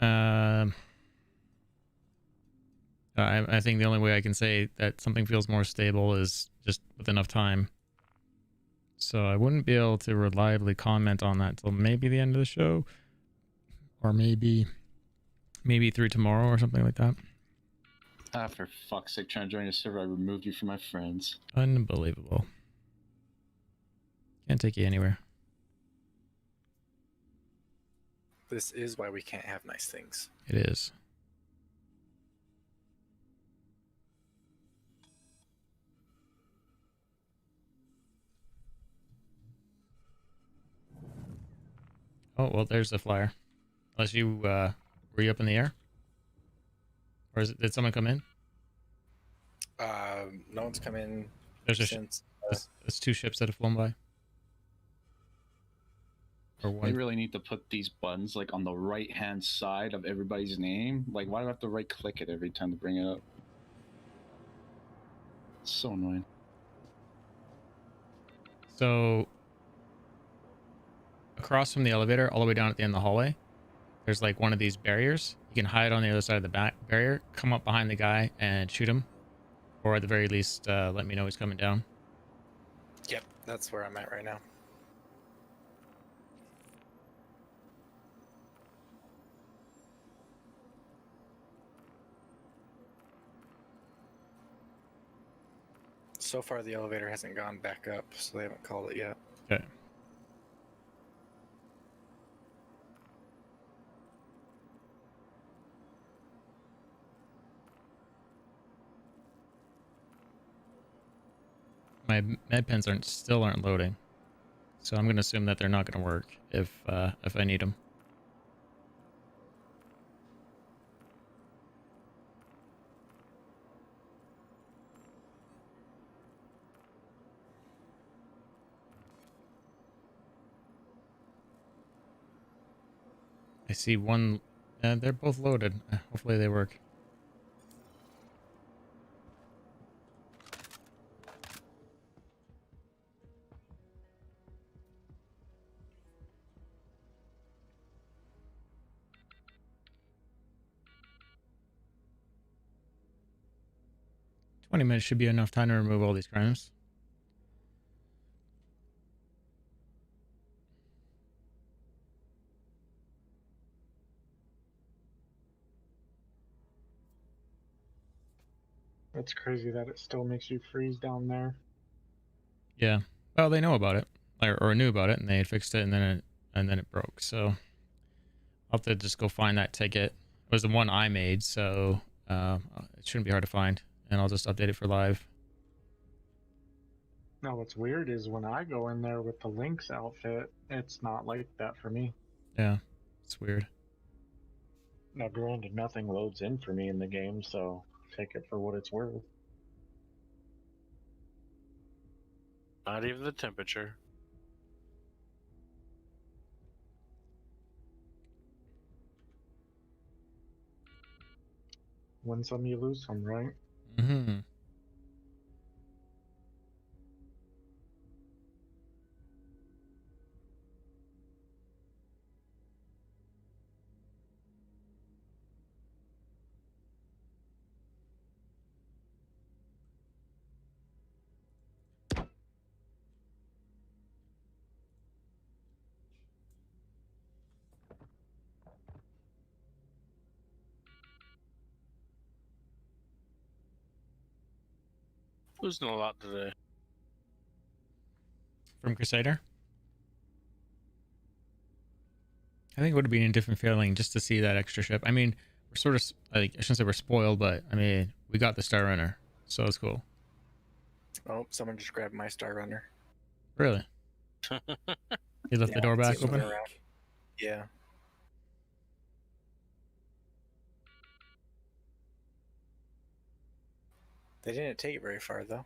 I think the only way I can say that something feels more stable is just with enough time. So I wouldn't be able to reliably comment on that till maybe the end of the show, or maybe through tomorrow or something like that. Ah, for fuck's sake, trying to join your server, I removed you from my friends. Unbelievable. Can't take you anywhere. This is why we can't have nice things. It is. Oh, well, there's the flyer. Unless you, were you up in the air? Or did someone come in? No one's come in There's since... there's two ships that have flown by. Or one. They really need to put these buttons like on the right hand side of everybody's name. Like, why do I have to right click it every time to bring it up? It's so annoying. So across from the elevator, all the way down at the end of the hallway, there's like one of these barriers. You can hide on the other side of the back barrier, come up behind the guy and shoot him. Or at the very least, let me know he's coming down. Yep, that's where I'm at right now. So far, the elevator hasn't gone back up, so they haven't called it yet. Okay. My med pens still aren't loading, so I'm gonna assume that they're not gonna work if I need them. I see one. They're both loaded. Hopefully they work. $20 should be enough time to remove all these crimes. It's crazy that it still makes you freeze down there. Yeah. Well, they know about it, or knew about it, and they had fixed it, and then it broke. So I'll have to just go find that ticket. It was the one I made, so it shouldn't be hard to find, and I'll just update it for live. Now, what's weird is when I go in there with the Lynx outfit, it's not like that for me. Yeah, it's weird. Now, granted, nothing loads in for me in the game, so take it for what it's worth. Not even the temperature. Win some, you lose some, right? Mm-hmm. Losing a lot today. From Crusader? I think it would have been a different feeling just to see that extra ship. I mean, we're sort of, like, I shouldn't say we're spoiled, but I mean, we got the Star Runner, so it's cool. Oh, someone just grabbed my Star Runner. Really? He left the door back open? Yeah. They didn't take it very far, though.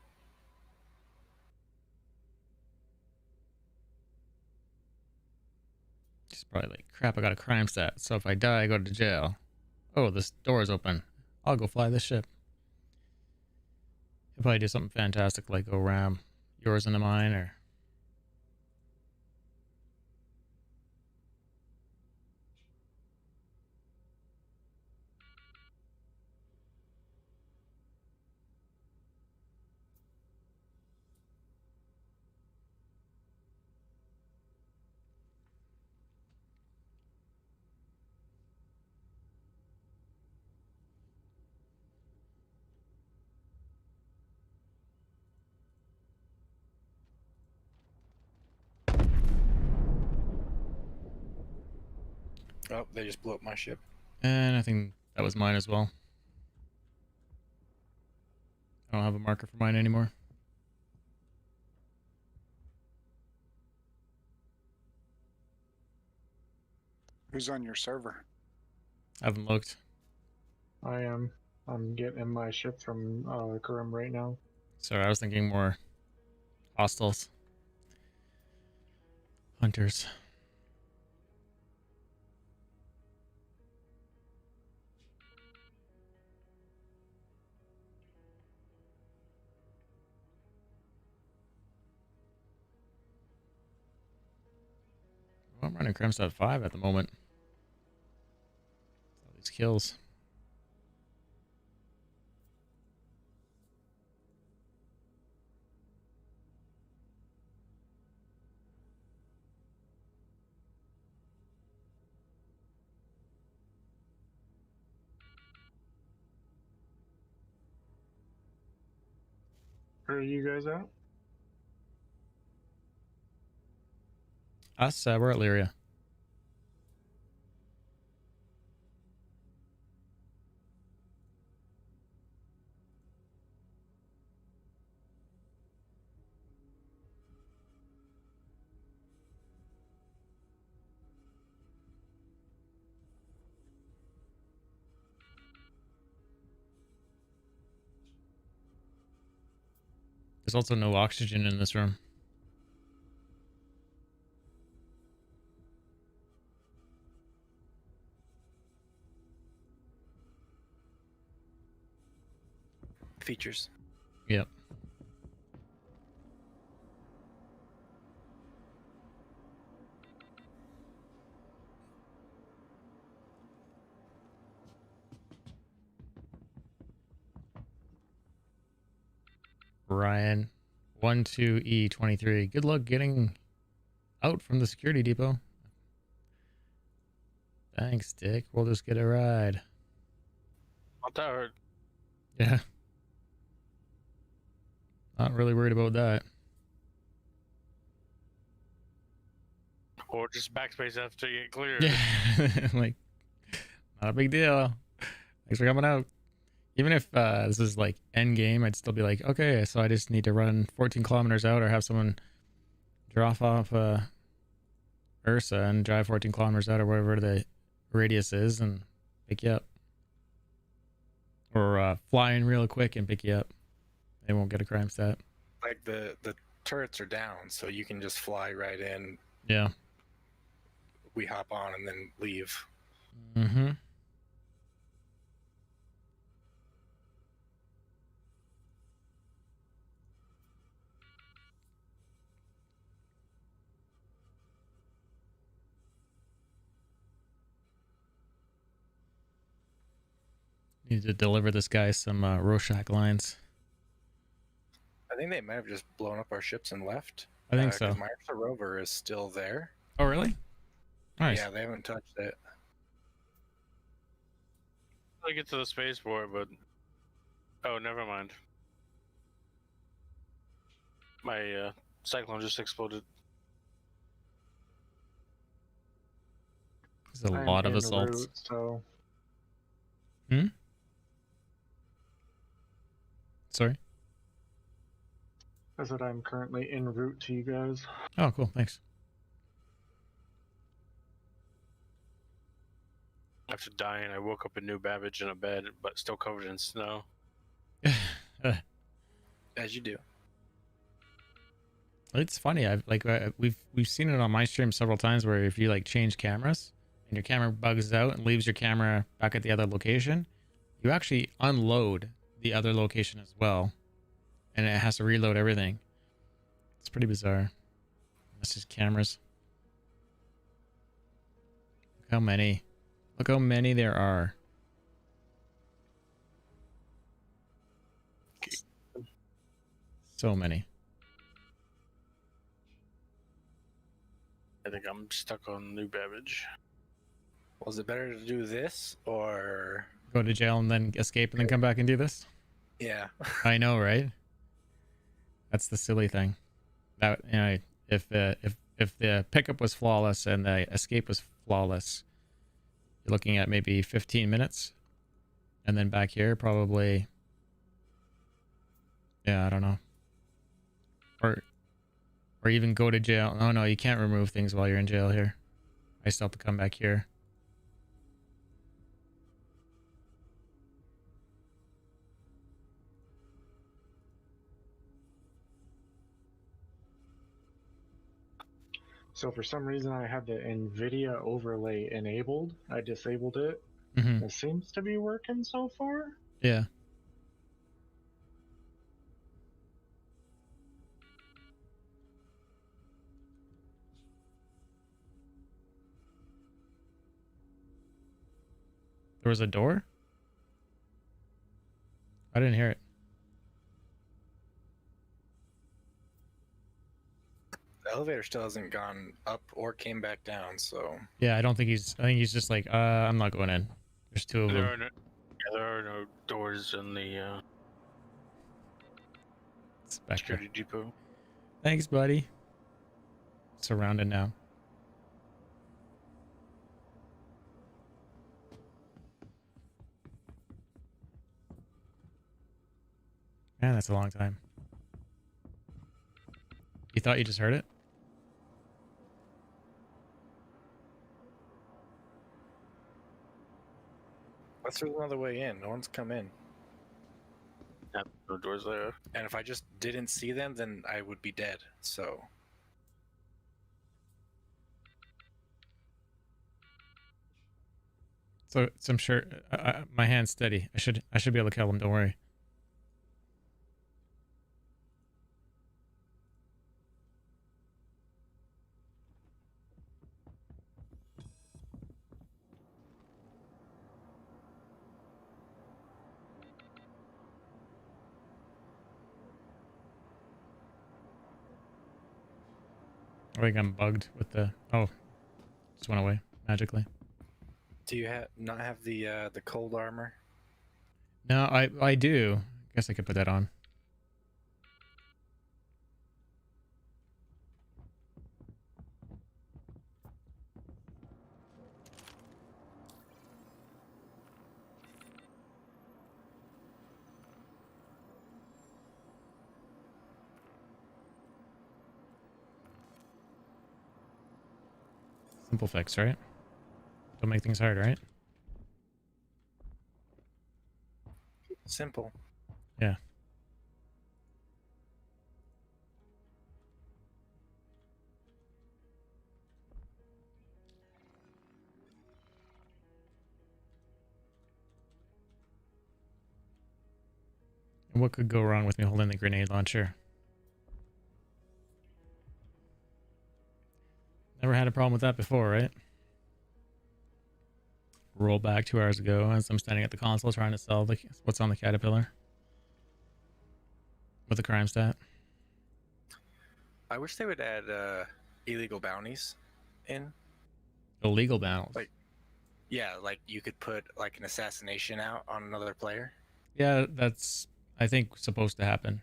He's probably like, crap, I got a crime stat, so if I die, I go to jail. Oh, this door is open. I'll go fly this ship. He'll probably do something fantastic like go ram yours into mine, or... Oh, they just blew up my ship. And I think that was mine as well. I don't have a marker for mine anymore. Who's on your server? I haven't looked. I am. I'm getting my ship from Grim right now. Sorry, I was thinking more hostiles. Hunters. Well, I'm running Crimson at 5 at the moment. All these kills. Where are you guys at? Us, we're at Lyria. There's also no oxygen in this room. Features. Yep. Ryan, 12E23. Good luck getting out from the security depot. Thanks, Dick. We'll just get a ride. Not that hard. Yeah. Not really worried about that. Or just backspace after you get clear. Yeah. Like, not a big deal. Thanks for coming out. Even if this is like end game, I'd still be like, okay, so I just need to run 14 kilometers out or have someone drop off Ursa and drive 14 kilometers out or whatever the radius is and pick you up. Or fly in real quick and pick you up. They won't get a crime stat. Like the turrets are down, so you can just fly right in. Yeah. We hop on and then leave. Mm-hmm. Need to deliver this guy some Rorschach lines. I think they might have just blown up our ships and left. I think so. Because my Ursa rover is still there. Oh, really? Nice. Yeah, they haven't touched it. I get to the spaceport, but oh, never mind. My cyclone just exploded. There's a I'm lot of en assaults. route, so Hmm? Sorry? I said I'm currently en route to you guys. Oh, cool. Thanks. After dying, I woke up in New Babbage in a bed, but still covered in snow. As you do. It's funny. I've like we've seen it on my stream several times where if you like change cameras and your camera bugs out and leaves your camera back at the other location, you actually unload the other location as well, and it has to reload everything. It's pretty bizarre. That's just cameras. Look how many. Look how many there are. So many. I think I'm stuck on New Babbage. Was it better to do this or Go to jail and then escape and then come back and do this? yeah? I know, right? That's the silly thing. That, you know, if the pickup was flawless and the escape was flawless, you're looking at maybe 15 minutes, and then back here probably, yeah, I don't know, or even go to jail. Oh no, you can't remove things while you're in jail here. I still have to come back here. So for some reason I had the NVIDIA overlay enabled. I disabled it. Mm-hmm. It seems to be working so far. Yeah. There was a door? I didn't hear it. The elevator still hasn't gone up or came back down, so Yeah, I think he's just like, I'm not going in. There's two of There them. are no, there are no doors in the Spectre. security depot. Thanks, buddy. Surrounded now. Man, that's a long time. You thought you just heard it? let's there's another way in. No one's come in. No doors there. And if I just didn't see them, then I would be dead. So So I'm sure my hand's steady. I should be able to kill him. Don't worry. I think I'm bugged with the. Oh, just went away magically. do you not have the cold armor? No, I do. Guess I could put that on. Simple fix, right? Don't make things hard, right? Simple. Yeah. And what could go wrong with me holding the grenade launcher? Never had a problem with that before, right? Roll back 2 hours ago as I'm standing at the console trying to sell what's on the Caterpillar with the crime stat. I wish they would add illegal bounties in. Illegal bounties. Like, yeah, like you could put like an assassination out on another player. Yeah, that's I think supposed to happen.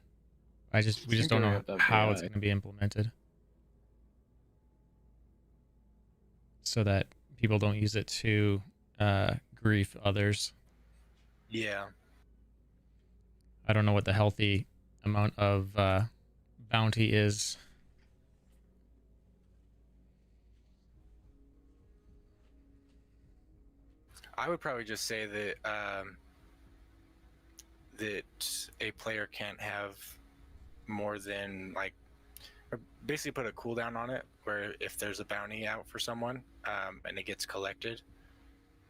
We just don't know how it's going to be implemented, so that people don't use it to grief others. Yeah. I don't know what the healthy amount of bounty is. I would probably just say that that a player can't have more than like, or basically put a cooldown on it, where if there's a bounty out for someone and it gets collected,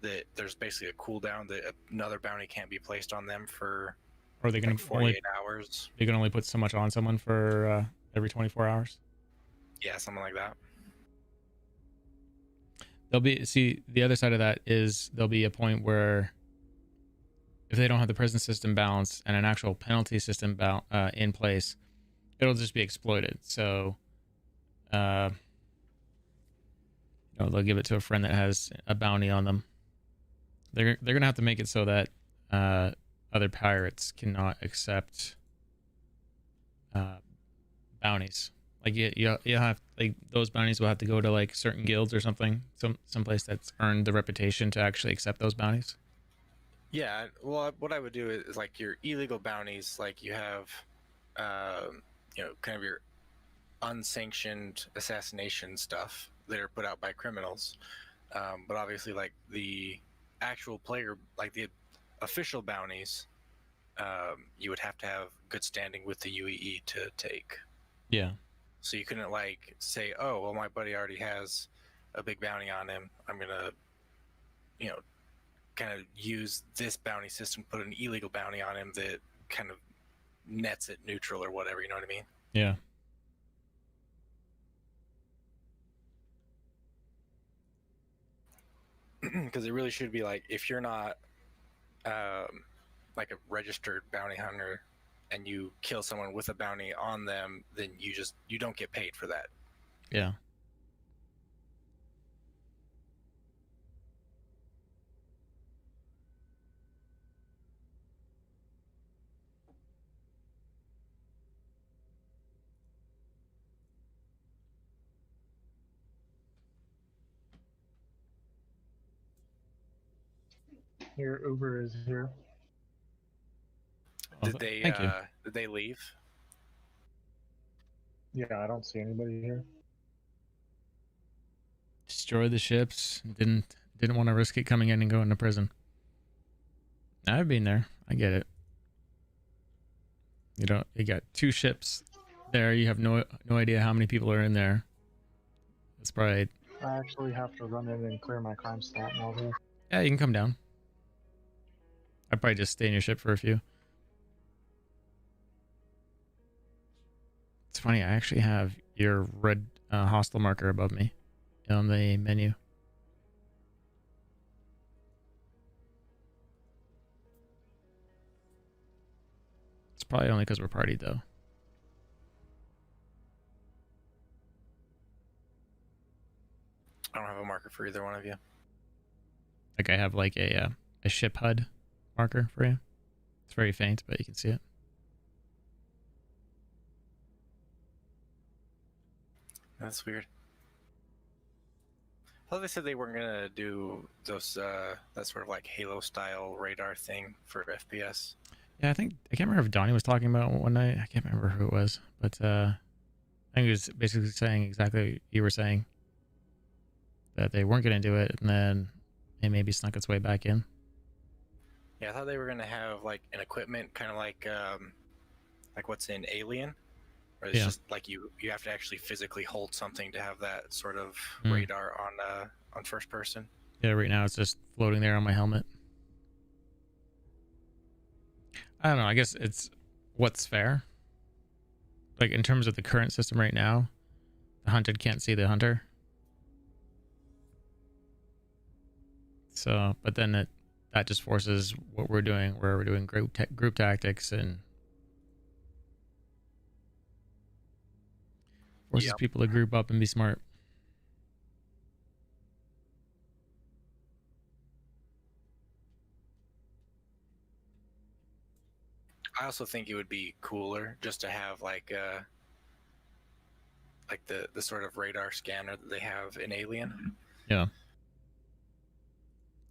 that there's basically a cooldown that another bounty can't be placed on them for. Or they can like 48 hours. They can only put so much on someone for every 24 hours. Yeah, something like that. The other side of that is there'll be a point where if they don't have the prison system balanced and an actual penalty system in place, it'll just be exploited. So, they'll give it to a friend that has a bounty on them. They're gonna have to make it so that other pirates cannot accept bounties. Like you have like those bounties will have to go to like certain guilds or something, some place that's earned the reputation to actually accept those bounties. Yeah, well, what I would do is like your illegal bounties, like you have, kind of your unsanctioned assassination stuff that are put out by criminals. But obviously, like the actual player, like the official bounties, you would have to have good standing with the UEE to take. Yeah. So you couldn't like say, oh, well, my buddy already has a big bounty on him. I'm gonna, kind of use this bounty system, put an illegal bounty on him that kind of nets it neutral or whatever. You know what I mean? Yeah. Because it really should be like, if you're not like a registered bounty hunter and you kill someone with a bounty on them, then you don't get paid for that. Yeah. Your Uber is here. Did they leave? Yeah, I don't see anybody here. Destroy the ships. Didn't want to risk it coming in and going to prison. I've been there. I get it. You know, you got 2 ships there. You have no idea how many people are in there. It's probably... I actually have to run in and clear my crime stat now, though. Yeah, you can come down. I'd probably just stay in your ship for a few. It's funny, I actually have your red hostile marker above me on the menu. It's probably only because we're partied, though. I don't have a marker for either one of you. Like I have like a ship HUD marker for you. It's very faint, but you can see it. That's weird. I thought they said they weren't gonna do those that sort of like Halo style radar thing for FPS. Yeah, I can't remember if Donnie was talking about one night. I can't remember who it was, but I think he was basically saying exactly what you were saying, that they weren't going to do it, and then it maybe snuck its way back in. Yeah, I thought they were gonna have like an equipment kind of like what's in Alien, where it's just like you have to actually physically hold something to have that sort of radar on first person. Yeah, right now it's just floating there on my helmet. I don't know. I guess it's what's fair. Like in terms of the current system right now, the hunted can't see the hunter. So, but then that just forces what we're doing, where we're doing group tactics and forces people to group up and be smart. I also think it would be cooler just to have like the sort of radar scanner that they have in Alien. Yeah.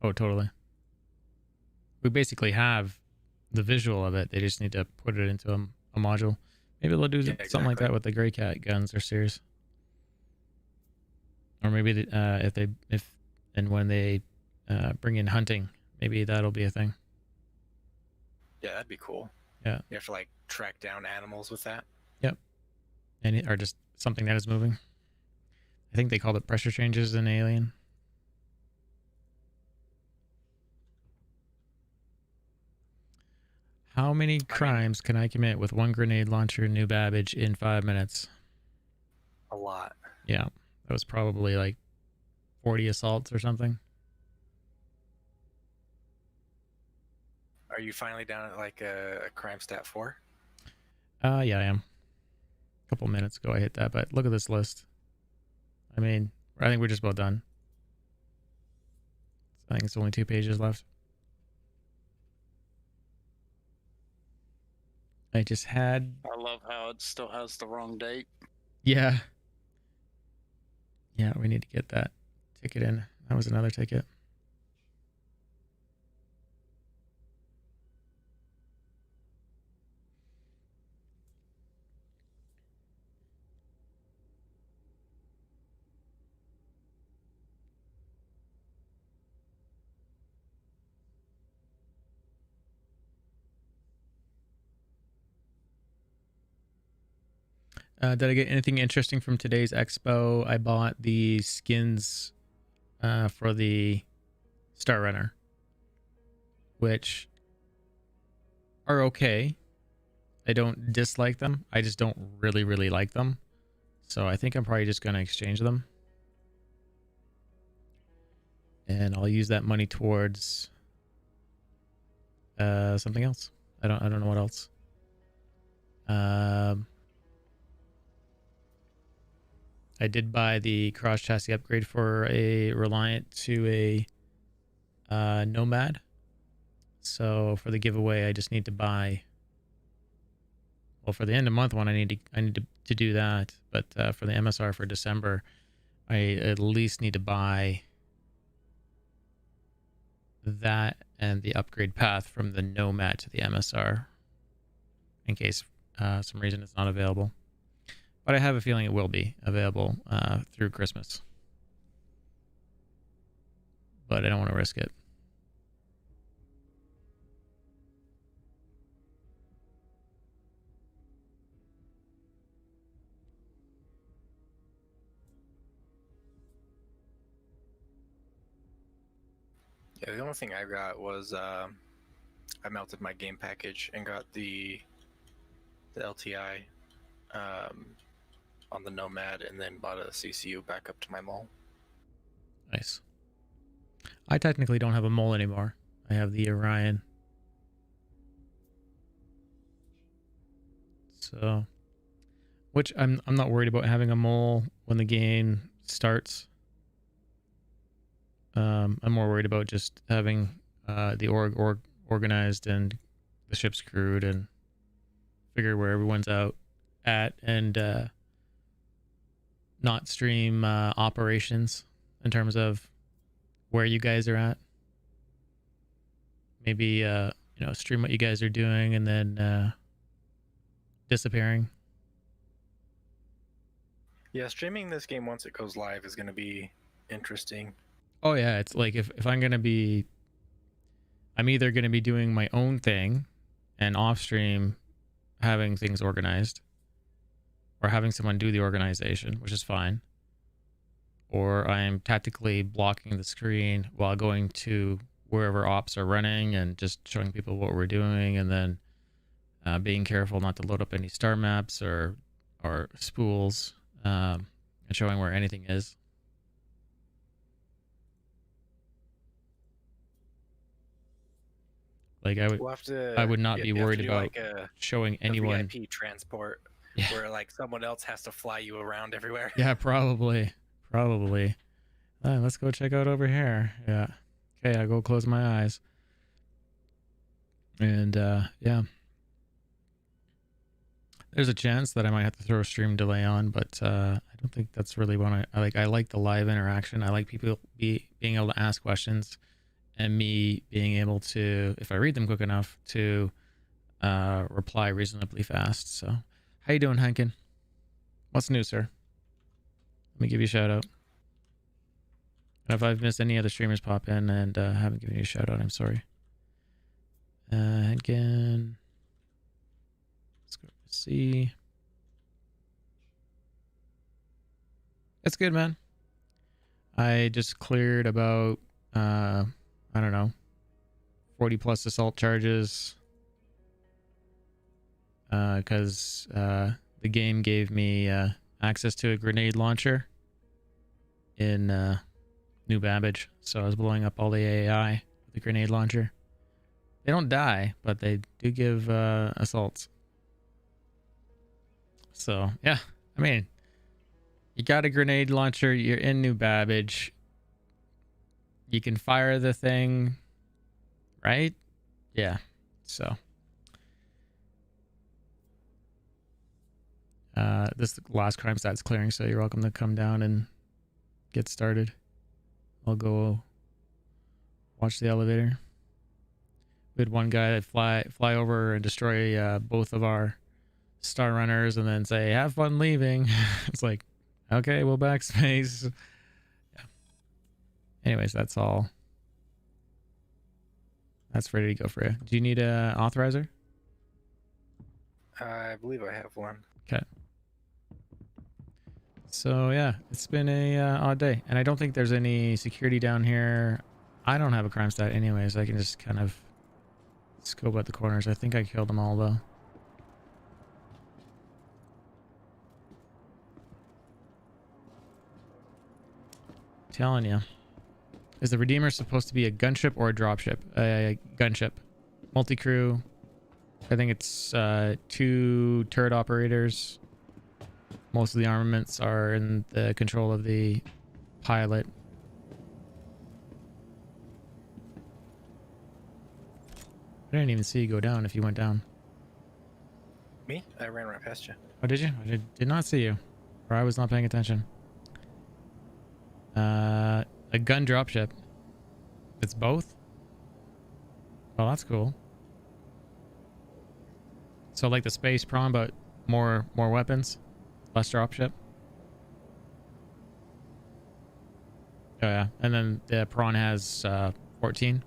Oh, totally. We basically have the visual of it. They just need to put it into a module. Maybe they'll do something like that with the Grey Cat guns or series. Or maybe if when they bring in hunting, maybe that'll be a thing. Yeah, that'd be cool. Yeah. You have to like track down animals with that. Yep. Or just something that is moving. I think they called it pressure changes in Alien. How many crimes can I commit with 1 grenade launcher and New Babbage in 5 minutes? A lot. Yeah. That was probably like 40 assaults or something. Are you finally down at like a crime stat 4? Yeah, I am. A couple minutes ago I hit that, but look at this list. I mean, I think we're just about done. I think it's only 2 pages left. I just had... I love how it still has the wrong date. Yeah. Yeah, we need to get that ticket in. That was another ticket. Did I get anything interesting from today's expo? I bought the skins for the Star Runner, which are okay. I don't dislike them. I just don't really like them. So I think I'm probably just going to exchange them. And I'll use that money towards something else. I don't know what else. I did buy the cross chassis upgrade for a Reliant to a Nomad. So for the giveaway, I just need to buy. Well, for the end of month one, I need to do that. But for the MSR for December, I at least need to buy that and the upgrade path from the Nomad to the MSR, in case some reason it's not available. But I have a feeling it will be available through Christmas. But I don't want to risk it. Yeah, the only thing I got was I melted my game package and got the LTI on the Nomad, and then bought a CCU back up to my mall. Nice. I technically don't have a mole anymore. I have the Orion. So, which I'm not worried about having a mole when the game starts. I'm more worried about just having the organized and the ship's crewed and figure where everyone's out at, and not stream operations in terms of where you guys are at. Maybe stream what you guys are doing and then disappearing. Yeah, streaming this game once it goes live is going to be interesting. Oh yeah, it's like if I'm gonna be, I'm either gonna be doing my own thing and off stream having things organized, or having someone do the organization, which is fine, or I'm tactically blocking the screen while going to wherever ops are running and just showing people what we're doing, and then being careful not to load up any star maps or spools, and showing where anything is. Like I would not be worried about like showing anyone VIP transport, Yeah. where like someone else has to fly you around everywhere. Yeah, probably. Let's go check out over here. Yeah. Okay, I go close my eyes. And yeah. There's a chance that I might have to throw a stream delay on, but I don't think that's really what I like. I like the live interaction. I like people being able to ask questions, and me being able to, if I read them quick enough, to reply reasonably fast. So, how you doing, Hankin? What's new, sir? Let me give you a shout out. And if I've missed any other streamers pop in and haven't given you a shout out, I'm sorry. Hankin. Let's go to C. That's good, man. I just cleared about I don't know, 40 plus assault charges because the game gave me access to a grenade launcher in New Babbage, so I was blowing up all the AI with the grenade launcher. They don't die, but they do give assaults. So yeah, I mean, you got a grenade launcher, you're in New Babbage, you can fire the thing, right? Yeah. So this last crime stat's clearing, so you're welcome to come down and get started. I'll go watch the elevator. We had one guy that fly over and destroy both of our star runners and then say, have fun leaving. It's like, okay, we'll backspace. Yeah. Anyways, that's all. That's ready to go for you. Do you need a authorizer? I believe I have one. Okay. So yeah, it's been a odd day, and I don't think there's any security down here. I don't have a crime stat anyways. I can just kind of scope out the corners. I think I killed them all though. Telling you. Is the Redeemer supposed to be a gunship or a dropship? A gunship. Multi-crew. I think it's 2 turret operators. Most of the armaments are in the control of the pilot. I didn't even see you go down if you went down. Me? I ran right past you. Oh, did you? I did not see you. Or I was not paying attention. A gun dropship. It's both? Oh, that's cool. So like the space prawn, but more weapons? Less dropship? Oh yeah. And then the prawn has 14.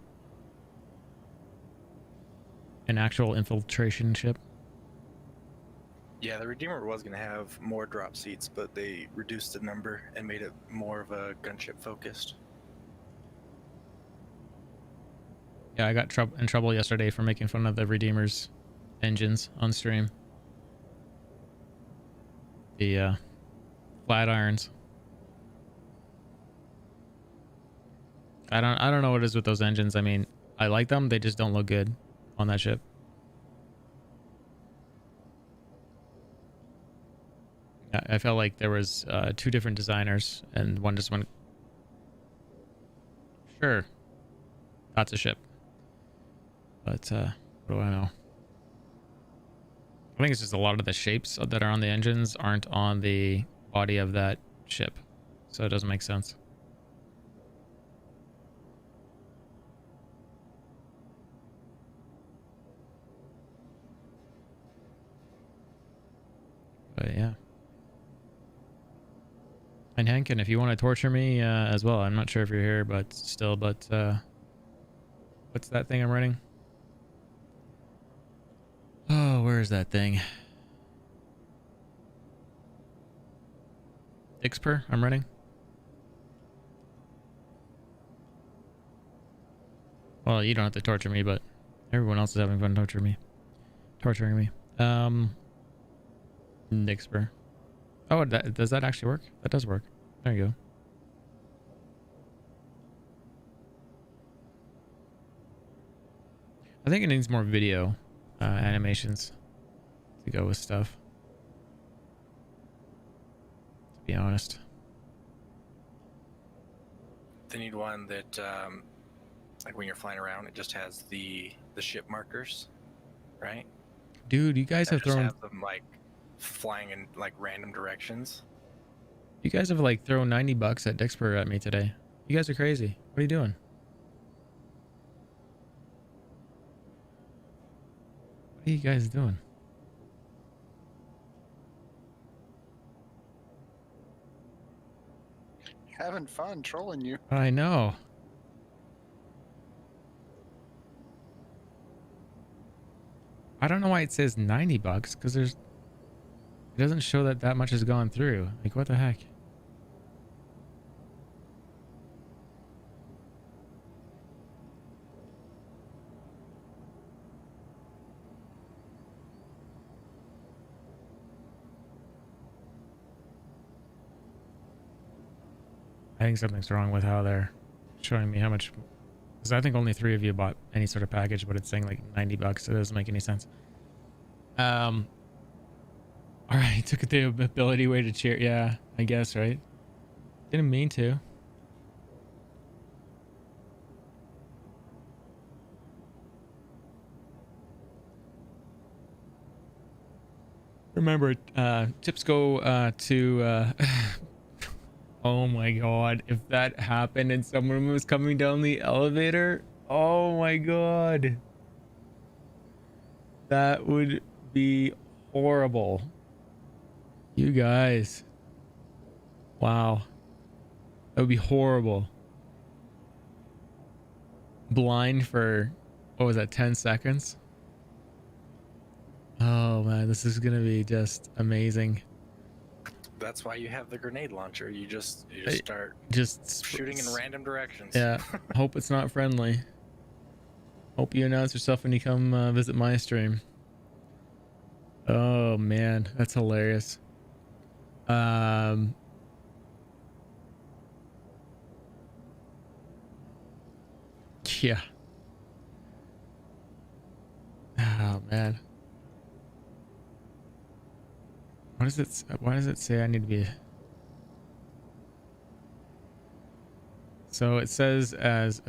An actual infiltration ship. Yeah, the Redeemer was going to have more drop seats, but they reduced the number and made it more of a gunship focused. Yeah, I got in trouble yesterday for making fun of the Redeemer's engines on stream. The flat irons. I don't know what it is with those engines. I mean, I like them, they just don't look good on that ship. I felt like there was 2 different designers and one just went, sure, that's a ship. But what do I know? I think it's just a lot of the shapes that are on the engines aren't on the body of that ship. So it doesn't make sense. But yeah. And Henkin, if you want to torture me as well, I'm not sure if you're here, but still, what's that thing I'm running? Oh, where is that thing? Ixper, I'm running. Well, you don't have to torture me, but everyone else is having fun torturing me. Ixper. Oh, does that actually work? That does work. There you go. I think it needs more video animations to go with stuff. To be honest. They need one that, like when you're flying around, it just has the ship markers, right? Dude, you guys have just thrown... have them like flying in like random directions. You guys have like thrown $90 at Dixper at me today. You guys are crazy. What are you doing? What are you guys doing? Having fun trolling you. I know. I don't know why it says $90 because it doesn't show that much has gone through. Like, what the heck? I think something's wrong with how they're showing me how much, because I think only 3 of you bought any sort of package, but it's saying like $90, so it doesn't make any sense. All right, took the ability way to cheer. Yeah, I guess, right? Didn't mean to. Remember, tips go to oh my god, if that happened and someone was coming down the elevator, oh my god, that would be horrible. You guys, wow, that would be horrible. Blind for, what was that, 10 seconds? Oh man, this is gonna be just amazing. That's why you have the grenade launcher. You just start shooting in random directions. Yeah. Hope it's not friendly. Hope you announce yourself when you come visit my stream. Oh man, that's hilarious. Yeah. Oh man. Why does it say I need to be? So it says as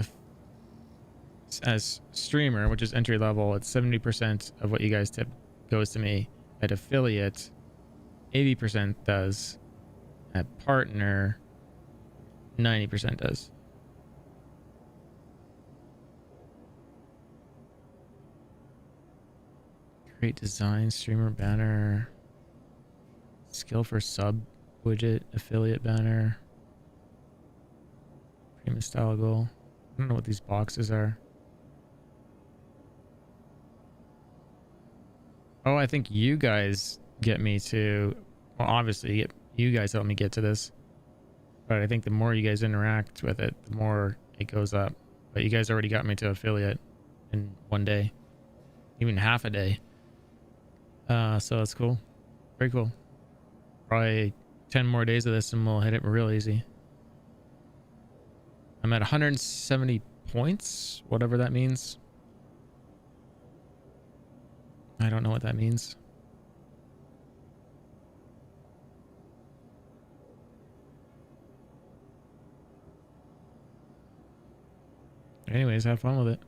streamer, which is entry level, it's 70% of what you guys tip goes to me. At affiliate, 80% does. At partner, 90% does. Create design, streamer banner. Skill for sub widget, affiliate banner. Premium style goal. I don't know what these boxes are. Oh, I think you guys get me to, well, obviously you guys help me get to this, but I think the more you guys interact with it, the more it goes up. But you guys already got me to affiliate. in one day, even half a day. So that's cool. Very cool. Probably 10 more days of this and we'll hit it real easy. I'm at 170 points, whatever that means. I don't know what that means. Anyways, have fun with it.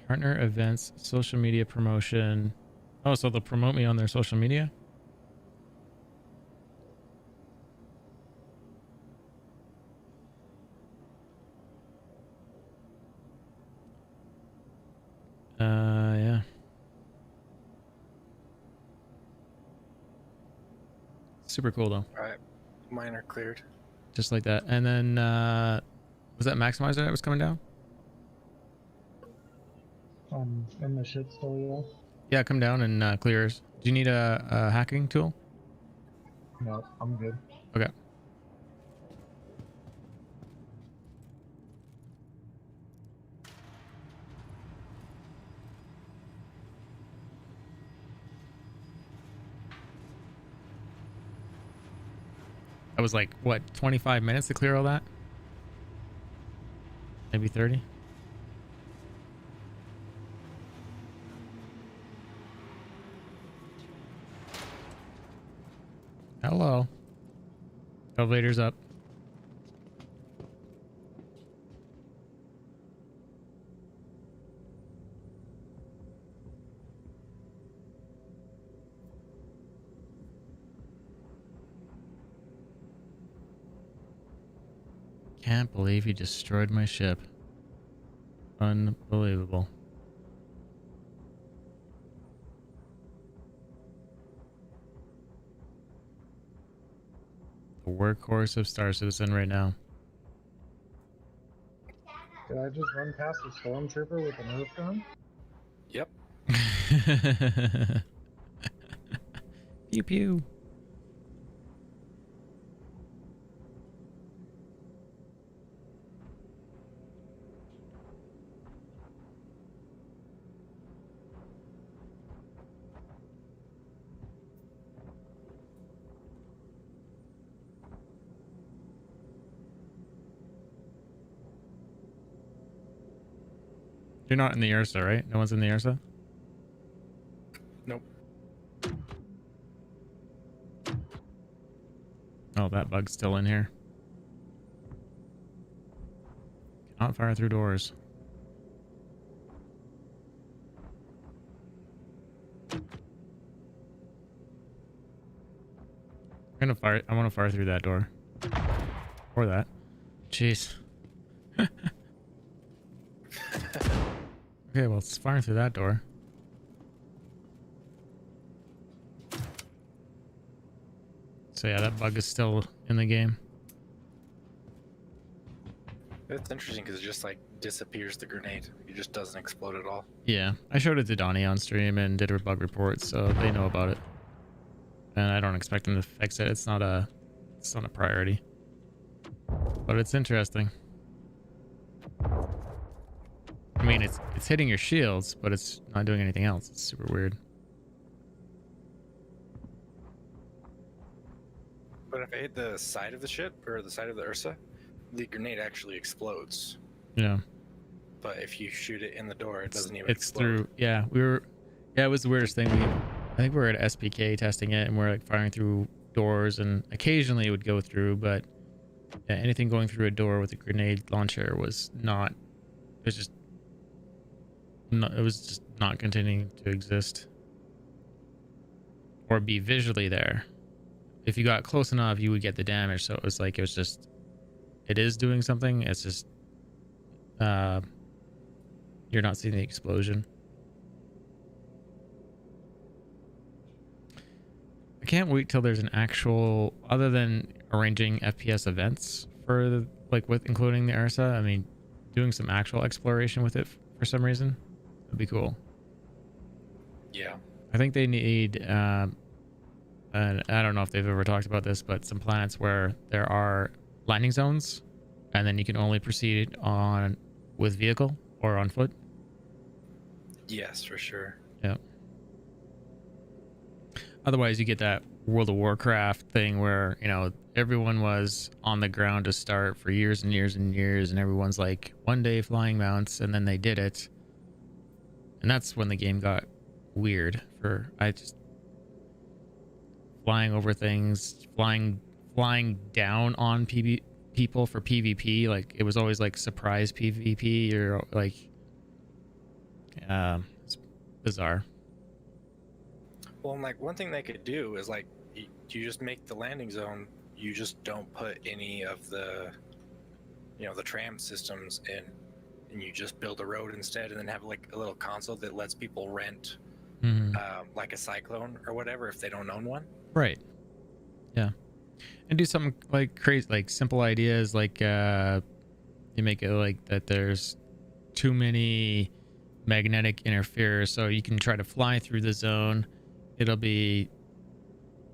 Partner events, social media promotion. Oh, so they'll promote me on their social media? Yeah. Super cool though. Alright. Mine are cleared. Just like that. And then, was that Maximizer that was coming down? In the ship still, yeah? Yeah, come down and clear yours. Do you need a hacking tool? No, I'm good. Okay. That was like, what, 25 minutes to clear all that? Maybe 30? Hello. Elevator's up. Can't believe he destroyed my ship. Unbelievable. The workhorse of Star Citizen right now. Did I just run past a stormtrooper with a Nerf gun? Yep. Pew pew. You're not in the Ursa, right? No one's in the Ursa? Nope. Oh, that bug's still in here. Cannot fire through doors. I want to fire through that door. Or that. Jeez. Okay, well, it's firing through that door. So yeah, that bug is still in the game. It's interesting because it just like disappears the grenade. It just doesn't explode at all. Yeah, I showed it to Donnie on stream and did a bug report, so they know about it. And I don't expect them to fix it. It's not a priority. But it's interesting. I mean, it's hitting your shields, but it's not doing anything else. It's super weird. But if I hit the side of the ship or the side of the Ursa, the grenade actually explodes. Yeah. But if you shoot it in the door, it doesn't even It's explode. through. Yeah, it was the weirdest thing. I think we were at SPK testing it, and we're like firing through doors, and occasionally it would go through, but yeah, anything going through a door with a grenade launcher was not. It was just. It was just not continuing to exist or be visually there. If you got close enough, you would get the damage. So it was just, it is doing something. It's just, you're not seeing the explosion. I can't wait till there's an actual, other than arranging FPS events for with including the Ursa. I mean, doing some actual exploration with it for some reason. That'd be cool. Yeah. I think they need, and I don't know if they've ever talked about this, but some planets where there are landing zones, and then you can only proceed on with vehicle or on foot. Yes, for sure. Yeah. Otherwise, you get that World of Warcraft thing where, you know, everyone was on the ground to start for years and years and years, and everyone's like, one day flying mounts, and then they did it. And that's when the game got weird for, I just, flying over things, flying down on people for PvP. Like, it was always like surprise PvP, or like, it's bizarre. Well, and like one thing they could do is like you just make the landing zone. You just don't put any of the, you know, the tram systems in, and you just build a road instead, and then have like a little console that lets people rent, like a Cyclone or whatever if they don't own one. Right. Yeah. And do something like crazy, like simple ideas, like you make it like that there's too many magnetic interferers, so you can try to fly through the zone. It'll be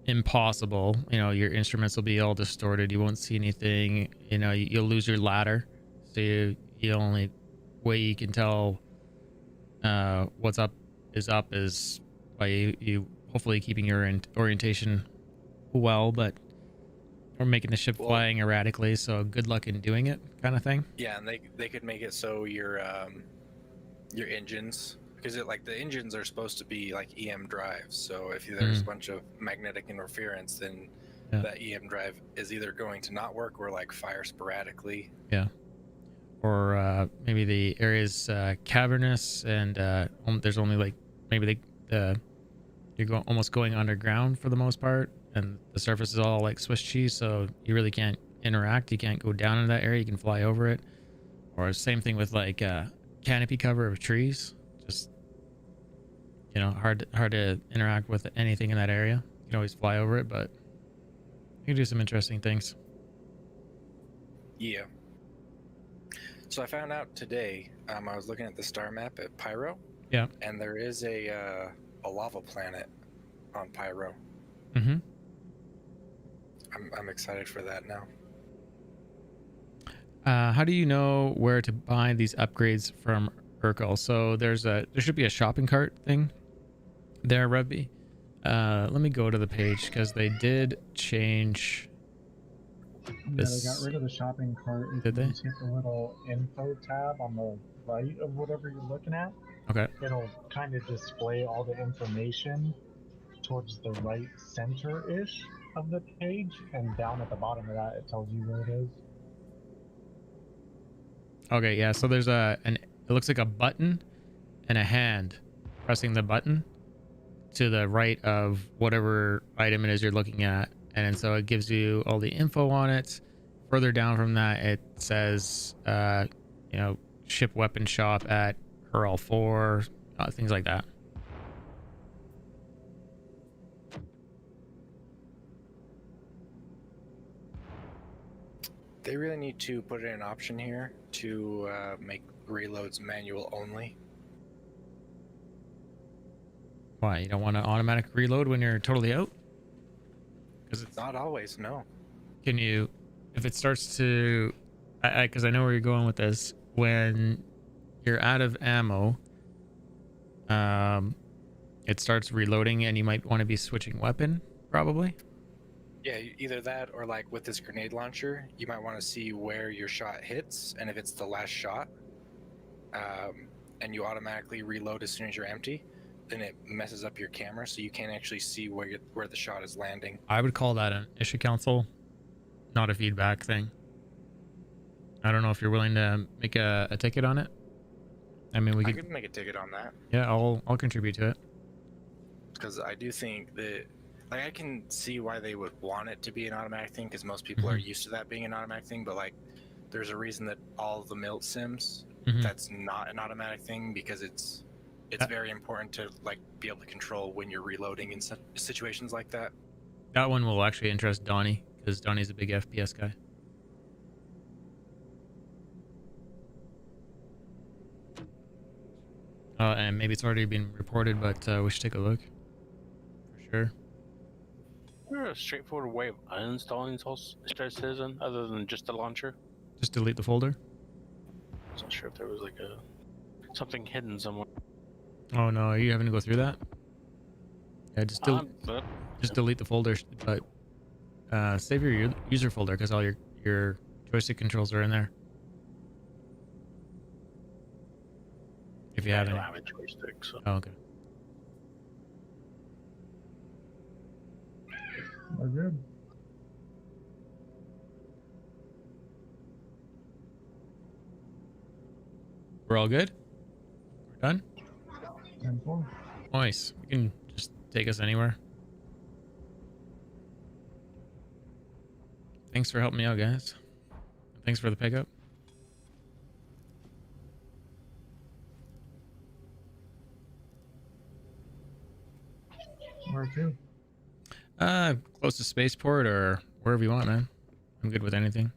impossible. You know, your instruments will be all distorted. You won't see anything. You know, you'll lose your ladder. So you only way you can tell what's up is by you hopefully keeping your orientation well, but or making the ship flying erratically. So good luck in doing it, kind of thing. Yeah, and they could make it so your engines, because like the engines are supposed to be like EM drives. So if there's a bunch of magnetic interference, then that EM drive is either going to not work or like fire sporadically. Yeah. Or maybe the area's cavernous, and there's only like maybe you're almost going underground for the most part, and the surface is all like Swiss cheese, so you really can't interact. You can't go down into that area. You can fly over it. Or same thing with like canopy cover of trees. Just, you know, hard to interact with anything in that area. You can always fly over it, but you can do some interesting things. Yeah. So I found out today, I was looking at the star map at Pyro. Yeah. And there is a lava planet on Pyro. Mm-hmm. I'm excited for that now. How do you know where to buy these upgrades from Urkel? So there should be a shopping cart thing there, Revby. Let me go to the page because they did change this. Yeah, they got rid of the shopping cart. If Did you they? just hit the little info tab on the right of whatever you're looking at, Okay. it'll kind of display all the information towards the right center-ish of the page, and down at the bottom of that, it tells you where it is. Okay, yeah. So there's it looks like a button and a hand pressing the button to the right of whatever item it is you're looking at, and so it gives you all the info on it. Further down from that, it says, you know, ship weapon shop at Hurl 4, things like that. They really need to put in an option here to make reloads manual only. Why? You don't want to automatic reload when you're totally out? Because it's not always. No. Can you, if it starts to, because I know where you're going with this. When you're out of ammo, it starts reloading, and you might want to be switching weapon, probably. Yeah, either that or like with this grenade launcher, you might want to see where your shot hits, and if it's the last shot, and you automatically reload as soon as you're empty, then it messes up your camera, so you can't actually see where the shot is landing. I would call that an issue council, not a feedback thing. I don't know if you're willing to make a ticket on it. I mean, I could make a ticket on that. Yeah, I'll contribute to it. Because I do think that, like, I can see why they would want it to be an automatic thing, because most people are used to that being an automatic thing, but like, there's a reason that all of the Milt sims, that's not an automatic thing, because it's very important to like be able to control when you're reloading in situations like that. That one will actually interest Donnie, because Donnie's a big FPS guy. And maybe it's already been reported, but we should take a look for sure. Is there a straightforward way of uninstalling Star Citizen other than just the launcher? Just delete the folder. I was not sure if there was like something hidden somewhere. Oh no, are you having to go through that? Yeah, just delete the folder, but save your user folder because all your joystick controls are in there. If you I have don't any. have a joystick, so. Oh, okay. We're good. We're all good? We're done? 10-4. Nice. We can just take us anywhere. Thanks for helping me out, guys. Thanks for the pickup. Where to? Close to spaceport or wherever you want, man. I'm good with anything.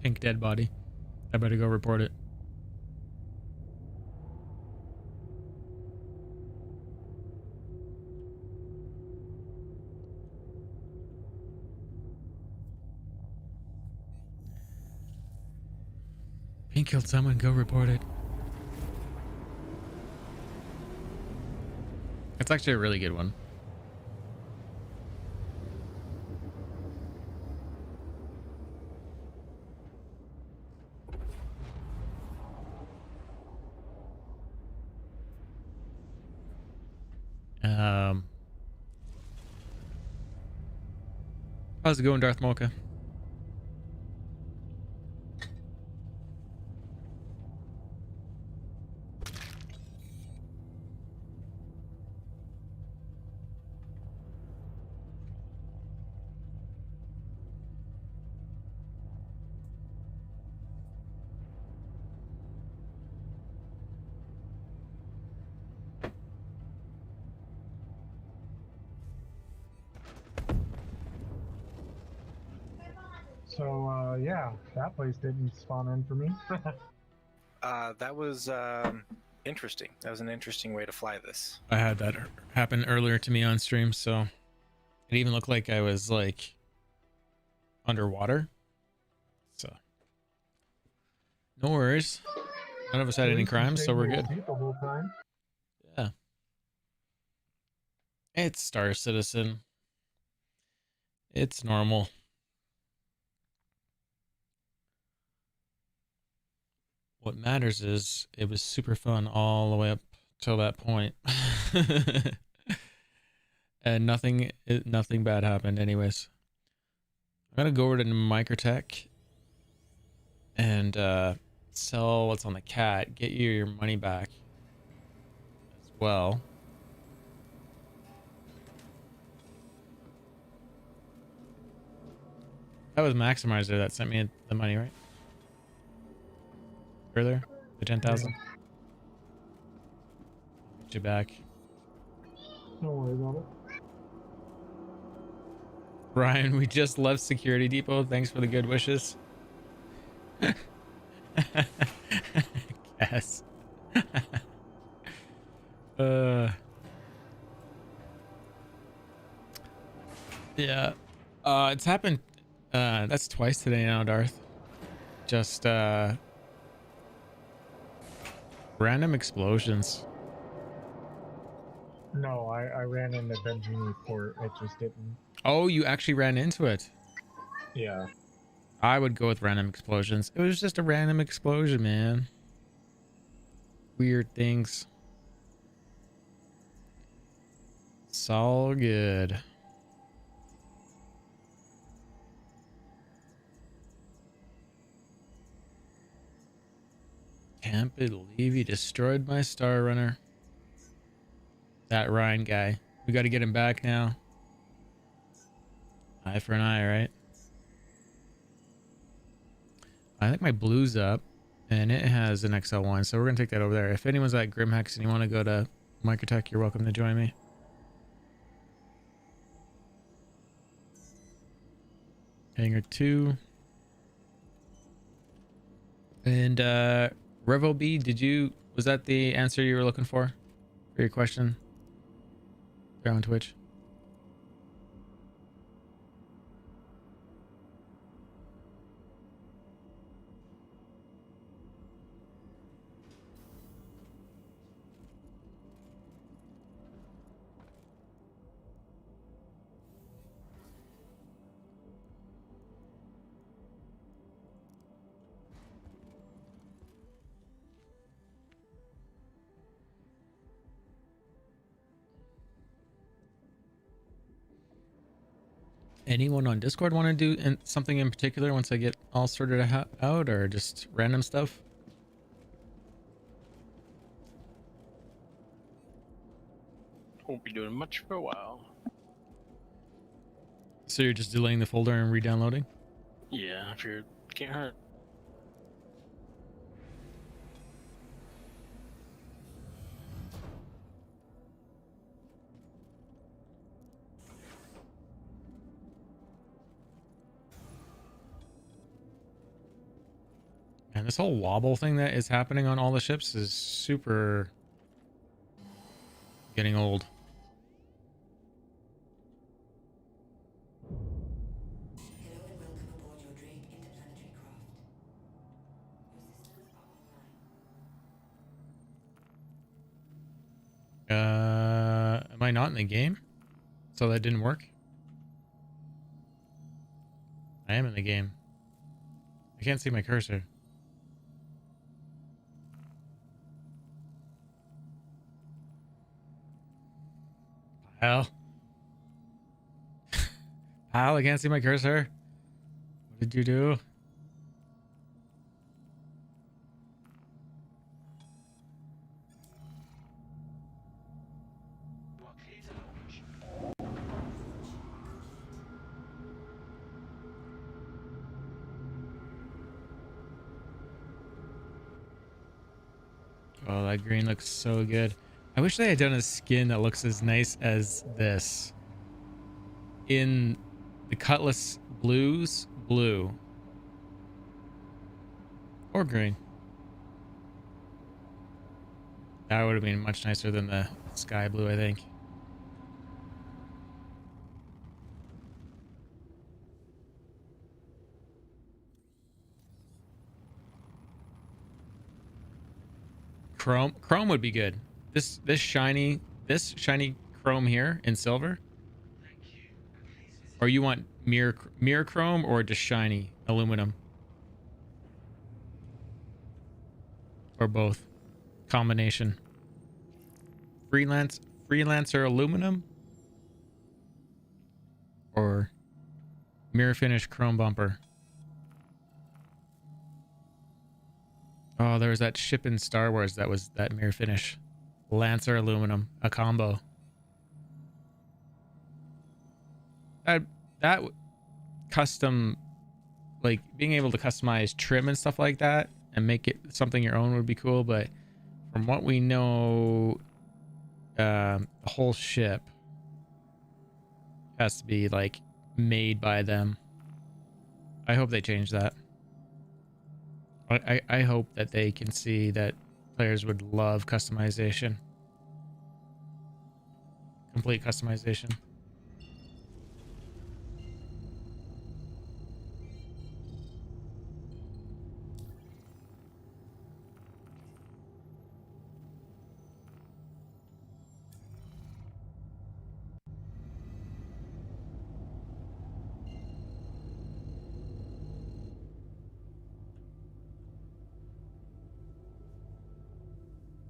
Pink dead body. I better go report it. Pink killed someone. Go report it. It's actually a really good one. How's it going, Darth Mocha? So, yeah, that place didn't spawn in for me. That was interesting. That was an interesting way to fly this. I had that happen earlier to me on stream, so it even looked like I was like underwater. So no worries. None of us had any crimes, so we're good. The whole time. Yeah. It's Star Citizen. It's normal. What matters is it was super fun all the way up till that point. And nothing bad happened anyways. I'm gonna go over to Microtech and sell what's on the cat, get you your money back as well. That was Maximizer that sent me the money, right? Further? The 10,000? Get you back. Don't worry about it. Ryan, we just left Security Depot. Thanks for the good wishes. Yes. Yeah. It's happened. That's twice today now, Darth. Just random explosions. No, I ran into Benjamin Report. It just didn't. Oh, you actually ran into it. Yeah. I would go with random explosions. It was just a random explosion, man. Weird things. It's all good. Can't believe he destroyed my Star Runner. That Ryan guy. We got to get him back now. Eye for an eye, right? I think my blue's up, and it has an XL1, so we're going to take that over there. If anyone's at Grimhex and you want to go to Microtech, you're welcome to join me. Hangar 2. And Revo B, was that the answer you were looking for your question there on Twitch? Anyone on Discord want to do something in particular once I get all sorted out, or just random stuff? Won't be doing much for a while. So you're just delaying the folder and re-downloading? Yeah, if you're can't hurt. Man, this whole wobble thing that is happening on all the ships is super getting old. Hello and welcome aboard your Drake interplanetary craft. Your systems are online. Am I not in the game? So that didn't work? I am in the game. I can't see my cursor. Hell. Pal, I can't see my cursor. What did you do? Oh, that green looks so good. I wish they had done a skin that looks as nice as this. In the Cutlass Blues, blue. Or green. That would have been much nicer than the sky blue, I think. Chrome would be good. This shiny chrome here in silver. Or you want mirror chrome or just shiny aluminum? Or both. Combination. Freelancer aluminum or mirror finish chrome bumper. Oh, there was that ship in Star Wars that was that mirror finish. Lancer aluminum, a combo. That custom, like being able to customize trim and stuff like that and make it something your own would be cool. But from what we know, the whole ship has to be like made by them. I hope they change that. I hope that they can see that players would love customization. Complete customization.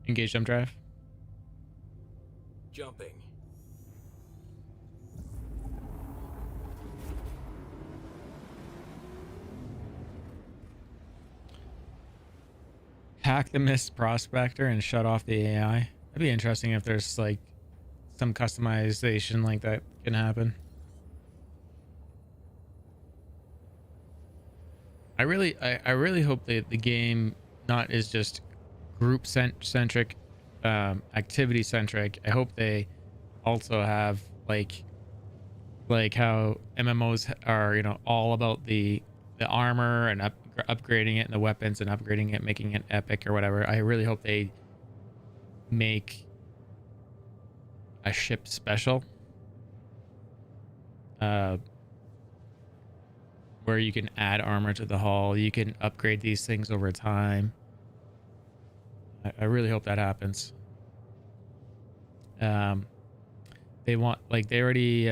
Engage jump drive. Jumping. Hack the Mist Prospector and shut off the AI. That'd be interesting if there's like some customization like that can happen. I really hope that the game not is just group centric, activity centric. I hope they also have like like how MMOs are, all about the armor and upgrading it and the weapons and upgrading it, making it epic or whatever. I really hope they make a ship special, where you can add armor to the hull. You can upgrade these things over time. I really hope that happens. They want, like, they already,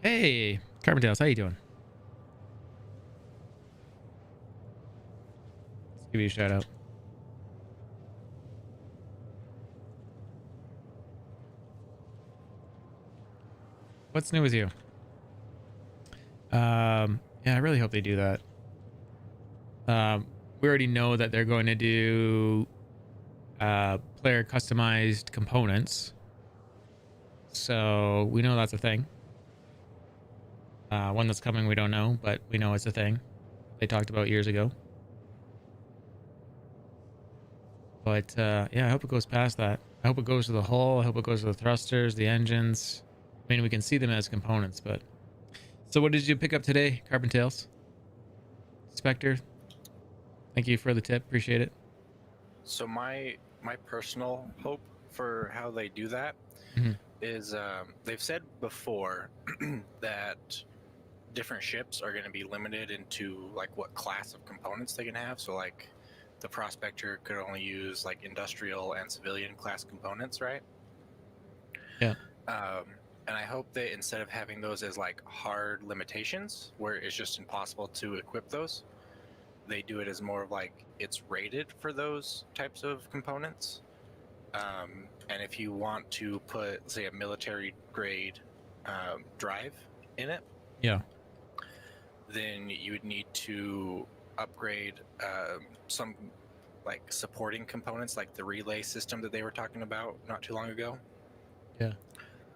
hey, Carbondales, how you doing? Let's give you a shout out. What's new with you? Yeah, I really hope they do that. We already know that they're going to do player customized components, so we know that's a thing. When that's coming, we don't know, but we know it's a thing they talked about years ago. But yeah, I hope it goes past that. I hope it goes to the hull. I hope it goes to the thrusters, the engines. I mean, we can see them as components, but... So what did you pick up today, Carbon Tales? Spectre, thank you for the tip. Appreciate it. So my personal hope for how they do that is they've said before that different ships are going to be limited into like what class of components they can have. So like the Prospector could only use like industrial and civilian class components, right? Yeah. And I hope that instead of having those as like hard limitations where it's just impossible to equip those, they do it as more of like it's rated for those types of components. And if you want to put, say, a military grade drive in it, yeah, then you would need to upgrade some like supporting components, like the relay system that they were talking about not too long ago. Yeah,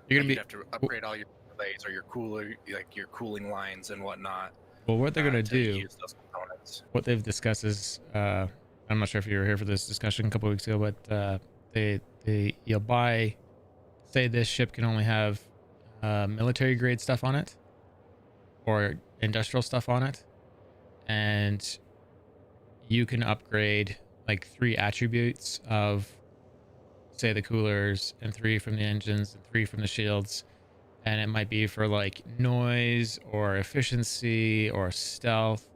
you're gonna you'd have to upgrade all your relays or your cooler, like your cooling lines and whatnot. Well, what they're gonna do, use those components. what they've discussed is, I'm not sure if you were here for this discussion a couple weeks ago, but you'll buy, say this ship can only have military grade stuff on it or industrial stuff on it, and you can upgrade like 3 attributes of, say, the coolers, and 3 from the engines and 3 from the shields, and it might be for like noise or efficiency or stealth,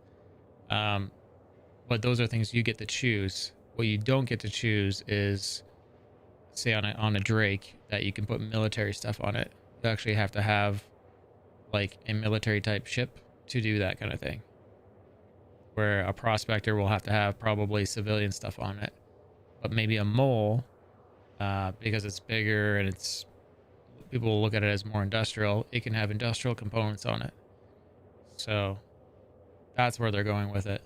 but those are things you get to choose. What you don't get to choose is, say, on a Drake, that you can put military stuff on it. You actually have to have like a military type ship to do that kind of thing, where a Prospector will have to have probably civilian stuff on it, but maybe a Mole, because it's bigger and it's, people will look at it as more industrial, it can have industrial components on it. So that's where they're going with it.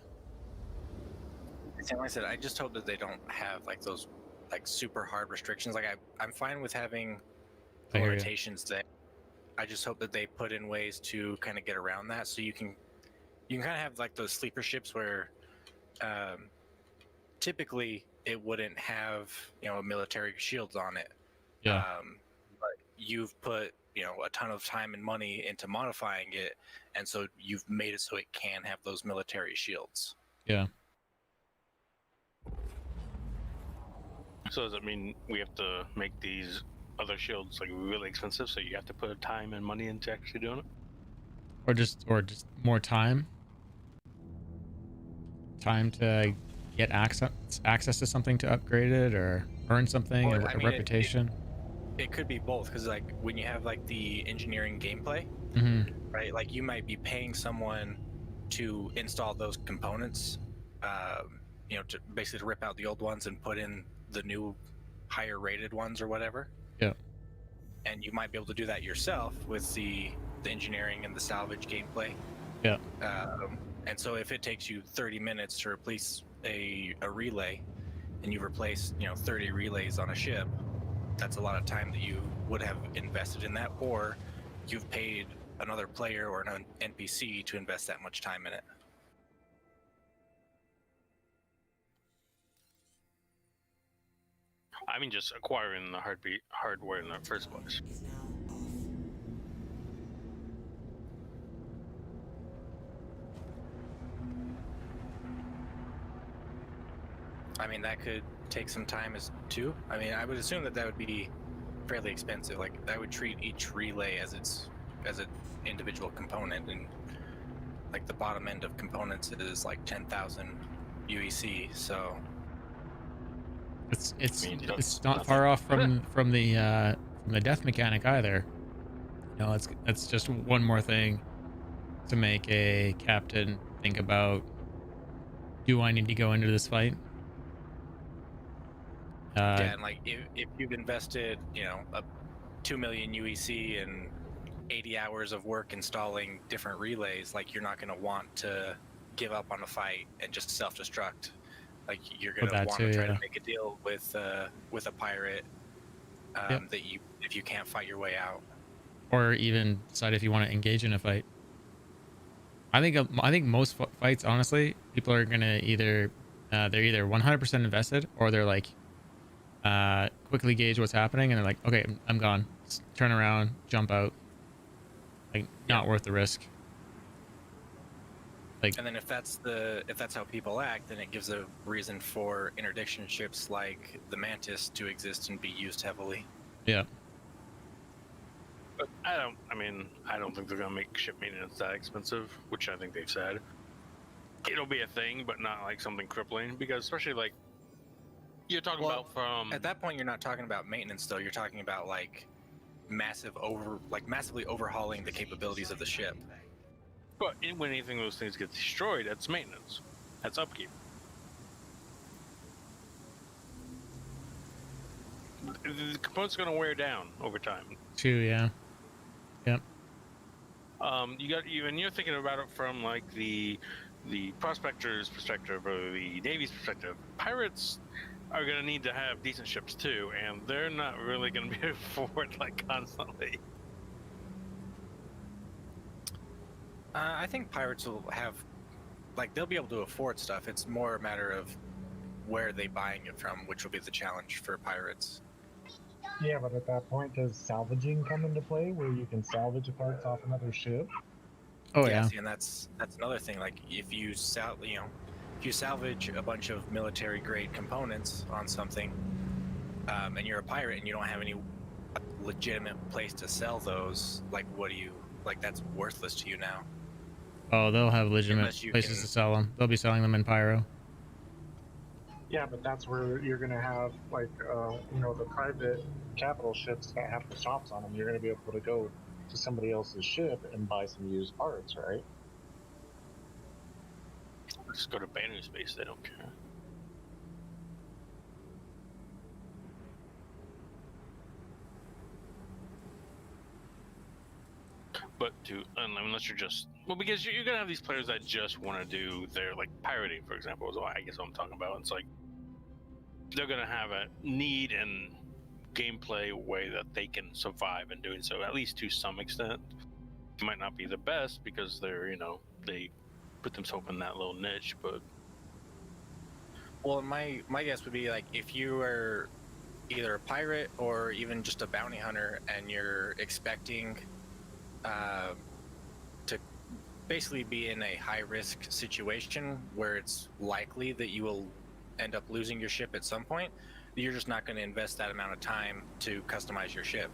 Like I said, I just hope that they don't have like those like super hard restrictions. Like I'm fine with having limitations there. I just hope that they put in ways to kind of get around that, so you can kind of have like those sleeper ships where typically it wouldn't have, military shields on it. Yeah. But you've put, a ton of time and money into modifying it, and so you've made it so it can have those military shields. Yeah. So does that mean we have to make these other shields like really expensive, so you have to put time and money into actually doing it? Or just more time to get access to something to upgrade it, or earn something, a reputation? It could be both, because like when you have like the engineering gameplay, right, like you might be paying someone to install those components, to basically rip out the old ones and put in the new higher rated ones or whatever. Yeah. And you might be able to do that yourself with the engineering and the salvage gameplay. Yeah. And so if it takes you 30 minutes to replace a relay, and you replace 30 relays on a ship, that's a lot of time that you would have invested in that, or you've paid another player or an NPC to invest that much time in it. I mean, just acquiring the hardware in the first place. I mean, that could take some time as too. I mean, I would assume that would be fairly expensive. Like, I would treat each relay as an individual component, and like the bottom end of components is like 10,000 UEC. So it's not far off from the death mechanic either. You know, that's just one more thing to make a captain think about, do I need to go into this fight? yeah, and like if you've invested, you know, 2 million UEC and 80 hours of work installing different relays, like you're not going to want to give up on a fight and just self-destruct. Like you're going to want to try to make a deal with a pirate that if you can't fight your way out, or even decide if you want to engage in a fight. I think most fights, honestly, people are gonna they're either 100% invested, or they're like quickly gauge what's happening and they're like, okay, I'm gone. Just turn around, jump out. Like, not worth the risk. Like, and then if that's how people act, then it gives a reason for interdiction ships like the Mantis to exist and be used heavily. Yeah. But I don't think they're gonna make ship maintenance that expensive, which I think they've said. It'll be a thing, but not like something crippling, because especially like you're talking about from at that point, you're not talking about maintenance though. You're talking about like massively overhauling the capabilities of the ship. But when anything of those things gets destroyed, that's maintenance. That's upkeep. The component's going to wear down over time. True, yeah. Yep. And you're thinking about it from like the prospector's perspective or the Navy's perspective. Pirates are going to need to have decent ships too, and they're not really going to be able to afford like constantly. I think pirates will have, like, they'll be able to afford stuff. It's more a matter of where are they buying it from, which will be the challenge for pirates. Yeah, but at that point, does salvaging come into play, where you can salvage parts off another ship? Oh yeah. See, and that's another thing. Like, if you salvage a bunch of military grade components on something, and you're a pirate and you don't have any legitimate place to sell those, like, that's worthless to you now. Oh, they'll have legitimate places to sell them. They'll be selling them in Pyro. Yeah, but that's where you're going to have, like, the private capital ships that have the shops on them. You're going to be able to go to somebody else's ship and buy some used parts, right? Just go to Banner Space, they don't care. But unless you're just because you're gonna have these players that just want to do their like pirating, for example, is what I guess what I'm talking about. It's like they're gonna have a need and gameplay way that they can survive in doing so, at least to some extent. It might not be the best because they're they put themselves in that little niche, but my guess would be like if you are either a pirate or even just a bounty hunter and you're expecting to basically be in a high-risk situation where it's likely that you will end up losing your ship at some point, you're just not going to invest that amount of time to customize your ship.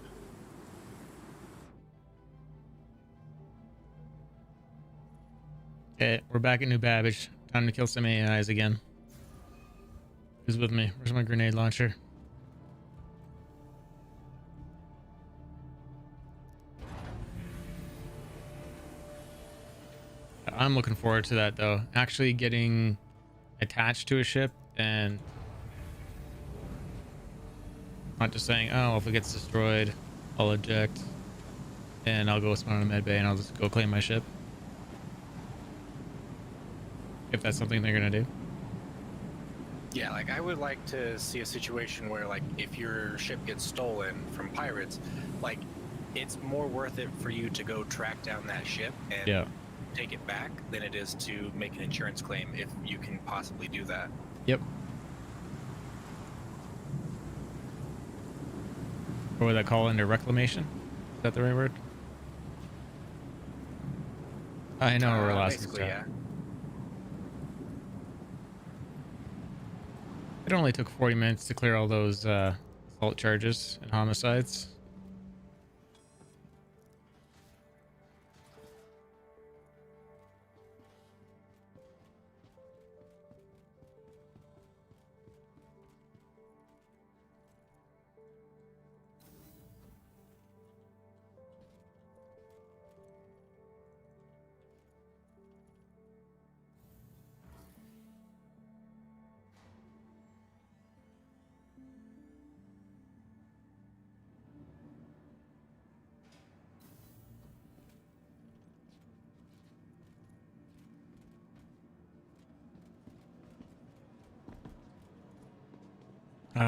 Okay, we're back at New Babbage. Time to kill some AIs again. Who's with me? Where's my grenade launcher? I'm looking forward to that though. Actually getting attached to a ship and not just saying, oh, if it gets destroyed, I'll eject and I'll go spawn in a med bay and I'll just go claim my ship. If that's something they're gonna do. Yeah, like I would like to see a situation where like if your ship gets stolen from pirates, like it's more worth it for you to go track down that ship and take it back than it is to make an insurance claim if you can possibly do that. Yep. Or would that call into reclamation? Is that the right word? I know we're last. Basically, yeah. It only took 40 minutes to clear all those assault charges and homicides.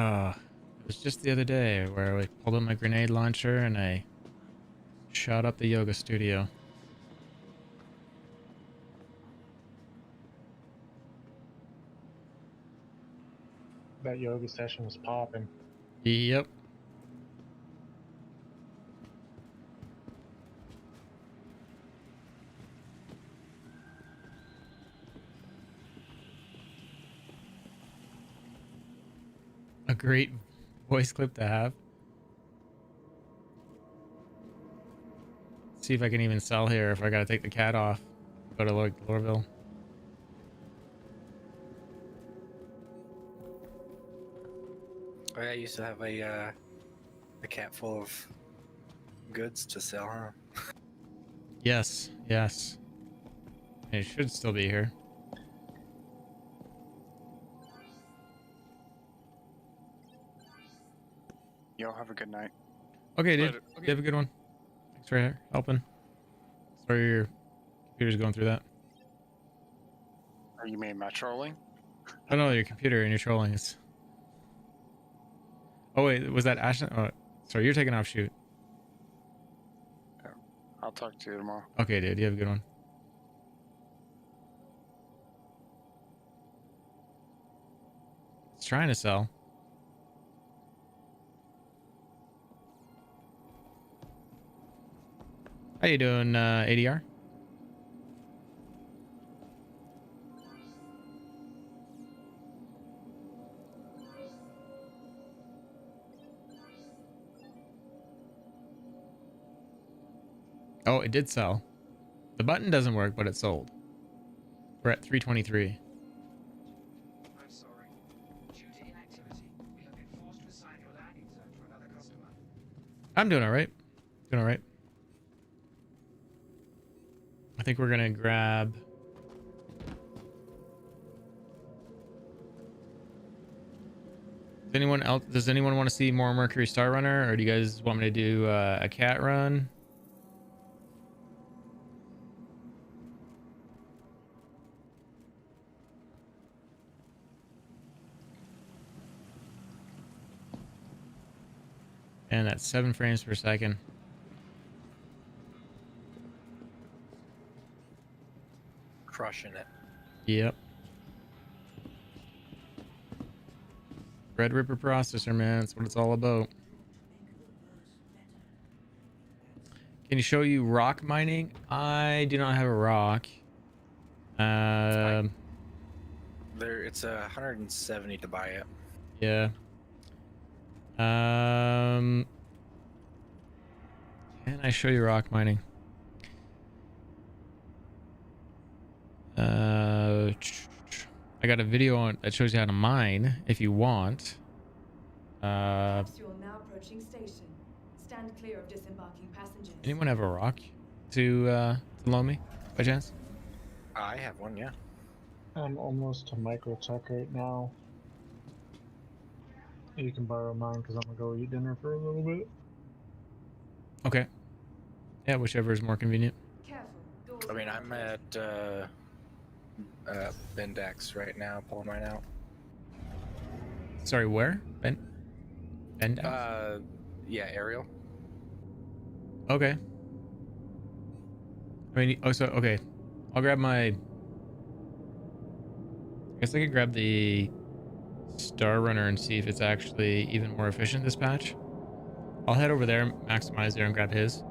It was just the other day where I pulled out my grenade launcher and I shot up the yoga studio. That yoga session was popping. Yep. A great voice clip to have. See if I can even sell here if I gotta take the cat off. Go to like Lorville. Oh, yeah, I used to have a cat full of goods to sell, huh? Yes, yes. It should still be here. Y'all have a good night. Okay, dude. Later. You have a good one. Thanks for helping. Sorry your computer's going through that. Or you mean my trolling? Oh no, your computer and your trolling is. Oh wait, was that Ashton? Oh, sorry, you're taking off shoot. I'll talk to you tomorrow. Okay, dude. You have a good one. It's trying to sell. How you doing, ADR? Oh, it did sell. The button doesn't work, but it sold. We're at 323. I'm sorry. Due to inactivity, we have been forced to assign your landing zone to another customer. I'm doing all right. Doing all right. I think we're gonna grab. Does anyone want to see more Mercury Star Runner, or do you guys want me to do a cat run? And that's 7 frames per second. Crushing it. Yep. Red Ripper processor, man. That's what it's all about. Can you show you rock mining? I do not have a rock. There, it's 170 to buy it. Yeah. Can I show you rock mining? I got a video on that shows you how to mine if you want. You are now approaching station. Stand clear of disembarking passengers. Anyone have a rock to loan me by chance? I have one, yeah. I'm almost to microtech right now. You can borrow mine because I'm gonna go eat dinner for a little bit. Okay. Yeah, whichever is more convenient. I mean, I'm at Bendex right now, pulling mine out. Sorry, where? Bendex? Yeah, Ariel. Okay. I mean, oh, so okay. I'll grab my. I guess I could grab the Star Runner and see if it's actually even more efficient this patch. I'll head over there, maximize there, and grab his.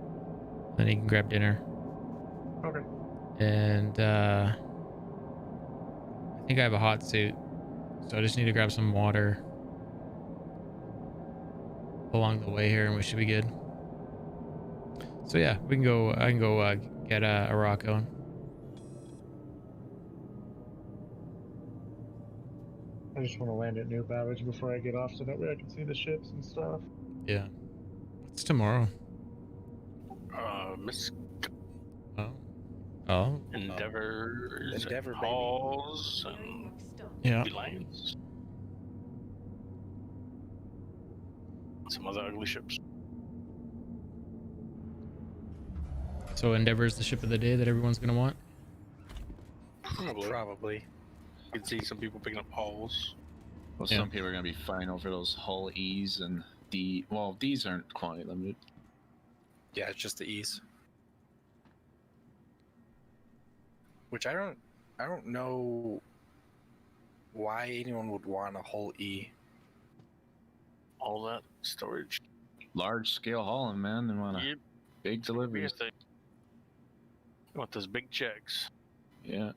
Then he can grab dinner. Okay. And I think I have a hot suit, So I just need to grab some water along the way here, and we should be good. So yeah, we can go. I can go get a rock going. I just want to land at New Babbage before I get off so that way I can see the ships and stuff. Yeah. What's tomorrow? Miss Oh. Oh. Endeavors, Endeavor, and baby. Halls, and Yeah. Reliance. Some other ugly ships. So Endeavor is the ship of the day that everyone's gonna want. Probably. You can see some people picking up Halls. Well, Yeah. some people are gonna be fighting over those hull E's and D. Well, these aren't quantity limited. Yeah, it's just the E's. Which I don't know why anyone would want a whole E. All that storage. Large scale hauling, man. They want Yep. big deliveries. You want those big checks. Yeah.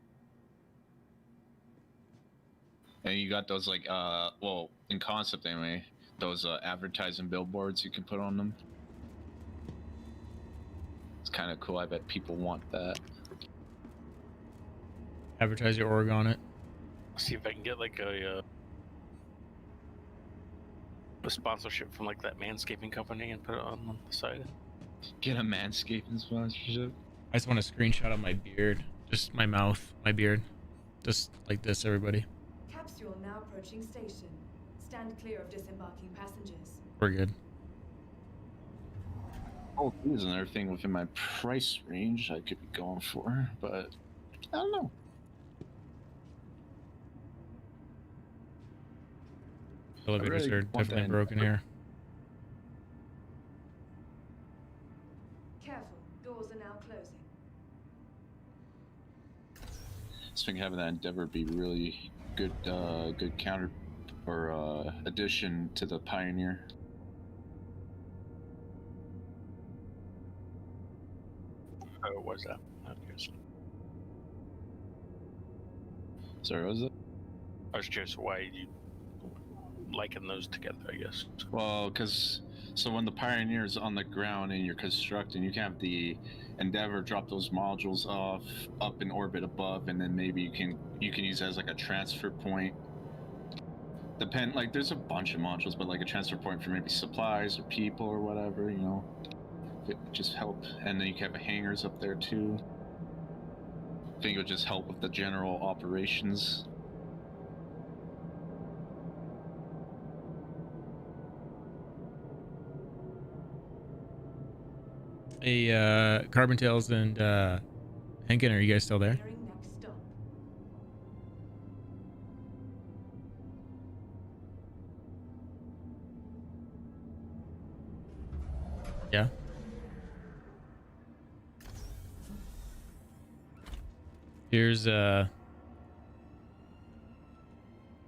And you got those like well, in concept anyway, those advertising billboards you can put on them. It's kind of cool. I bet people want that. Advertise your org on it. See if I can get like a sponsorship from like that manscaping company and put it on the side. Get a manscaping sponsorship. I just want a screenshot of my beard, just my mouth, my beard, just like this, everybody. Capsule now approaching station. Stand clear of disembarking passengers. We're good. Oh, there's another thing within my price range I could be going for, but I don't know. Elevators really are want definitely that broken here. Careful, doors are now closing. Just think having that Endeavor be really good, good counter or addition to the Pioneer. Oh, what was that? Okay. Sorry, what was it? I was curious why you liken those together, I guess. Well, because so when the Pioneer's on the ground and you're constructing, you can have the Endeavor drop those modules off up in orbit above, and then maybe you can use it as like a transfer point. Like there's a bunch of modules, but like a transfer point for maybe supplies or people or whatever, you know. It would just help, and then you can have hangars up there too. I think it would just help with the general operations. Hey, Carbon Tails and Henkin, are you guys still there? Nearing next stop. Yeah. Here's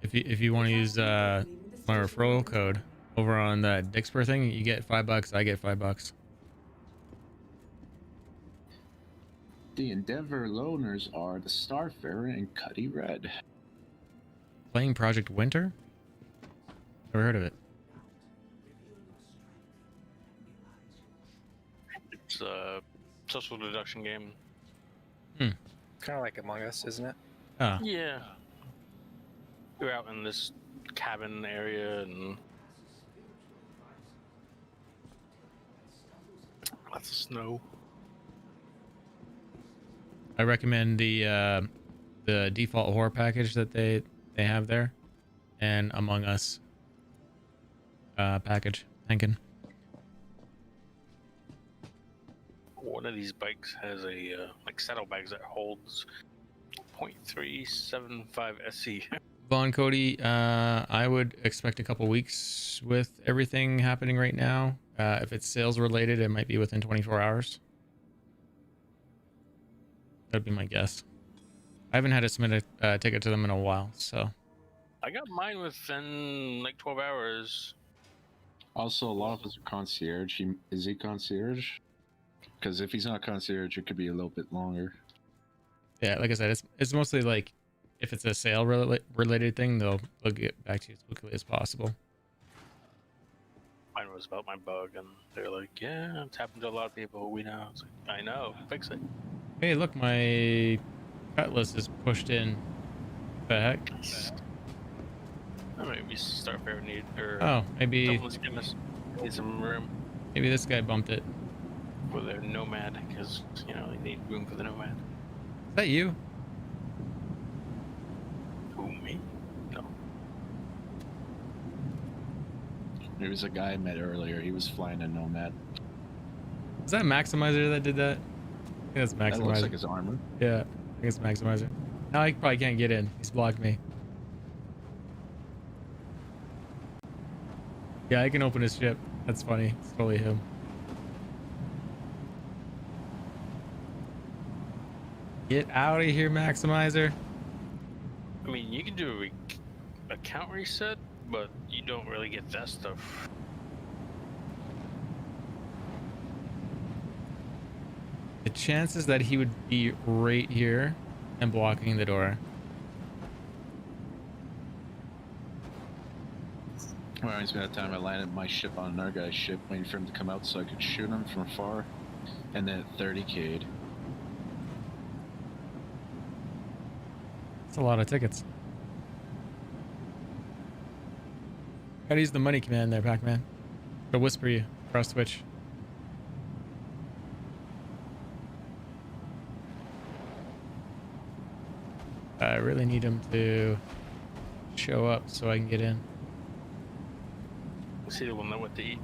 if you want to use my referral code over on that Dixper thing, you get $5. I get $5. The Endeavor loaners are the Starfarer and Cuddy Red. Playing Project Winter? Never heard of it. It's a social deduction game. Kind of like Among Us, isn't it? Ah. Yeah. You're out in this cabin area and lots of snow. I recommend the default horror package that they have there, and Among Us package. Thinking. One of these bikes has a like saddlebags that holds 0.375 SE. Vaughn Cody, I would expect a couple weeks with everything happening right now. If it's sales related, it might be within 24 hours. That'd be my guess. I haven't had to submit a ticket to them in a while, so. I got mine within like 12 hours. Also, a lot of us are concierge. Is he concierge? Because if he's not concierge, it could be a little bit longer. Yeah, like I said, it's mostly like if it's a sale related thing, they'll get back to you as quickly as possible. Mine was about my bug, and they're like, "Yeah, it's happened to a lot of people. We know." It's like, I know. Fix it. Hey, look, my cutlass is pushed in. What the heck? Maybe Starfarer need or Oh, maybe someone's giving us need some room maybe this guy bumped it. for their nomad because you know they need room for the nomad. Is that you? Who, me? No. There was a guy I met earlier. He was flying a Nomad. Was that Maximizer that did that? I think that's Maximizer. That looks like his armor. Yeah, I think it's Maximizer. Now he probably can't get in. He's blocked me. Yeah, I can open his ship. That's funny. It's totally him. Get out of here, Maximizer. I mean, you can do a account reset, but you don't really get that stuff. The chances that he would be right here and blocking the door. Reminds me of that time I landed my ship on another guy's ship, waiting for him to come out so I could shoot him from afar, and then 30k'd. That's a lot of tickets. Gotta use the money command there, Pac-Man. To whisper you across Twitch. I really need him to show up so I can get in. See, we'll know what to eat.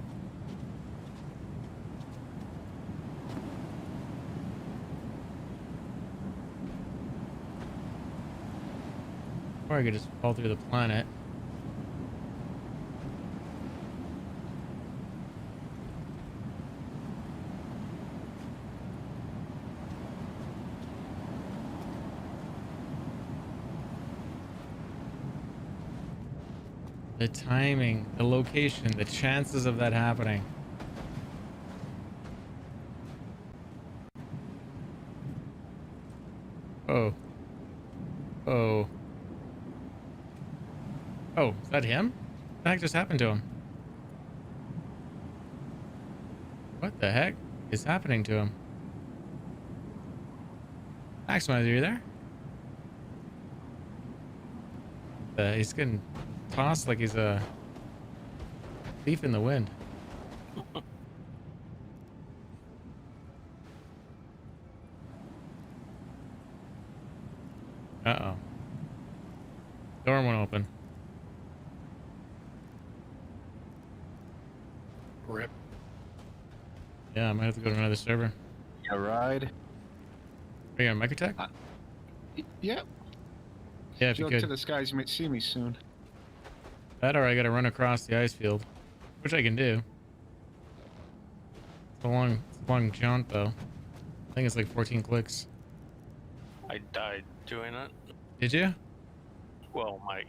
Or I could just fall through the planet. The timing, the location, the chances of that happening. Oh. Oh. Oh, is that him? What the heck just happened to him? What the heck is happening to him? Maximizer, are you there? He's getting tossed like he's a leaf in the wind. Uh-oh. Door won't open. Rip. Yeah, I might have to go to another server. A ride? Are you on Mic Attack? Yep. Yeah, if you Look could. to the skies, you might see me soon. That or I gotta run across the ice field, which I can do. It's a long jaunt though. I think it's like 14 clicks. I died doing it. Did you? Well, my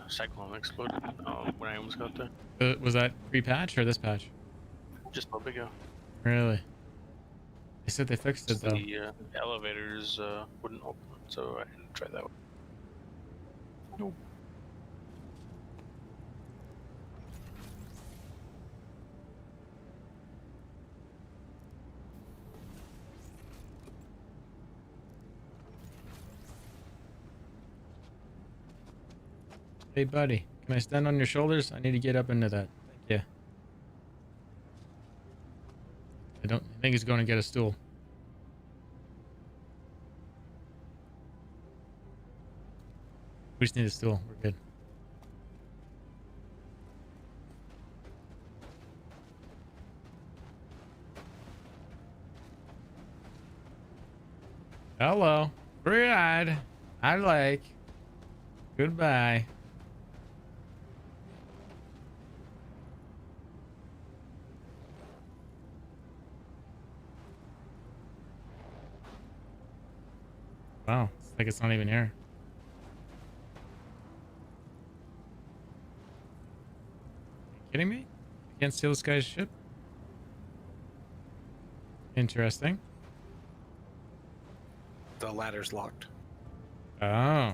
cyclone exploded when I almost got there. Was that pre-patch or this patch? Just a little bit ago. Really? They said they fixed it though. The elevators wouldn't open, so I had to try that one. Nope. Hey buddy, can I stand on your shoulders? I need to get up into that. Thank you. I think he's going to get a stool. We just need a stool. We're good. Hello. Free ride. I like. Goodbye. Wow, it's like it's not even here. Are you kidding me? I can't steal this guy's ship? Interesting. The ladder's locked. Oh.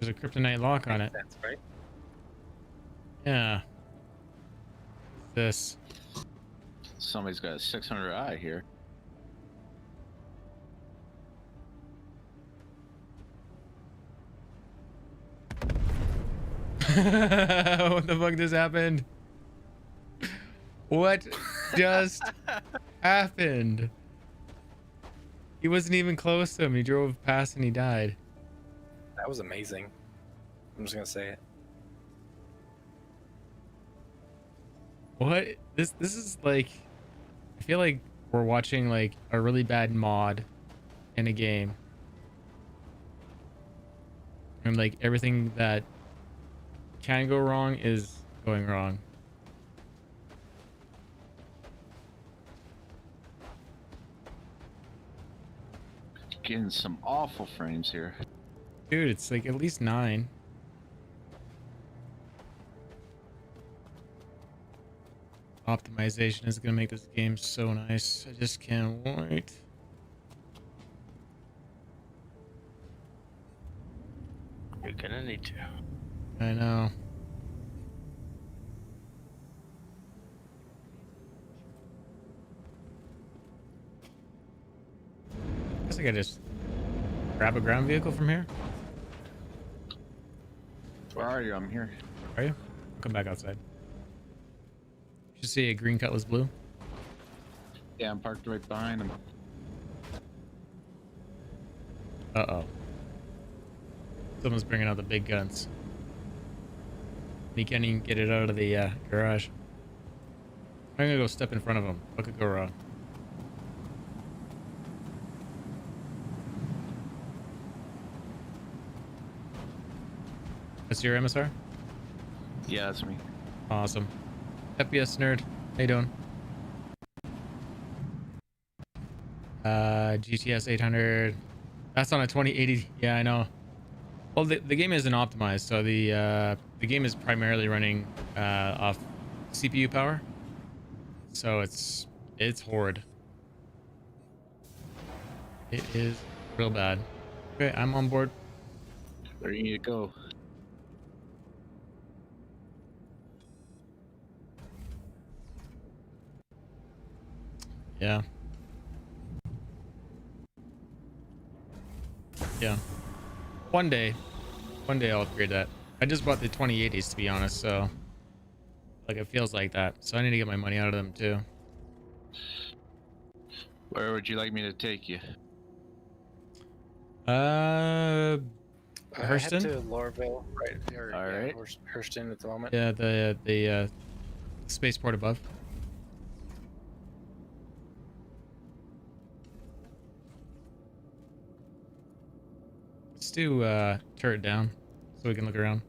There's a kryptonite lock on it. That's right. Yeah. This. Somebody's got a 600i here. What the fuck just happened? What just happened? He wasn't even close to him. He drove past and he died. That was amazing. I'm just gonna say it. What? This is like, I feel like we're watching like a really bad mod in a game. And like everything that can go wrong is going wrong. Getting some awful frames here. Dude, it's like at least 9. Optimization is gonna make this game so nice. I just can't wait. You're gonna need to. I know. Guess I gotta just grab a ground vehicle from here. Where are you? I'm here. Are you? I'll come back outside. You should see a green Cutlass blue. Yeah, I'm parked right behind him. Uh-oh. Someone's bringing out the big guns. He can't even get it out of the garage. I'm gonna go step in front of him. What could go wrong? That's your MSR? Yeah, that's me. Awesome. FPS nerd. How you doing? GTS 800. That's on a 2080. Yeah, I know. Well, the game isn't optimized, so the game is primarily running off CPU power. So it's horrid. It is real bad. Okay, I'm on board. Where you need to go? Yeah. Yeah. One day I'll upgrade that. I just bought the 2080s to be honest, so like it feels like that. So I need to get my money out of them too. Where would you like me to take you? I head Hurston? to Lorville, right? Or, All yeah, right. Hurston at the moment. Yeah, the spaceport above. Let's do turret down so we can look around.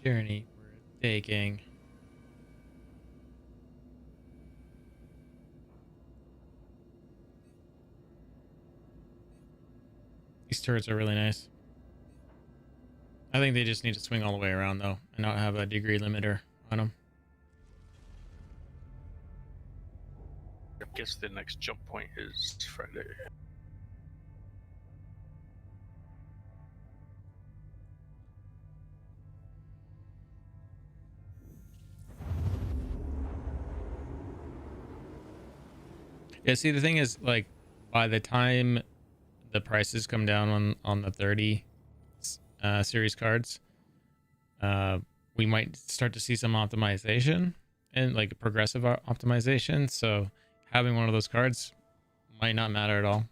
Journey we're taking. These turrets are really nice. I think they just need to swing all the way around though and not have a degree limiter on them. I guess the next jump point is Friday. Yeah, see the thing is like by the time the prices come down on the 30 series cards, we might start to see some optimization and like progressive optimization. So having one of those cards might not matter at all.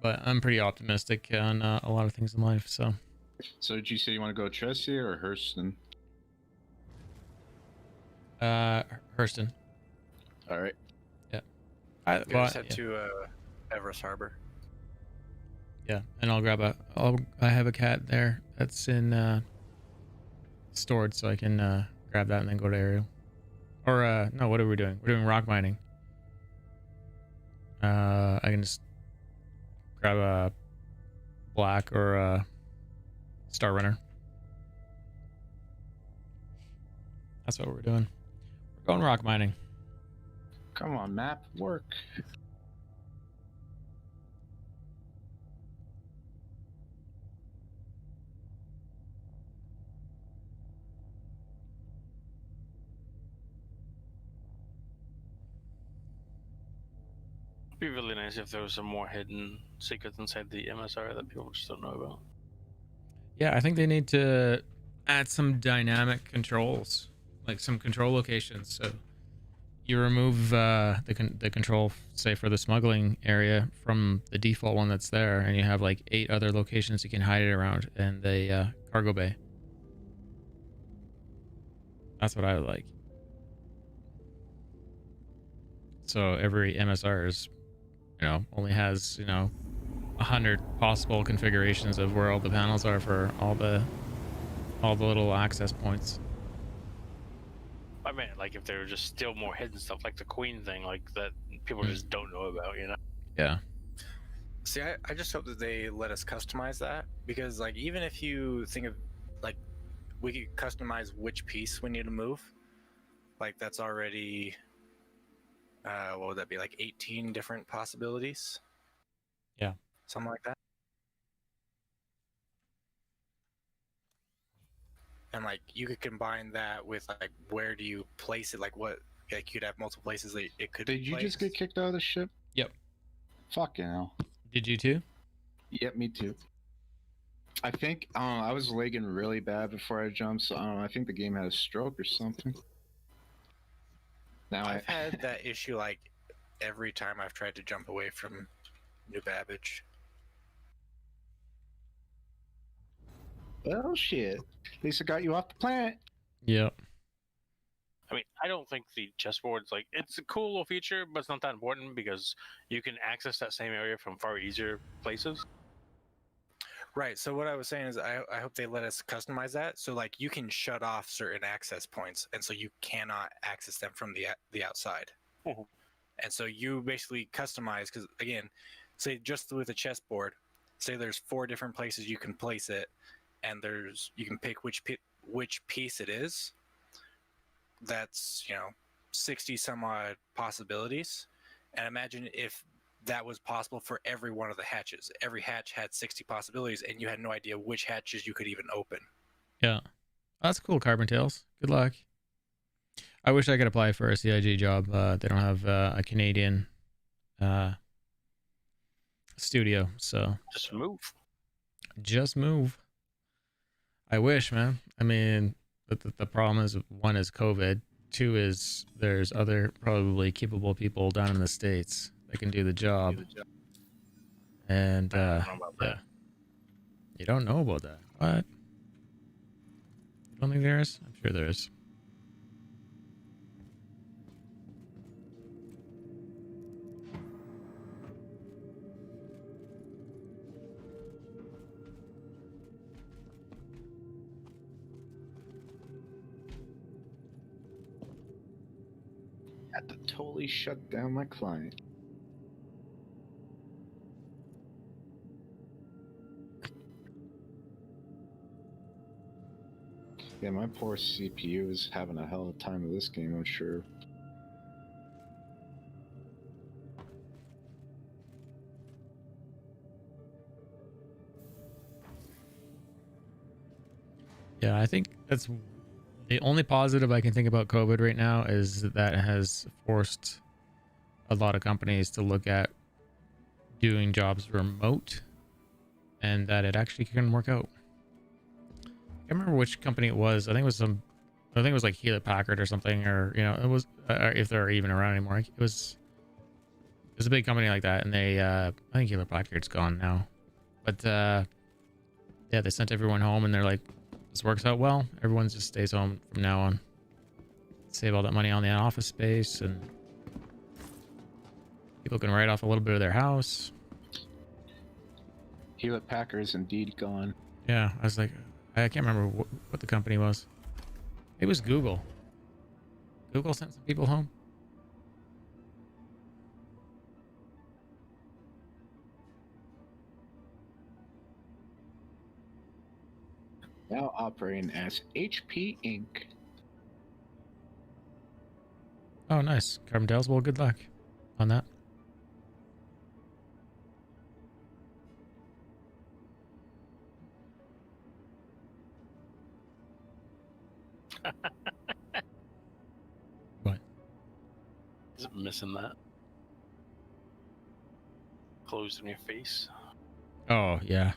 But I'm pretty optimistic on a lot of things in life. So did you say you want to go Tressia or Hurston? Hurston. All right. Yeah. I Just head yeah. to Everest Harbor. Yeah, and I have a cat there that's in stored, so I can grab that and then go to aerial. Or no, what are we doing? We're doing rock mining. I can just grab a black or a star runner. That's what we're doing. We're going rock mining. Come on, map, work. It'd be really nice if there was some more hidden secrets inside the MSR that people just don't know about. Yeah, I think they need to add some dynamic controls, like some control locations. So you remove the control, say for the smuggling area, from the default one that's there, and you have like 8 other locations you can hide it around in the cargo bay. That's what I would like. So every MSR is, only has 100 possible configurations of where all the panels are for all the little access points. I mean, like if there were just still more hidden stuff, like the Queen thing, like that people just don't know about, you know? Yeah. See, I just hope that they let us customize that, because like even if you think of like we could customize which piece we need to move, like that's already what would that be, like 18 different possibilities? Yeah. Something like that. And like you could combine that with like where do you place it, like what, like you'd have multiple places that it could Did you place. just get kicked out of the ship? Yep. Fucking hell. Did you too? Yep, me too. I think I was lagging really bad before I jumped, so I think the game had a stroke or something. Now I've had that issue like every time I've tried to jump away from New Babbage. Well, shit. At least I got you off the planet. Yep. I mean, I don't think the chessboard's like, it's a cool little feature, but it's not that important because you can access that same area from far easier places. Right. So what I was saying is I hope they let us customize that. So like you can shut off certain access points, and so you cannot access them from the outside. Mm-hmm. And so you basically customize, because again, say just with a chessboard, say there's 4 different places you can place it, and you can pick which piece it is. That's 60 some odd possibilities, and imagine if that was possible for every one of the hatches. Every hatch had 60 possibilities, and you had no idea which hatches you could even open. Yeah. That's cool, Carbon Tails. Good luck. I wish I could apply for a CIG job. They don't have a Canadian studio, so just move. Just move. I wish, man. I mean, the problem is, 1 is COVID. 2 is there's other probably capable people down in the States that can do the job. And I don't know about yeah. that. You don't know about that? What? You don't think there is? I'm sure there is. Had to totally shut down my client. Yeah, my poor CPU is having a hell of a time with this game, I'm sure. Yeah, I think that's the only positive I can think about COVID right now, is that it has forced a lot of companies to look at doing jobs remote, and that it actually can work out. I can't remember which company it was. I think it was like Hewlett Packard or something, or it was if they're even around anymore. It was a big company like that, and they I think Hewlett Packard's gone now, but yeah, they sent everyone home, and they're like, this works out well. Everyone just stays home from now on. Save all that money on the office space and People can write off a little bit of their house. Hewlett Packard is indeed gone. Yeah, I was like, I can't remember what the company was. It was Google. Google sent some people home. Now operating as HP Inc. Oh, nice. Carbondales. Well, good luck on that. What? Is it missing that? Closed in your face. Oh, yeah.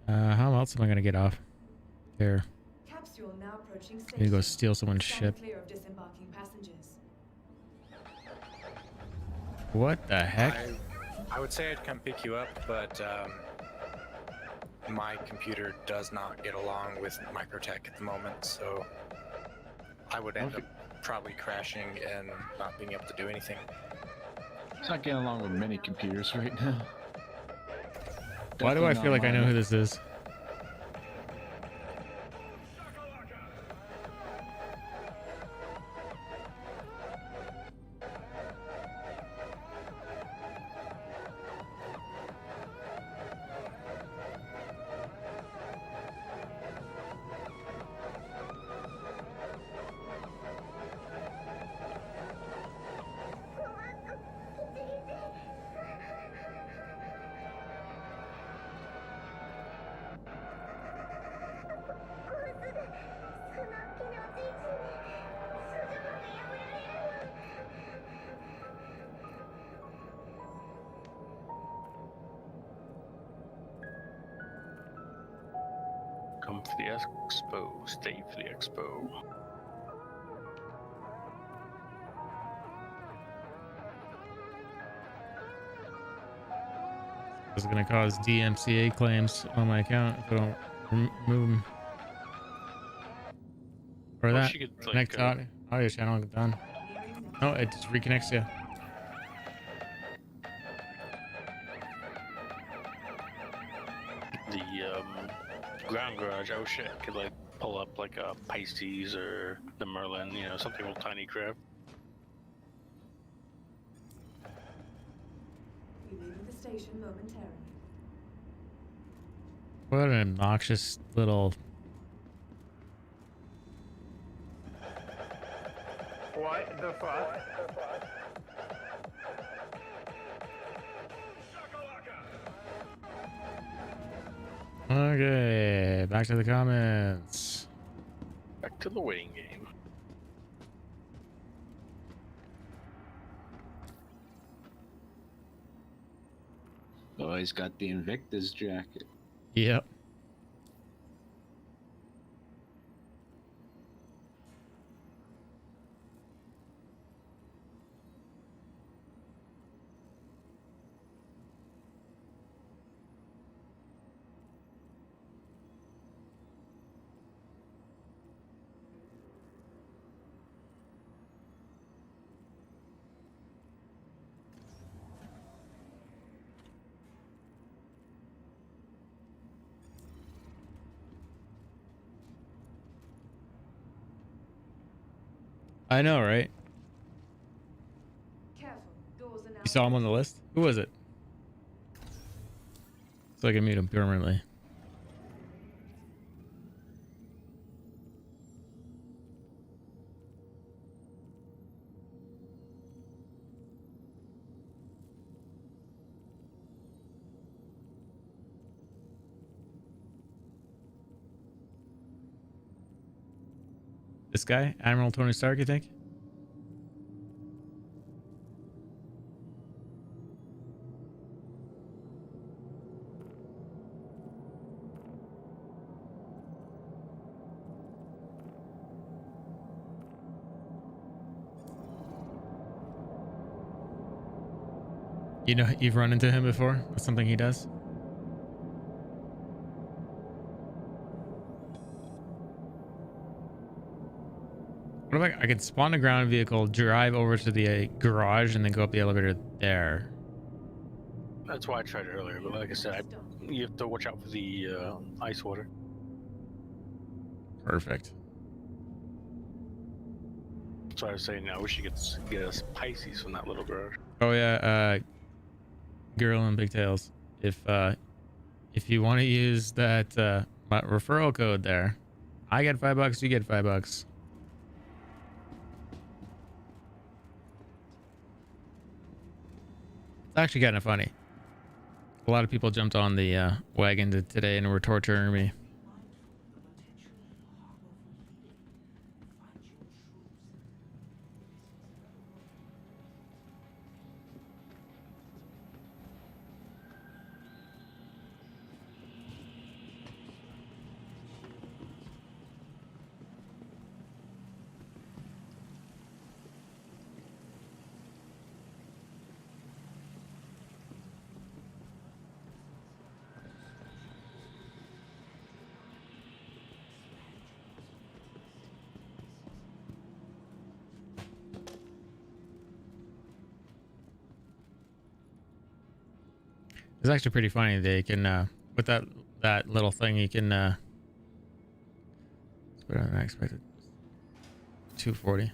How else am I going to get off there? Capsule now approaching I'm going to go station. steal someone's Stand ship. clear of disembarking passengers. What the heck? I would say I'd come pick you up, but my computer does not get along with Microtech at the moment, so I would end up probably crashing and not being able to do anything. It's not getting along with many computers right now. Why do I Definitely feel not like I know mine. who this is? Come for the expo, stay for the expo. This is going to cause DMCA claims on my account if I don't remove them. Or Or that. she could, like, Connect audio channel done. No, it just reconnects you. The ground garage, oh shit, could like pull up like a Pisces or the Merlin, you know, something with tiny crab. We leave the station momentarily. What an obnoxious little... What the fuck? Okay, back to the comments. Back to the waiting game. Oh, he's got the Invictus jacket. Yep. I know, right? Careful, doors are now. You saw him on the list? Who was it? So I can mute him permanently. This guy? Admiral Tony Stark, you think? You know, you've run into him before with something he does? What if I could spawn a ground vehicle, drive over to the garage, and then go up the elevator there? That's why I tried earlier, but like I said, you have to watch out for the ice water. Perfect. That's why I was saying I wish you could get us Pisces from that little garage. Oh yeah, girl in pigtails. If you want to use that my referral code there, I get $5, you get $5. It's actually kind of funny. A lot of people jumped on the wagon today and were torturing me. It's actually pretty funny. They can with that little thing you can it's better than I expected. 240.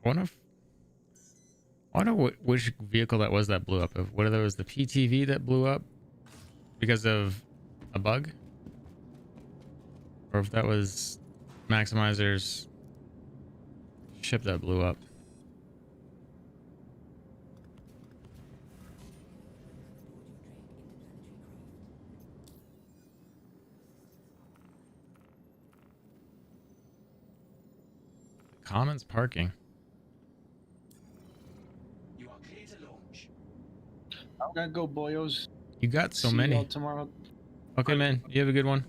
I wonder which vehicle that was that blew up. Whether it was the PTV that blew up because of a bug, or if that was Maximizer's ship that blew up. Commons parking. You are clear to launch. I'm gonna go, boyos. You got so See many. y'all tomorrow. Okay, man. You have a good one.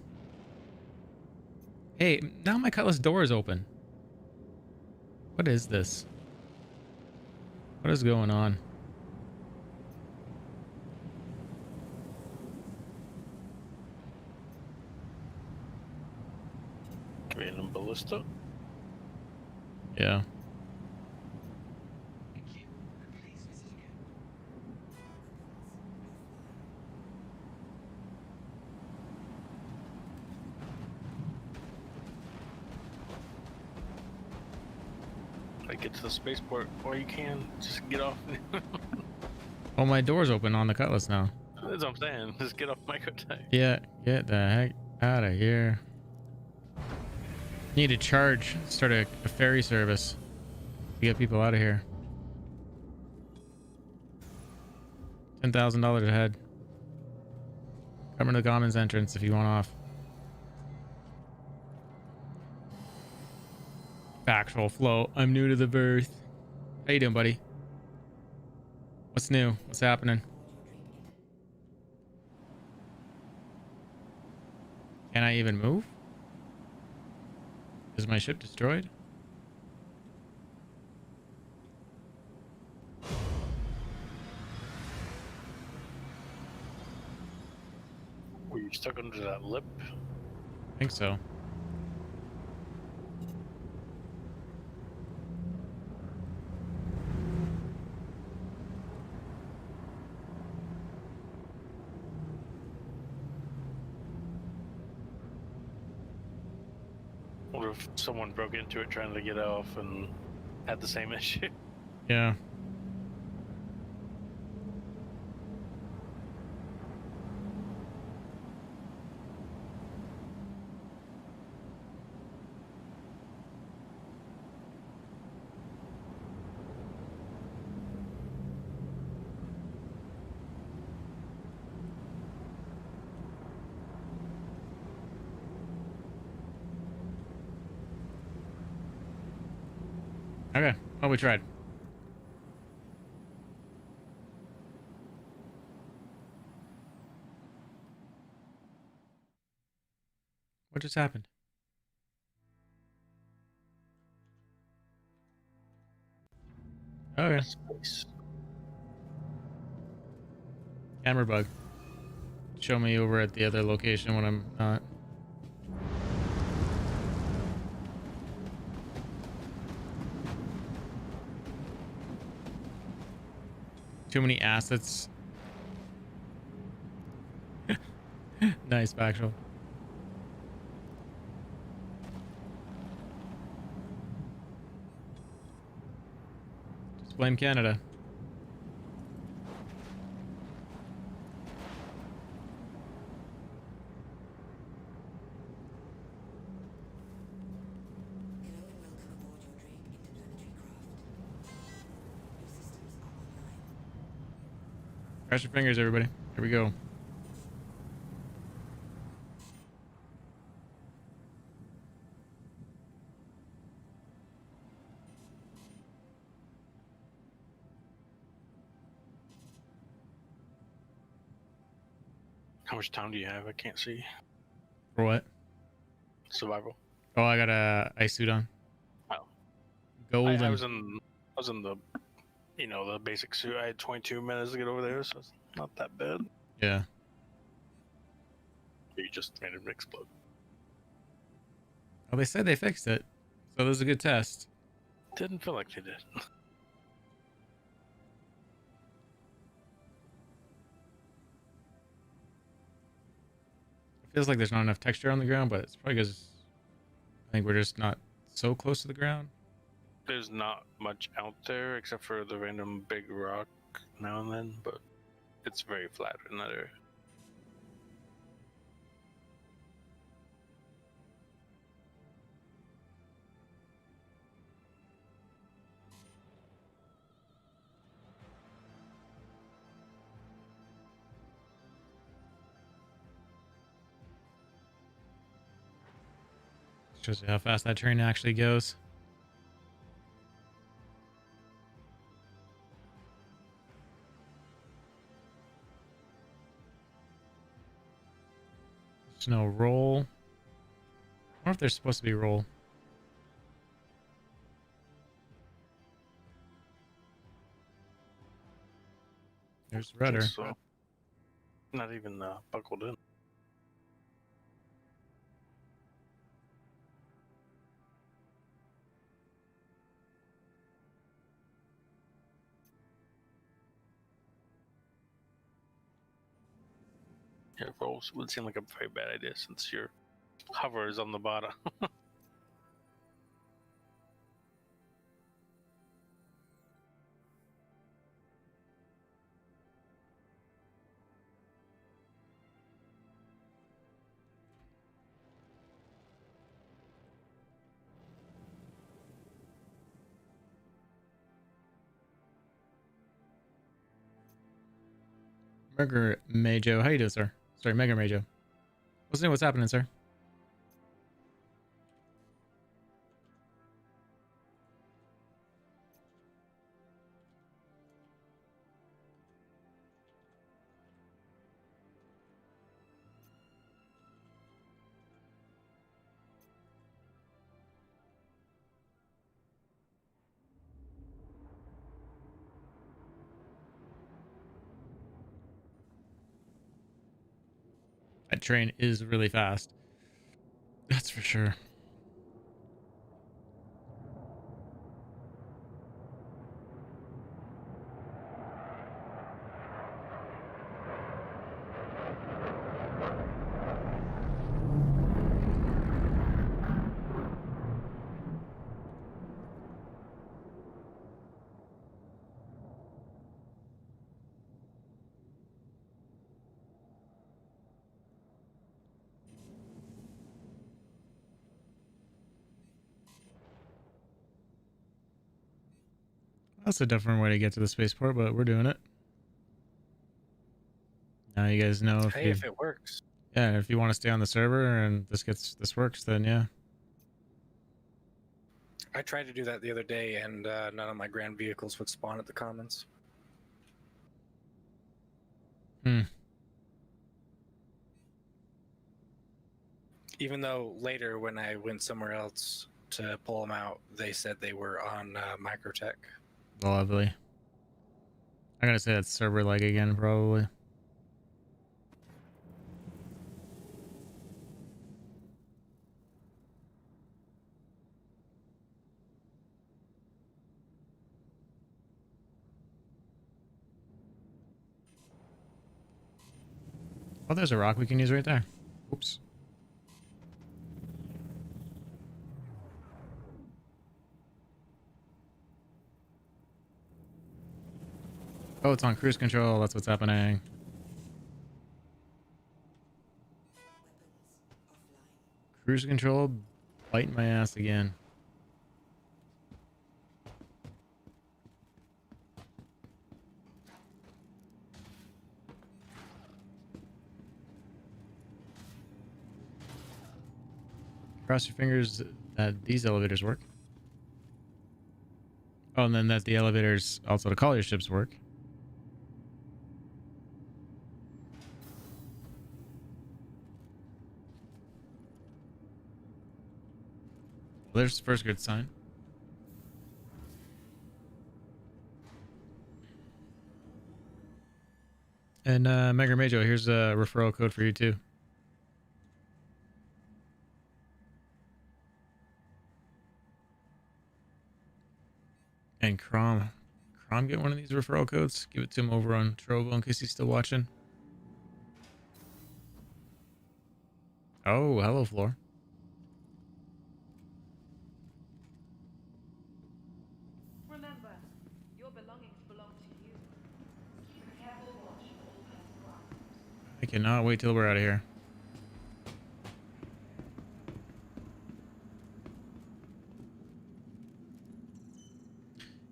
Hey, now my Cutlass door is open. What is this? What is going on? Random ballista. Yeah. Like get to the spaceport, or you can just get off. Oh, my door's open on the Cutlass now. That's what I'm saying. Just get off microtech. Yeah, get the heck out of here. Need to charge. Start a ferry service to get people out of here. $10,000 ahead. Come to the Commons entrance if you want off. Factual flow. I'm new to the berth. How you doing, buddy? What's new? What's happening? Can I even move? Is my ship destroyed? Were you stuck under that lip? I think so. Or if someone broke into it trying to get off and had the same issue. Yeah. Okay. Well, we tried. What just happened? Okay. Camera bug. Show me over at the other location when I'm not. Too many assets. Nice, Factual. Just blame Canada. Cross your fingers, everybody. Here we go. How much time do you have? I can't see. For what? Survival. Oh, I got a ice suit on. Oh. Golden. I was in the, the basic suit. I had 22 minutes to get over there, so it's not that bad. Yeah. You just made it explode. Well, they said they fixed it, so it was a good test. Didn't feel like they did. It feels like there's not enough texture on the ground, but it's probably because I think we're just not so close to the ground. There's not much out there except for the random big rock now and then, but it's very flat in that area. Shows you how fast that train actually goes. There's no roll. I wonder if there's supposed to be roll. There's rudder. So, not even buckled in. Yeah, rolls would seem like a very bad idea since your hover is on the bottom. Mega Majo, how you doing, sir? Sorry, Mega Majo. What's happening, sir? That train is really fast. That's for sure. That's a different way to get to the spaceport, but we're doing it. Now you guys know if it works. Yeah, if you want to stay on the server and this works, then yeah. I tried to do that the other day, and none of my grand vehicles would spawn at the commons. Even though later, when I went somewhere else to pull them out, they said they were on Microtech. Lovely. I'm gonna say that's server lag again, probably. Oh, there's a rock we can use right there. Oops. Oh, it's on cruise control. That's what's happening. Cruise control biting my ass again. Cross your fingers that these elevators work. Oh, and then that the elevators, also the collier ships work. Well, there's the first good sign. And Mega Majo, here's a referral code for you too. And Crom get one of these referral codes. Give it to him over on Trovo in case he's still watching. Oh, hello, Floor. Remember, your belongings belong to you. Keep a careful watch on all personal items. I cannot wait till we're out of here.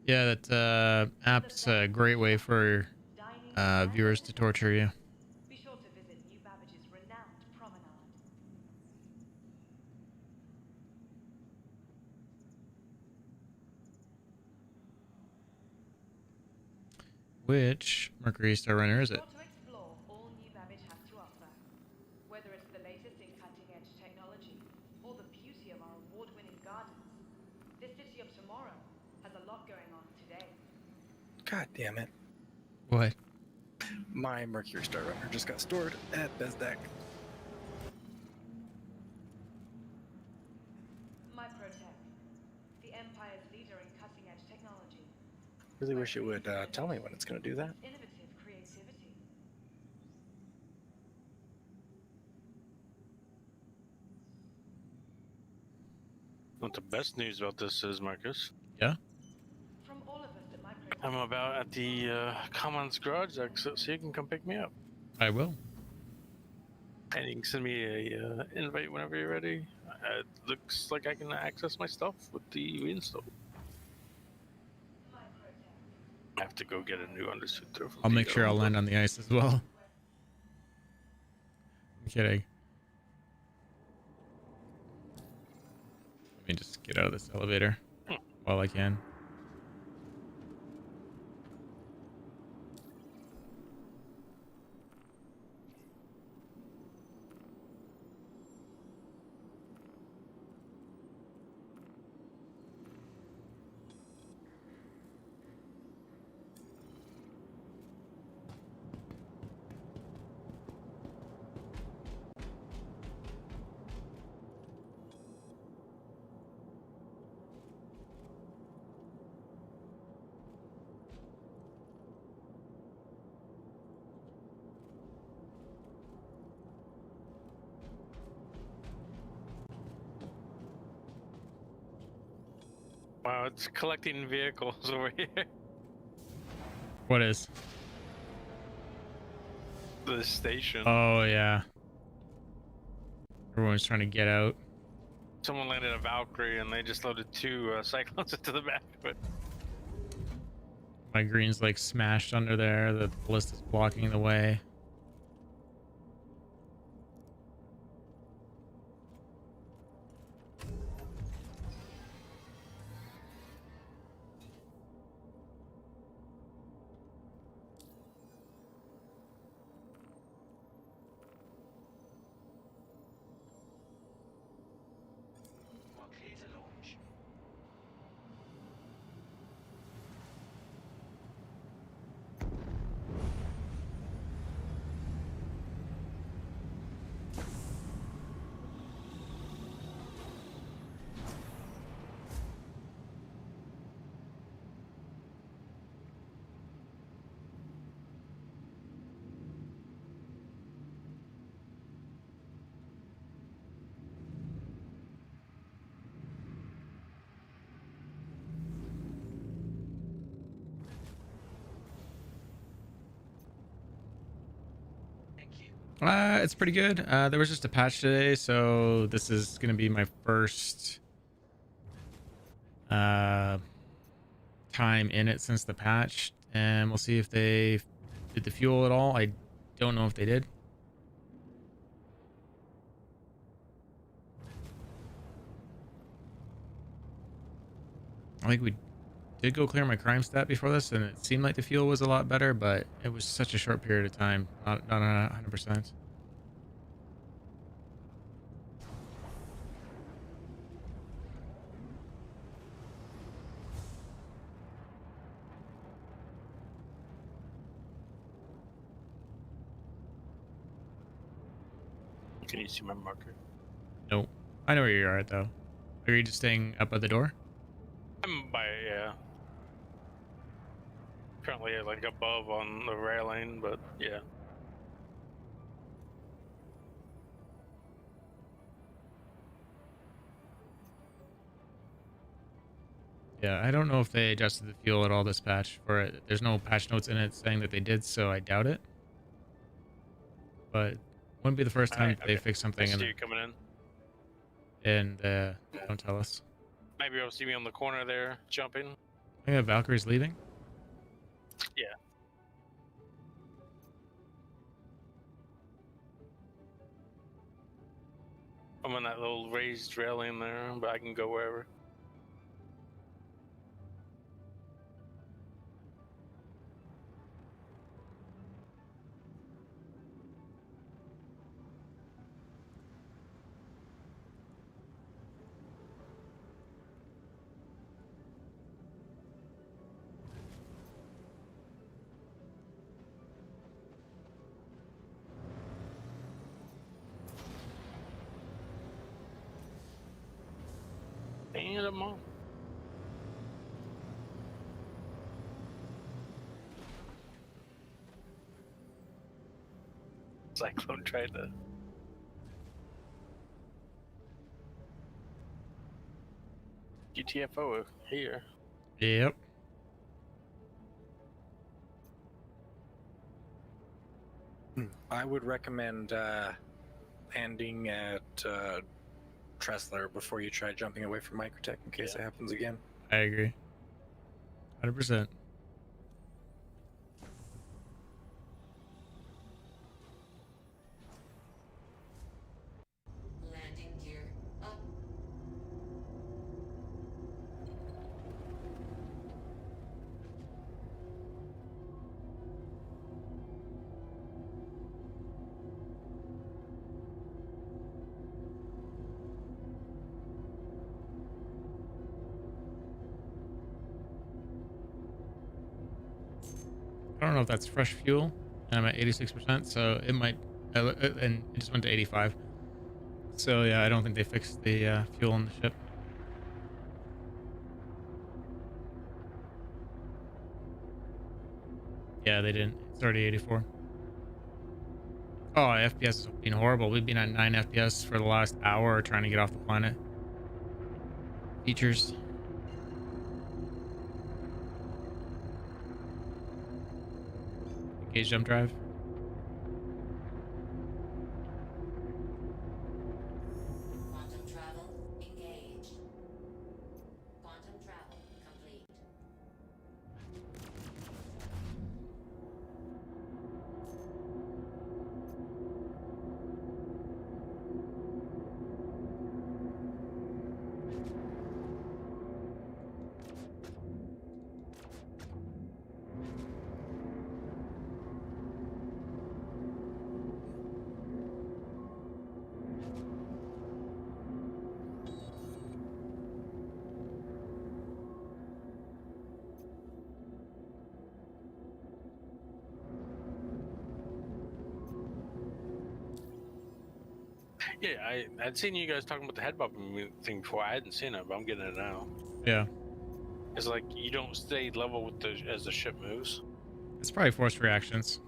Yeah, that app's a great way for viewers to torture you. Be sure to visit New Babbage's renowned promenade. Which Mercury Star Runner is it? To explore all New Babbage has to offer. Whether it's the latest in cutting-edge technology or the beauty of our award-winning gardens, this city of tomorrow has a lot going on today. God damn it. What? My Mercury Star Runner just got stored at Bezdek. Microtech, the Empire's leader in cutting-edge technology. Really wish it would tell me when it's going to do that. Innovative creativity. What the best news about this is, Marcus? Yeah? From all of us at Microtech. I'm about at the Commons Garage exit, so you can come pick me up. I will. And you can send me a invite whenever you're ready. It looks like I can access my stuff with the reinstall. I have to go get a new undersuit though. I'll make sure I'll land on the ice as well. I'm kidding. Let me just get out of this elevator while I can. Wow, it's collecting vehicles over here. What is? The station. Oh, yeah. Everyone's trying to get out. Someone landed a Valkyrie and they just loaded two Cyclones into the back of it. My green's like smashed under there. The ballista's blocking the way. It's pretty good. There was just a patch today, so this is gonna be my first time in it since the patch, and we'll see if they did the fuel at all. I don't know if they did. I think we did go clear my crime stat before this, and it seemed like the fuel was a lot better, but it was such a short period of time, not 100%. Can you see my marker? Nope. I know where you are at though. Are you just staying up at the door? I'm by, yeah. Currently, like above on the railing, but yeah. Yeah, I don't know if they adjusted the fuel at all this patch for it. There's no patch notes in it saying that they did, so I doubt it. But wouldn't be the first time they fix something I and see you coming in. don't tell us. Maybe you'll see me on the corner there jumping. I think Valkyrie's leaving. Yeah. I'm on that little raised railing there, but I can go wherever. And I'm on. Cyclone tried to. GTFO here. Yep. I would recommend landing at Tressler before you try jumping away from Microtech in case it happens again. I agree. 100%. Landing gear up. I don't know if that's fresh fuel, and I'm at 86%, so it might, and it just went to 85. So yeah, I don't think they fixed the fuel on the ship. Yeah, they didn't. It's already 84. Oh, FPS is being horrible. We've been at 9 FPS for the last hour trying to get off the planet. Features. Engage jump drive. Quantum travel engaged. Quantum travel complete. Yeah, I'd seen you guys talking about the head bobbing thing before. I hadn't seen it, but I'm getting it now. Yeah. It's like you don't stay level with as the ship moves. It's probably forced reactions.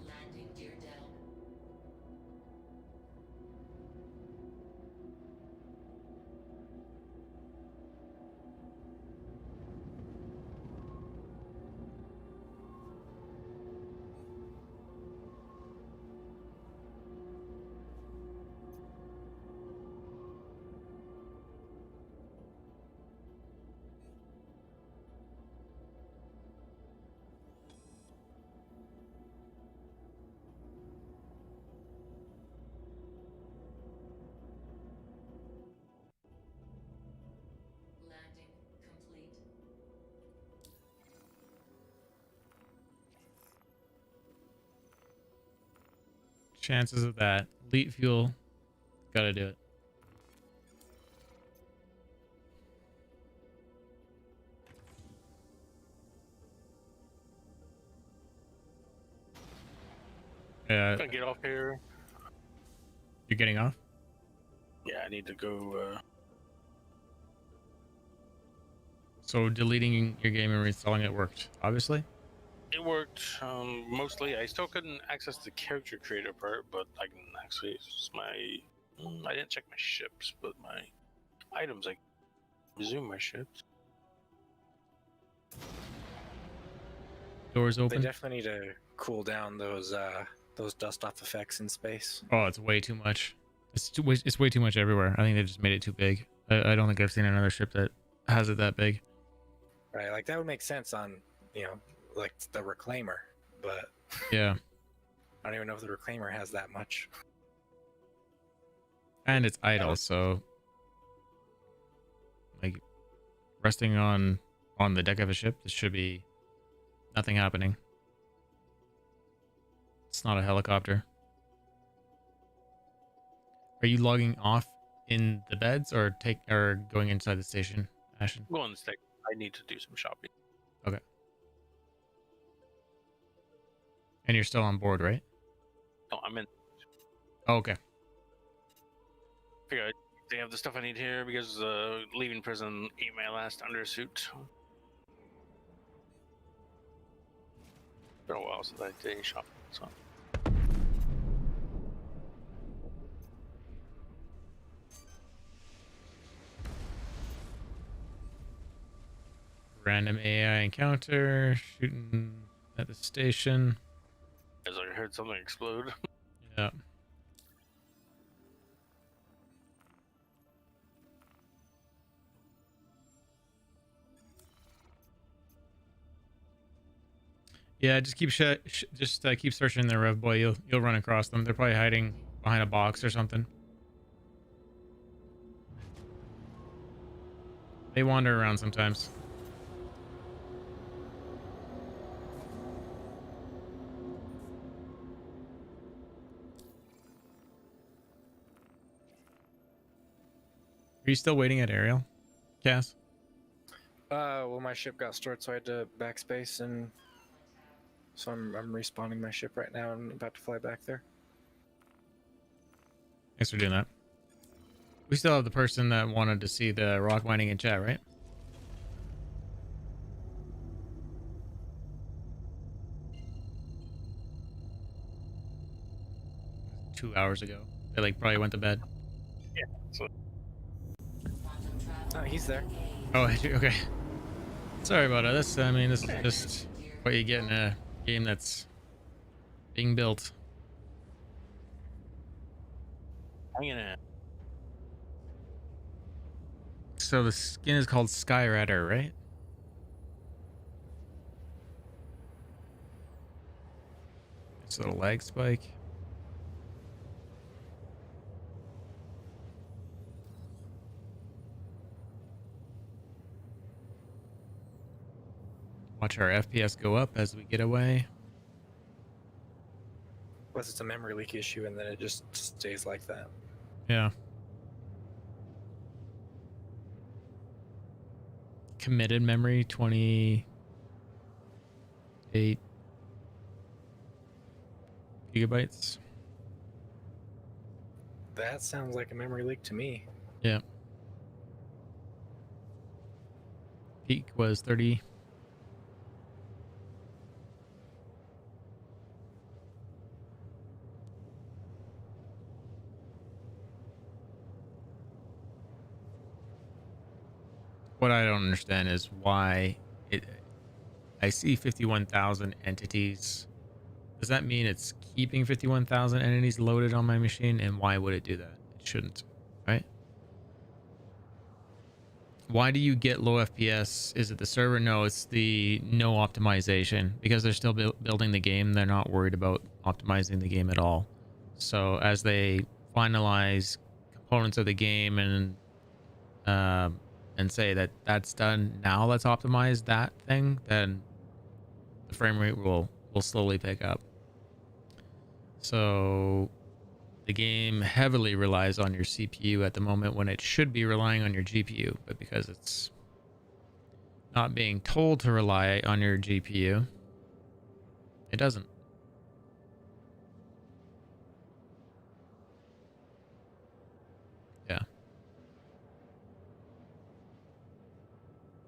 Landing gear down. Chances of that. Elite fuel. Gotta do it. Yeah. Gonna get off here. You're getting off? Yeah, I need to go. So deleting your game and reinstalling it worked, obviously? It worked mostly. I still couldn't access the character creator part, but I can access my. I didn't check my ships, but my items. I can resume my ships. Doors They open? definitely need to cool down those dust off effects in space. Oh, it's way too much. It's way too much everywhere. I think they just made it too big. I don't think I've seen another ship that has it that big. Right, like that would make sense on, like the Reclaimer, but Yeah. I don't even know if the Reclaimer has that much. And it's idle, so like resting on the deck of a ship, this should be nothing happening. It's not a helicopter. Are you logging off in the beds or going inside the station, Ashton? Go on the stick. I need to do some shopping. Okay. And you're still on board, right? No, I'm in. Oh, okay. Figure they have the stuff I need here because leaving prison ate my last undersuit. Been a while since I did any shopping, so. Random AI encounter, shooting at the station. As I heard something explode. Yeah. Yeah, just keep keep searching there, Rev Boy. You'll run across them. They're probably hiding behind a box or something. They wander around sometimes. Are you still waiting at Ariel, Cass? Well, my ship got stored, so I had to backspace, and so I'm respawning my ship right now. I'm about to fly back there. Thanks for doing that. We still have the person that wanted to see the rock mining in chat, right? It was 2 hours ago. They like probably went to bed. Yeah. So. Oh, he's there. Oh, okay. Sorry about this. I mean, this is just what you get in a game that's being built. Hanging in. So the skin is called Skyrider, right? It's a little lag spike. Watch our FPS go up as we get away. Unless it's a memory leak issue, and then it just stays like that. Yeah. Committed memory 28 gigabytes. That sounds like a memory leak to me. Yeah. Peak was 30. What I don't understand is why I see 51,000 entities. Does that mean it's keeping 51,000 entities loaded on my machine? And why would it do that? It shouldn't, right? Why do you get low FPS? Is it the server? No, it's the no optimization. Because they're still building the game, they're not worried about optimizing the game at all. So as they finalize components of the game and say that that's done, now let's optimize that thing, then the frame rate will slowly pick up. So the game heavily relies on your CPU at the moment when it should be relying on your GPU, but because it's not being told to rely on your GPU, it doesn't. Yeah.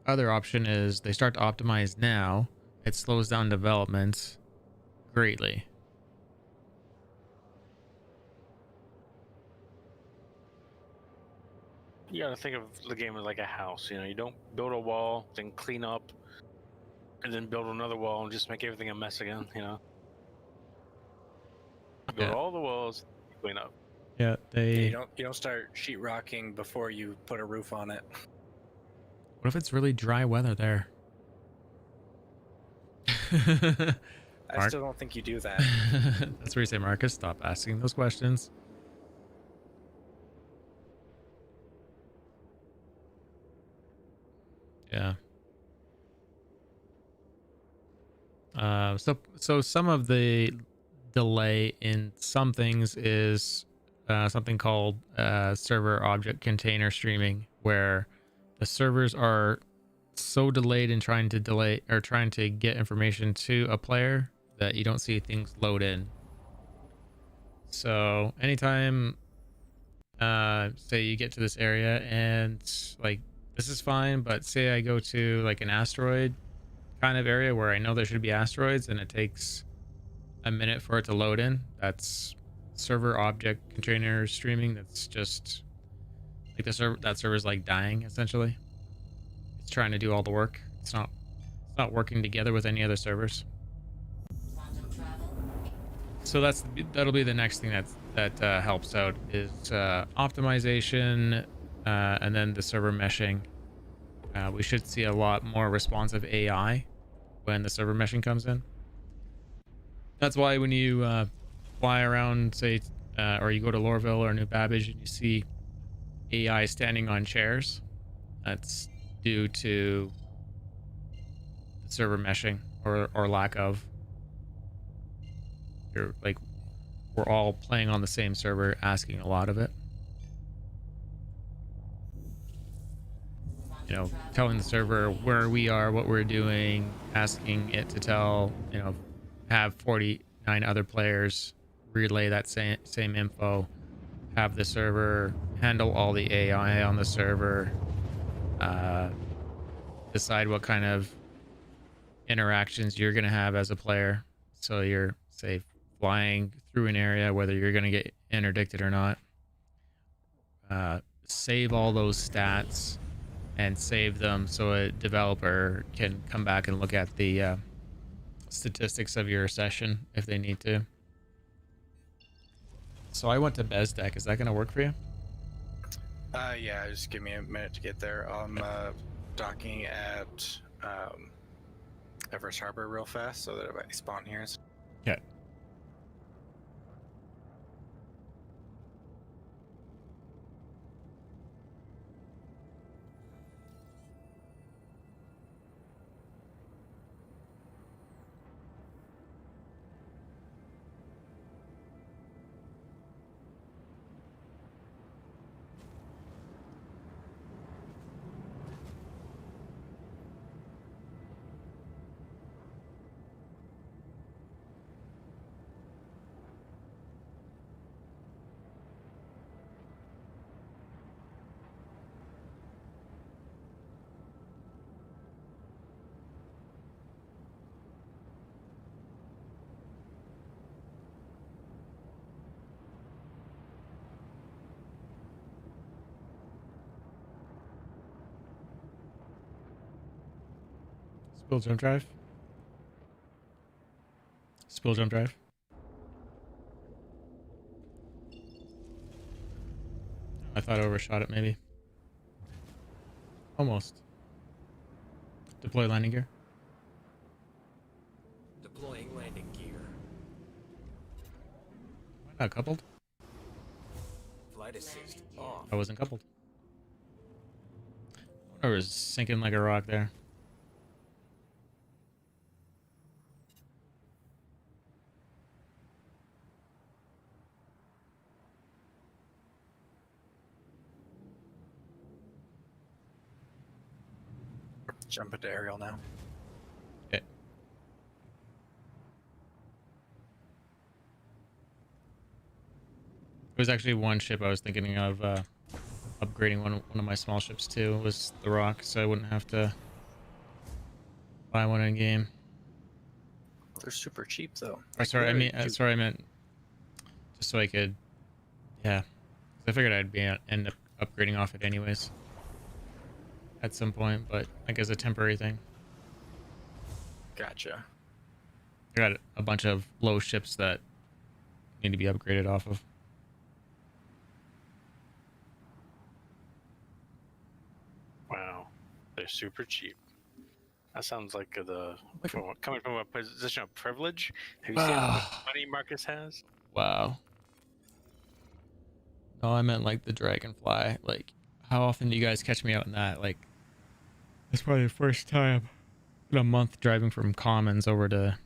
Other option is they start to optimize now. It slows down development greatly. You gotta think of the game as like a house. You know, you don't build a wall, then clean up, and then build another wall and just make everything a mess again. You know, build Yeah. all the walls, clean up. Yeah, You don't start sheetrocking before you put a roof on it. What if it's really dry weather there? I still don't think you do that. That's where you say, Marcus, stop asking those questions. Yeah. So some of the delay in some things is something called server object container streaming, where the servers are so delayed in trying to get information to a player that you don't see things load in. So anytime say you get to this area and like this is fine, but say I go to like an asteroid kind of area where I know there should be asteroids and it takes a minute for it to load in, that's server object container streaming. That's just like that server's like dying essentially. It's trying to do all the work. It's not working together with any other servers. So that'll be the next thing that helps out is optimization, and then the server meshing. We should see a lot more responsive AI when the server meshing comes in. That's why when you fly around, say, or you go to Lorville or New Babbage and you see AI standing on chairs, that's due to the server meshing or lack of. You're like, we're all playing on the same server, asking a lot of it. You know, telling the server where we are, what we're doing, asking it to tell, you know, have 49 other players relay that same info, have the server handle all the AI on the server, decide what kind of interactions you're going to have as a player. So you're, say, flying through an area, whether you're going to get interdicted or not. Save all those stats and save them so a developer can come back and look at the statistics of your session if they need to. So I went to Bezdek. Is that going to work for you? Yeah, just give me a minute to get there. I'm docking at Everest Harbor real fast so that if I spawn here. Okay. Spill jump drive. Spill jump drive. I thought I overshot it maybe. Almost. Deploy landing gear. Deploying landing gear. Am I not coupled? Flight assist off. I wasn't coupled. I was sinking like a rock there. Jump into aerial now. Okay. There was actually one ship I was thinking of upgrading one of my small ships too, was the Rock, so I wouldn't have to buy one in game. They're super cheap though. Or sorry, I mean, sorry, I meant just so I could, yeah. 'Cause I figured I'd be end up upgrading off it anyways at some point, but I guess a temporary thing. Gotcha. I got a bunch of low ships that need to be upgraded off of. Wow, they're super cheap. That sounds like coming from a position of privilege. Have you seen how much money Marcus has? Wow. No, I meant like the Dragonfly. Like, how often do you guys catch me out in that? Like, that's probably the first time in a month driving from Commons over to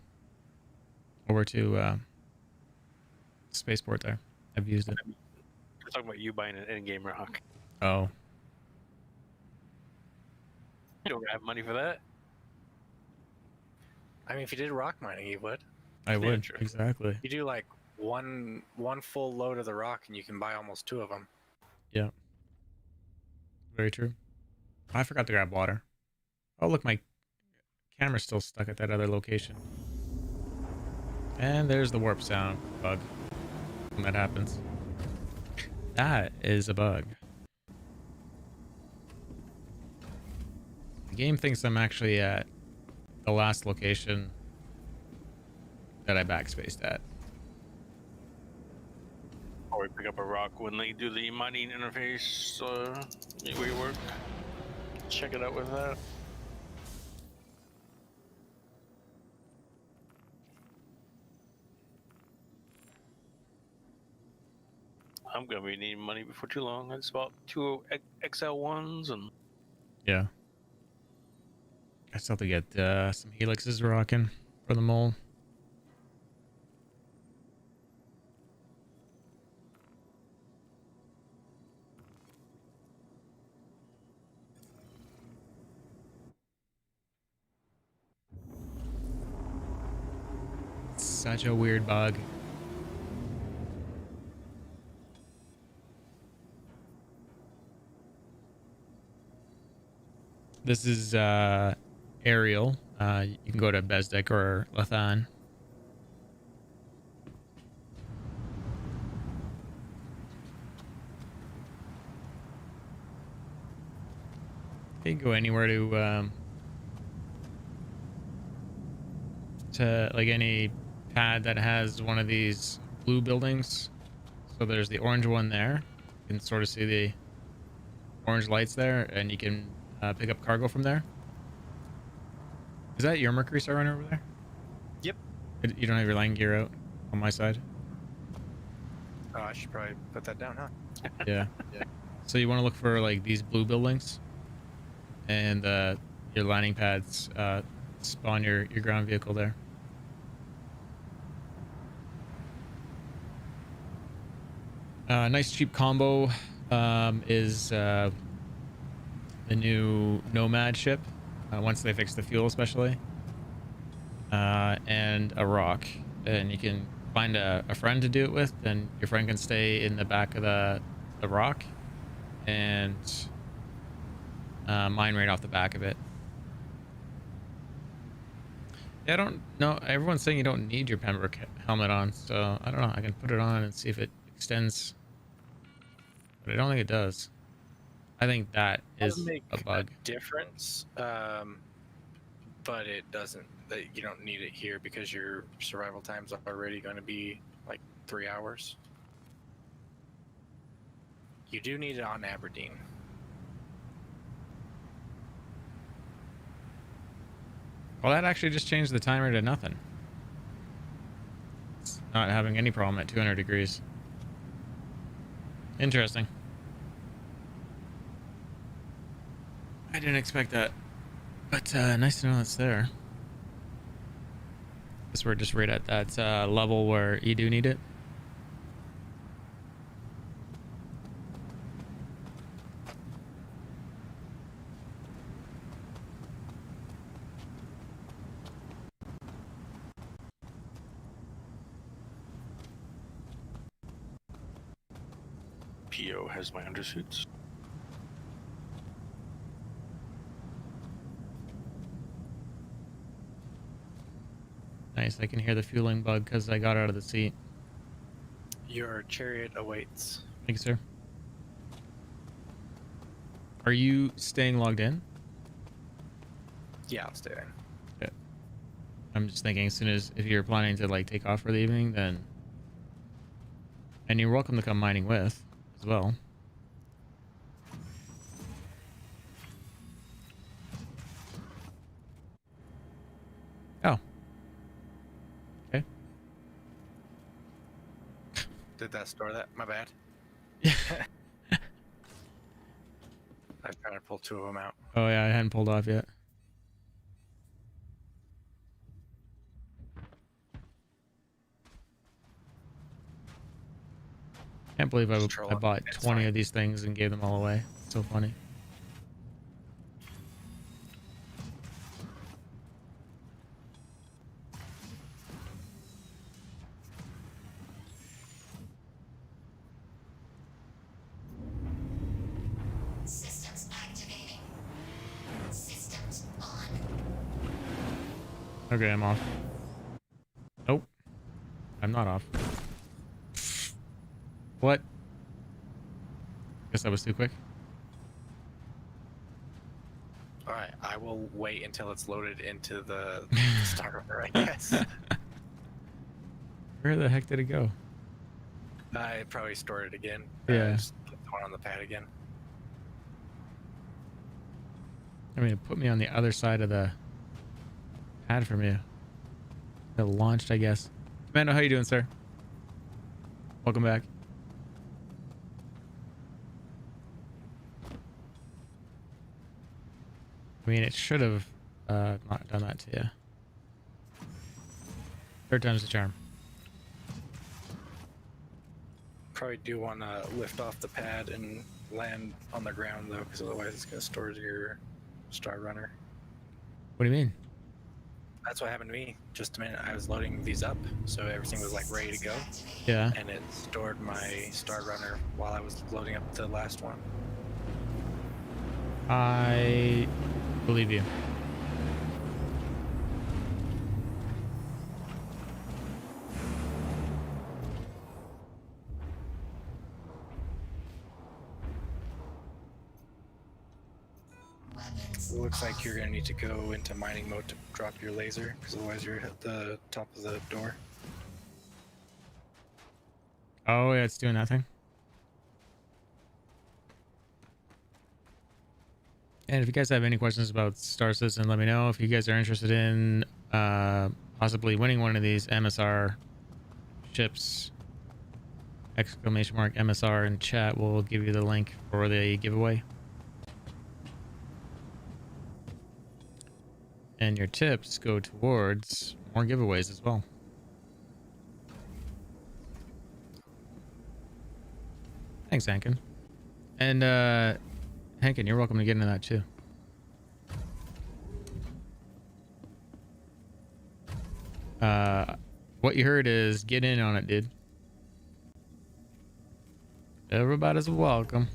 Spaceport there. I've used it. We're talking about you buying an in-game rock. Oh. You don't have money for that. I mean, if you did rock mining, you would. I would, exactly. You do like one full load of the rock, and you can buy almost 2 of them. Yeah. Very true. I forgot to grab water. Oh, look, my camera's still stuck at that other location. And there's the warp sound bug. When that happens. That is a bug. The game thinks I'm actually at the last location that I backspaced at. Or we pick up a rock when they do the mining interface rework. Check it out with that. I'm gonna be needing money before too long. I just bought 2 XL1s and Yeah. I still have to get some helixes rocking for the mole. Such a weird bug. This is aerial. You can go to Bezdek or Lathan. You can go anywhere to like any pad that has one of these blue buildings. So there's the orange one there. You can sort of see the orange lights there, and you can pick up cargo from there. Is that your Mercury Star Runner over there? Yep. You don't have your landing gear out on my side? Oh, I should probably put that down, huh? Yeah. So you want to look for like these blue buildings, and your landing pads spawn your ground vehicle there. Nice cheap combo is the new Nomad ship. Once they fix the fuel, especially, and a rock, and you can find a friend to do it with. Then your friend can stay in the back of the rock, and mine right off the back of it. Yeah, I don't know. Everyone's saying you don't need your Pembroke helmet on, so I don't know. I can put it on and see if it extends, but I don't think it does. I think that is a bug. Difference, but it doesn't. You don't need it here because your survival time's already going to be like 3 hours. You do need it on Aberdeen. Well, that actually just changed the timer to nothing. It's not having any problem at 200 degrees. Interesting. I didn't expect that, but nice to know it's there. Guess we're just right at that level where you do need it. PO has my undersuits. Nice. I can hear the fueling bug because I got out of the seat. Your chariot awaits. Thank you, sir. Are you staying logged in? Yeah, I'll stay in. Okay. I'm just thinking as soon as if you're planning to like take off for the evening, then and you're welcome to come mining with as well. Oh. Okay. Did that store that? My bad. I was trying to pull two of them out. Oh yeah, I hadn't pulled off yet. Can't believe I bought 20 of these things and gave them all away. So funny. Systems activating. Systems on. Okay, I'm off. Nope. I'm not off. What? Guess that was too quick. Alright, I will wait until it's loaded into the starter, I guess. Where the heck did it go? I probably stored it again. Yeah. Just put the one on the pad again. I mean, it put me on the other side of the pad from you. It launched, I guess. Commando, how you doing, sir? Welcome back. I mean, it should have not done that to you. Third time's the charm. Probably do want to lift off the pad and land on the ground, though, because otherwise it's going to store your Star Runner. What do you mean? That's what happened to me. Just a minute, I was loading these up, so everything was like ready to go. Yeah. And it stored my Star Runner while I was loading up the last one. I believe you. It looks like you're going to need to go into mining mode to drop your laser, because otherwise you're at the top of the door. Oh, yeah, it's doing that thing. And if you guys have any questions about Star Citizen, let me know. If you guys are interested in possibly winning one of these MSR ships, exclamation mark MSR in chat, we'll give you the link for the giveaway. And your tips go towards more giveaways as well. Thanks, Hankin. And Hankin, you're welcome to get into that too. What you heard is get in on it, dude. Everybody's welcome.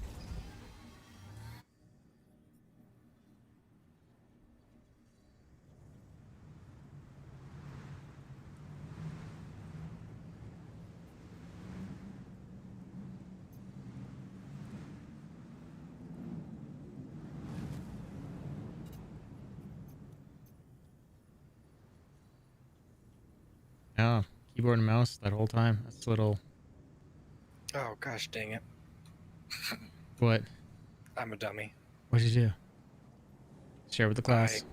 Oh, keyboard and mouse that whole time. That's a little... Oh, gosh dang it. What? I'm a dummy. What did you do? Share with the class.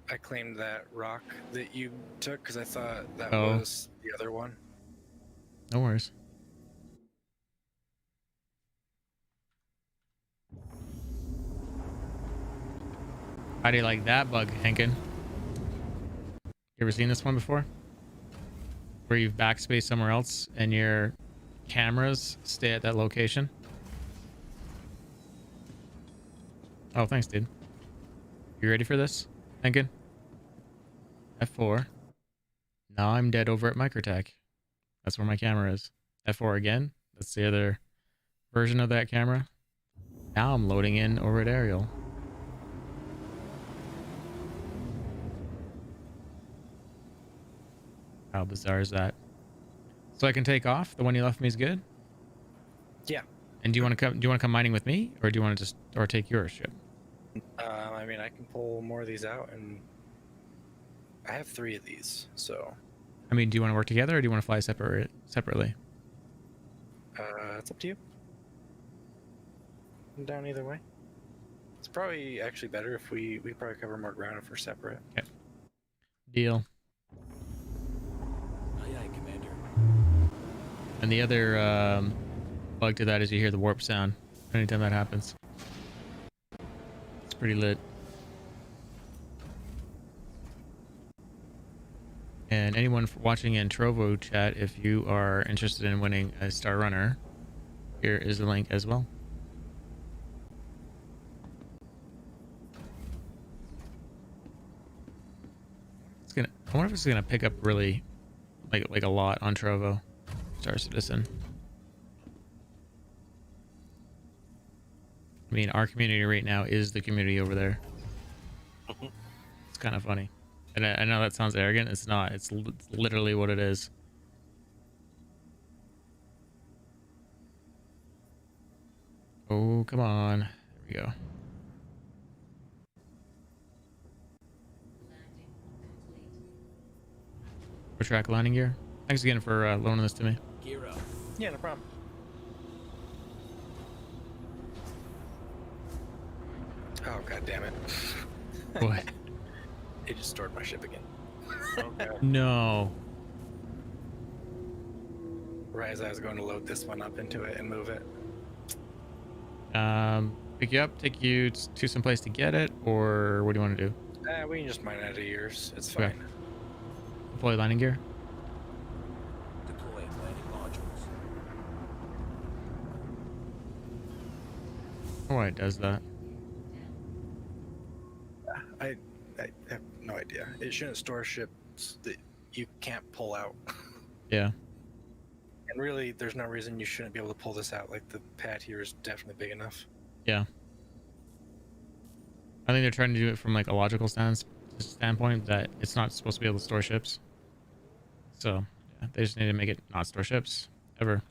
I claimed that rock that you took because I thought that Oh. was the other one. No worries. How do you like that bug, Hankin? You ever seen this one before? Where you've backspaced somewhere else and your cameras stay at that location? Oh, thanks, dude. You ready for this, Hankin? F4. Now I'm dead over at Microtech. That's where my camera is. F4 again. That's the other version of that camera. Now I'm loading in over at Ariel. How bizarre is that? So I can take off? The one you left me is good? Yeah. And do you want to come mining with me, or do you want to take your ship? I mean, I can pull more of these out, and I have 3 of these, so. I mean, do you want to work together, or do you want to fly separately? It's up to you. I'm down either way. It's probably actually better if we probably cover more ground if we're separate. Okay. Deal. Aye, aye, Commander. And the other bug to that is you hear the warp sound anytime that happens. It's pretty lit. And anyone watching in Trovo chat, if you are interested in winning a Star Runner, here is the link as well. I wonder if it's gonna pick up really like a lot on Trovo. Star Citizen. I mean, our community right now is the community over there. It's kind of funny. And I know that sounds arrogant. It's not. It's literally what it is. Oh, come on. There we go. Track landing gear. Thanks again for loaning this to me. Gear up. Yeah, no problem. Oh, god damn it. What? It just stored my ship again. Okay. No. Right as I was going to load this one up into it and move it. Pick you up, take you to some place to get it, or what do you want to do? We can just mine out of yours. It's fine. Okay. Deploy landing gear. Deploying landing modules. Oh, why it does that? I have no idea. It shouldn't store ships that you can't pull out. Yeah. And really, there's no reason you shouldn't be able to pull this out. Like, the pad here is definitely big enough. Yeah. I think they're trying to do it from like a logical standpoint that it's not supposed to be able to store ships. So yeah, they just need to make it not store ships ever.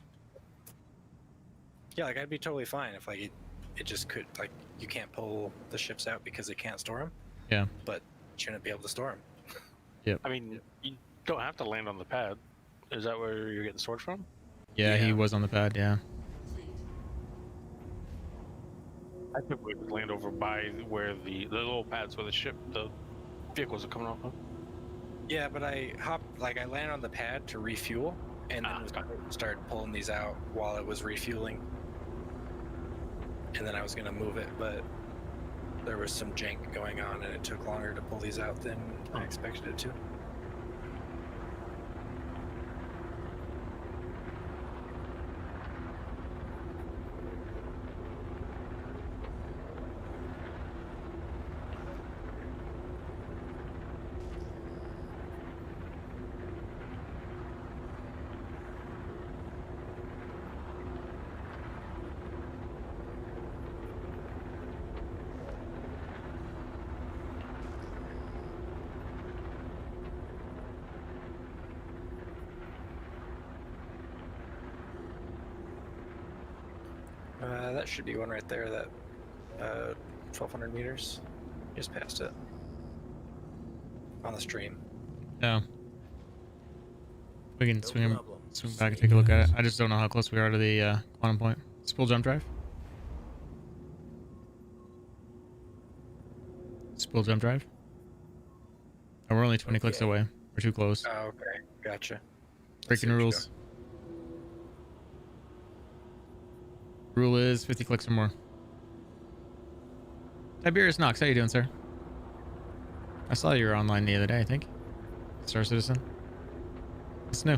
Yeah, like I'd be totally fine if like it just could like you can't pull the ships out because it can't store them. Yeah. But you shouldn't be able to store them. Yep. I mean, you don't have to land on the pad. Is that where you're getting stored from? Yeah, he was on the pad. Yeah. I think we would land over by where the little pads where the vehicles are coming off of. Yeah, but I landed on the pad to refuel, and then started pulling these out while it was refueling. And then I was gonna move it, but there was some jank going on, and it took longer to pull these out than I expected it to. That should be one right there, that 1,200 meters. Just past it. On the stream. Yeah. We can swing back and take a look at it. I just don't know how close we are to the quantum point. Spool jump drive. Spool jump drive. Oh, we're only 20 clicks away. We're too close. Oh, okay. Gotcha. Breaking rules. Rule is 50 clicks or more. Tiberius Knox, how you doing, sir? I saw you were online the other day, I think. Star Citizen. What's new?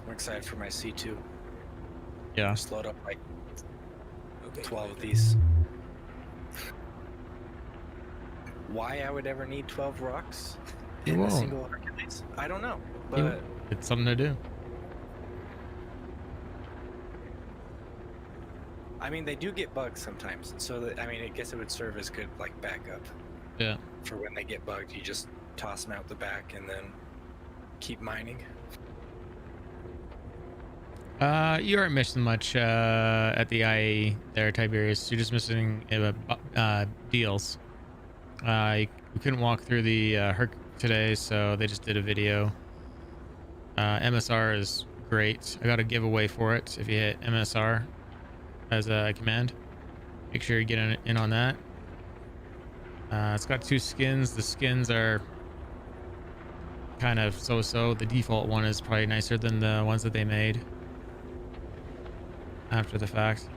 I'm excited for my C2. Yeah. Just load up like 12 of these. Why I would ever need 12 rocks You in a won't. single Hercules? I don't know, but It's something to do. I mean they do get bugged sometimes, so that, I mean I guess it would serve as good like backup. Yeah. For when they get bugged, you just toss them out the back and then keep mining. You aren't missing much at the IAE there, Tiberius. You're just missing deals. You couldn't walk through the Herc today, so they just did a video. MSR is great. I got a giveaway for it. If you hit MSR as a command, make sure you get in on that. It's got 2 skins. The skins are kind of so-so. The default one is probably nicer than the ones that they made after the fact.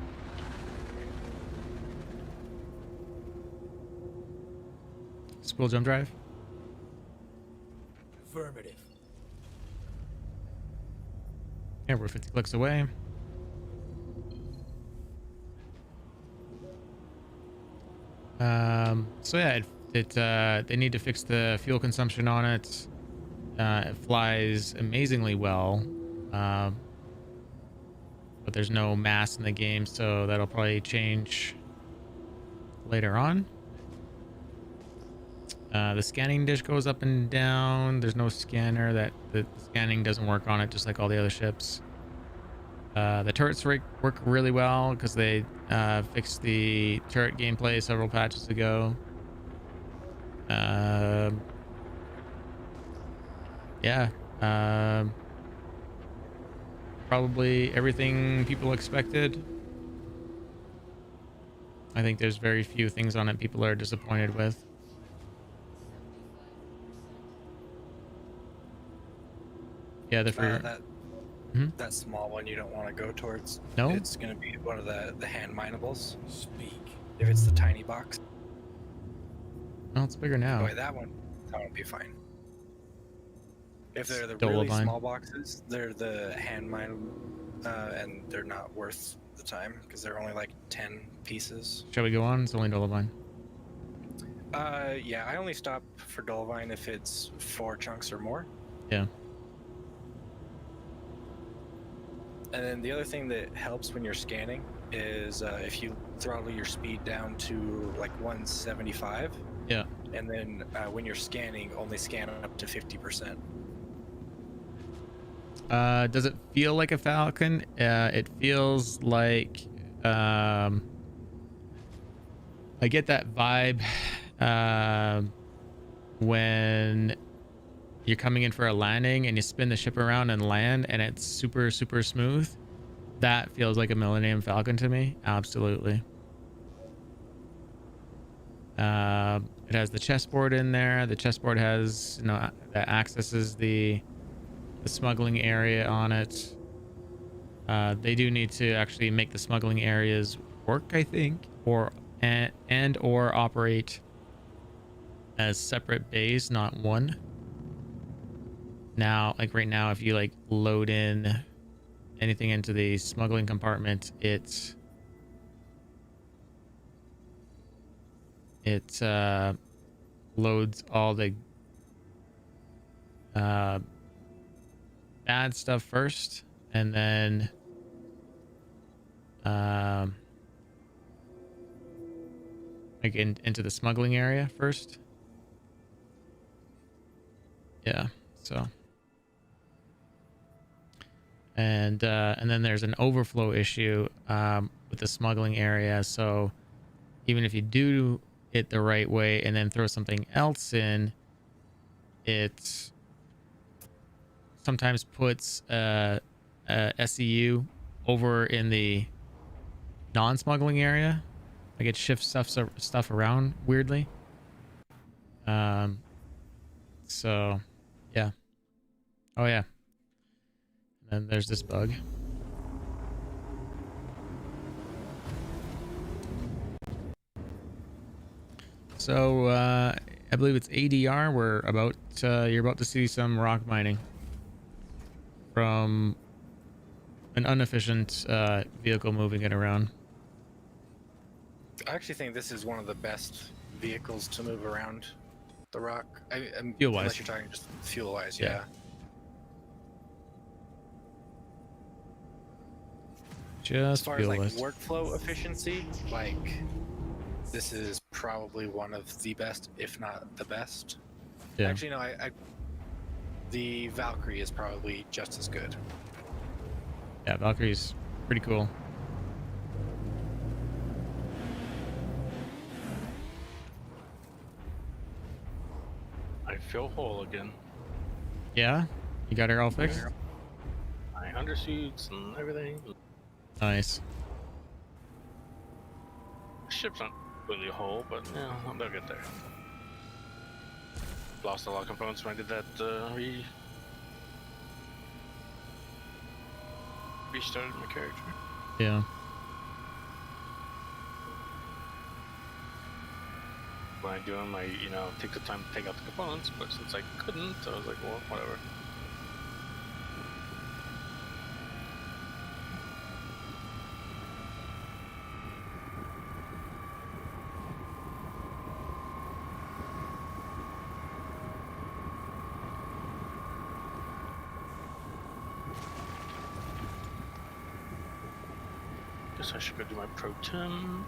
Spool jump drive. Affirmative. Yeah, we're 50 clicks away. So yeah, they need to fix the fuel consumption on it. It flies amazingly well, but there's no mass in the game, so that'll probably change later on. The scanning dish goes up and down. There's no scanner. The scanning doesn't work on it, just like all the other ships. The turrets work really well because they fixed the turret gameplay several patches ago. Yeah. Probably everything people expected. I think there's very few things on it people are disappointed with. Yeah, the free. That small one you don't want to go towards. No? It's going to be one of the hand minables. Speak. If it's the tiny box. Oh, it's bigger now. Boy, that one would be fine. If they're the really small boxes, they're the hand mine, and they're not worth the time because they're only like 10 pieces. Shall we go on? It's only Dolomine. Yeah, I only stop for Dolomine if it's 4 chunks or more. Yeah. And then the other thing that helps when you're scanning is if you throttle your speed down to like 175. Yeah. And then when you're scanning, only scan up to 50%. Does it feel like a Falcon? It feels like I get that vibe when you're coming in for a landing and you spin the ship around and land and it's super smooth. That feels like a Millennium Falcon to me. Absolutely. It has the chessboard in there. The chessboard has, that accesses the smuggling area on it. They do need to actually make the smuggling areas work, I think, or operate as separate bays, not one. Now, like right now, if you like load in anything into the smuggling compartment, it loads all the bad stuff first, and then like into the smuggling area first. Yeah, so and then there's an overflow issue with the smuggling area. So even if you do it the right way and then throw something else in, it sometimes puts SEU over in the non-smuggling area. Like it shifts stuff around weirdly. So yeah. Oh yeah. And then there's this bug. So I believe it's ADR. You're about to see some rock mining from an inefficient vehicle moving it around. I actually think this is one of the best vehicles to move around the rock. Fuel-wise. Unless you're talking just fuel-wise, Yeah. yeah. As Just far as like fuel-wise. workflow efficiency, like this is probably one of the best, if not the best. Yeah. Actually, no, the Valkyrie is probably just as good. Yeah, Valkyrie's pretty cool. I feel whole again. Yeah? You got her all fixed? My undersuits and everything. Nice. Ship's not really whole, but yeah, they'll get there. Lost a lot of components when I did that restarted my character. Yeah. When I do them, I take the time to take out the components, but since I couldn't, I was like, well, whatever. Guess I should go do my Pro 10.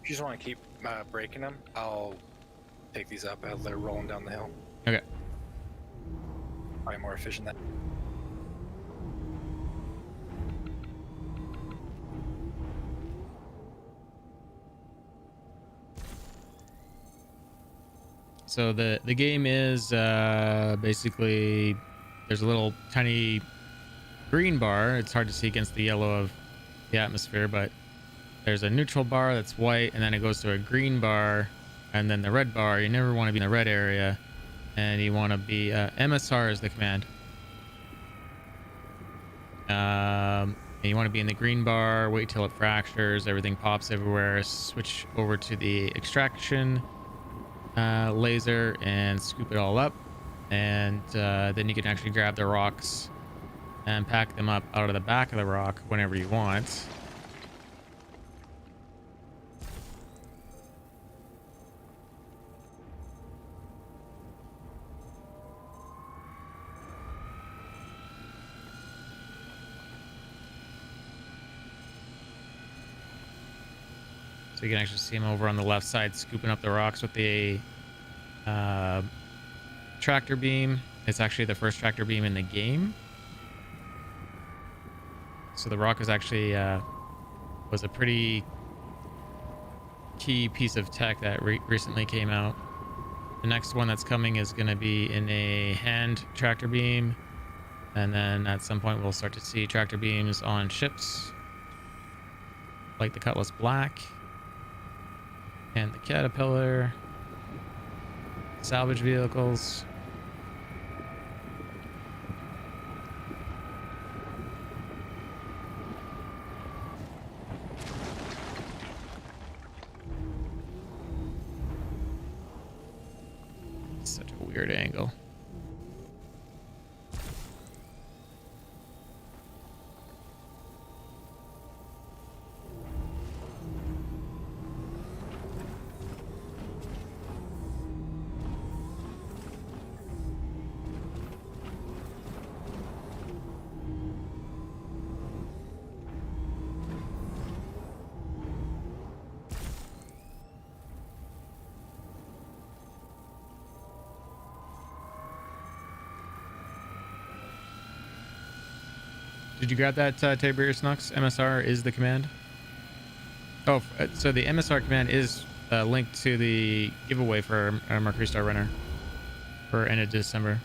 If you just want to keep breaking them, I'll pick these up as they're rolling down the hill. Okay. Probably more efficient that. So the game is basically there's a little tiny green bar. It's hard to see against the yellow of the atmosphere, but there's a neutral bar that's white, and then it goes to a green bar, and then the red bar. You never want to be in the red area, and you want to be MSR is the command. And you want to be in the green bar, wait till it fractures, everything pops everywhere, switch over to the extraction laser and scoop it all up, and then you can actually grab the rocks and pack them up out of the back of the rock whenever you want. So you can actually see him over on the left side scooping up the rocks with the tractor beam. It's actually the first tractor beam in the game. So the rock is actually was a pretty key piece of tech that recently came out. The next one that's coming is going to be in a hand tractor beam, and then at some point we'll start to see tractor beams on ships like the Cutlass Black and the Caterpillar, salvage vehicles. Such a weird angle. Did you grab that, Tiberius Nux? MSR is the command. Oh, so the MSR command is linked to the giveaway for Mercury Star Runner for end of December.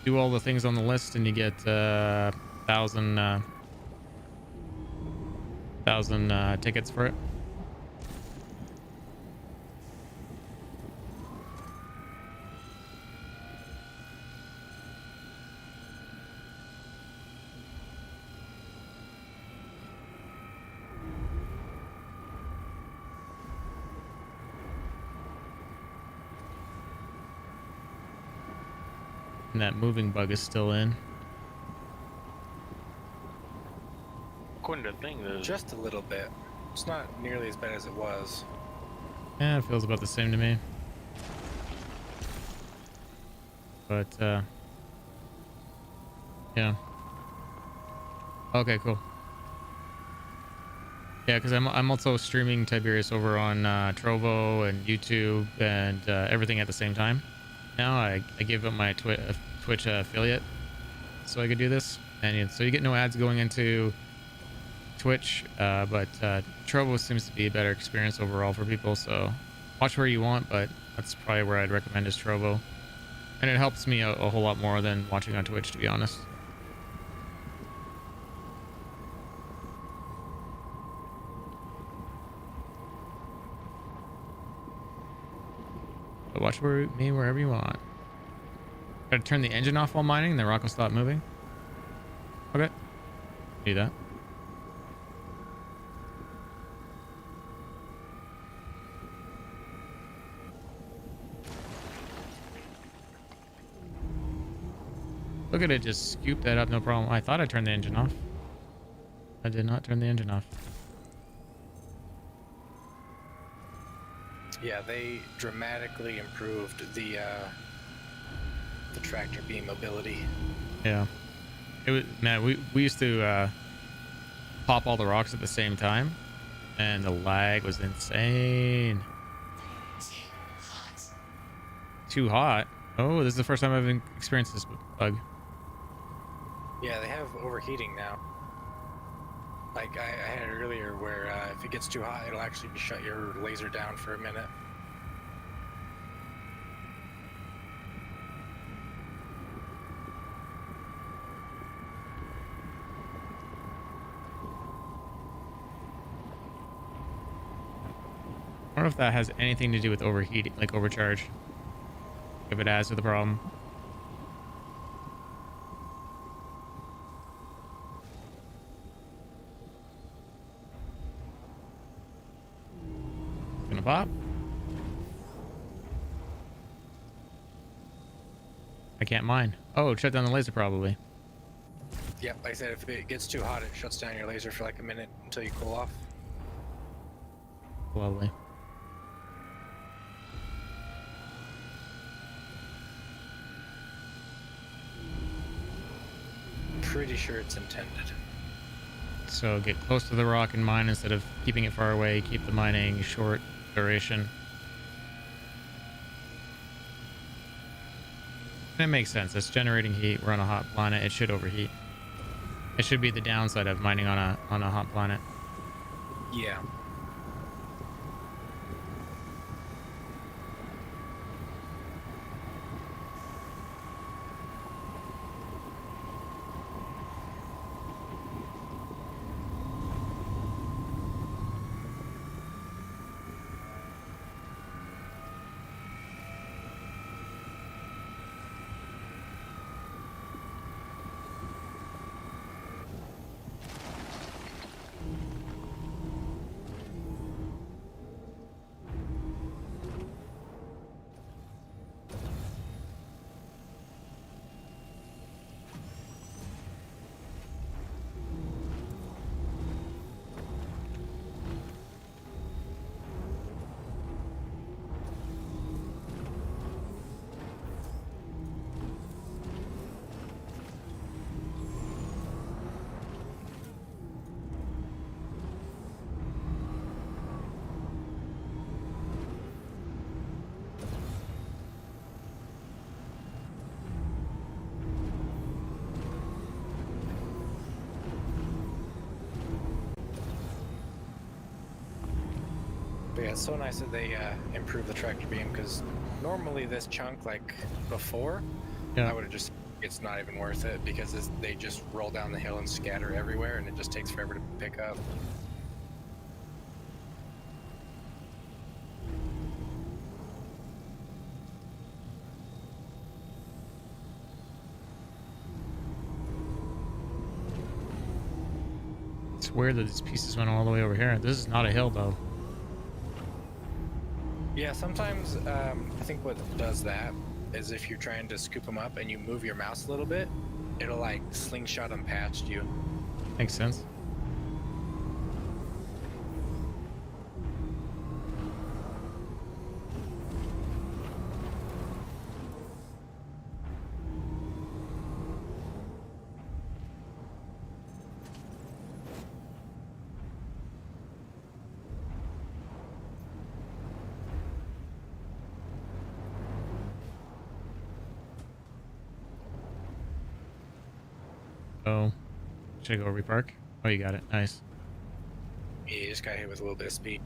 Do all the things on the list, and you get 1,000 tickets for it. And that moving bug is still in. According to the thing, though. Just a little bit. It's not nearly as bad as it was. Yeah, it feels about the same to me. But, yeah. Okay, cool. Yeah, because I'm also streaming Tiberius over on Trovo and YouTube and everything at the same time. Now I gave up my Twitch affiliate so I could do this, and so you get no ads going into Twitch, but Trovo seems to be a better experience overall for people. So watch where you want, but that's probably where I'd recommend is Trovo, and it helps me a whole lot more than watching on Twitch, to be honest. But watch me wherever you want. Gotta turn the engine off while mining, and the rock will stop moving. Okay. Do that. Look at it, just scoop that up, no problem. I thought I turned the engine off. I did not turn the engine off. Yeah, they dramatically improved the tractor beam mobility. Yeah. It was, man, we used to pop all the rocks at the same time, and the lag was insane. Too hot? Oh, this is the first time I've experienced this bug. Yeah, they have overheating now. Like I had it earlier where if it gets too hot, it'll actually shut your laser down for a minute. I wonder if that has anything to do with overheating, like overcharge. If it has with the problem. Gonna pop. I can't mine. Oh, shut down the laser probably. Yep, like I said, if it gets too hot, it shuts down your laser for like a minute until you cool off. Lovely. Pretty sure it's intended. So get close to the rock and mine instead of keeping it far away. Keep the mining short duration. And it makes sense. It's generating heat. We're on a hot planet. It should overheat. It should be the downside of mining on a hot planet. Yeah. But yeah, it's so nice that they improved the tractor beam, because normally this chunk, like before, I would have just, it's not even worth it, because they just roll down the hill and scatter everywhere, and it just takes forever to pick up. It's weird that these pieces went all the way over here. This is not a hill though. Yeah, sometimes I think what does that is if you're trying to scoop them up and you move your mouse a little bit, it'll like slingshot them past you. Makes sense. Oh, should I go repark? Oh, you got it. Nice. Yeah, you just got hit with a little bit of speed.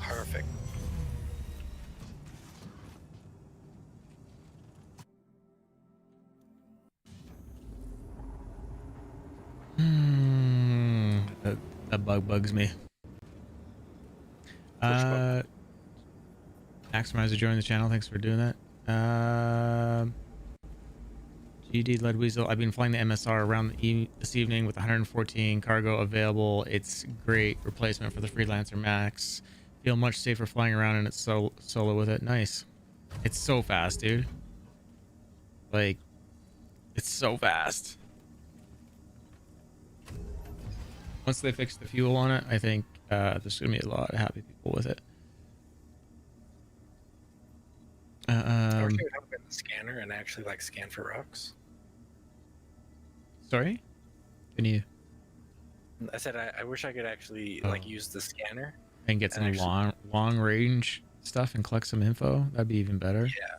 Perfect. That bug bugs me. Maximizer joined the channel. Thanks for doing that. GD Lead Weasel. I've been flying the MSR around this evening with 114 cargo available. It's great replacement for the Freelancer Max. Feel much safer flying around and it's solo with it. Nice. It's so fast, dude. Like, it's so fast. Once they fix the fuel on it, I think there's gonna be a lot of happy people with it. I wish they would open the scanner and actually like scan for rocks. Sorry? Can you? I said I wish I could actually like use the scanner and get some long range stuff and collect some info? That'd be even better. Yeah.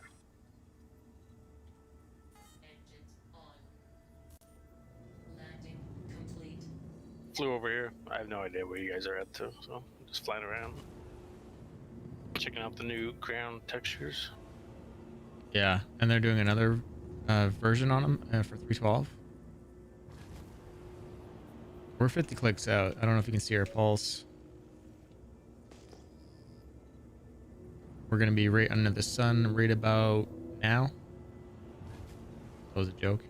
Flew over here. I have no idea where you guys are at, too. So I'm just flying around, checking out the new ground textures. Yeah, and they're doing another version on them for 312. We're 50 clicks out. I don't know if you can see our pulse. We're gonna be right under the sun right about now. That was a joke.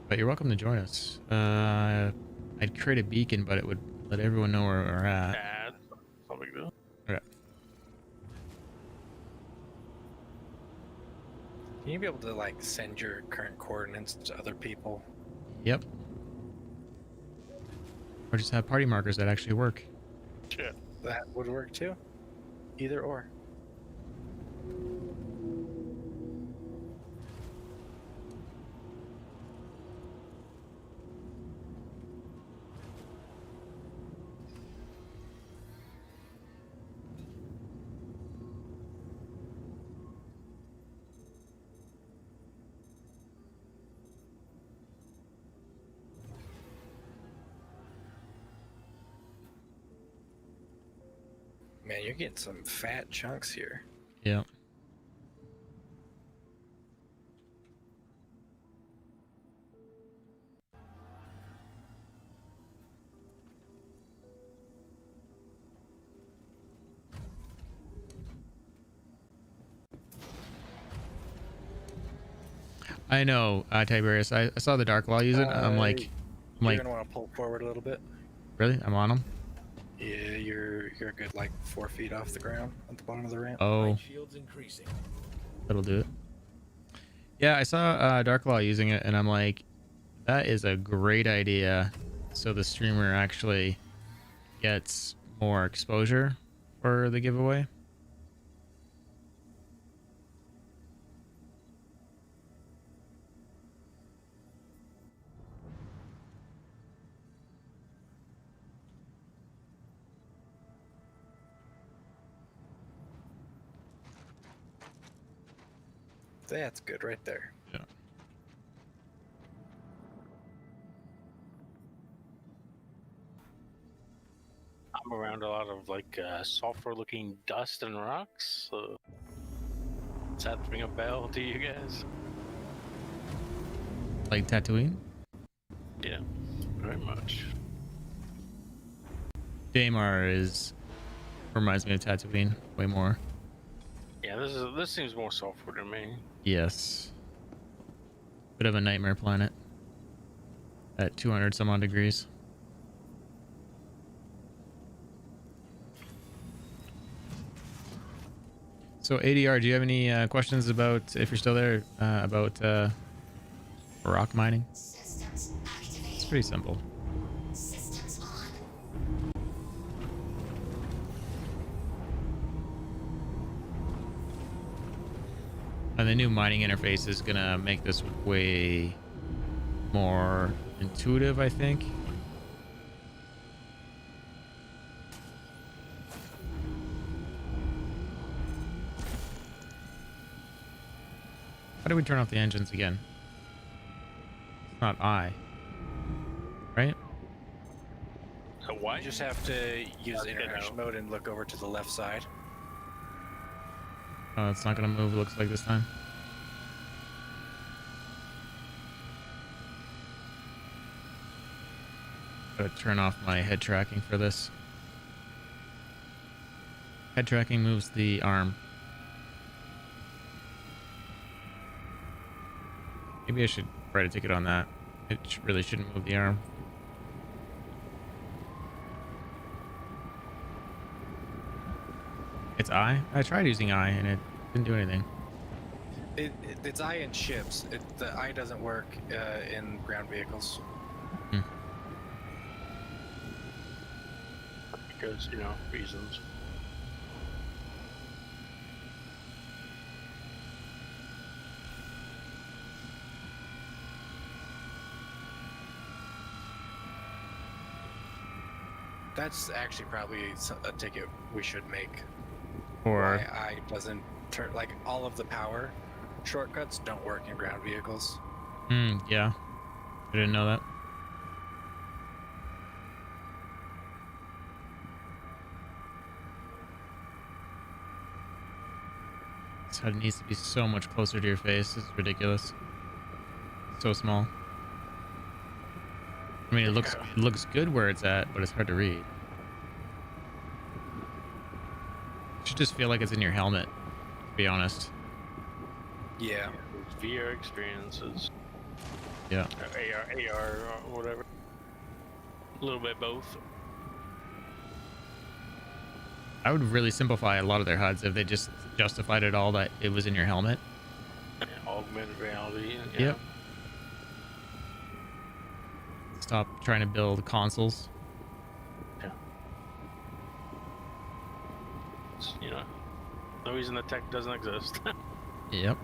But you're welcome to join us. I'd create a beacon, but it would let everyone know where we're at. No big deal. Okay. Can you be able to like send your current coordinates to other people? Yep. Or just have party markers that actually work. Yeah. That would work too. Either or. Man, you're getting some fat chunks here. Yeah. I know, Tiberius. I saw the Dark Law use it. I'm like, you're gonna want to pull forward a little bit. Really? I'm on them. Yeah, you're a good like 4 feet off the ground at the bottom of the ramp. Oh, Shield's increasing. that'll do it. Yeah, I saw Dark Law using it, and I'm like, that is a great idea. So the streamer actually gets more exposure for the giveaway. That's good right there. Yeah. I'm around found a lot of like sulfur-looking dust and rocks. Does that ring a bell to you guys? Like Tatooine? Yeah, very much. Daymar reminds me of Tatooine way more. Yeah, this seems more sulfur to me. Yes. Bit of a nightmare planet at 200 some odd degrees. So ADR, do you have any questions about, if you're still there, about rock mining? It's pretty simple. And the new mining interface is gonna make this way more intuitive, I think. How do we turn off the engines again? It's not I. Right? Why? You just have to use interaction mode and look over to the left side. Oh, it's not gonna move, it looks like this time. Gotta turn off my head tracking for this. Head tracking moves the arm. Maybe I should write a ticket on that. It really shouldn't move the arm. It's I? I tried using I and it didn't do anything. It's I in ships. The I doesn't work in ground vehicles. Because, reasons. That's actually probably a ticket we should make. Or why I doesn't turn, like, all of the power shortcuts don't work in ground vehicles. Yeah. I didn't know that. This HUD needs to be so much closer to your face. This is ridiculous. So small. I mean, it looks good where it's at, but it's hard to read. It should just feel like it's in your helmet, to be honest. Yeah. VR experiences. Yeah. AR, or whatever. A little bit both. I would really simplify a lot of their HUDs if they just justified it all that it was in your helmet. Augmented reality. Yeah. Yep. Stop trying to build consoles. Yeah. It's, no reason the tech doesn't exist. Yep.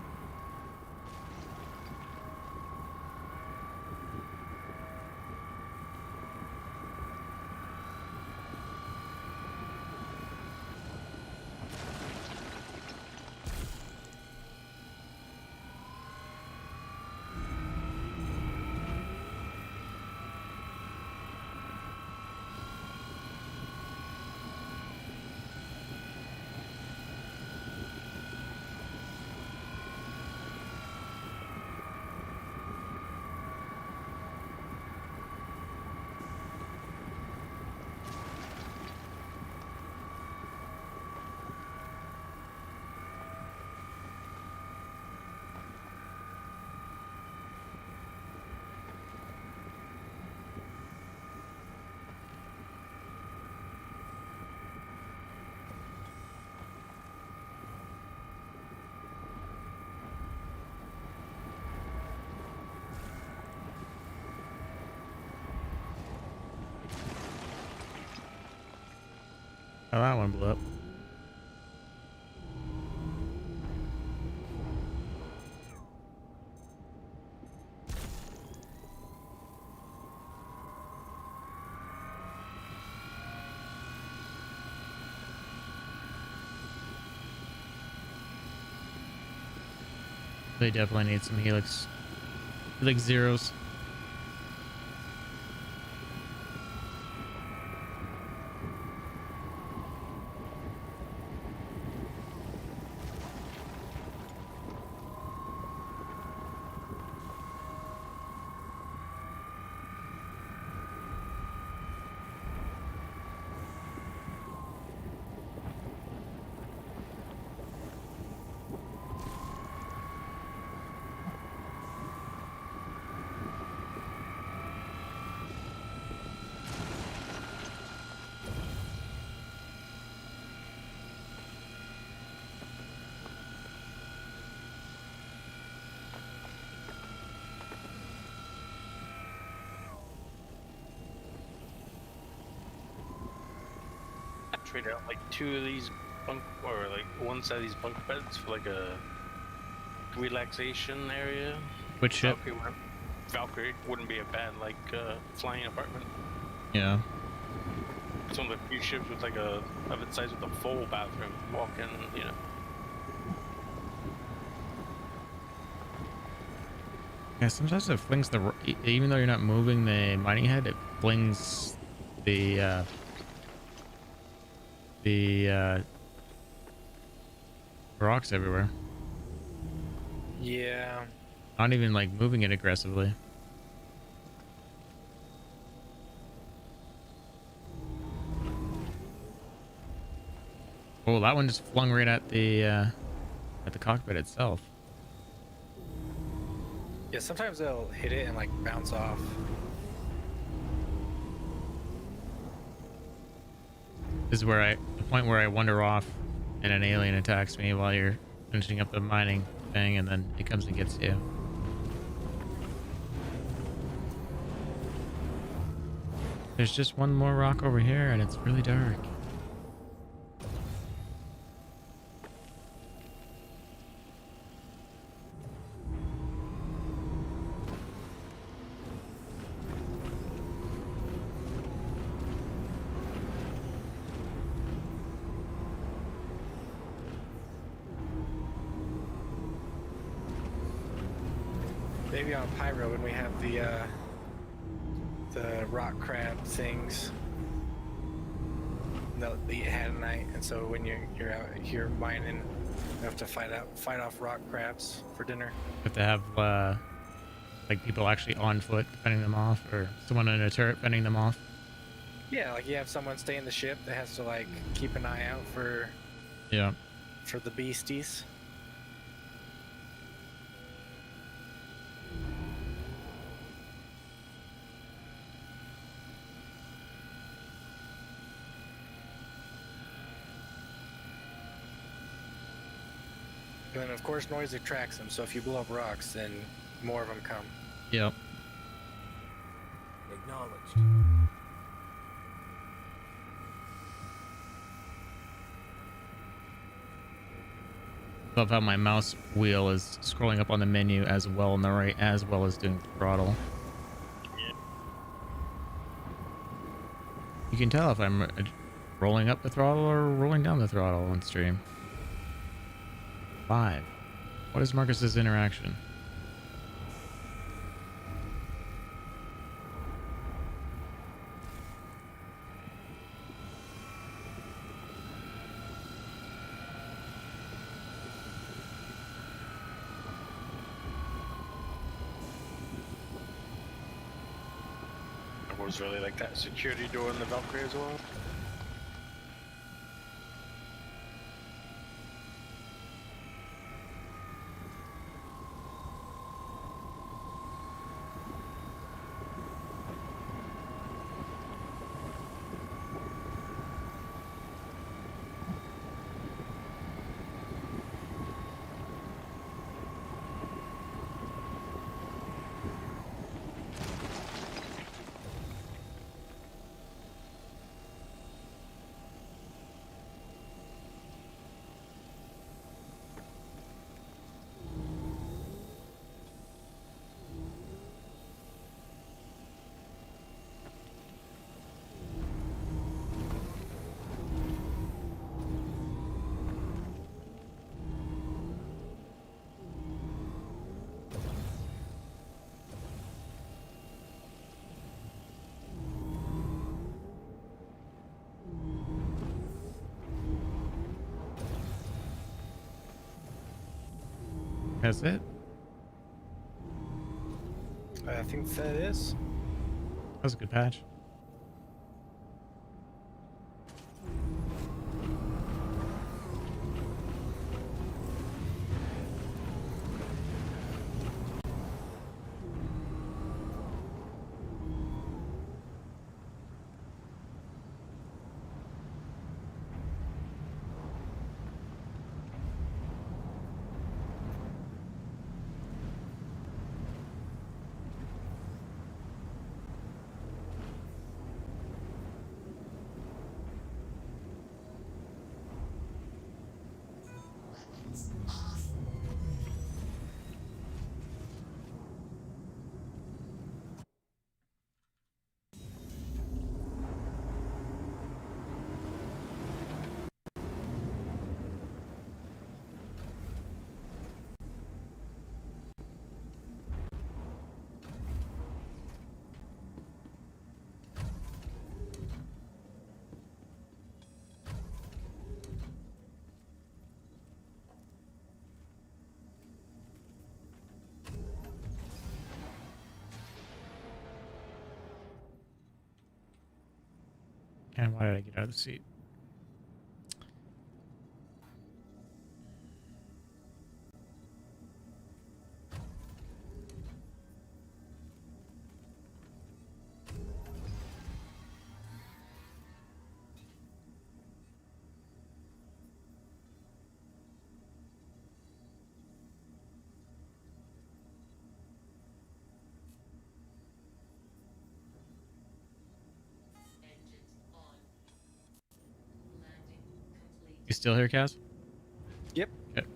Oh, that one blew up. They definitely need some helix zeros. trade out like 2 of these bunk, or like one side of these bunk beds for like a relaxation area. Which ship? Valkyrie wouldn't be a bad like flying apartment. Yeah. It's one of the few ships with like a of its size with a full bathroom, walk-in, you know. Yeah, sometimes it flings the, even though you're not moving the mining head, it flings the rocks everywhere. Yeah. Not even like moving it aggressively. Oh, that one just flung right at the cockpit itself. Yeah, sometimes they'll hit it and like bounce off. This is where the point where I wander off and an alien attacks me while you're finishing up the mining thing, and then it comes and gets you. There's just one more rock over here, and it's really dark. Maybe on Pyro when we have the rock crab things. They'll eat at night, and so when you're out here mining, you have to fight off rock crabs for dinner. You have to have like people actually on foot fending them off, or someone in a turret fending them off. Yeah, like you have someone stay in the ship that has to like keep an eye out for the beasties. And then of course noise attracts them, so if you blow up rocks, then more of them come. Yep. Acknowledged. Love how my mouse wheel is scrolling up on the menu as well on the right, as well as doing throttle. You can tell if I'm rolling up the throttle or rolling down the throttle on stream. 5. What is Marcus's interaction? It was really like that security door in the Valkyrie as well. That's it? I think that is. That was a good patch. And why did I get out of the seat? You still here, Kaz? Yep. Okay.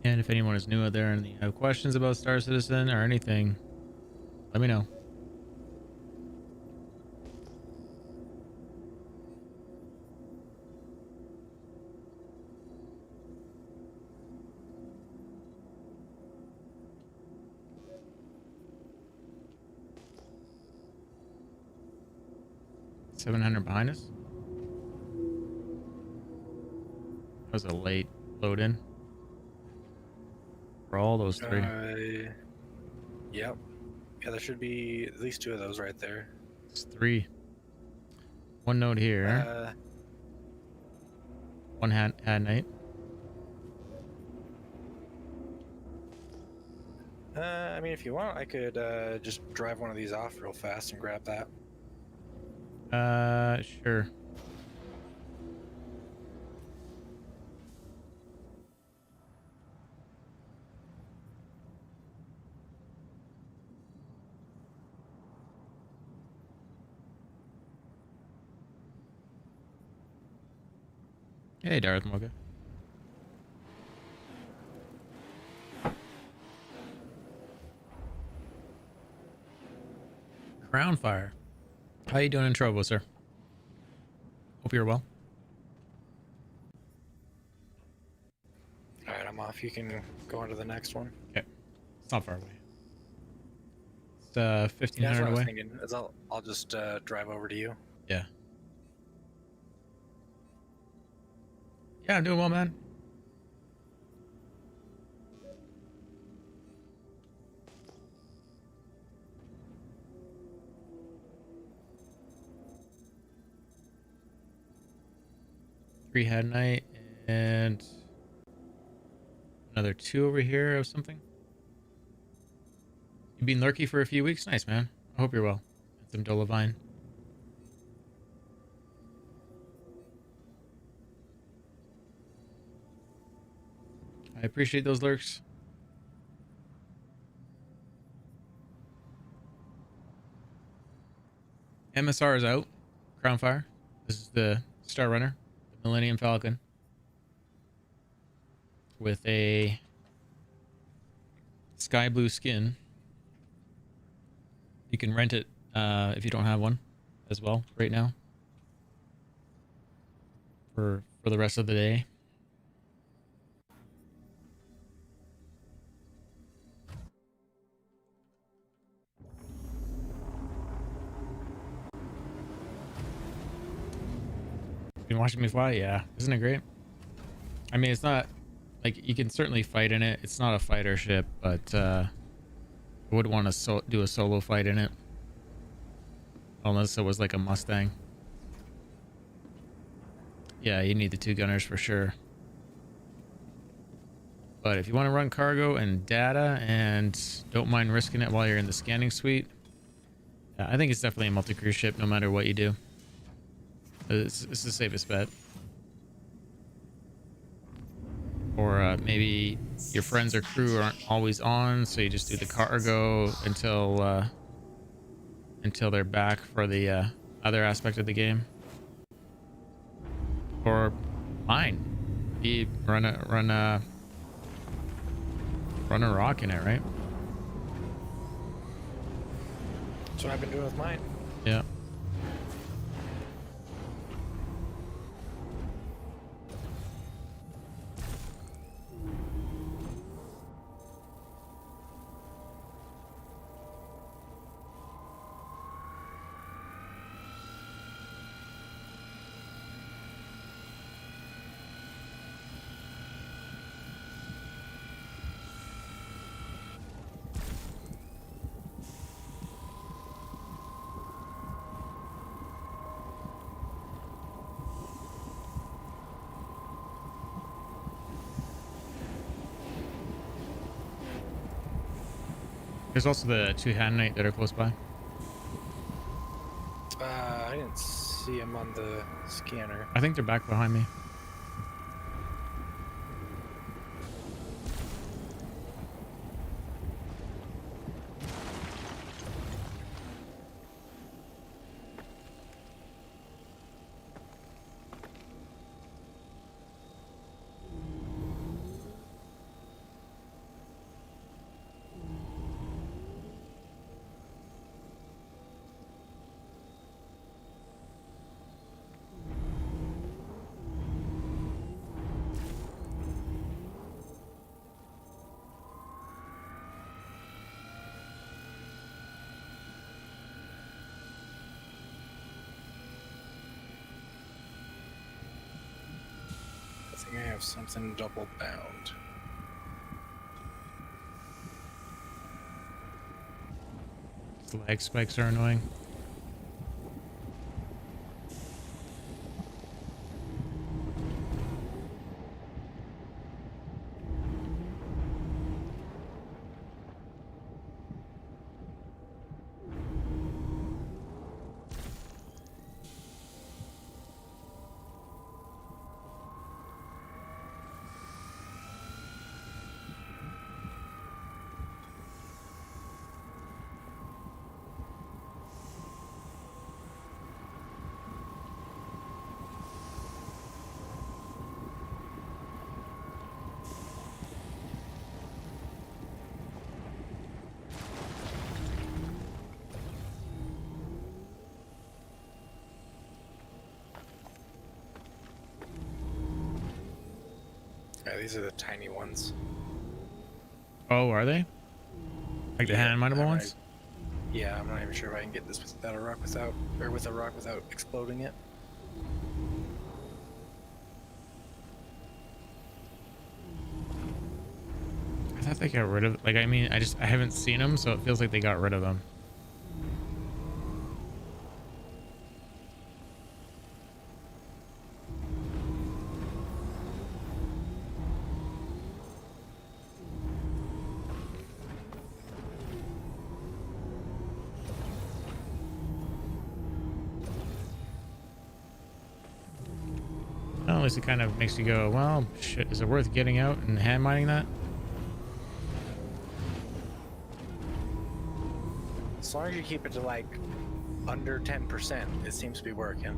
And if anyone is new out there and you have questions about Star Citizen or anything, let me know. $700 behind us. That was a late load in for all those three. Yep. Yeah, there should be at least 2 of those right there. It's 3. One node here. One had night. I mean, if you want, I could just drive one of these off real fast and grab that. Sure. Hey, Darth Moga. Crownfire. How you doing in Trovo, sir? Hope you're well. Alright, I'm off. You can go on to the next one. Okay. It's not far away. It's Yeah, that's 1,500 what I was away. thinking. Is I'll just drive over to you. Yeah. Yeah, I'm doing well, man. Three had night and another 2 over here or something. You've been lurky for a few weeks? Nice, man. I hope you're well. And some Dolavine. I appreciate those lurks. MSR is out. Crownfire. This is the Star Runner, the Millennium Falcon, with a sky blue skin. You can rent it if you don't have one as well right now for the rest of the day. Been watching me fly? Yeah. Isn't it great? I mean, it's not like you can certainly fight in it. It's not a fighter ship, but I would want to do a solo fight in it. Unless it was like a Mustang. Yeah, you need the 2 gunners for sure. But if you want to run cargo and data and don't mind risking it while you're in the scanning suite, I think it's definitely a multi-crew ship no matter what you do. It's the safest bet. Or maybe your friends or crew aren't always on, so you just do the cargo until they're back for the other aspect of the game. Or mine. Speed, run a rock in it, right? That's what I've been doing with mine. Yeah. There's also the 2 Hanite that are close by. I didn't see him on the scanner. I think they're back behind me. I think I have something double bound. Lag spikes are annoying. Yeah, these are the tiny ones. Oh, are they? Like the hand mineable ones? Yeah, I'm not even sure if I can get this without a rock with a rock without exploding it. I thought they got rid of, like, I mean, I haven't seen them, so it feels like they got rid of them. Well, at least it kind of makes you go, well, shit, is it worth getting out and hand mining that? As long as you keep it to like under 10%, it seems to be working.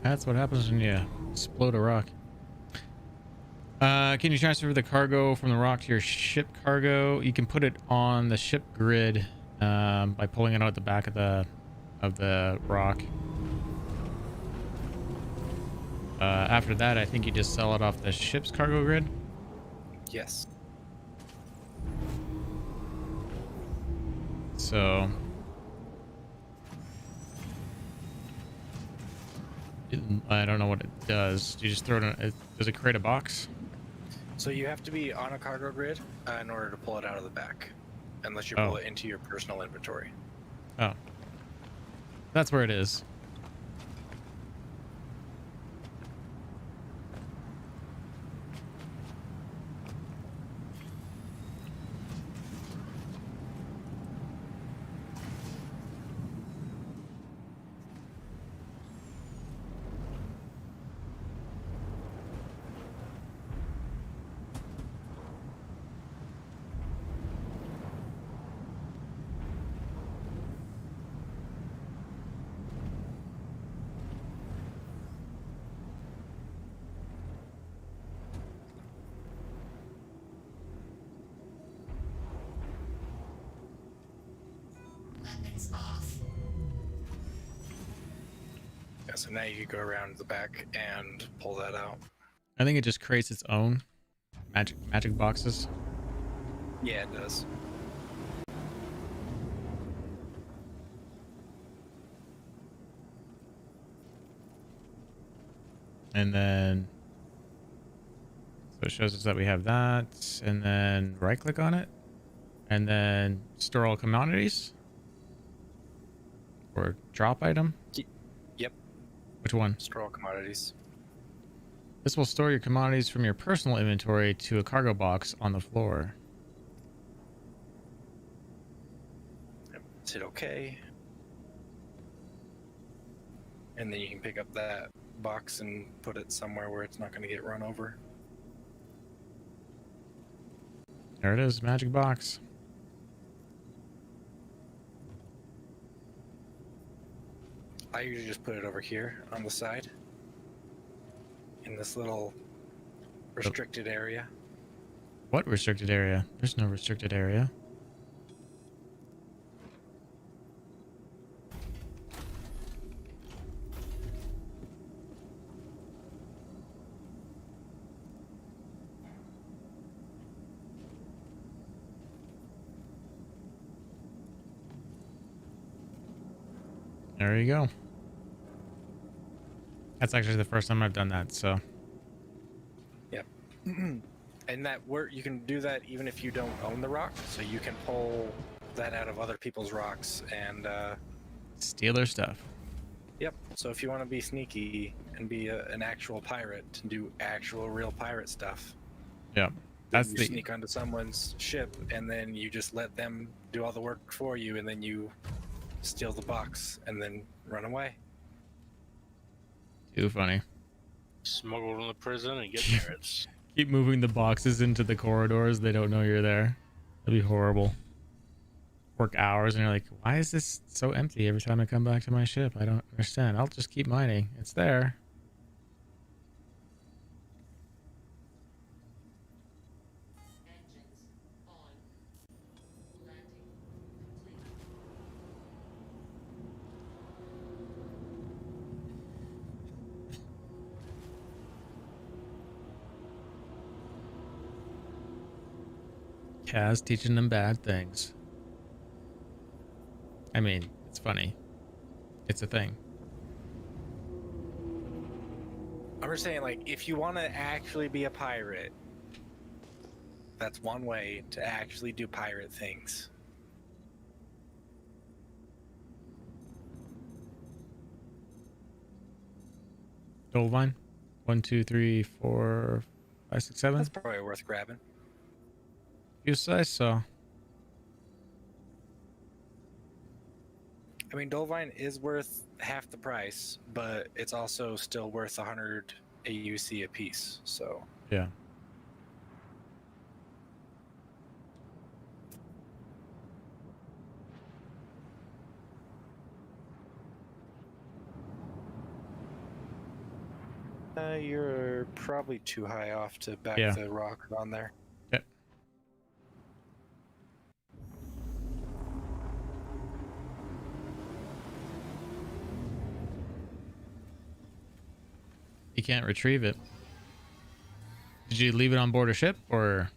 That's what happens when you explode a rock. Can you transfer the cargo from the rock to your ship cargo? You can put it on the ship grid by pulling it out the back of the rock. After that, I think you just sell it off the ship's cargo grid. Yes. So I don't know what it does. Do you just throw it in? Does it create a box? So you have to be on a cargo grid in order to pull it out of the back, unless you pull it into your personal inventory. Oh, that's where it is. Weapons off. Yeah, so now you can go around the back and pull that out. I think it just creates its own magic boxes. Yeah, it does. And then so it shows us that we have that, and then right click on it, and then store all commodities or drop item. Yep. Which one? Store all commodities. This will store your commodities from your personal inventory to a cargo box on the floor. Hit OK. And then you can pick up that box and put it somewhere where it's not going to get run over. There it is, magic box. I usually just put it over here on the side in this little restricted area. What restricted area? There's no restricted area. There you go. That's actually the first time I've done that, so. Yep. And that you can do that even if you don't own the rock, so you can pull that out of other people's rocks and steal their stuff. Yep. So if you want to be sneaky and be an actual pirate and do actual real pirate stuff. Yep. That's you sneak onto someone's ship and then you just let them do all the work for you, and then you steal the box and then run away. Too funny. Smuggle in the prison and get pirates. Keep moving the boxes into the corridors. They don't know you're there. That'd be horrible. Work hours and you're like, why is this so empty every time I come back to my ship? I don't understand. I'll just keep mining. It's there. Kaz teaching them bad things. I mean, it's funny. It's a thing. I'm just saying, like, if you want to actually be a pirate, that's one way to actually do pirate things. Dolvine? 1, 2, 3, 4, 5, 6, 7. That's probably worth grabbing. You say so. I mean, Dolvine is worth half the price, but it's also still worth 100 AUC a piece, so. Yeah. You're probably too high off to back Yeah. the rock on there. Yep. You can't retrieve it. Did you leave it on board a ship or?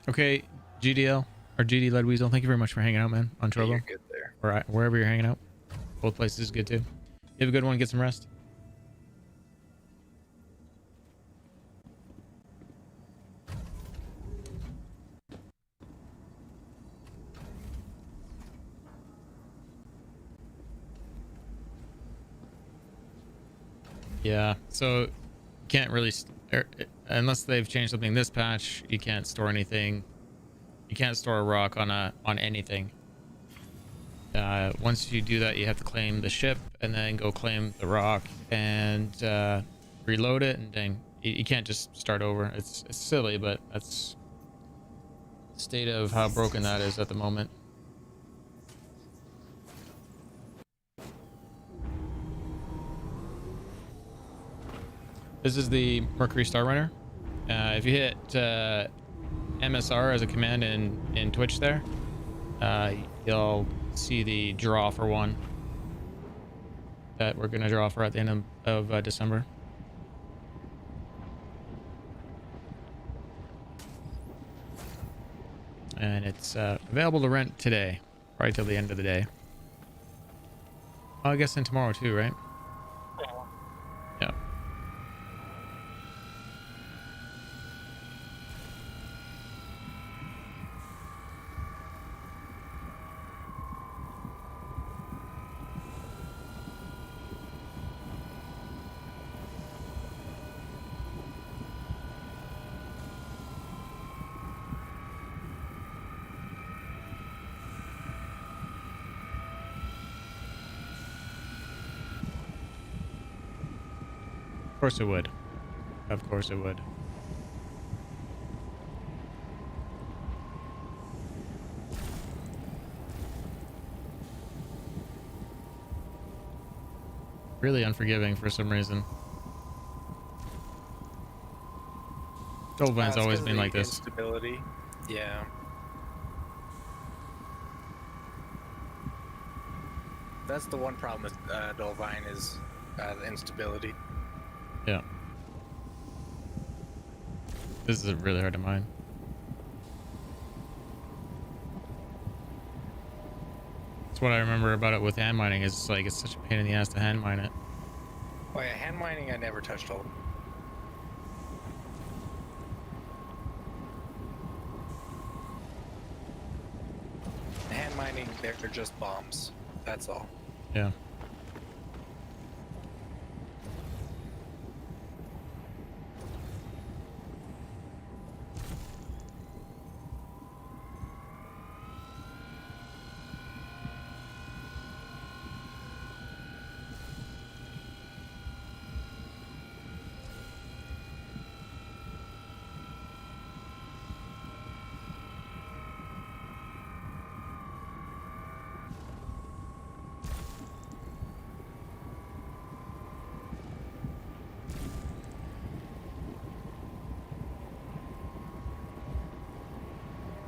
Okay, GDL or GD Led Weasel, thank you very much for hanging out, man, on Trovo. You're good there. Or wherever you're hanging out. Both places is good too. You have a good one. Get some rest. Yeah, so you can't really, unless they've changed something this patch, you can't store anything. You can't store a rock on anything. Once you do that, you have to claim the ship and then go claim the rock and reload it, and then you can't just start over. It's silly, but that's the state of how broken that is at the moment. This is the Mercury Star Runner. If you hit MSR as a command in Twitch there, you'll see the draw for one that we're going to draw for at the end of December. And it's available to rent today, right till the end of the day. Oh, I guess and tomorrow too, right? Yeah. Of course it would. Of course it would. Really unforgiving for some reason. Dolvine's always been like this. Instability. Yeah. That's the one problem with Dolvine is the instability. Yeah. This is really hard to mine. That's what I remember about it with hand mining is like it's such a pain in the ass to hand mine it. Oh yeah, hand mining I never touched all. Hand mining, they're just bombs. That's all. Yeah.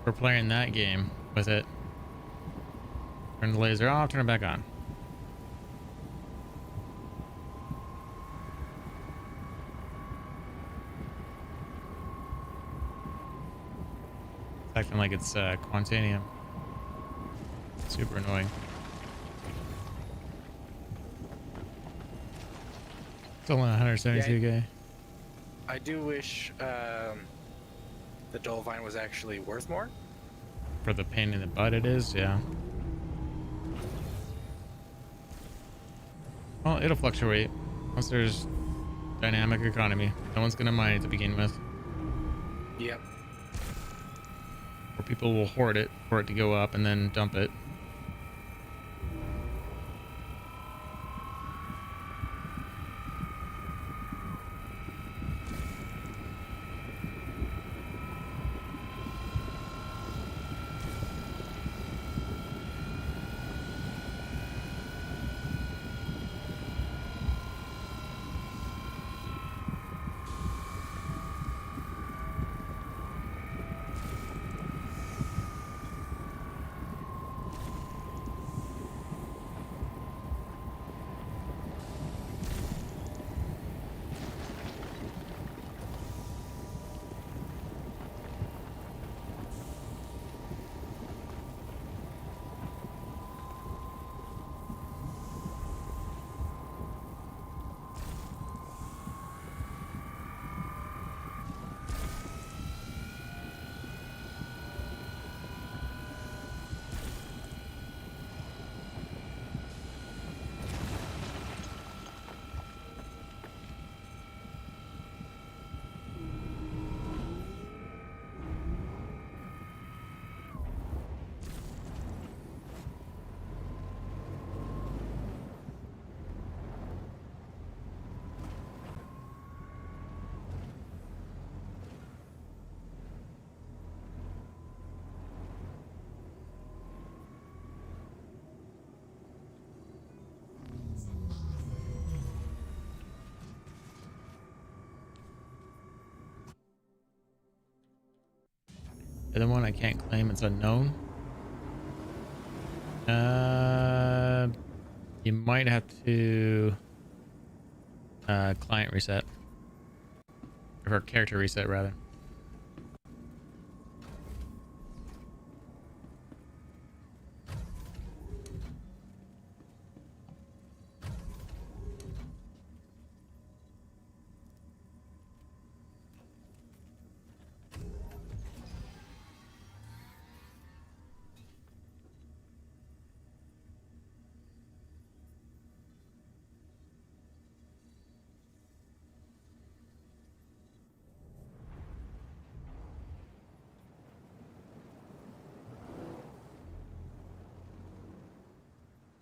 We're playing that game with it. Turn the laser off, turn it back on. It's acting like it's Quantanium. Super annoying. It's only 172k. I do wish the Dolvine was actually worth more. For the pain in the butt it is, yeah. Well, it'll fluctuate. Once there's dynamic economy. No one's gonna mine it to begin with. Yep. We're Or people will hoard it for it to go up and then dump it. The other one I can't claim, it's unknown. You might have to client reset. Or character reset rather.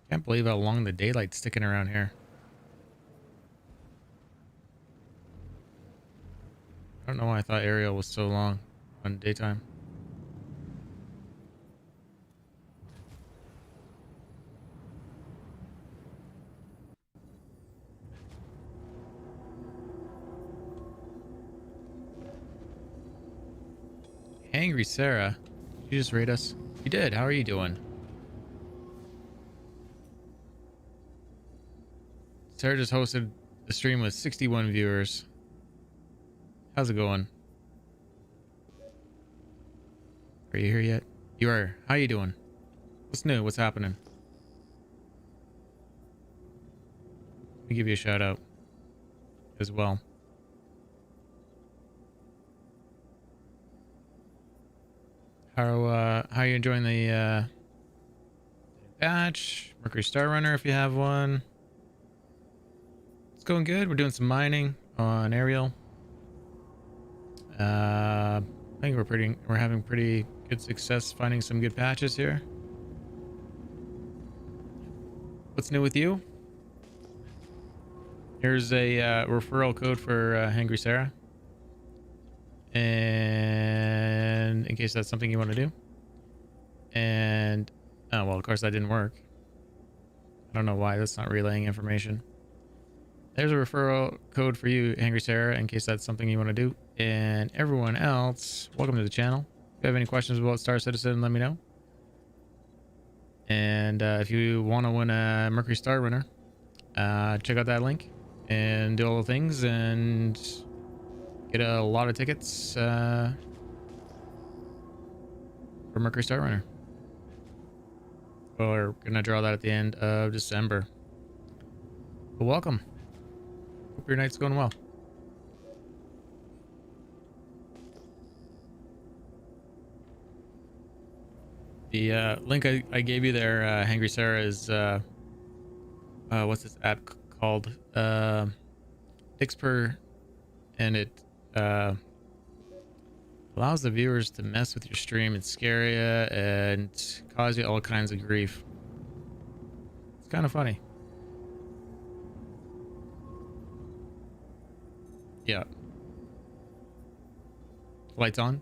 Can't believe how long the daylight's sticking around here. I don't know why I thought Ariel was so long on daytime. Angry Sarah, did you just raid us? You did. How are you doing? Sarah just hosted a stream with 61 viewers. How's it going? Are you here yet? You are. How you doing? What's new? What's happening? Let me give you a shout out as well. How are you enjoying the batch? Mercury Star Runner if you have one. It's going good. We're doing some mining on Ariel. I think we're having pretty good success finding some good patches here. What's new with you? Here's a referral code for Hangry Sarah. And in case that's something you want to do. And oh well, of course that didn't work. I don't know why that's not relaying information. There's a referral code for you, Hangry Sarah, in case that's something you want to do. And everyone else, welcome to the channel. If you have any questions about Star Citizen, let me know. And if you want to win a Mercury Star Runner, check out that link and do all the things and get a lot of tickets for Mercury Star Runner. We're gonna draw that at the end of December. But welcome. Hope your night's going well. The link I gave you there, Hangry Sarah, is what's this app called? Dixper, and it Allows the viewers to mess with your stream and scare you and cause you all kinds of grief. It's kind of funny. Yeah. Lights on.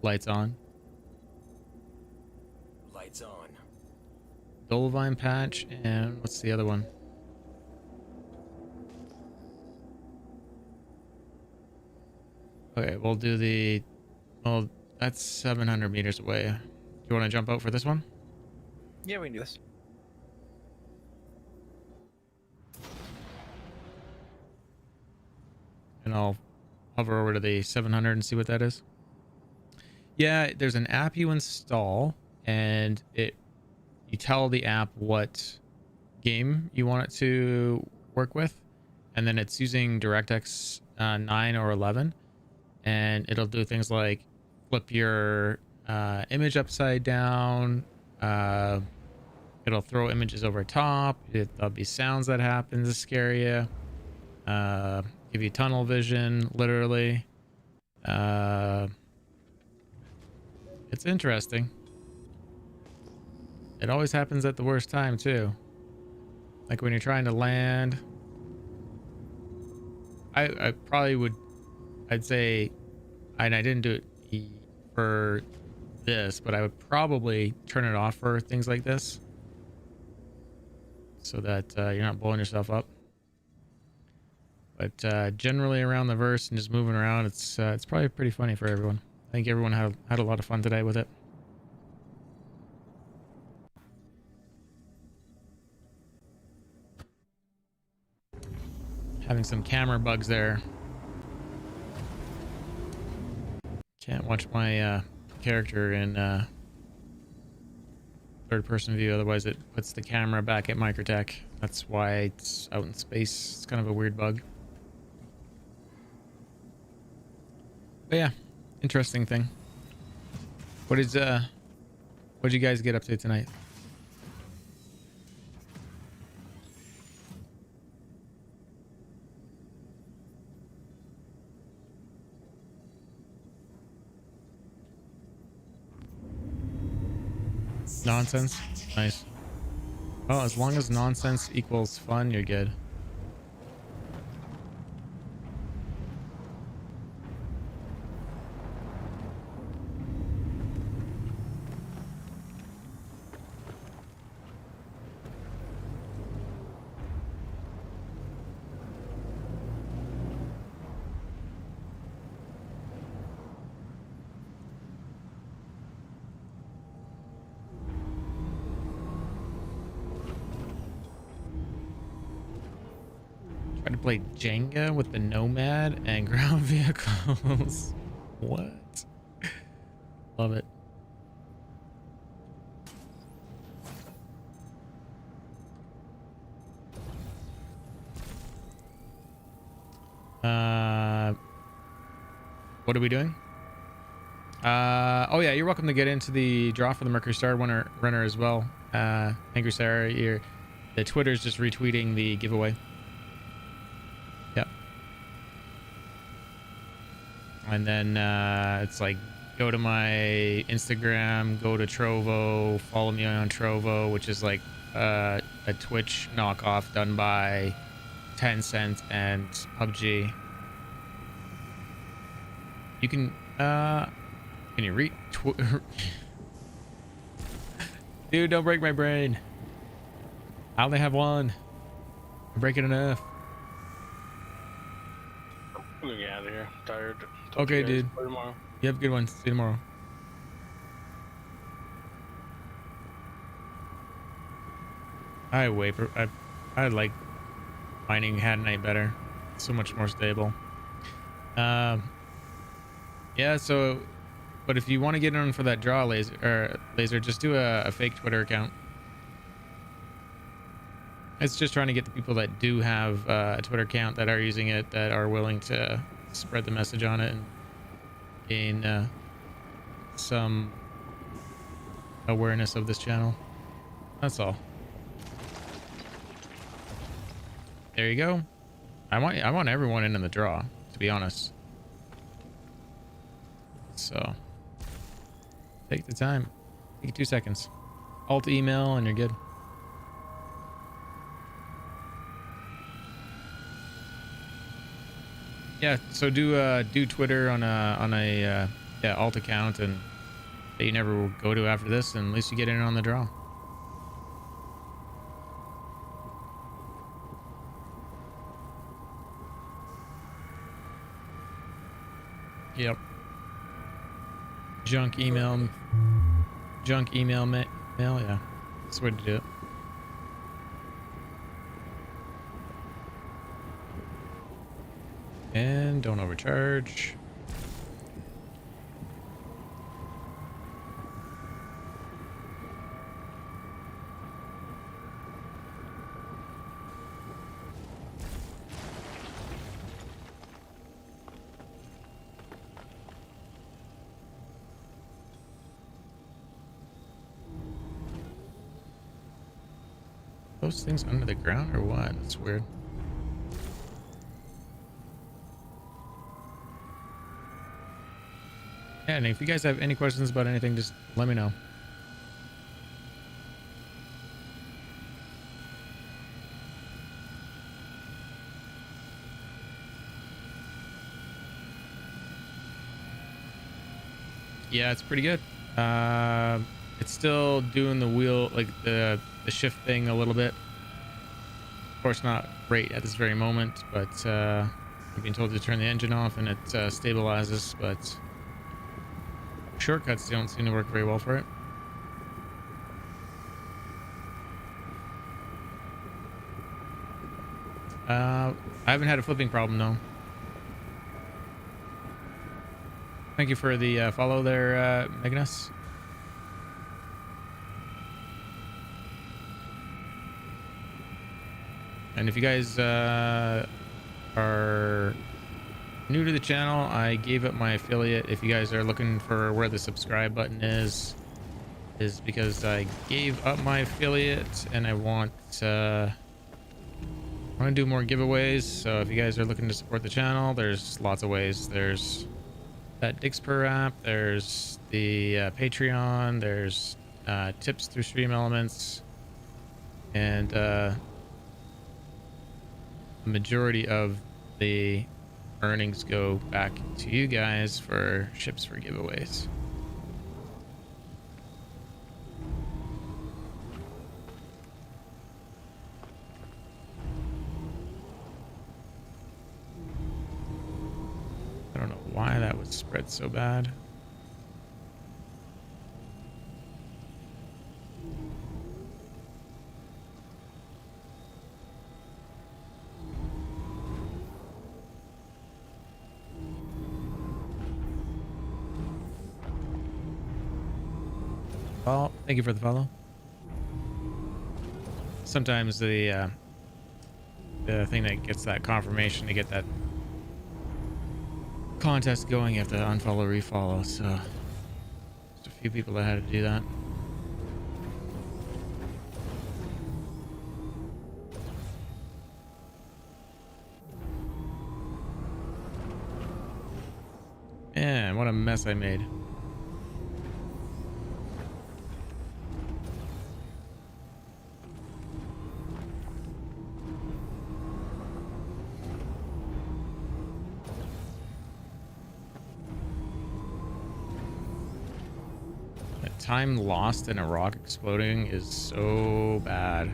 Lights on. Lights on. Dolvine patch, and what's the other one? Okay, we'll do the... Well, that's 700 meters away. Do you want to jump out for this one? Yeah, we can do this. And I'll hover over to the 700 and see what that is. Yeah, there's an app you install, and you tell the app what game you want it to work with, and then it's using DirectX 9 or 11, and it'll do things like flip your image upside down. It'll throw images over top. There'll be sounds that happen to scare you. Give you tunnel vision, literally. It's interesting. It always happens at the worst time too. Like when you're trying to land. I probably would, I'd say, and I didn't do it for this, but I would probably turn it off for things like this, so that you're not blowing yourself up. But generally around the verse and just moving around, it's probably pretty funny for everyone. I think everyone had a lot of fun today with it. Having some camera bugs there. Can't watch my character in third-person view, otherwise it puts the camera back at Microtech. That's why it's out in space. It's kind of a weird bug. But yeah, interesting thing. What'd you guys get up to tonight? Nonsense? Nice. Well, as long as nonsense equals fun, you're good. Try to play Jenga with the Nomad and ground vehicles. What? Love it. What are we doing? Oh yeah, you're welcome to get into the draw for the Mercury Star runner as well. Angry Sarah, the Twitter's just retweeting the giveaway. Yep. And then it's like, go to my Instagram, go to Trovo, follow me on Trovo, which is like a Twitch knockoff done by Tencent and PUBG. You can you read? Dude, don't break my brain. I only have one. I'm breaking enough. I'm gonna get out of here. I'm tired. Okay, dude. Tomorrow. You have a good one. See you tomorrow. I like mining Hadanite better. It's so much more stable. Yeah, so, but if you want to get in for that draw laser, just do a fake Twitter account. It's just trying to get the people that do have a Twitter account that are using it, that are willing to spread the message on it and gain some awareness of this channel. That's all. There you go. I want everyone in the draw, to be honest. So take the time. Take 2 seconds. Alt email and you're good. Yeah, so do Twitter on a yeah, alt account and that you never will go to after this, and at least you get in on the draw. Yep. Junk email, mail, yeah. That's the way to do it. And don't overcharge. Those things under the ground or what? That's weird. Yeah, and if you guys have any questions about anything, just let me know. Yeah, it's pretty good. It's still doing the wheel, like the shift thing a little bit. Of course, not great at this very moment, but I've been told to turn the engine off and it stabilizes, but shortcuts don't seem to work very well for it. I haven't had a flipping problem, no. Thank you for the follow there, Magnus. And if you guys are new to the channel, I gave up my affiliate. If you guys are looking for where the subscribe button is because I gave up my affiliate and I want to do more giveaways. So if you guys are looking to support the channel, there's lots of ways. There's that Dixper app, there's the Patreon, there's tips through Stream Elements, and the majority of the earnings go back to you guys for ships for giveaways. I don't know why that was spread so bad. Well, thank you for the follow. Sometimes the thing that gets that confirmation to get that contest going, you have to unfollow, refollow. So just a few people that had to do that. Man, what a mess I made. Time lost in a rock exploding is so bad.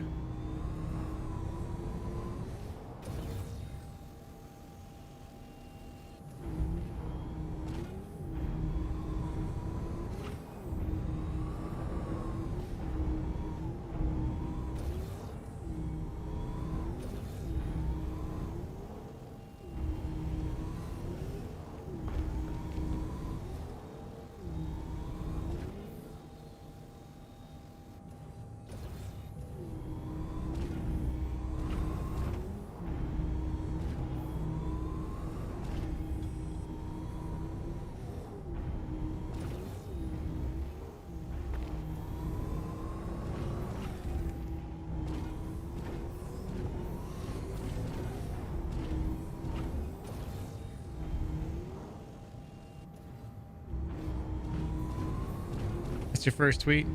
That's your first tweet.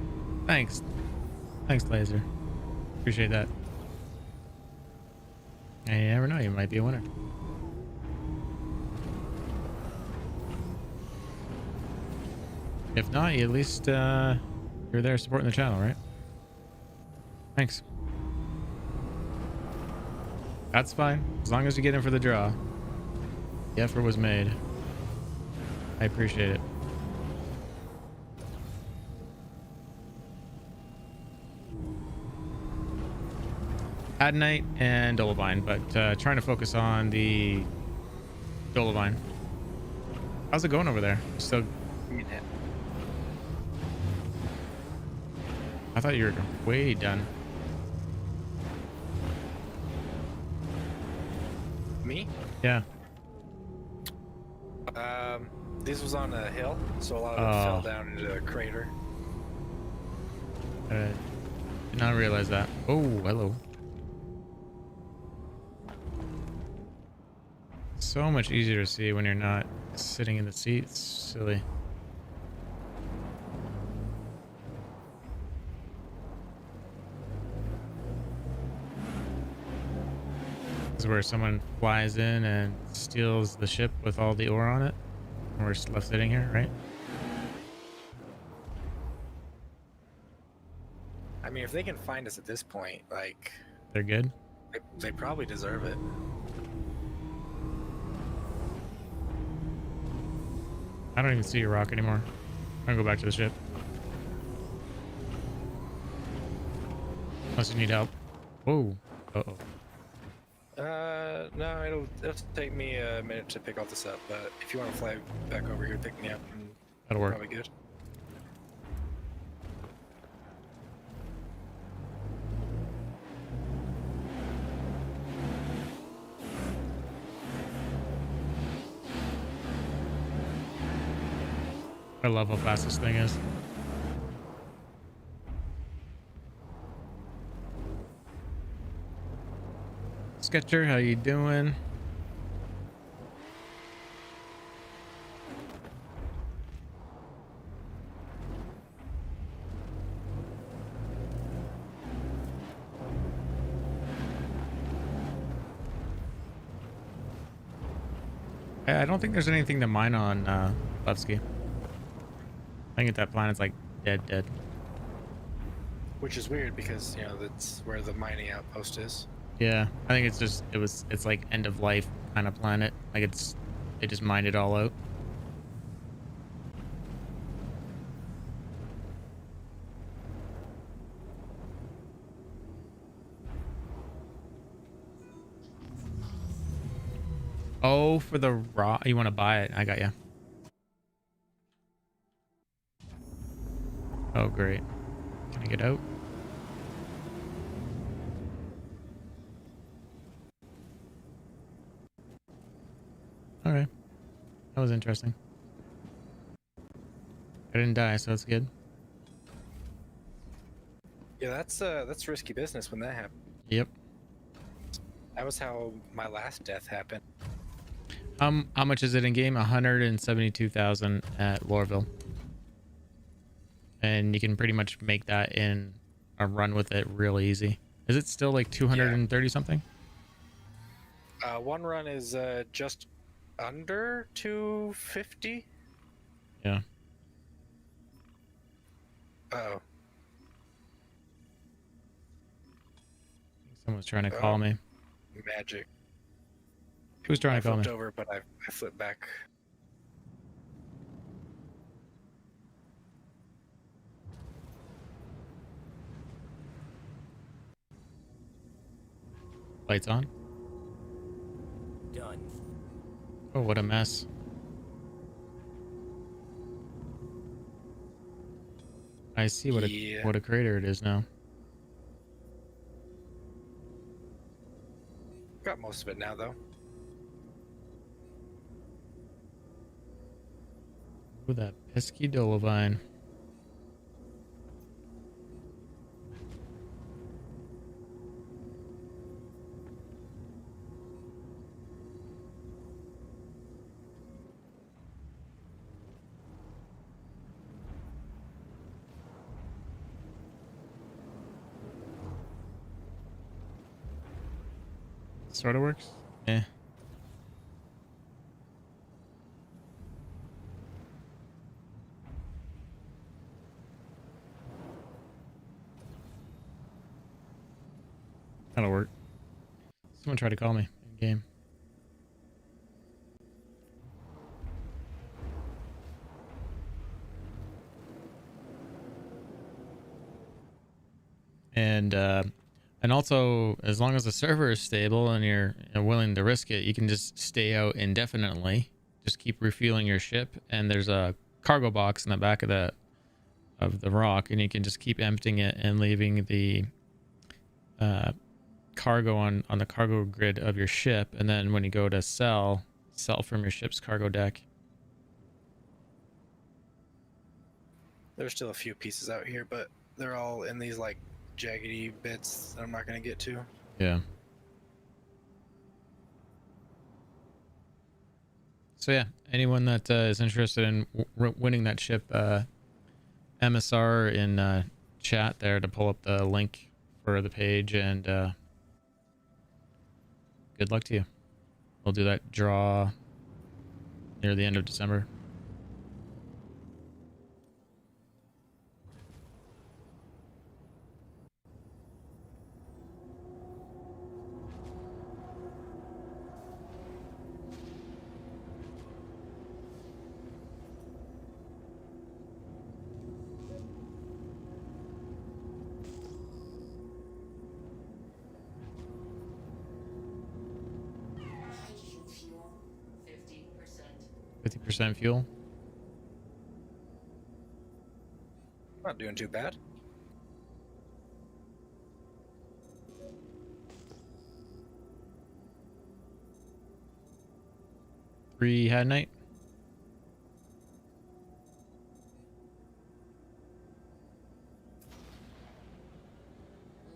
Thanks. Thanks, Laser. Appreciate that. And you never know, you might be a winner. If not, you at least you're there supporting the channel, right? Thanks. That's fine. As long as you get in for the draw. The effort was made. I appreciate it. Adonite and Dolivine, but trying to focus on the Dolivine. How's it going over there? So I thought you were way done. Me? Yeah. This was on a hill, so a lot of it fell down into a crater. Did not realize that. Oh, hello. So much easier to see when you're not sitting in the seat. It's silly. This is where someone flies in and steals the ship with all the ore on it. And we're just left sitting here, right? I mean, if they can find us at this point, like... They're good? They probably deserve it. I don't even see your rock anymore. I'm gonna go back to the ship. Unless you need help. Whoa. Uh-oh. No, it'll take me a minute to pick all this up, but if you want to fly back over here, pick me up, and That'll work. probably good. I love how fast this thing is. Sketcher, how you doing? I don't think there's anything to mine on Levski. I think that planet's like dead. Which is weird because, you know, that's where the mining outpost is. Yeah, I think it's like end of life kind of planet. Like they just mined it all out. Oh, for the raw, you want to buy it? I got you. Oh, great. Can I get out? Okay. That was interesting. I didn't die, so it's good. Yeah, that's risky business when that happened. Yep. That was how my last death happened. How much is it in game? 172,000 at Lorville. And you can pretty much make that in a run with it real easy. Is it still like 230 something? One run is just under 250. Yeah. Uh-oh. Someone's trying to call me. Magic. Who's trying to call me? I flipped over, but I flipped back. Lights on. Done. Oh, what a mess. I see what a crater it is now. Got most of it now, though. Ooh, that pesky Dolivine. Sort of works. Eh. That'll work. Someone tried to call me in game. And also, as long as the server is stable and you're willing to risk it, you can just stay out indefinitely. Just keep refueling your ship, and there's a cargo box in the back of the rock, and you can just keep emptying it and leaving the cargo on the cargo grid of your ship, and then when you go to sell from your ship's cargo deck. There's still a few pieces out here, but they're all in these like jaggedy bits that I'm not going to get to. Yeah. So yeah, anyone that is interested in winning that ship, MSR in chat there to pull up the link for the page, and good luck to you. We'll do that draw near the end of December. Hydrogen fuel, 50%. 50% fuel. Not doing too bad. Three had night.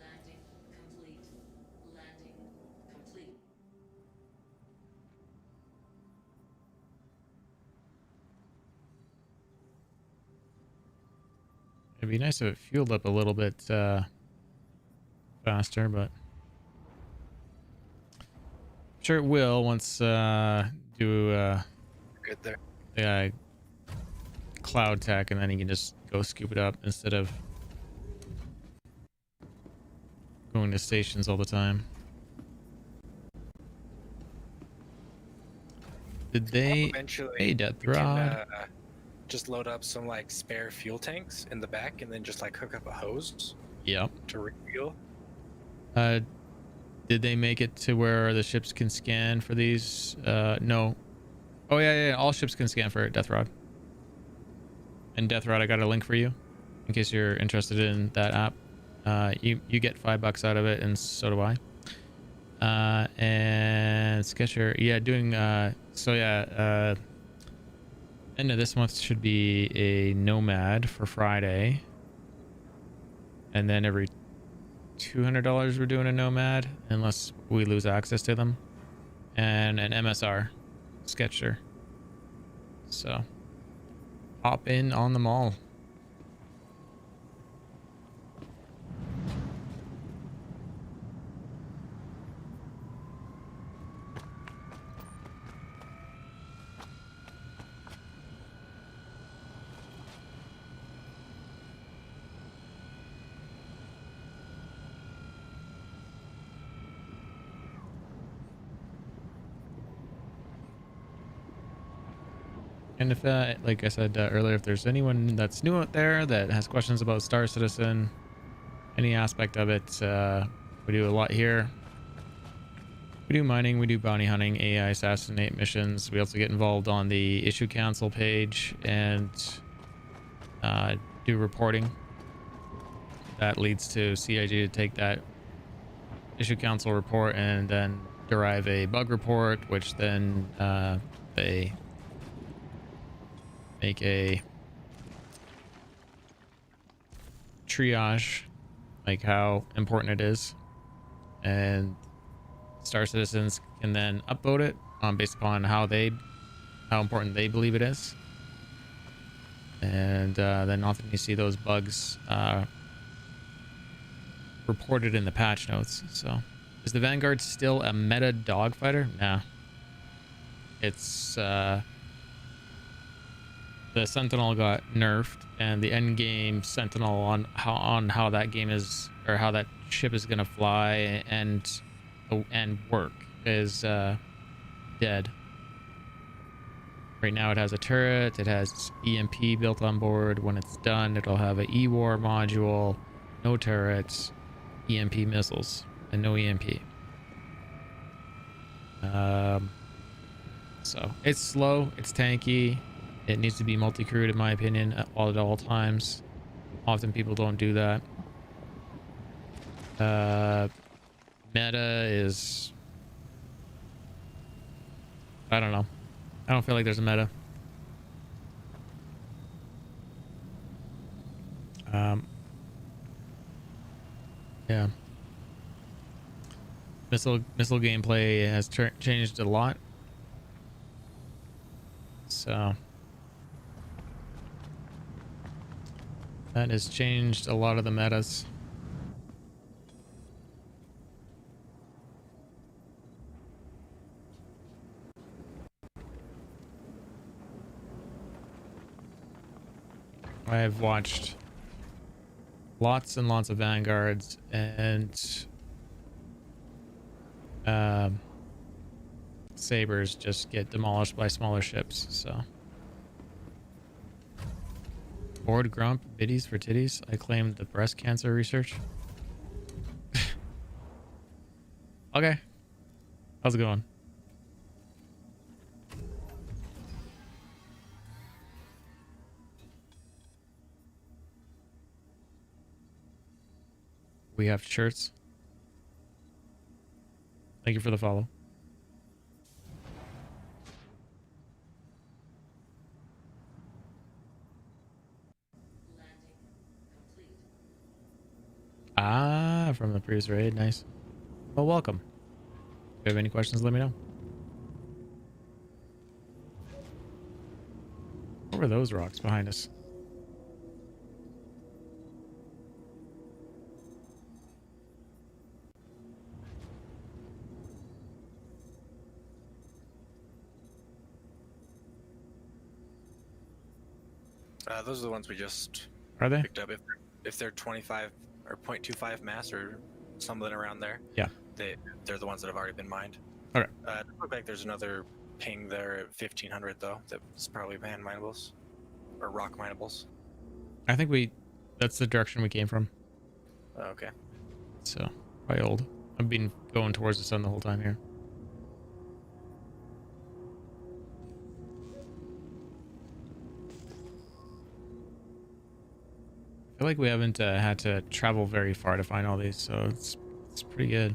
Landing complete. Landing complete. It'd be nice if it fueled up a little bit faster, but I'm sure it will once do Good there. the cloud tech, and then you can just go scoop it up instead of going to stations all the time. Did they? Eventually, Hey, Death we can, Rod. just load up some like spare fuel tanks in the back, and then just like hook up a hose Yep. to refuel. Did they make it to where the ships can scan for these? No. Oh yeah, all ships can scan for it, Death Rod. And Death Rod, I got a link for you, in case you're interested in that app. You get $5 out of it, and so do I. And Sketcher, yeah, doing so yeah. End of this month should be a Nomad for Friday, and then every $200 we're doing a Nomad, unless we lose access to them, and an MSR Sketcher. So hop in on them all. And if, like I said earlier, if there's anyone that's new out there that has questions about Star Citizen, any aspect of it, we do a lot here. We do mining, we do bounty hunting, AI assassinate missions. We also get involved on the issue council page and do reporting. That leads to CIG to take that issue council report and then derive a bug report, which then they make a triage, like how important it is, and Star Citizens can then upvote it based upon how important they believe it is, and then often you see those bugs reported in the patch notes. So Is the Vanguard still a meta dogfighter? Nah. It's the Sentinel got nerfed, and the end game Sentinel on how that game is, or how that ship is gonna fly and work is dead. Right now it has a turret, it has EMP built on board. When it's done, it'll have an E-War module, no turrets, EMP missiles, and no EMP. So it's slow, it's tanky, it needs to be multi-crewed in my opinion at all times. Often people don't do that. Meta is, I don't know. I don't feel like there's a meta. Yeah. Missile gameplay has changed a lot. So that has changed a lot of the metas. I've watched lots and lots of Vanguards and Sabres just get demolished by smaller ships, so. Bored grump, biddies for titties. I claimed the breast cancer research. Okay. How's it going? We have shirts. Thank you for the follow. Ah, from the previous raid. Nice. Well, welcome. If you have any questions, let me know. What were those rocks behind us? Those are the ones we just picked up. If they're 25 or 0.25 mass or something around there, yeah, they're the ones that have already been mined. Okay. It looks like there's another ping there at 1500 though. That's probably hand minables or rock minables. I think that's the direction we came from. Oh, okay. So, probably old. I've been going towards the sun the whole time here. I feel like we haven't had to travel very far to find all these, so it's pretty good.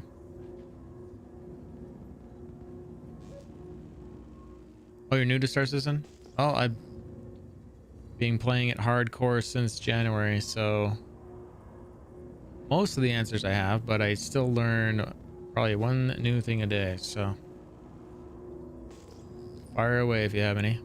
Oh, you're new to Star Citizen? Well, I've been playing it hardcore since January, so most of the answers I have, but I still learn probably one new thing a day, so fire away if you have any.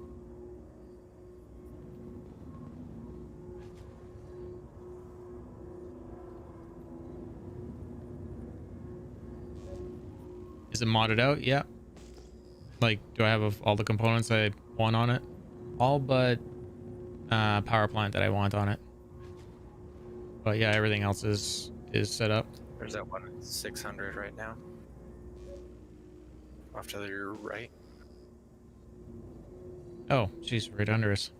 Is it modded out? Yeah. Like, do I have all the components I want on it? All but power plant that I want on it. But yeah, everything else is set up. There's that one at 600 right now. Off to your right. Oh, jeez, right under us.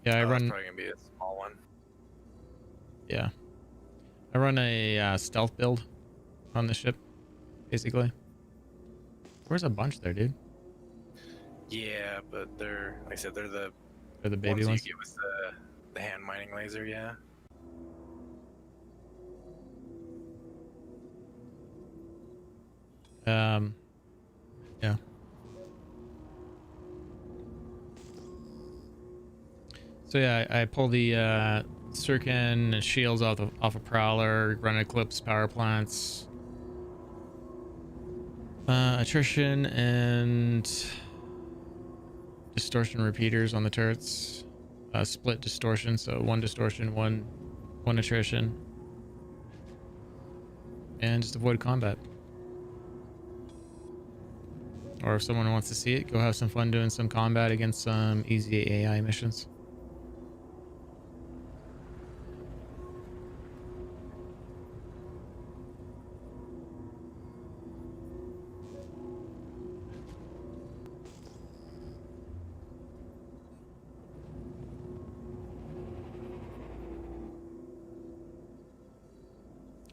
Yeah, I run. That's probably gonna be a small one. Yeah, I run a stealth build on the ship, basically. Where's a bunch there, dude? Yeah, but they're, like I said, they're the baby ones. You get with the hand mining laser, yeah. Yeah. So yeah, I pull the Sirkin and shields off a Prowler, run Eclipse power plants, attrition and distortion repeaters on the turrets, split distortion, so one distortion, one attrition. and just avoid combat. Or if someone wants to see it, go have some fun doing some combat against some easy AI missions.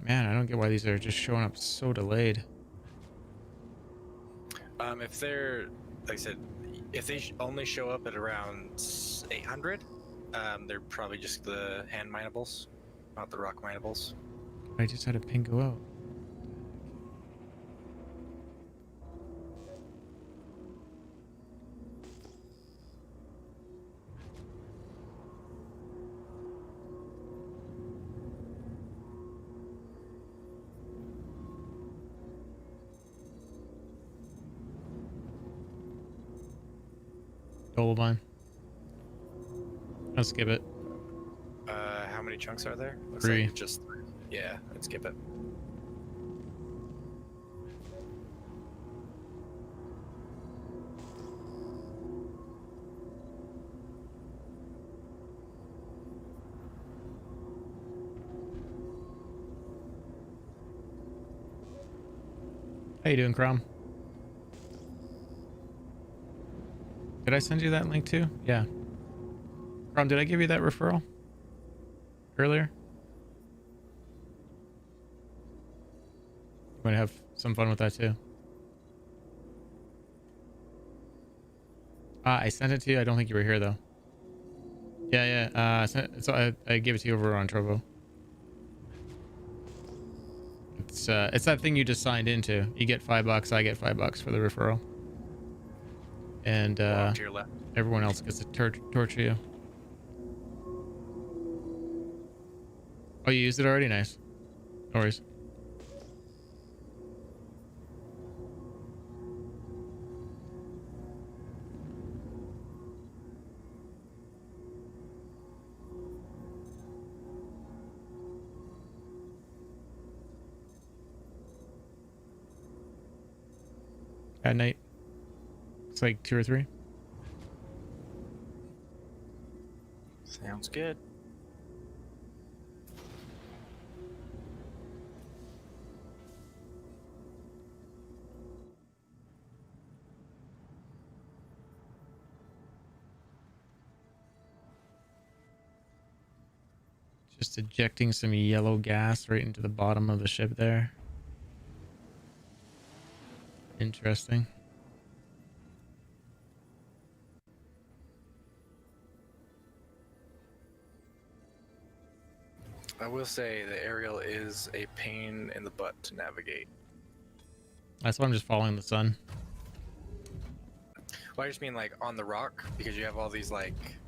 Man, I don't get why these are just showing up so delayed. If they're, like I said, if they only show up at around 800, they're probably just the hand minables, not the rock minables. I just had a ping go out. Gold line. I'll skip it. How many chunks are there? Looks 3. like just 3. Yeah, let's skip it. How you doing, Crom? Did I send you that link too? Yeah. Crom, did I give you that referral earlier? You want to have some fun with that too. I sent it to you. I don't think you were here though. Yeah. So I gave it to you over on Trovo. It's that thing you just signed into. You get $5. I get $5 for the referral. And To your left. everyone else gets to torture you. Oh, you used it already? Nice. No worries. At night. It's like 2 or 3. Sounds good. Just ejecting some yellow gas right into the bottom of the ship there. Interesting. I will say the aerial is a pain in the butt to navigate. That's why I'm just following the sun. Well, I just mean like on the rock, because you have all these like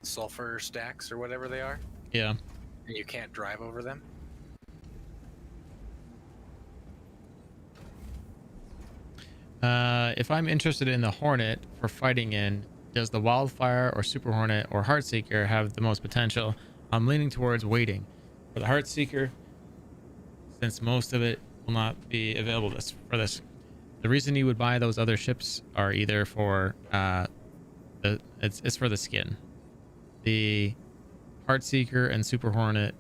sulfur stacks or whatever they are, Yeah. and you can't drive over them. If I'm interested in the Hornet for fighting in, does the Wildfire or Super Hornet or Heartseeker have the most potential? I'm leaning towards waiting for the Heartseeker, since most of it will not be available for this. The reason you would buy those other ships are either for it's for the skin. The Heartseeker and Super Hornet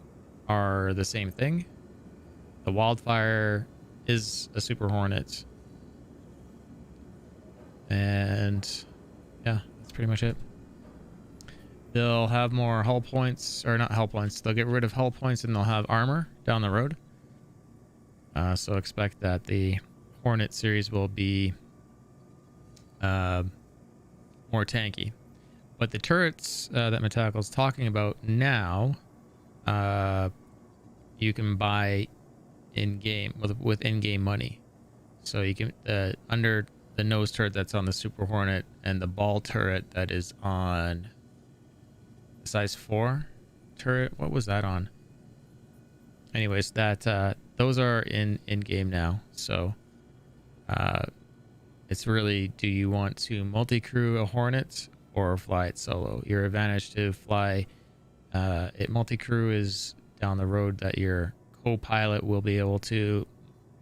are the same thing. The Wildfire is a Super Hornet. And yeah, that's pretty much it. They'll have more hull points, or not hull points. They'll get rid of hull points and they'll have armor down the road. So expect that the Hornet series will be more tanky. But the turrets that Metallical's talking about now, you can buy in-game with in-game money. So you can under the nose turret that's on the Super Hornet and the ball turret that is on size 4 turret. What was that on? Anyways, that those are in game now. So it's really, do you want to multi-crew a Hornet or fly it solo? Your advantage to fly it multi-crew is down the road, that your co-pilot will be able to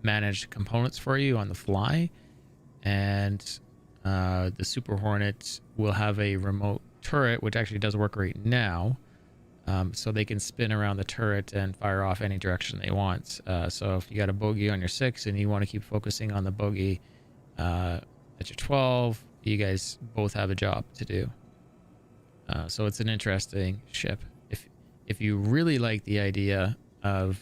manage components for you on the fly, and the Super Hornet will have a remote turret, which actually does work right now. So they can spin around the turret and fire off any direction they want. So if you got a bogey on your 6 and you want to keep focusing on the bogey at your 12, you guys both have a job to do. So it's an interesting ship. If you really like the idea of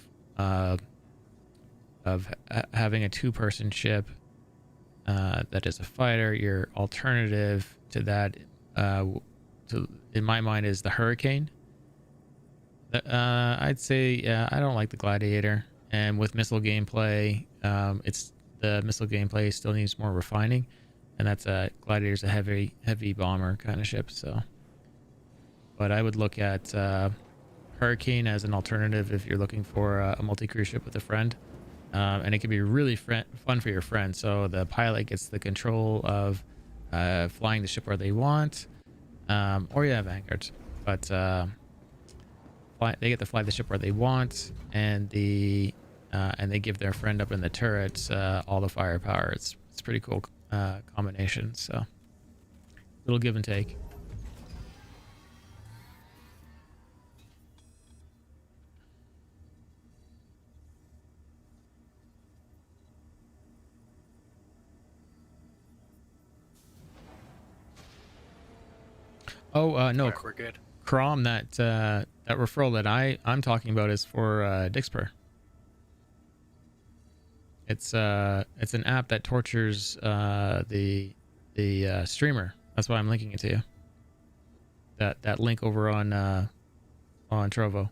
having a 2-person ship that is a fighter, your alternative to that, in my mind, is the Hurricane. I'd say, yeah, I don't like the Gladiator, and with missile gameplay, the missile gameplay still needs more refining, and that's Gladiator's a heavy bomber kind of ship. So, but I would look at Hurricane as an alternative if you're looking for a multi-crew ship with a friend, and it can be really fun for your friend. So the pilot gets the control of flying the ship where they want, or yeah, Vanguard, but they get to fly the ship where they want, and they give their friend up in the turret all the firepower. It's pretty cool combination. So little give and take. Oh no, We're good. Crom, that referral that I'm talking about is for Dixper. It's an app that tortures the streamer. That's why I'm linking it to you. That link over on Trovo.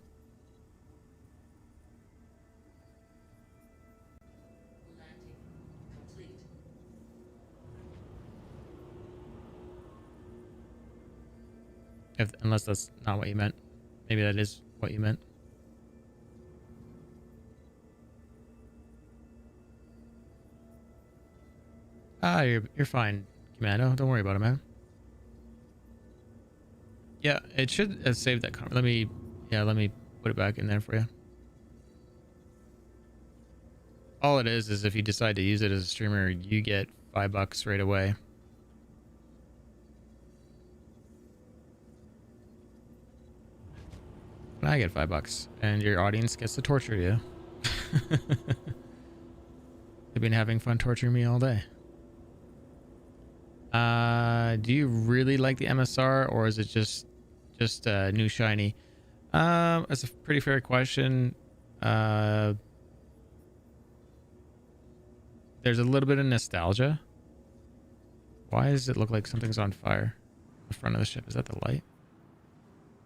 Unless that's not what you meant. Maybe that is what you meant. You're fine, Commando. Don't worry about it, man. Yeah, it should have saved that comment. Let me put it back in there for you. All it is if you decide to use it as a streamer, you get $5 right away. I get $5, and your audience gets to torture you. They've been having fun torturing me all day. Do you really like the MSR, or is it just new shiny? That's a pretty fair question. There's a little bit of nostalgia. Why does it look like something's on fire in the front of the ship? Is that the light?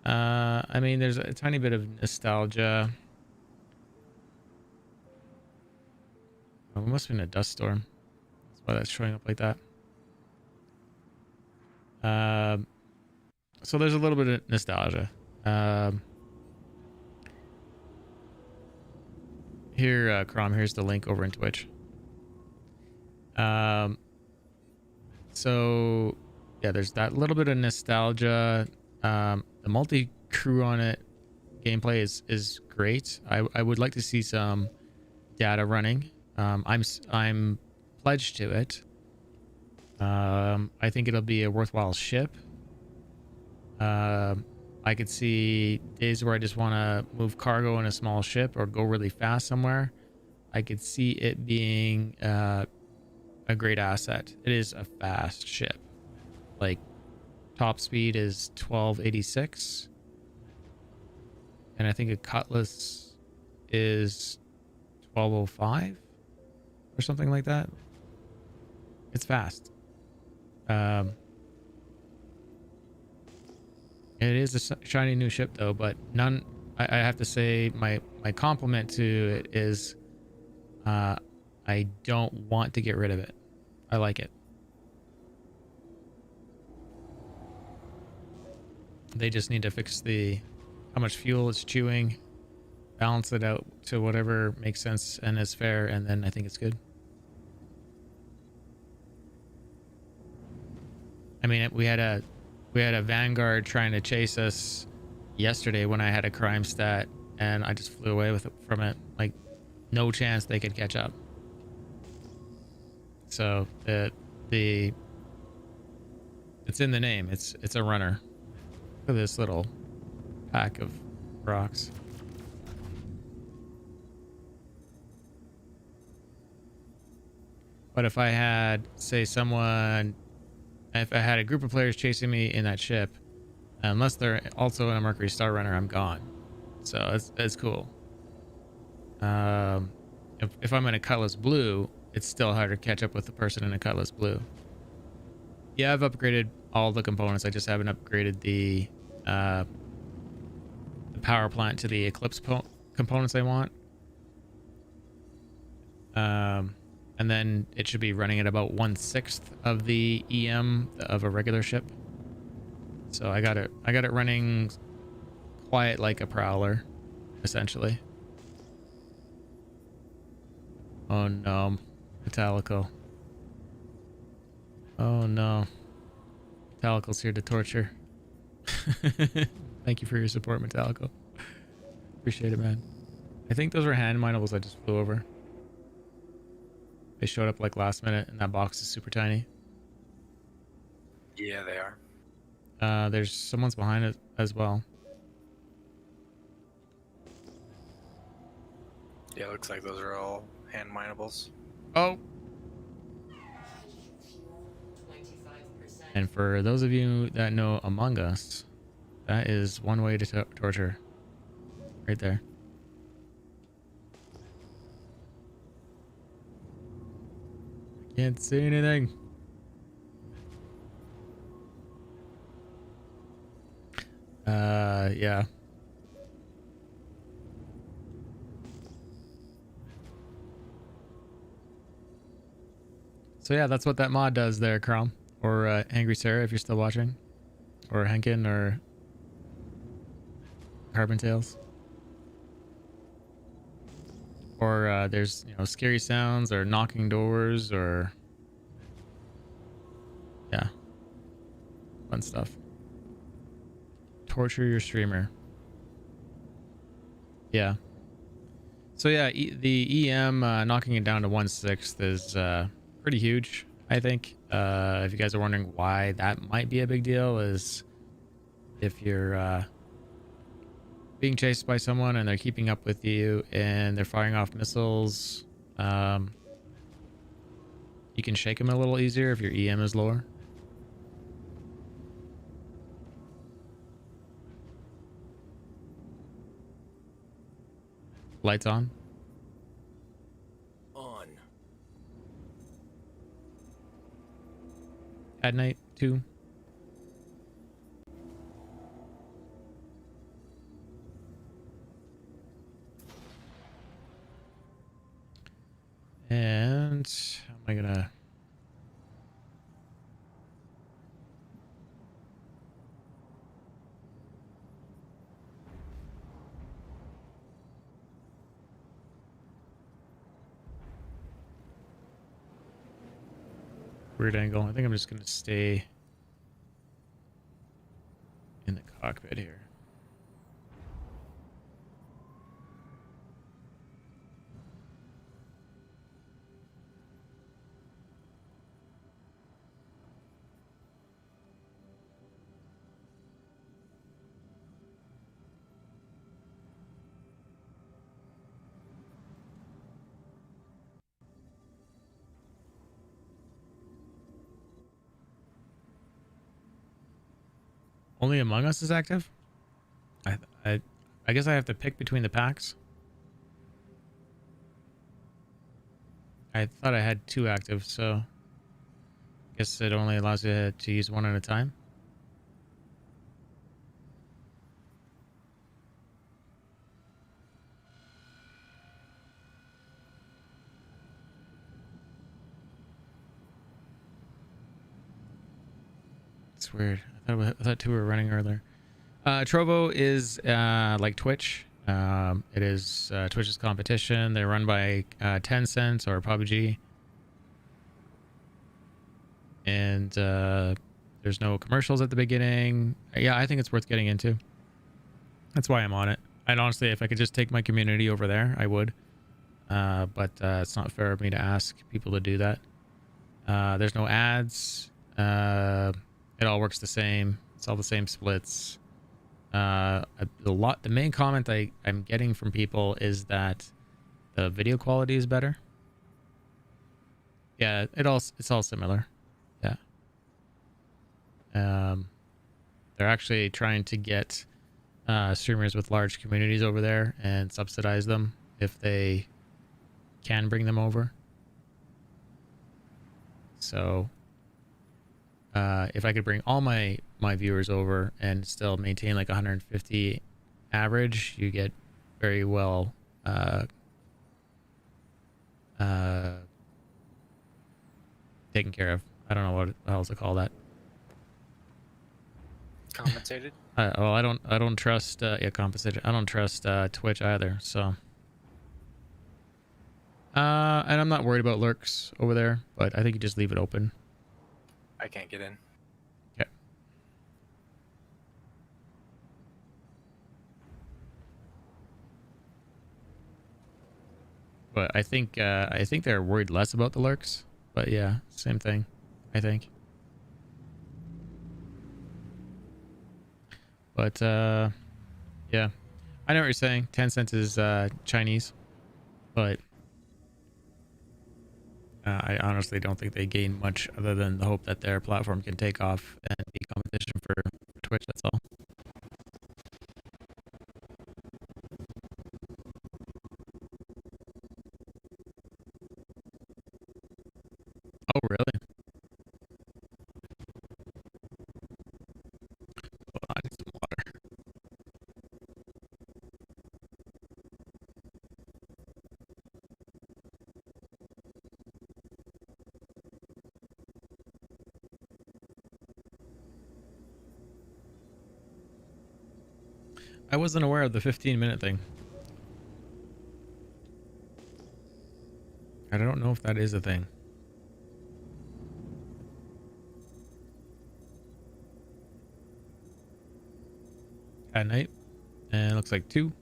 I mean, there's a tiny bit of nostalgia. Oh, it must have been a dust storm. That's why that's showing up like that. So there's a little bit of nostalgia. Here, Crom, here's the link over in Twitch. So yeah, there's that little bit of nostalgia. The multi-crew on it gameplay is great. I would like to see some data running. I'm pledged to it. I think it'll be a worthwhile ship. I could see days where I just want to move cargo in a small ship or go really fast somewhere. I could see it being a great asset. It is a fast ship. Like, top speed is 1286, and I think a Cutlass is 1205 or something like that. It's fast. It is a shiny new ship though, but none. I have to say my compliment to it is I don't want to get rid of it. I like it. They just need to fix how much fuel it's chewing, balance it out to whatever makes sense and is fair, and then I think it's good. I mean, we had a Vanguard trying to chase us yesterday when I had a crime stat, and I just flew away from it. Like, no chance they could catch up. So the it's in the name. It's a runner. Look at this little pack of rocks. But if I had, say, if I had a group of players chasing me in that ship, unless they're also in a Mercury Star Runner, I'm gone. So that's cool. If I'm in a Cutlass Blue, it's still harder to catch up with the person in a Cutlass Blue. Yeah, I've upgraded all the components. I just haven't upgraded the power plant to the Eclipse components I want. And then it should be running at about 1/6 of the EM of a regular ship. So I got it running quiet like a prowler, essentially. Oh no, Metallico. Oh no, Metallico's here to torture. Thank you for your support, Metallico. Appreciate it, man. I think those were hand minables I just flew over. They showed up like last minute, and that box is super tiny. Yeah, they are. There's someone's behind it as well. Yeah, it looks like those are all hand minables. Oh. And for those of you that know Among Us, that is one way to torture. Right there. Can't see anything. Yeah. So yeah, that's what that mod does there, Crom. Or Angry Sarah, if you're still watching. Or Henkin, or Carbon Tails. Or there's, you know, scary sounds, or knocking doors, or... yeah. Fun stuff. Torture your streamer. Yeah. So yeah, the EM knocking it down to 1/6 is pretty huge, I think. If you guys are wondering why that might be a big deal, is if you're being chased by someone and they're keeping up with you and they're firing off missiles, you can shake them a little easier if your EM is lower. Lights on. On. At night, too. And how am I gonna... weird angle. I think I'm just gonna stay in the cockpit here. Only Among Us is active? I guess I have to pick between the packs. I thought I had 2 active, so I guess it only allows you to use one at a time. It's weird. I thought 2 were running earlier. Trovo is like Twitch. It is Twitch's competition. They're run by Tencent or PUBG. And there's no commercials at the beginning. Yeah, I think it's worth getting into. That's why I'm on it. And honestly, if I could just take my community over there, I would. But it's not fair of me to ask people to do that. There's no ads. It all works the same. It's all the same splits. The main comment I'm getting from people is that the video quality is better. Yeah, it's all similar. Yeah. They're actually trying to get streamers with large communities over there and subsidize them if they can bring them over. So if I could bring all my viewers over and still maintain like 150 average, you get very well taken care of. I don't know what else to call that. Compensated? Well, I don't trust compensated. I don't trust Twitch either. So, and I'm not worried about lurks over there, but I think you just leave it open. I can't get in. Okay. But I think they're worried less about the lurks. But yeah, same thing, I think. But yeah, I know what you're saying. Tencent is Chinese, but I honestly don't think they gain much other than the hope that their platform can take off and be competition for Twitch. That's all. Oh, really? Hold on, I need some water. I wasn't aware of the 15-minute thing. I don't know if that is a thing. At night, and it looks like 2.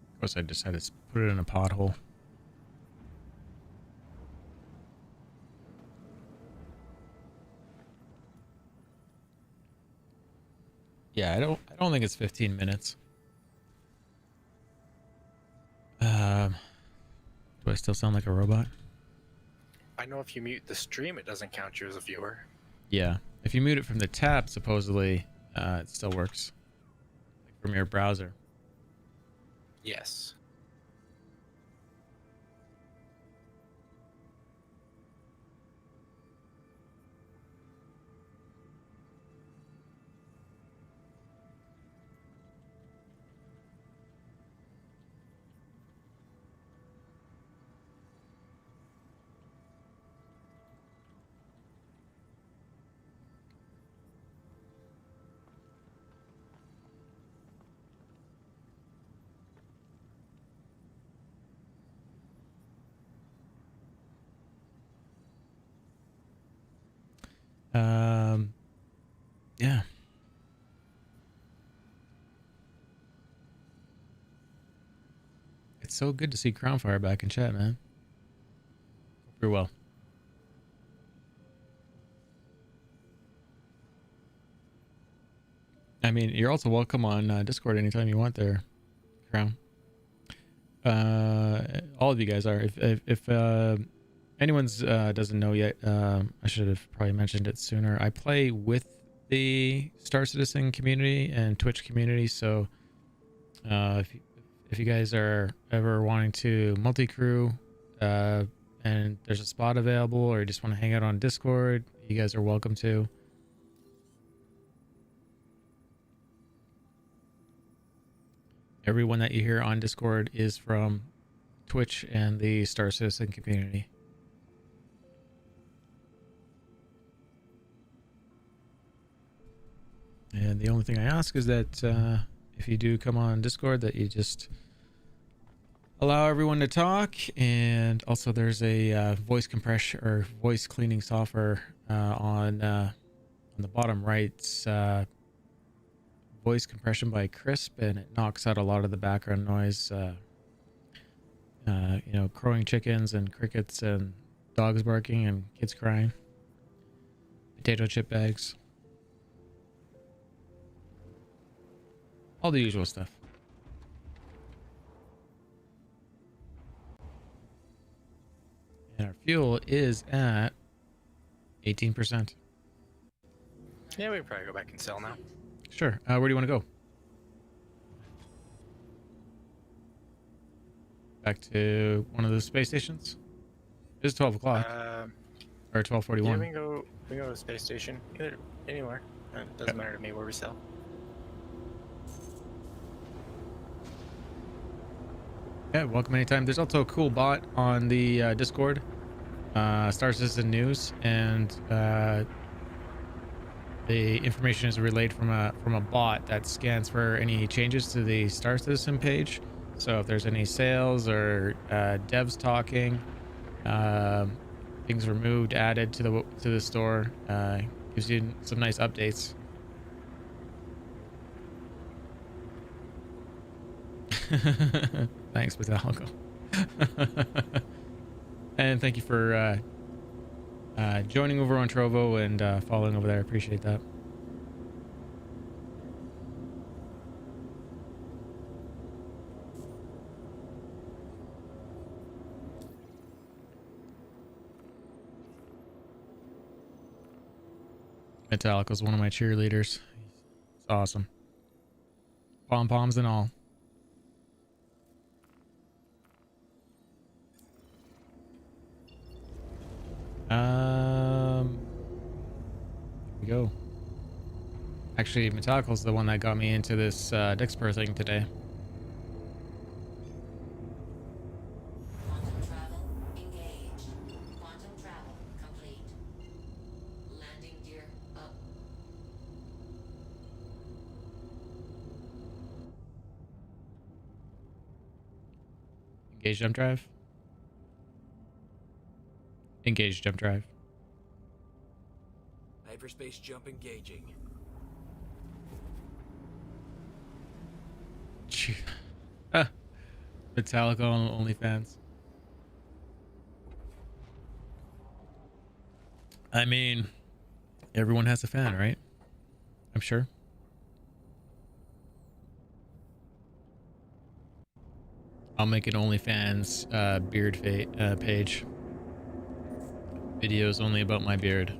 Of course, I just had to put it in a pothole. Yeah, I don't think it's 15 minutes. Do I still sound like a robot? I know if you mute the stream, it doesn't count you as a viewer. Yeah. If you mute it from the tab, supposedly, it still works. Like from your browser. Yes. Yeah. It's so good to see Crownfire back in chat, man. Hope you're well. I mean, you're also welcome on Discord anytime you want there, Crown. All of you guys are. If anyone's doesn't know yet, I should have probably mentioned it sooner. I play with the Star Citizen community and Twitch community, so if you guys are ever wanting to multi-crew and there's a spot available, or you just want to hang out on Discord, you guys are welcome to. Everyone that you hear on Discord is from Twitch and the Star Citizen community. And the only thing I ask is that if you do come on Discord, that you just allow everyone to talk, and also there's a voice compression or voice cleaning software on the bottom right. Voice compression by Crisp, and it knocks out a lot of the background noise. You know, crowing chickens and crickets and dogs barking and kids crying. Potato chip bags. All the usual stuff. And our fuel is at 18%. Yeah, we can probably go back and sell now. Sure. Where do you want to go? Back to one of the space stations? It's 12 o'clock. Or 12:41. Yeah, we can go to the space station. Either anywhere. It doesn't matter to me where we sell. Yeah, welcome anytime. There's also a cool bot on the Discord, Star Citizen News, and the information is relayed from a bot that scans for any changes to the Star Citizen page. So if there's any sales or devs talking, things removed, added to the store, gives you some nice updates. Thanks, Metallica. And thank you for joining over on Trovo and following over there. Appreciate that. Metallica's one of my cheerleaders. It's awesome. Pom-poms and all. Here we go. Actually, Metallical's the one that got me into this Dixper thing today. Quantum travel engaged. Quantum travel complete. Landing gear up. Engage jump drive. Engage jump drive. Hyperspace jump engaging. Metallica on OnlyFans. I mean, everyone has a fan, right? I'm sure. I'll make an OnlyFans beard page. Videos only about my beard.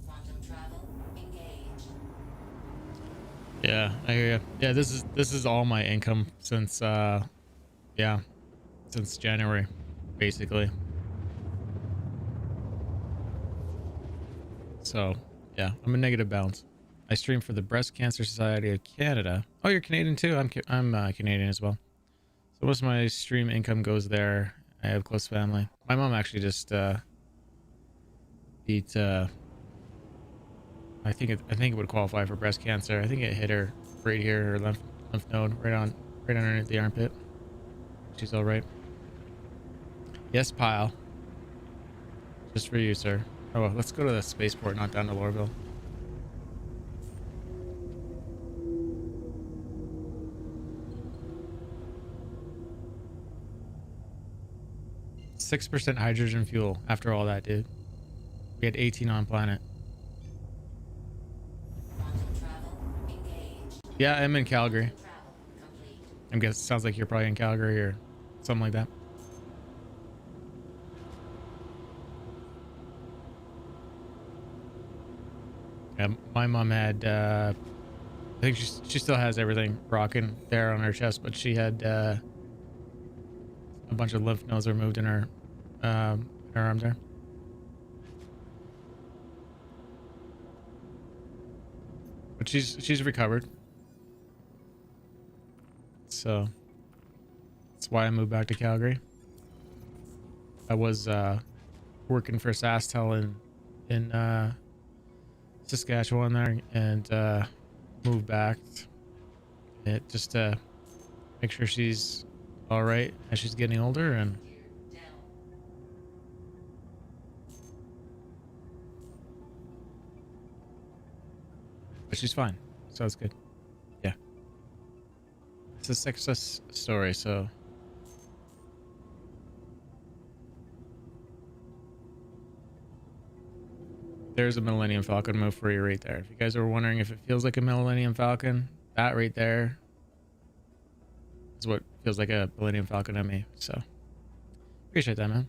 Quantum travel engaged. Yeah, I hear you. Yeah, this is all my income since since January, basically. So yeah, I'm a negative balance. I stream for the Breast Cancer Society of Canada. Oh, you're Canadian too? I'm Canadian as well. So most of my stream income goes there. I have close family. My mom actually just beat I think it would qualify for breast cancer. I think it hit her right here, her lymph node, right underneath the armpit. She's all right. Yes, pile. Just for you, sir. Oh, well, let's go to the spaceport, not down to Lorville. %6 hydrogen fuel after all that, dude. We had 18 on planet. Yeah, I'm in Calgary. I'm guessing sounds like you're probably in Calgary or something like that. Yeah, my mom had I think she still has everything rocking there on her chest, but she had a bunch of lymph nodes removed in her arm there. But she's recovered. So that's why I moved back to Calgary. I was working for SaskTel in Saskatchewan there, and moved back just to make sure she's all right as she's getting older, and but she's fine, so it's good. Yeah, it's a success story. So there's a Millennium Falcon move for you right there. If you guys are wondering if it feels like a Millennium Falcon, that right there is what feels like a Millennium Falcon to me. So appreciate that, man.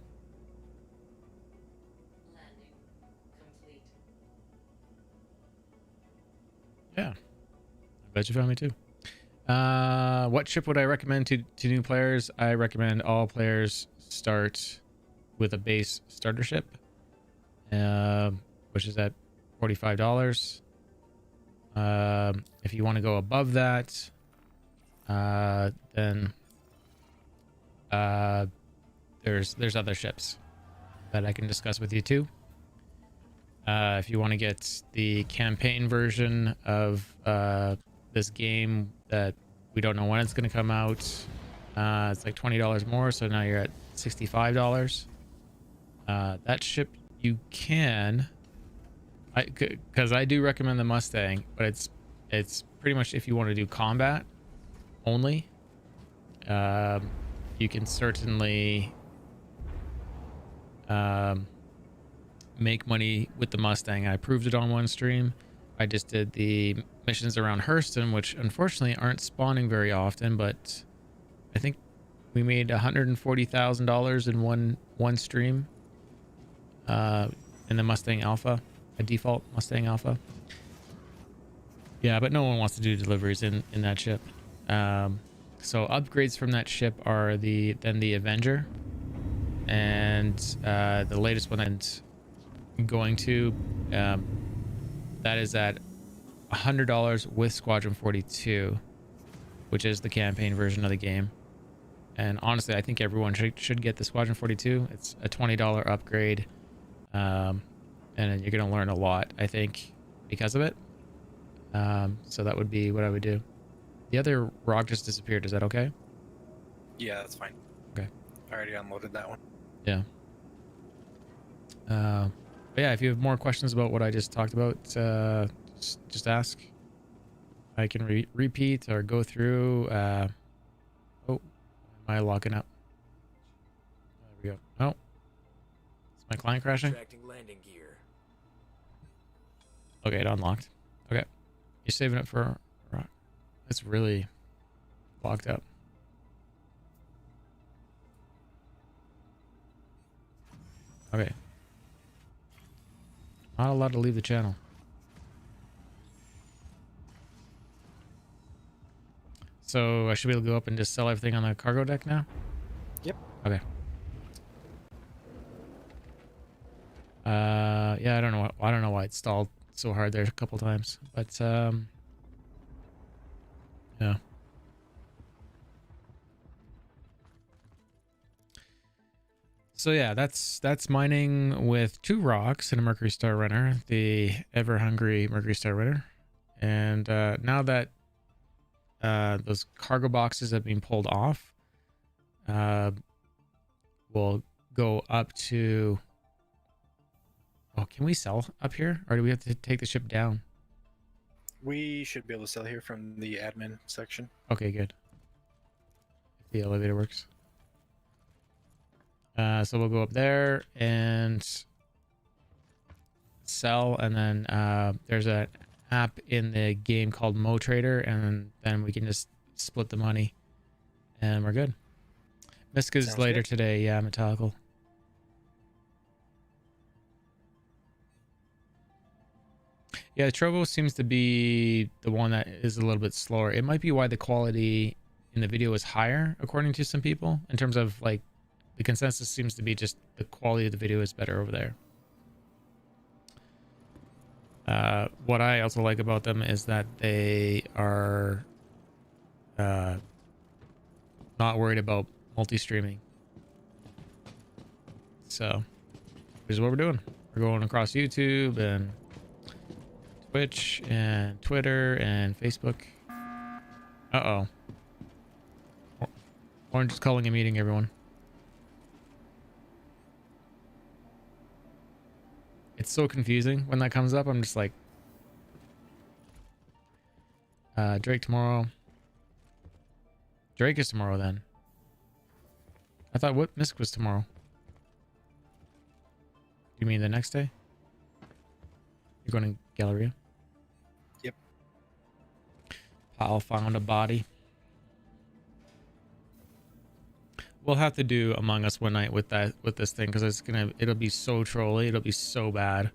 Yeah, I bet you found me too. What ship would I recommend to new players? I recommend all players start with a base starter ship, which is at $45. If you want to go above that, then there's other ships that I can discuss with you too. If you want to get the campaign version of this game that we don't know when it's going to come out, it's like $20 more, so now you're at $65. That ship you can, because I do recommend the Mustang, but it's pretty much if you want to do combat only. You can certainly make money with the Mustang. I proved it on one stream. I just did the missions around Hurston, which unfortunately aren't spawning very often, but I think we made $140,000 in one stream in the Mustang Alpha, a default Mustang Alpha. Yeah, but no one wants to do deliveries in that ship. So upgrades from that ship are the Avenger, and the latest one that's going to that is at $100 with Squadron 42, which is the campaign version of the game. And honestly, I think everyone should get the Squadron 42. It's a $20 upgrade, and you're gonna learn a lot, I think, because of it. So that would be what I would do. The other rock just disappeared. Is that okay? Yeah, that's fine. Okay. I already unloaded that one. Yeah. But yeah, if you have more questions about what I just talked about, just ask. I can repeat or go through. Oh, am I locking up? There we go. Oh, is my client crashing? Landing gear. Okay, it unlocked. Okay, you're saving it for rock. It's really locked up. Okay. Not allowed to leave the channel. So I should be able to go up and just sell everything on the cargo deck now? Yep. Okay. Yeah, I don't know why it stalled so hard there a couple times, but yeah. So yeah, that's mining with 2 rocks and a Mercury Star Runner, the ever hungry Mercury Star Runner. And now that those cargo boxes have been pulled off, we'll go up to... Oh, can we sell up here, or do we have to take the ship down? We should be able to sell here from the admin section. Okay, good. If the elevator works. So we'll go up there and sell, and then there's an app in the game called Mo Trader, and then we can just split the money, and we're good. Miska's Sounds later good. today, yeah, Metallical. Yeah, the Trovo seems to be the one that is a little bit slower. It might be why the quality in the video is higher, according to some people, in terms of like the consensus seems to be just the quality of the video is better over there. What I also like about them is that they are not worried about multi-streaming. So here's what we're doing. We're going across YouTube and Twitch and Twitter and Facebook. Uh-oh. Orange is calling a meeting, everyone. It's so confusing when that comes up. I'm just like, Drake tomorrow. Drake is tomorrow then. I thought what Misk was tomorrow. You mean the next day? You're going to Galleria? Yep. Pal found a body. We'll have to do Among Us one night with this thing because it'll be so trolly, it'll be so bad.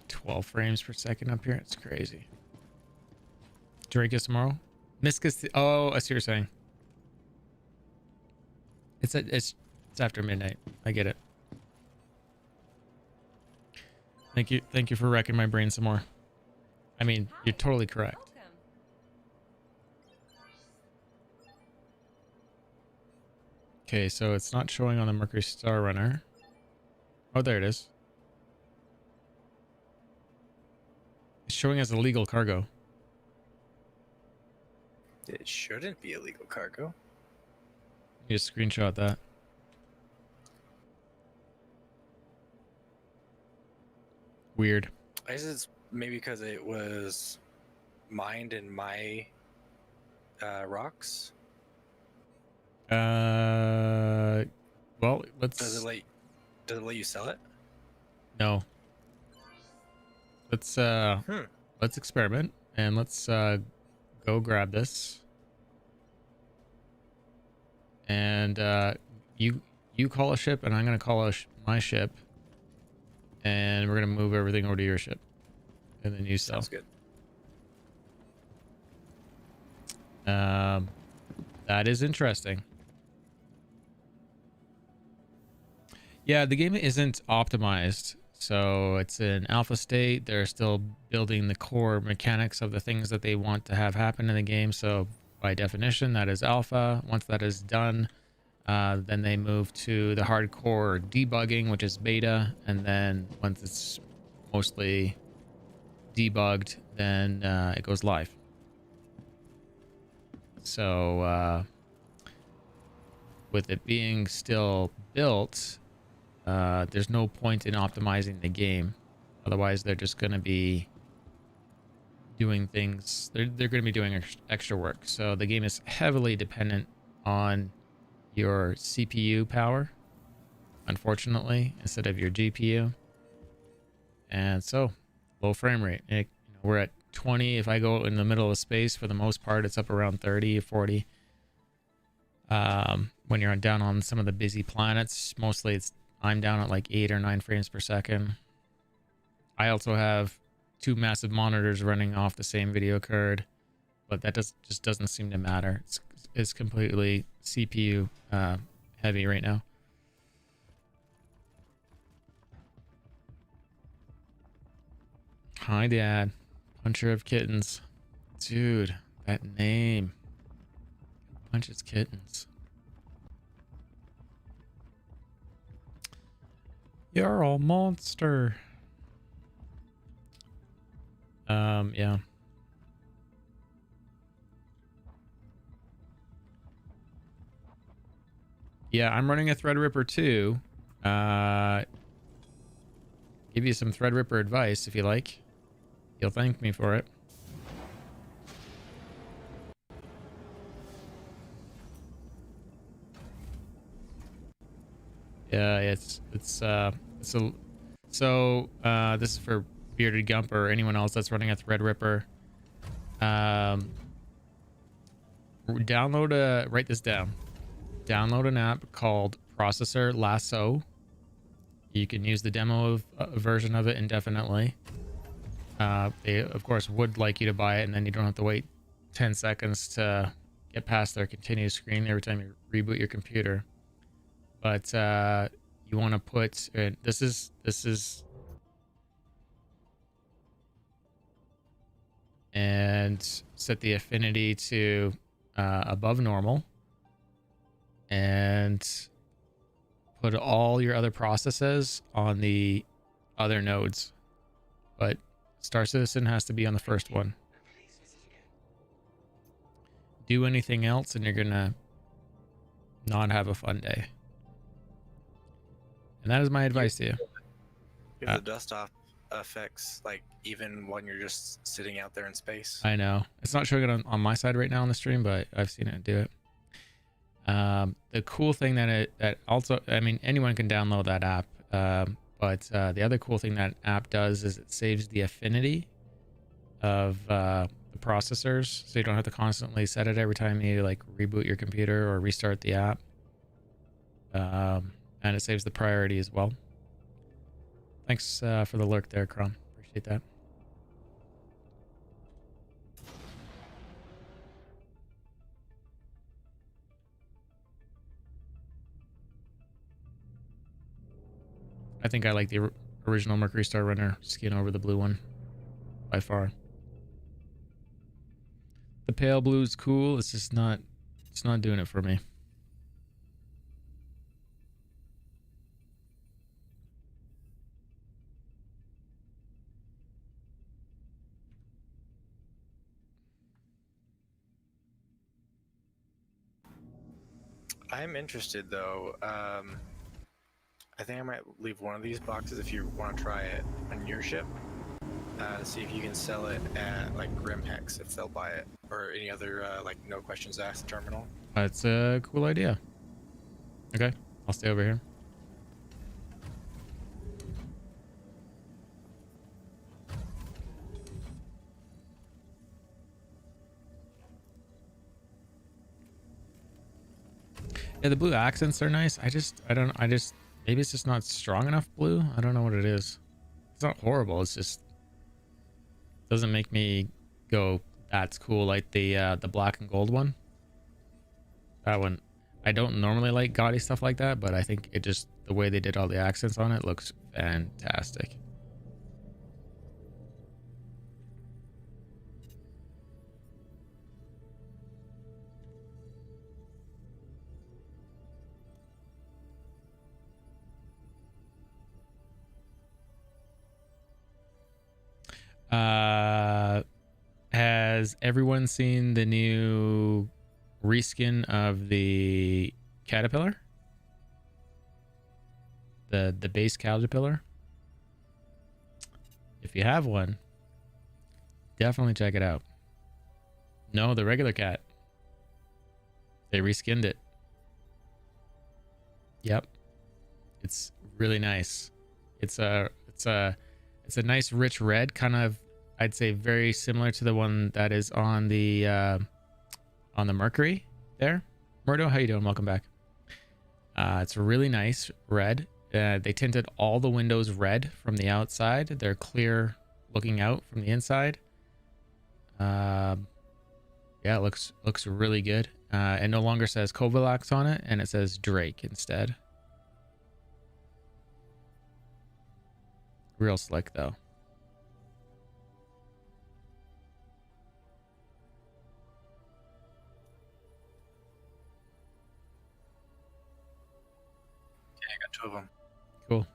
"12 frames per second up here. It's crazy." Drake is tomorrow. Misk is oh, I see what you're saying. It's after midnight. I get it. Thank you for wrecking my brain some more. I mean, you're totally correct. Okay, so it's not showing on the Mercury Star Runner. Oh, there it is. It's showing as illegal cargo. It shouldn't be illegal cargo. You just screenshot that. Weird. I guess it's maybe because it was mined in my rocks. Well, let's. Does it let you sell it? No. Let's let's experiment and let's go grab this. And you call a ship and I'm gonna call my ship, and we're gonna move everything over to your ship, and then you sell. Sounds good. That is interesting. Yeah, the game isn't optimized, so it's in alpha state. They're still building the core mechanics of the things that they want to have happen in the game. So by definition, that is alpha. Once that is done, then they move to the hardcore debugging, which is beta. And then once it's mostly debugged, then it goes live. So with it being still built, there's no point in optimizing the game. Otherwise, they're just going to be doing things. They're going to be doing extra work. So the game is heavily dependent on your CPU power, unfortunately, instead of your GPU. And so, low frame rate. We're at 20. If I go in the middle of space, for the most part, it's up around 30 or 40. When you're down on some of the busy planets, mostly I'm down at like 8 or 9 frames per second. I also have 2 massive monitors running off the same video card, but that just doesn't seem to matter. It's completely CPU heavy right now. Hi, Dad. Puncher of kittens. Dude, that name. Punches kittens. You're a monster. Yeah. Yeah, I'm running a Threadripper too. Give you some Threadripper advice if you like. You'll thank me for it. Yeah, it's a so this is for Bearded Gump or anyone else that's running a Threadripper. Write this down. Download an app called Processor Lasso. You can use the demo version of it indefinitely. They of course would like you to buy it, and then you don't have to wait 10 seconds to get past their continue screen every time you reboot your computer. But you want to put this is and set the affinity to above normal, and put all your other processes on the other nodes. But Star Citizen has to be on the first one. Do anything else and you're gonna not have a fun day. And that is my advice to you. If the dust off affects, like, even when you're just sitting out there in space. I know it's not showing it on my side right now on the stream, but I've seen it do it. The cool thing that also, I mean, anyone can download that app, but the other cool thing that app does is it saves the affinity of the processors, so you don't have to constantly set it every time you like reboot your computer or restart the app. And it saves the priority as well. Thanks for the lurk there, Crom. Appreciate that. I think I like the original Mercury Star Runner skin over the blue one by far. The pale blue's cool. It's just not, it's not doing it for me. I'm interested though. I think I might leave one of these boxes if you want to try it on your ship. See if you can sell it at like Grimhex if they'll buy it, or any other like no questions asked terminal. That's a cool idea. Okay, I'll stay over here. Yeah, the blue accents are nice. I just maybe it's just not strong enough blue. I don't know what it is. It's not horrible. It's just doesn't make me go, that's cool, like the black and gold one. That one, I don't normally like gaudy stuff like that, but I think it just, the way they did all the accents on it looks fantastic. Has everyone seen the new reskin of the caterpillar? The base caterpillar? If you have one, definitely check it out. No, the regular cat. They reskinned it. Yep. It's really nice. It's a nice rich red, kind of, I'd say very similar to the one that is on the Mercury there. Murdo, how you doing? Welcome back. It's a really nice red. They tinted all the windows red from the outside. They're clear looking out from the inside. Yeah, it looks really good. It no longer says Kovalax on it, and it says Drake instead. Real slick though. Yeah, I got 2 of them. Cool.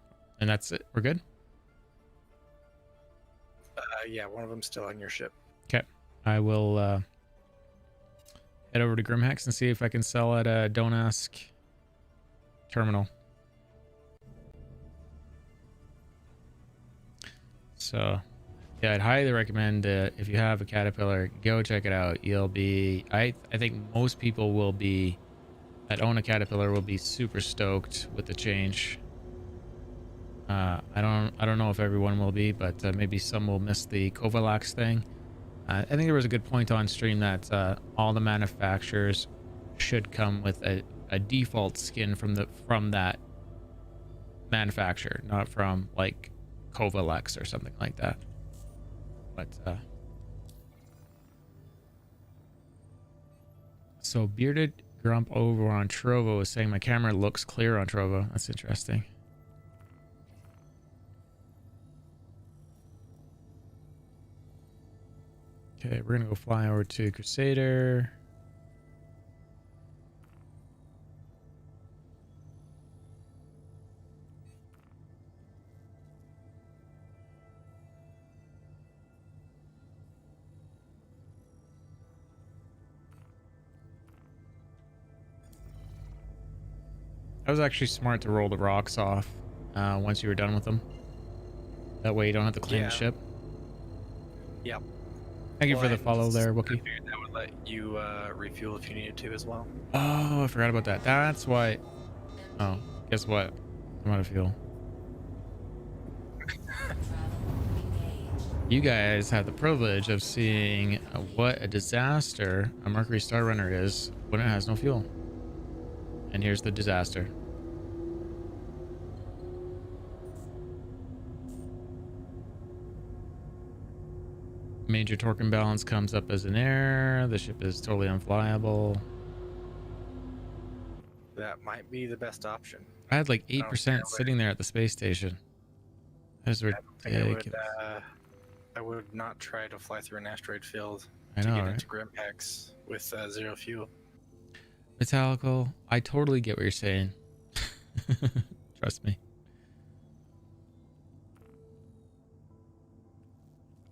And that's it. We're good? Yeah, one of them's still on your ship. Okay. I will head over to Grimhex and see if I can sell at a Don't Ask terminal. So, yeah, I'd highly recommend if you have a Caterpillar, go check it out. You'll be, I think most people will be, that own a Caterpillar will be super stoked with the change. I don't know if everyone will be, but maybe some will miss the Kovalax thing. I think there was a good point on stream that all the manufacturers should come with a default skin from that manufacturer, not from like Kovalex or something like that. But so Bearded Grump over on Trovo is saying my camera looks clear on Trovo. That's interesting. Okay, we're gonna go fly over to Crusader. That was actually smart to roll the rocks off once you were done with them. That way you don't have to clean the ship. Yep. Thank you for the follow there, Wookie. That would let you refuel if you needed to as well. Oh, I forgot about that. That's why. Oh, guess what? I'm out of fuel. You guys have the privilege of seeing what a disaster a Mercury Star Runner is when it has no fuel. And here's the disaster. Major torque imbalance comes up as an error. The ship is totally unflyable. That might be the best option. I had like 8% sitting there at the space station. That's ridiculous. I would not try to fly through an asteroid field I to know, get right? into Grimpax with zero fuel. Metallical, I totally get what you're saying. Trust me.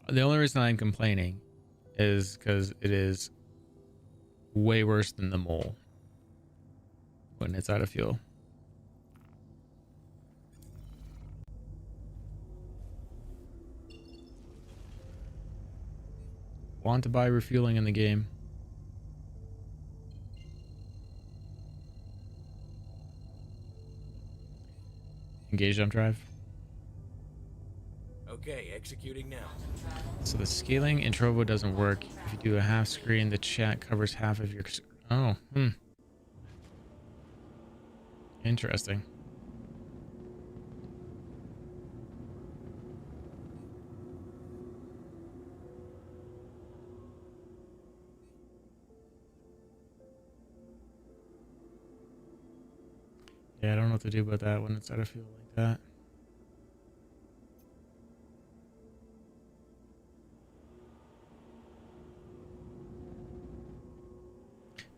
The only reason I'm complaining is because it is way worse than the mole when it's out of fuel. Want to buy refueling in the game. Engage jump drive. Okay, executing now. So the scaling in Trovo doesn't work. If you do a half screen, the chat covers half of your... Oh, interesting. Yeah, I don't know what to do about that when it's out of fuel like that.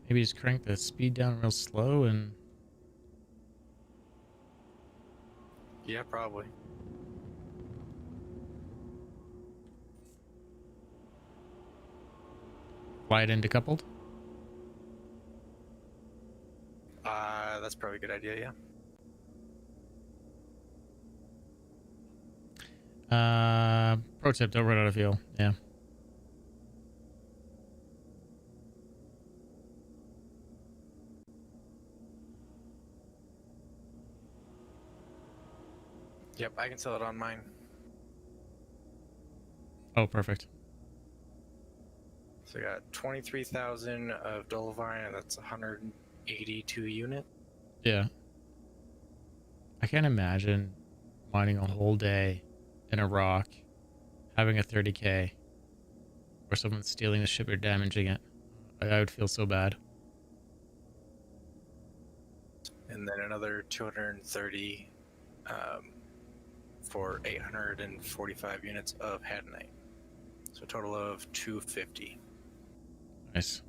Maybe just crank the speed down real slow and... Yeah, probably. Fly it into coupled? That's probably a good idea, yeah. Pro tip, don't run out of fuel. Yeah. Yep, I can sell it on mine. Oh, perfect. So I got 23,000 of Dolivine, and that's 182 units. Yeah. I can't imagine mining a whole day in a rock, having a 30k, or someone stealing the ship or damaging it. I would feel so bad. And then another 230 for 845 units of Hadanite. So a total of 250. Nice.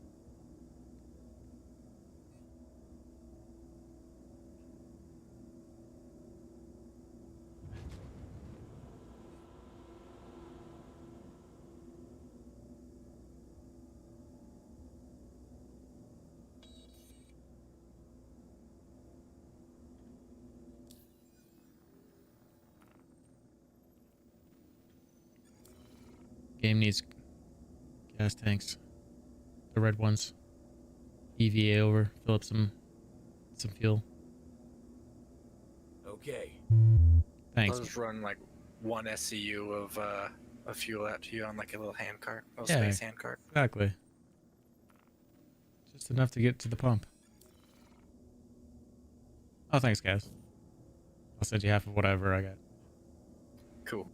Game needs gas tanks. The red ones. EVA over. Fill up some fuel. Okay. Thanks. I'll just run like one SCU of fuel out to you on like a little hand cart, little Yeah, space hand cart. Exactly. Just enough to get to the pump. Oh, thanks, guys. I'll send you half of whatever I got. Cool.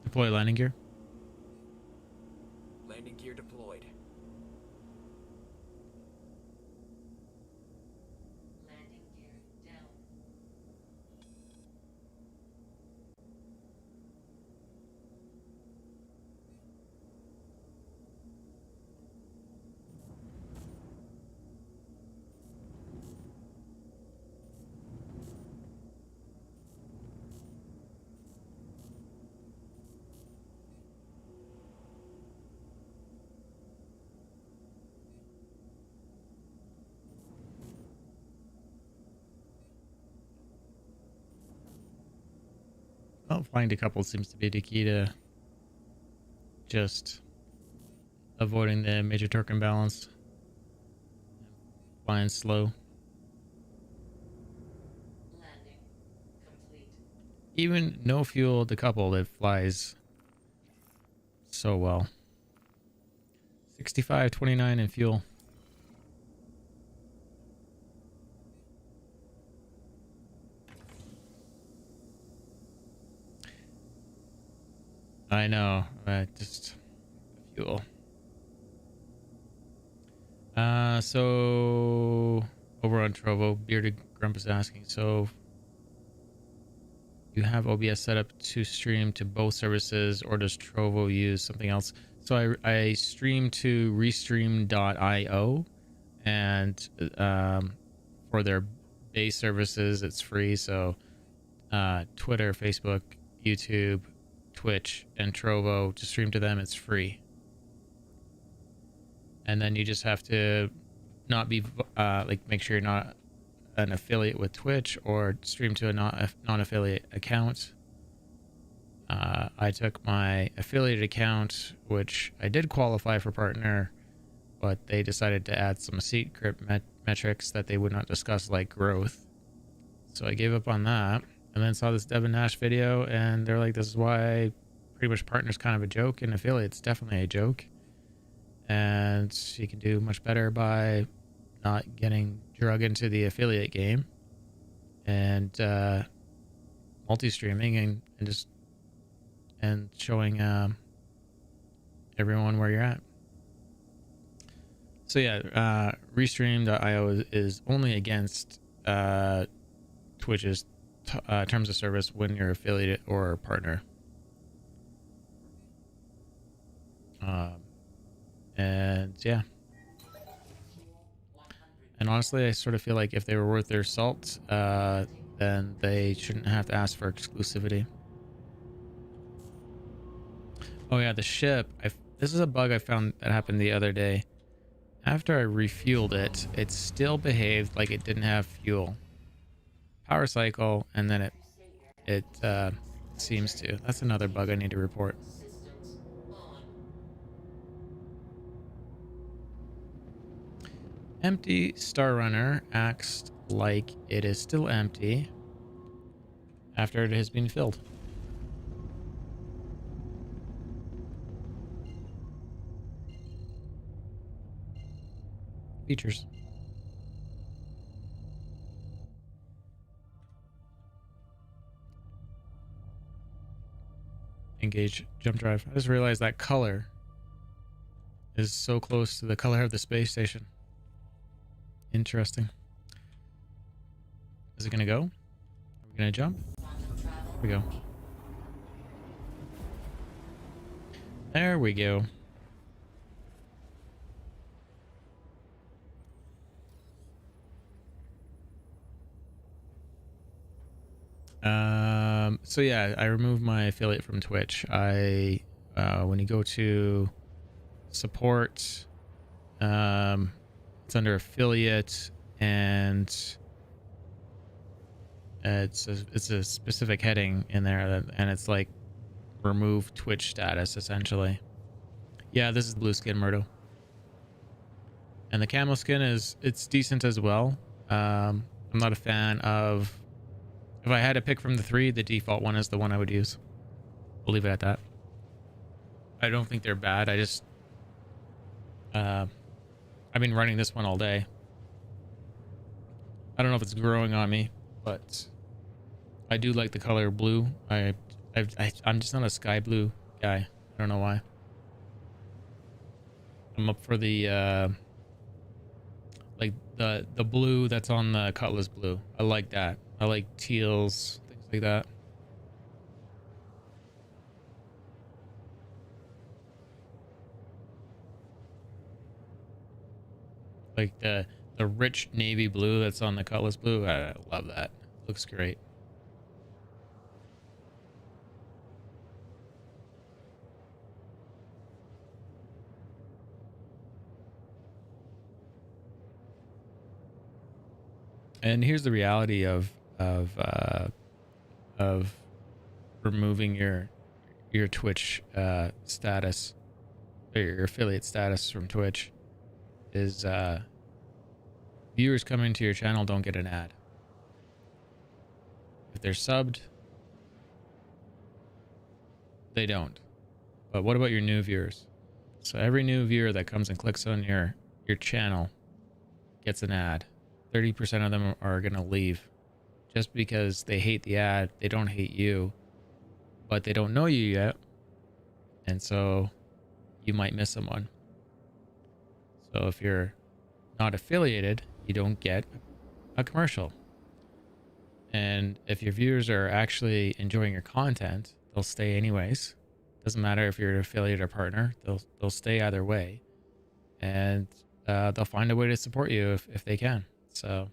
Deploy landing gear. Landing gear deployed. Landing gear down. Well, flying decoupled seems to be the key to just avoiding the major torque imbalance. Flying slow. Landing complete. Even no fuel decoupled, it flies so well. 65.29 in fuel. I know, just fuel. So over on Trovo, Bearded Grump is asking, so you have OBS set up to stream to both services, or does Trovo use something else? So I stream to restream.io, and for their base services, it's free. So Twitter, Facebook, YouTube, Twitch, and Trovo, to stream to them, it's free. And then you just have to not be like, make sure you're not an affiliate with Twitch, or stream to a non-affiliate account. I took my affiliate account, which I did qualify for partner, but they decided to add some secret metrics that they would not discuss, like growth. So I gave up on that, and then saw this Devin Nash video, and they're like, this is why pretty much partner's kind of a joke, and affiliate's definitely a joke. And you can do much better by not getting drug into the affiliate game, and multi-streaming and showing everyone where you're at. So yeah, restream.io is only against Twitch's terms of service when you're affiliate or partner. And yeah. And honestly, I sort of feel like if they were worth their salt, then they shouldn't have to ask for exclusivity. Oh yeah, the ship. This is a bug I found that happened the other day. After I refueled it, it still behaved like it didn't have fuel. Power cycle, and then it seems to. That's another bug I need to report. Empty Star Runner acts like it is still empty after it has been filled. Features. Engage jump drive. I just realized that color is so close to the color of the space station. Interesting. Is it gonna go? Are we gonna jump? Here we go. There we go. So yeah, I removed my affiliate from Twitch. When you go to support, it's under affiliate, and it's a specific heading in there, and it's like remove Twitch status essentially. Yeah, this is blue skin Murdo, and the camo skin it's decent as well. I'm not a fan of. If I had to pick from the three, the default one is the one I would use. We'll leave it at that. I don't think they're bad. I just I've been running this one all day. I don't know if it's growing on me, but I do like the color blue. I I'm just not a sky blue guy. I don't know why. I'm up for the like the blue that's on the Cutlass blue. I like that. I like teals, things like that. Like the rich navy blue that's on the Cutlass blue. I love that. Looks great. And here's the reality of removing your Twitch status or your affiliate status from Twitch is viewers coming to your channel don't get an ad. If they're subbed, they don't. But what about your new viewers? So every new viewer that comes and clicks on your channel gets an ad. 30% of them are gonna leave just because they hate the ad. They don't hate you, but they don't know you yet, and so you might miss someone. So if you're not affiliated, you don't get a commercial. And if your viewers are actually enjoying your content, they'll stay anyways. Doesn't matter if you're an affiliate or partner, they'll stay either way. And they'll find a way to support you if they can. So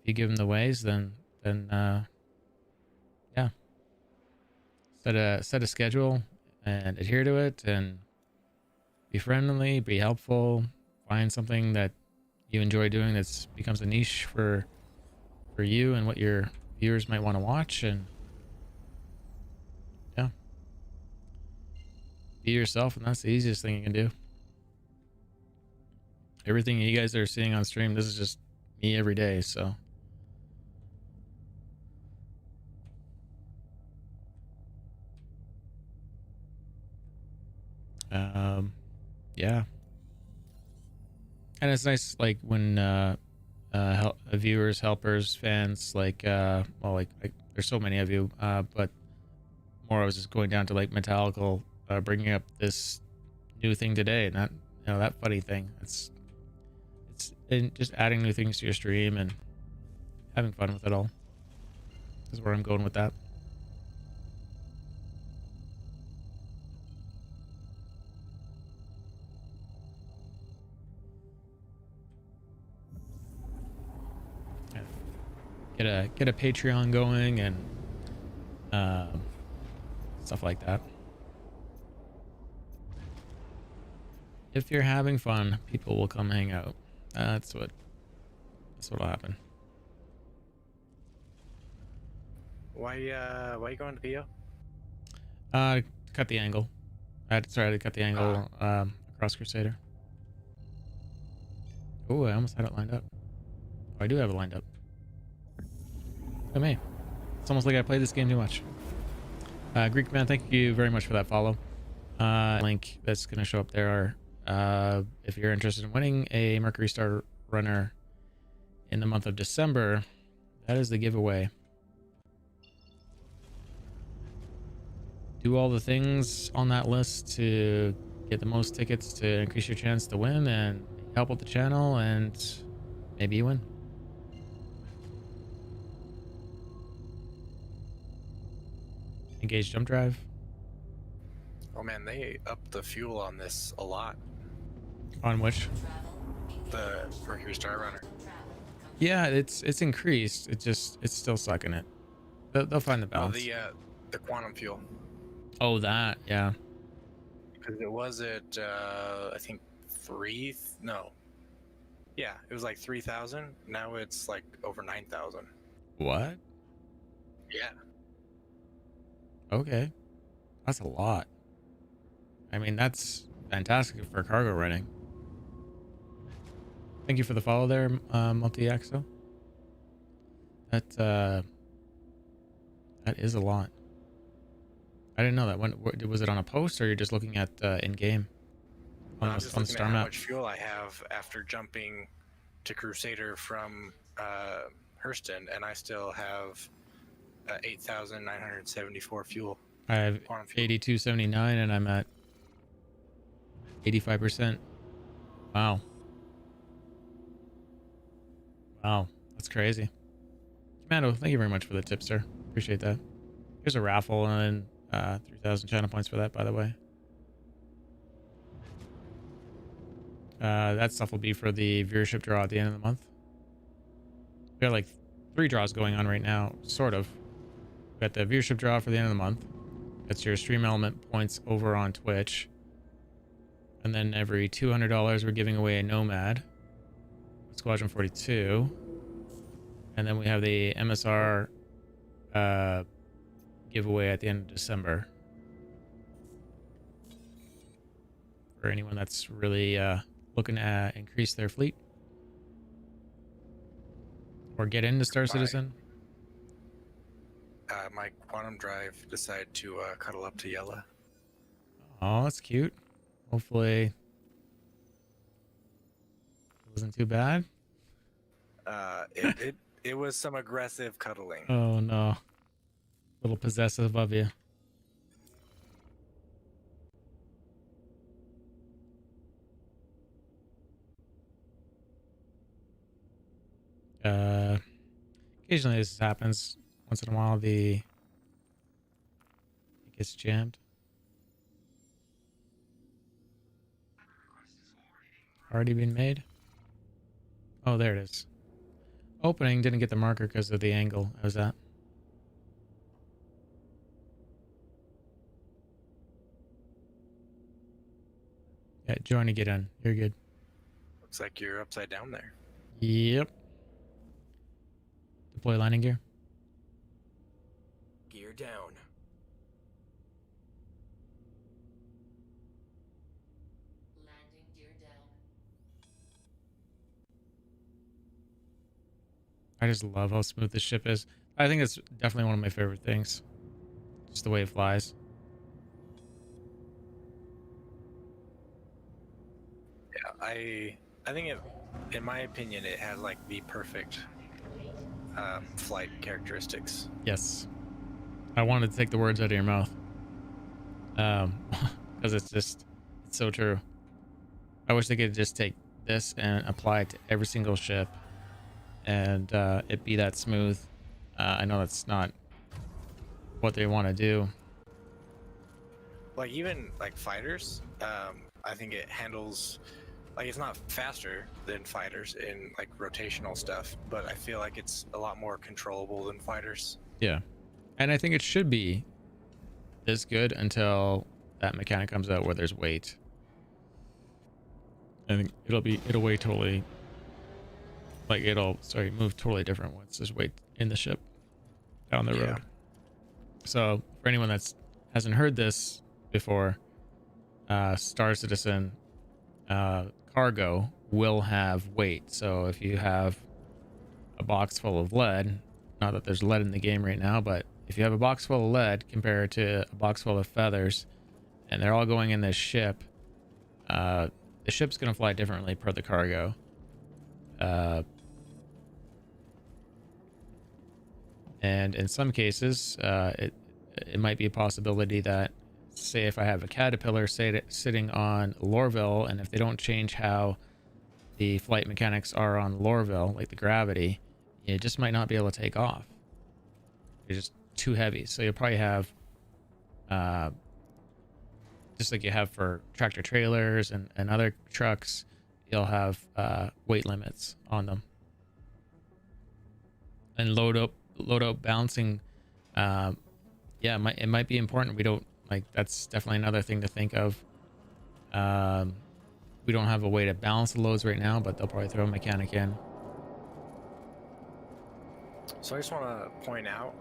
if you give them the ways, then yeah. Set a schedule and adhere to it, and be friendly, be helpful, find something that you enjoy doing that's becomes a niche for you and what your viewers might want to watch, and yeah, be yourself, and that's the easiest thing you can do. Everything you guys are seeing on stream, this is just me every day, so yeah. And it's nice, like, when viewers, helpers, fans, like well, like there's so many of you, but more I was just going down to like Metallical bringing up this new thing today, and that, you know, that funny thing, it's and just adding new things to your stream and having fun with it all is where I'm going with that. Get a Patreon going and stuff like that. If you're having fun, people will come hang out. That's what'll happen. Why you going to PO? Cut the angle. I had to cut the angle across Crusader. Oh, I almost had it lined up. Oh, I do have it lined up. Look at me. It's almost like I played this game too much. Greek man, thank you very much for that follow. Link that's gonna show up there are if you're interested in winning a Mercury Star Runner in the month of December, that is the giveaway. Do all the things on that list to get the most tickets to increase your chance to win and help with the channel, and maybe you win. Engage jump drive. Oh man, they upped the fuel on this a lot. On which? The Mercury Star Runner. Yeah, it's increased. It's still sucking it. They'll find the balance. Oh, the quantum fuel. Oh, that, yeah. Because it was at I think yeah, it was like 3,000. Now it's like over 9,000. What? Yeah. Okay, that's a lot. I mean, that's fantastic for cargo running. Thank you for the follow there, Multi-Axo. That is a lot. I didn't know that. When was it on a post, or you're just looking at in game on I'm the just looking star at how map? much fuel I have after jumping to Crusader from Hurston, and I still have 8,974 fuel. I have 8279 and I'm at 85%. Wow. Wow. That's crazy. Commando, thank you very much for the tip, sir. Appreciate that. Here's a raffle and 3,000 channel points for that, by the way. That stuff will be for the viewership draw at the end of the month. We got like 3 draws going on right now, sort of. We got the viewership draw for the end of the month. That's your stream element points over on Twitch. And then every $200 we're giving away a Nomad. Squadron 42. And then we have the MSR giveaway at the end of December. For anyone that's really looking to increase their fleet. Or get into Star Citizen. My quantum drive decided to cuddle up to Yella. Oh, that's cute. Hopefully it wasn't too bad. It was some aggressive cuddling. Oh no. A little possessive of you. Occasionally this happens. Once in a while it gets jammed. Already been made? Oh, there it is. Opening, didn't get the marker because of the angle. How's that? Yeah, join to get in. You're good. Looks like you're upside down there. Yep. Deploy landing gear. Gear down. Landing gear down. I just love how smooth this ship is. I think it's definitely one of my favorite things. Just the way it flies. Yeah, I think it, in my opinion, it had like the perfect flight characteristics. Yes. I wanted to take the words out of your mouth. Because it's so true. I wish they could just take this and apply it to every single ship and it be that smooth. I know that's not what they want to do. Like even like fighters, I think it handles, like it's not faster than fighters in like rotational stuff, but I feel like it's a lot more controllable than fighters. Yeah. And I think it should be this good until that mechanic comes out where there's weight. I think it'll weigh totally, like move totally different once there's weight in the ship down the road. So for anyone that's hasn't heard this before, Star Citizen cargo will have weight. So if you have a box full of lead, not that there's lead in the game right now, but if you have a box full of lead compared to a box full of feathers and they're all going in this ship, the ship's going to fly differently per the cargo. And in some cases, it might be a possibility that, say if I have a caterpillar sitting on Lorville, and if they don't change how the flight mechanics are on Lorville, like the gravity, it just might not be able to take off. It's just too heavy. So you'll probably have, just like you have for tractor trailers and other trucks, you'll have weight limits on them. And load up balancing, yeah, it might be important. We don't, like, that's definitely another thing to think of. We don't have a way to balance the loads right now, but they'll probably throw a mechanic in. So I just want to point out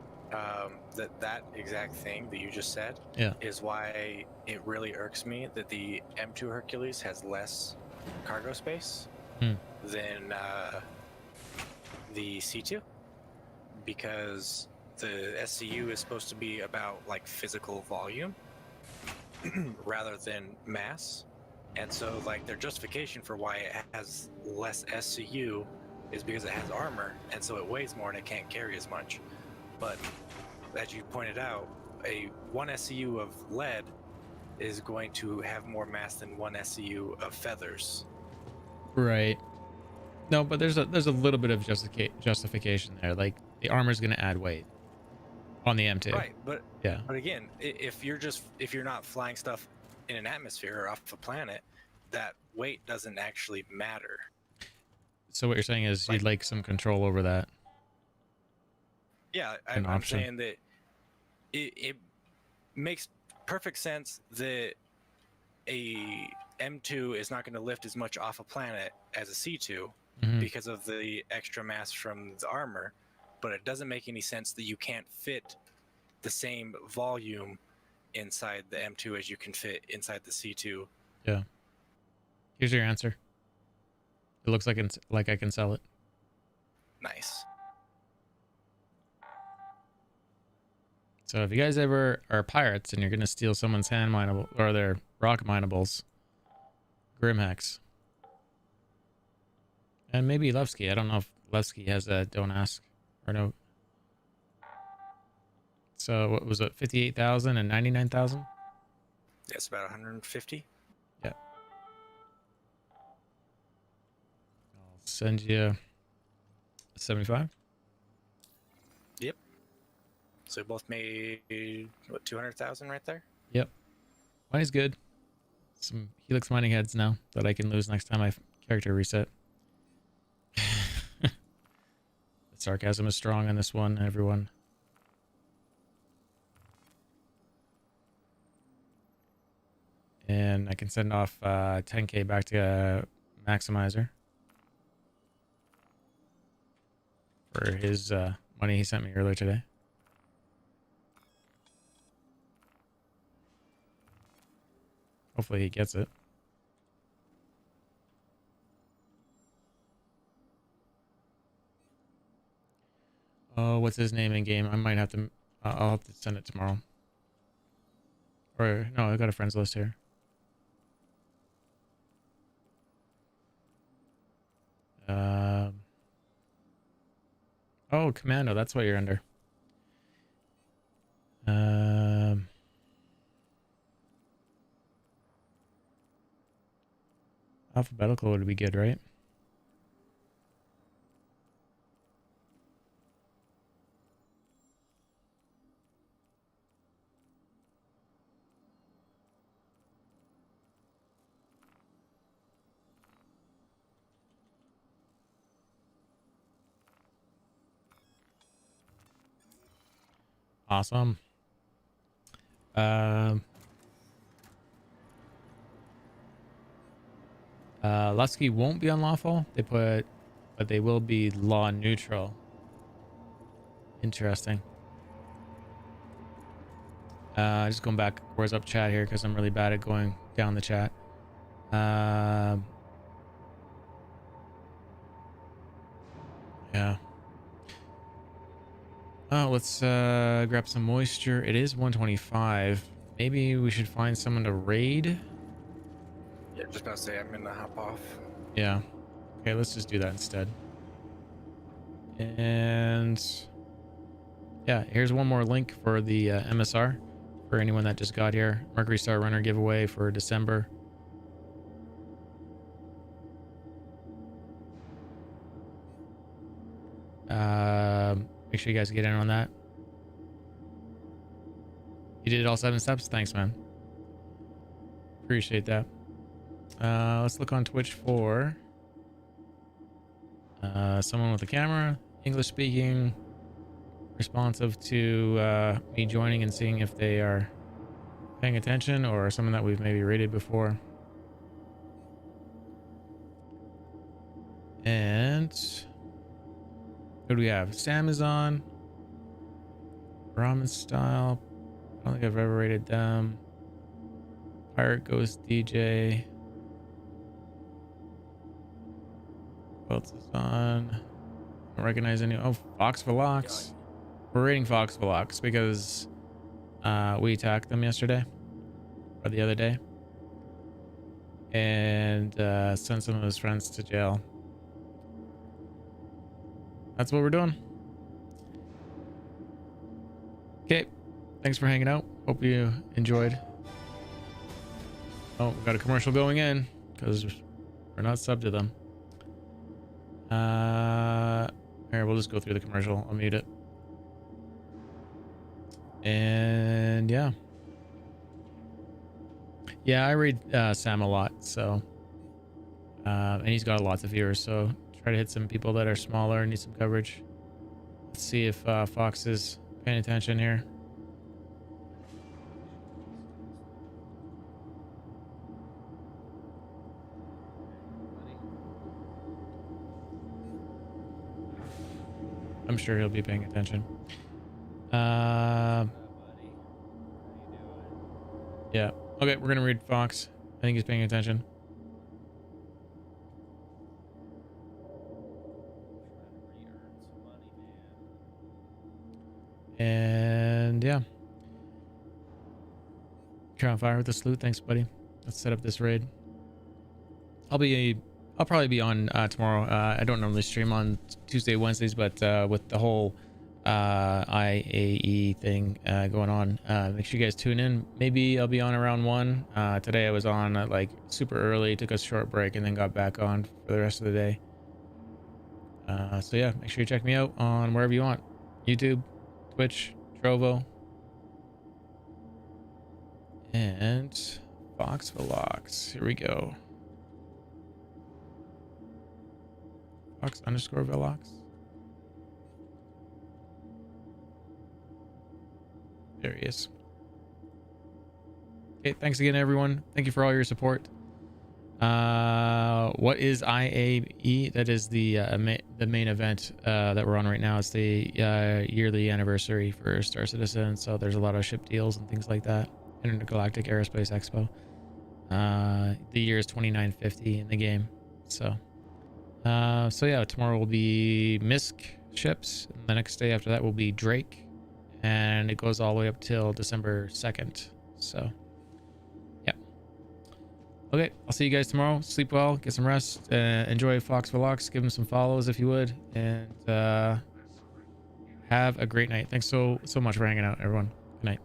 that exact thing that you just said is why it really irks me that the M2 Hercules has less cargo space than the C2, because the SCU is supposed to be about like physical volume rather than mass. And so like their justification for why it has less SCU is because it has armor, and so it weighs more and it can't carry as much. But as you pointed out, a 1 SCU of lead is going to have more mass than 1 SCU of feathers. Right. No, but there's a little bit of justification there. Like the armor's going to add weight on the M2. Right, but yeah. But again, if you're not flying stuff in an atmosphere or off a planet, that weight doesn't actually matter. So what you're saying is you'd like some control over that. Yeah, An I'm option. saying that it makes perfect sense that a M2 is not going to lift as much off a planet as a C2 Mhm. because of the extra mass from the armor, but it doesn't make any sense that you can't fit the same volume inside the M2 as you can fit inside the C2. Yeah. Here's your answer. It looks like I can sell it. Nice. So if you guys ever are pirates and you're gonna steal someone's hand mineable or their rock minables, Grimhex. And maybe Levski. I don't know if Levski has a don't ask or no. So what was it? 58,000 and 99,000? That's about 150. Yeah. I'll send you 75. Yep. So we both made what, 200,000 right there? Yep. Money's good. Some Helix mining heads now that I can lose next time I character reset. The sarcasm is strong on this one, everyone. And I can send off 10k back to Maximizer for his money he sent me earlier today. Hopefully he gets it. Oh, what's his name in game? I might have to. I'll have to send it tomorrow. Or no, I got a friends list here. Oh, Commando. That's what you're under. Alphabetical would be good, right? Awesome. Lusky won't be unlawful. But they will be law neutral. Interesting. Just going back. Where's up chat here because I'm really bad at going down the chat. Yeah. Oh, let's grab some moisture. It is 125. Maybe we should find someone to raid. Yeah, just about to say I'm gonna hop off. Yeah. Okay, let's just do that instead. And yeah, here's one more link for the MSR for anyone that just got here. Mercury Star Runner giveaway for December. Make sure you guys get in on that. You did all 7 steps? Thanks, man. Appreciate that. Let's look on Twitch for someone with a camera, English speaking, responsive to me joining and seeing if they are paying attention, or someone that we've maybe rated before. And who do we have? Sam is on. Ramen Style. I don't think I've ever rated them. Pirate Ghost DJ. Who else is on? I don't recognize any. Oh, Fox Velox. We're rating Fox Velox because we attacked them yesterday or the other day and sent some of his friends to jail. That's what we're doing. Okay. thanks for hanging out. Hope you enjoyed. Oh, we got a commercial going in because we're not sub to them. Here, we'll just go through the commercial. I'll mute it. And yeah. Yeah, I read Sam a lot, so and he's got lots of viewers, so try to hit some people that are smaller and need some coverage. Let's see if Fox is paying attention here. I'm sure he'll be paying attention. Yeah. Okay, we're gonna read Fox. I think he's paying attention. And yeah. You're on fire with the salute. Thanks, buddy. Let's set up this raid. I'll probably be on tomorrow. I don't normally stream on Tuesday, Wednesdays, but with the whole IAE thing going on, make sure you guys tune in. Maybe I'll be on around 1. Today I was on like super early, took a short break, and then got back on for the rest of the day. So yeah, make sure you check me out on wherever you want. YouTube, Twitch, Trovo, and Fox Velox. Here we go. Fox_Velox. There he is. Okay, thanks again, everyone. Thank you for all your support. What is IAE? That is the main event that we're on right now. It's the yearly anniversary for Star Citizen, so there's a lot of ship deals and things like that. Intergalactic Aerospace Expo. The year is 2950 in the game. So yeah, tomorrow will be MISC ships. And the next day after that will be Drake, and it goes all the way up till December 2nd. So yeah. Okay, I'll see you guys tomorrow. Sleep well, get some rest, enjoy Fox Velox, give him some follows if you would, and have a great night. Thanks so much for hanging out, everyone. Good night.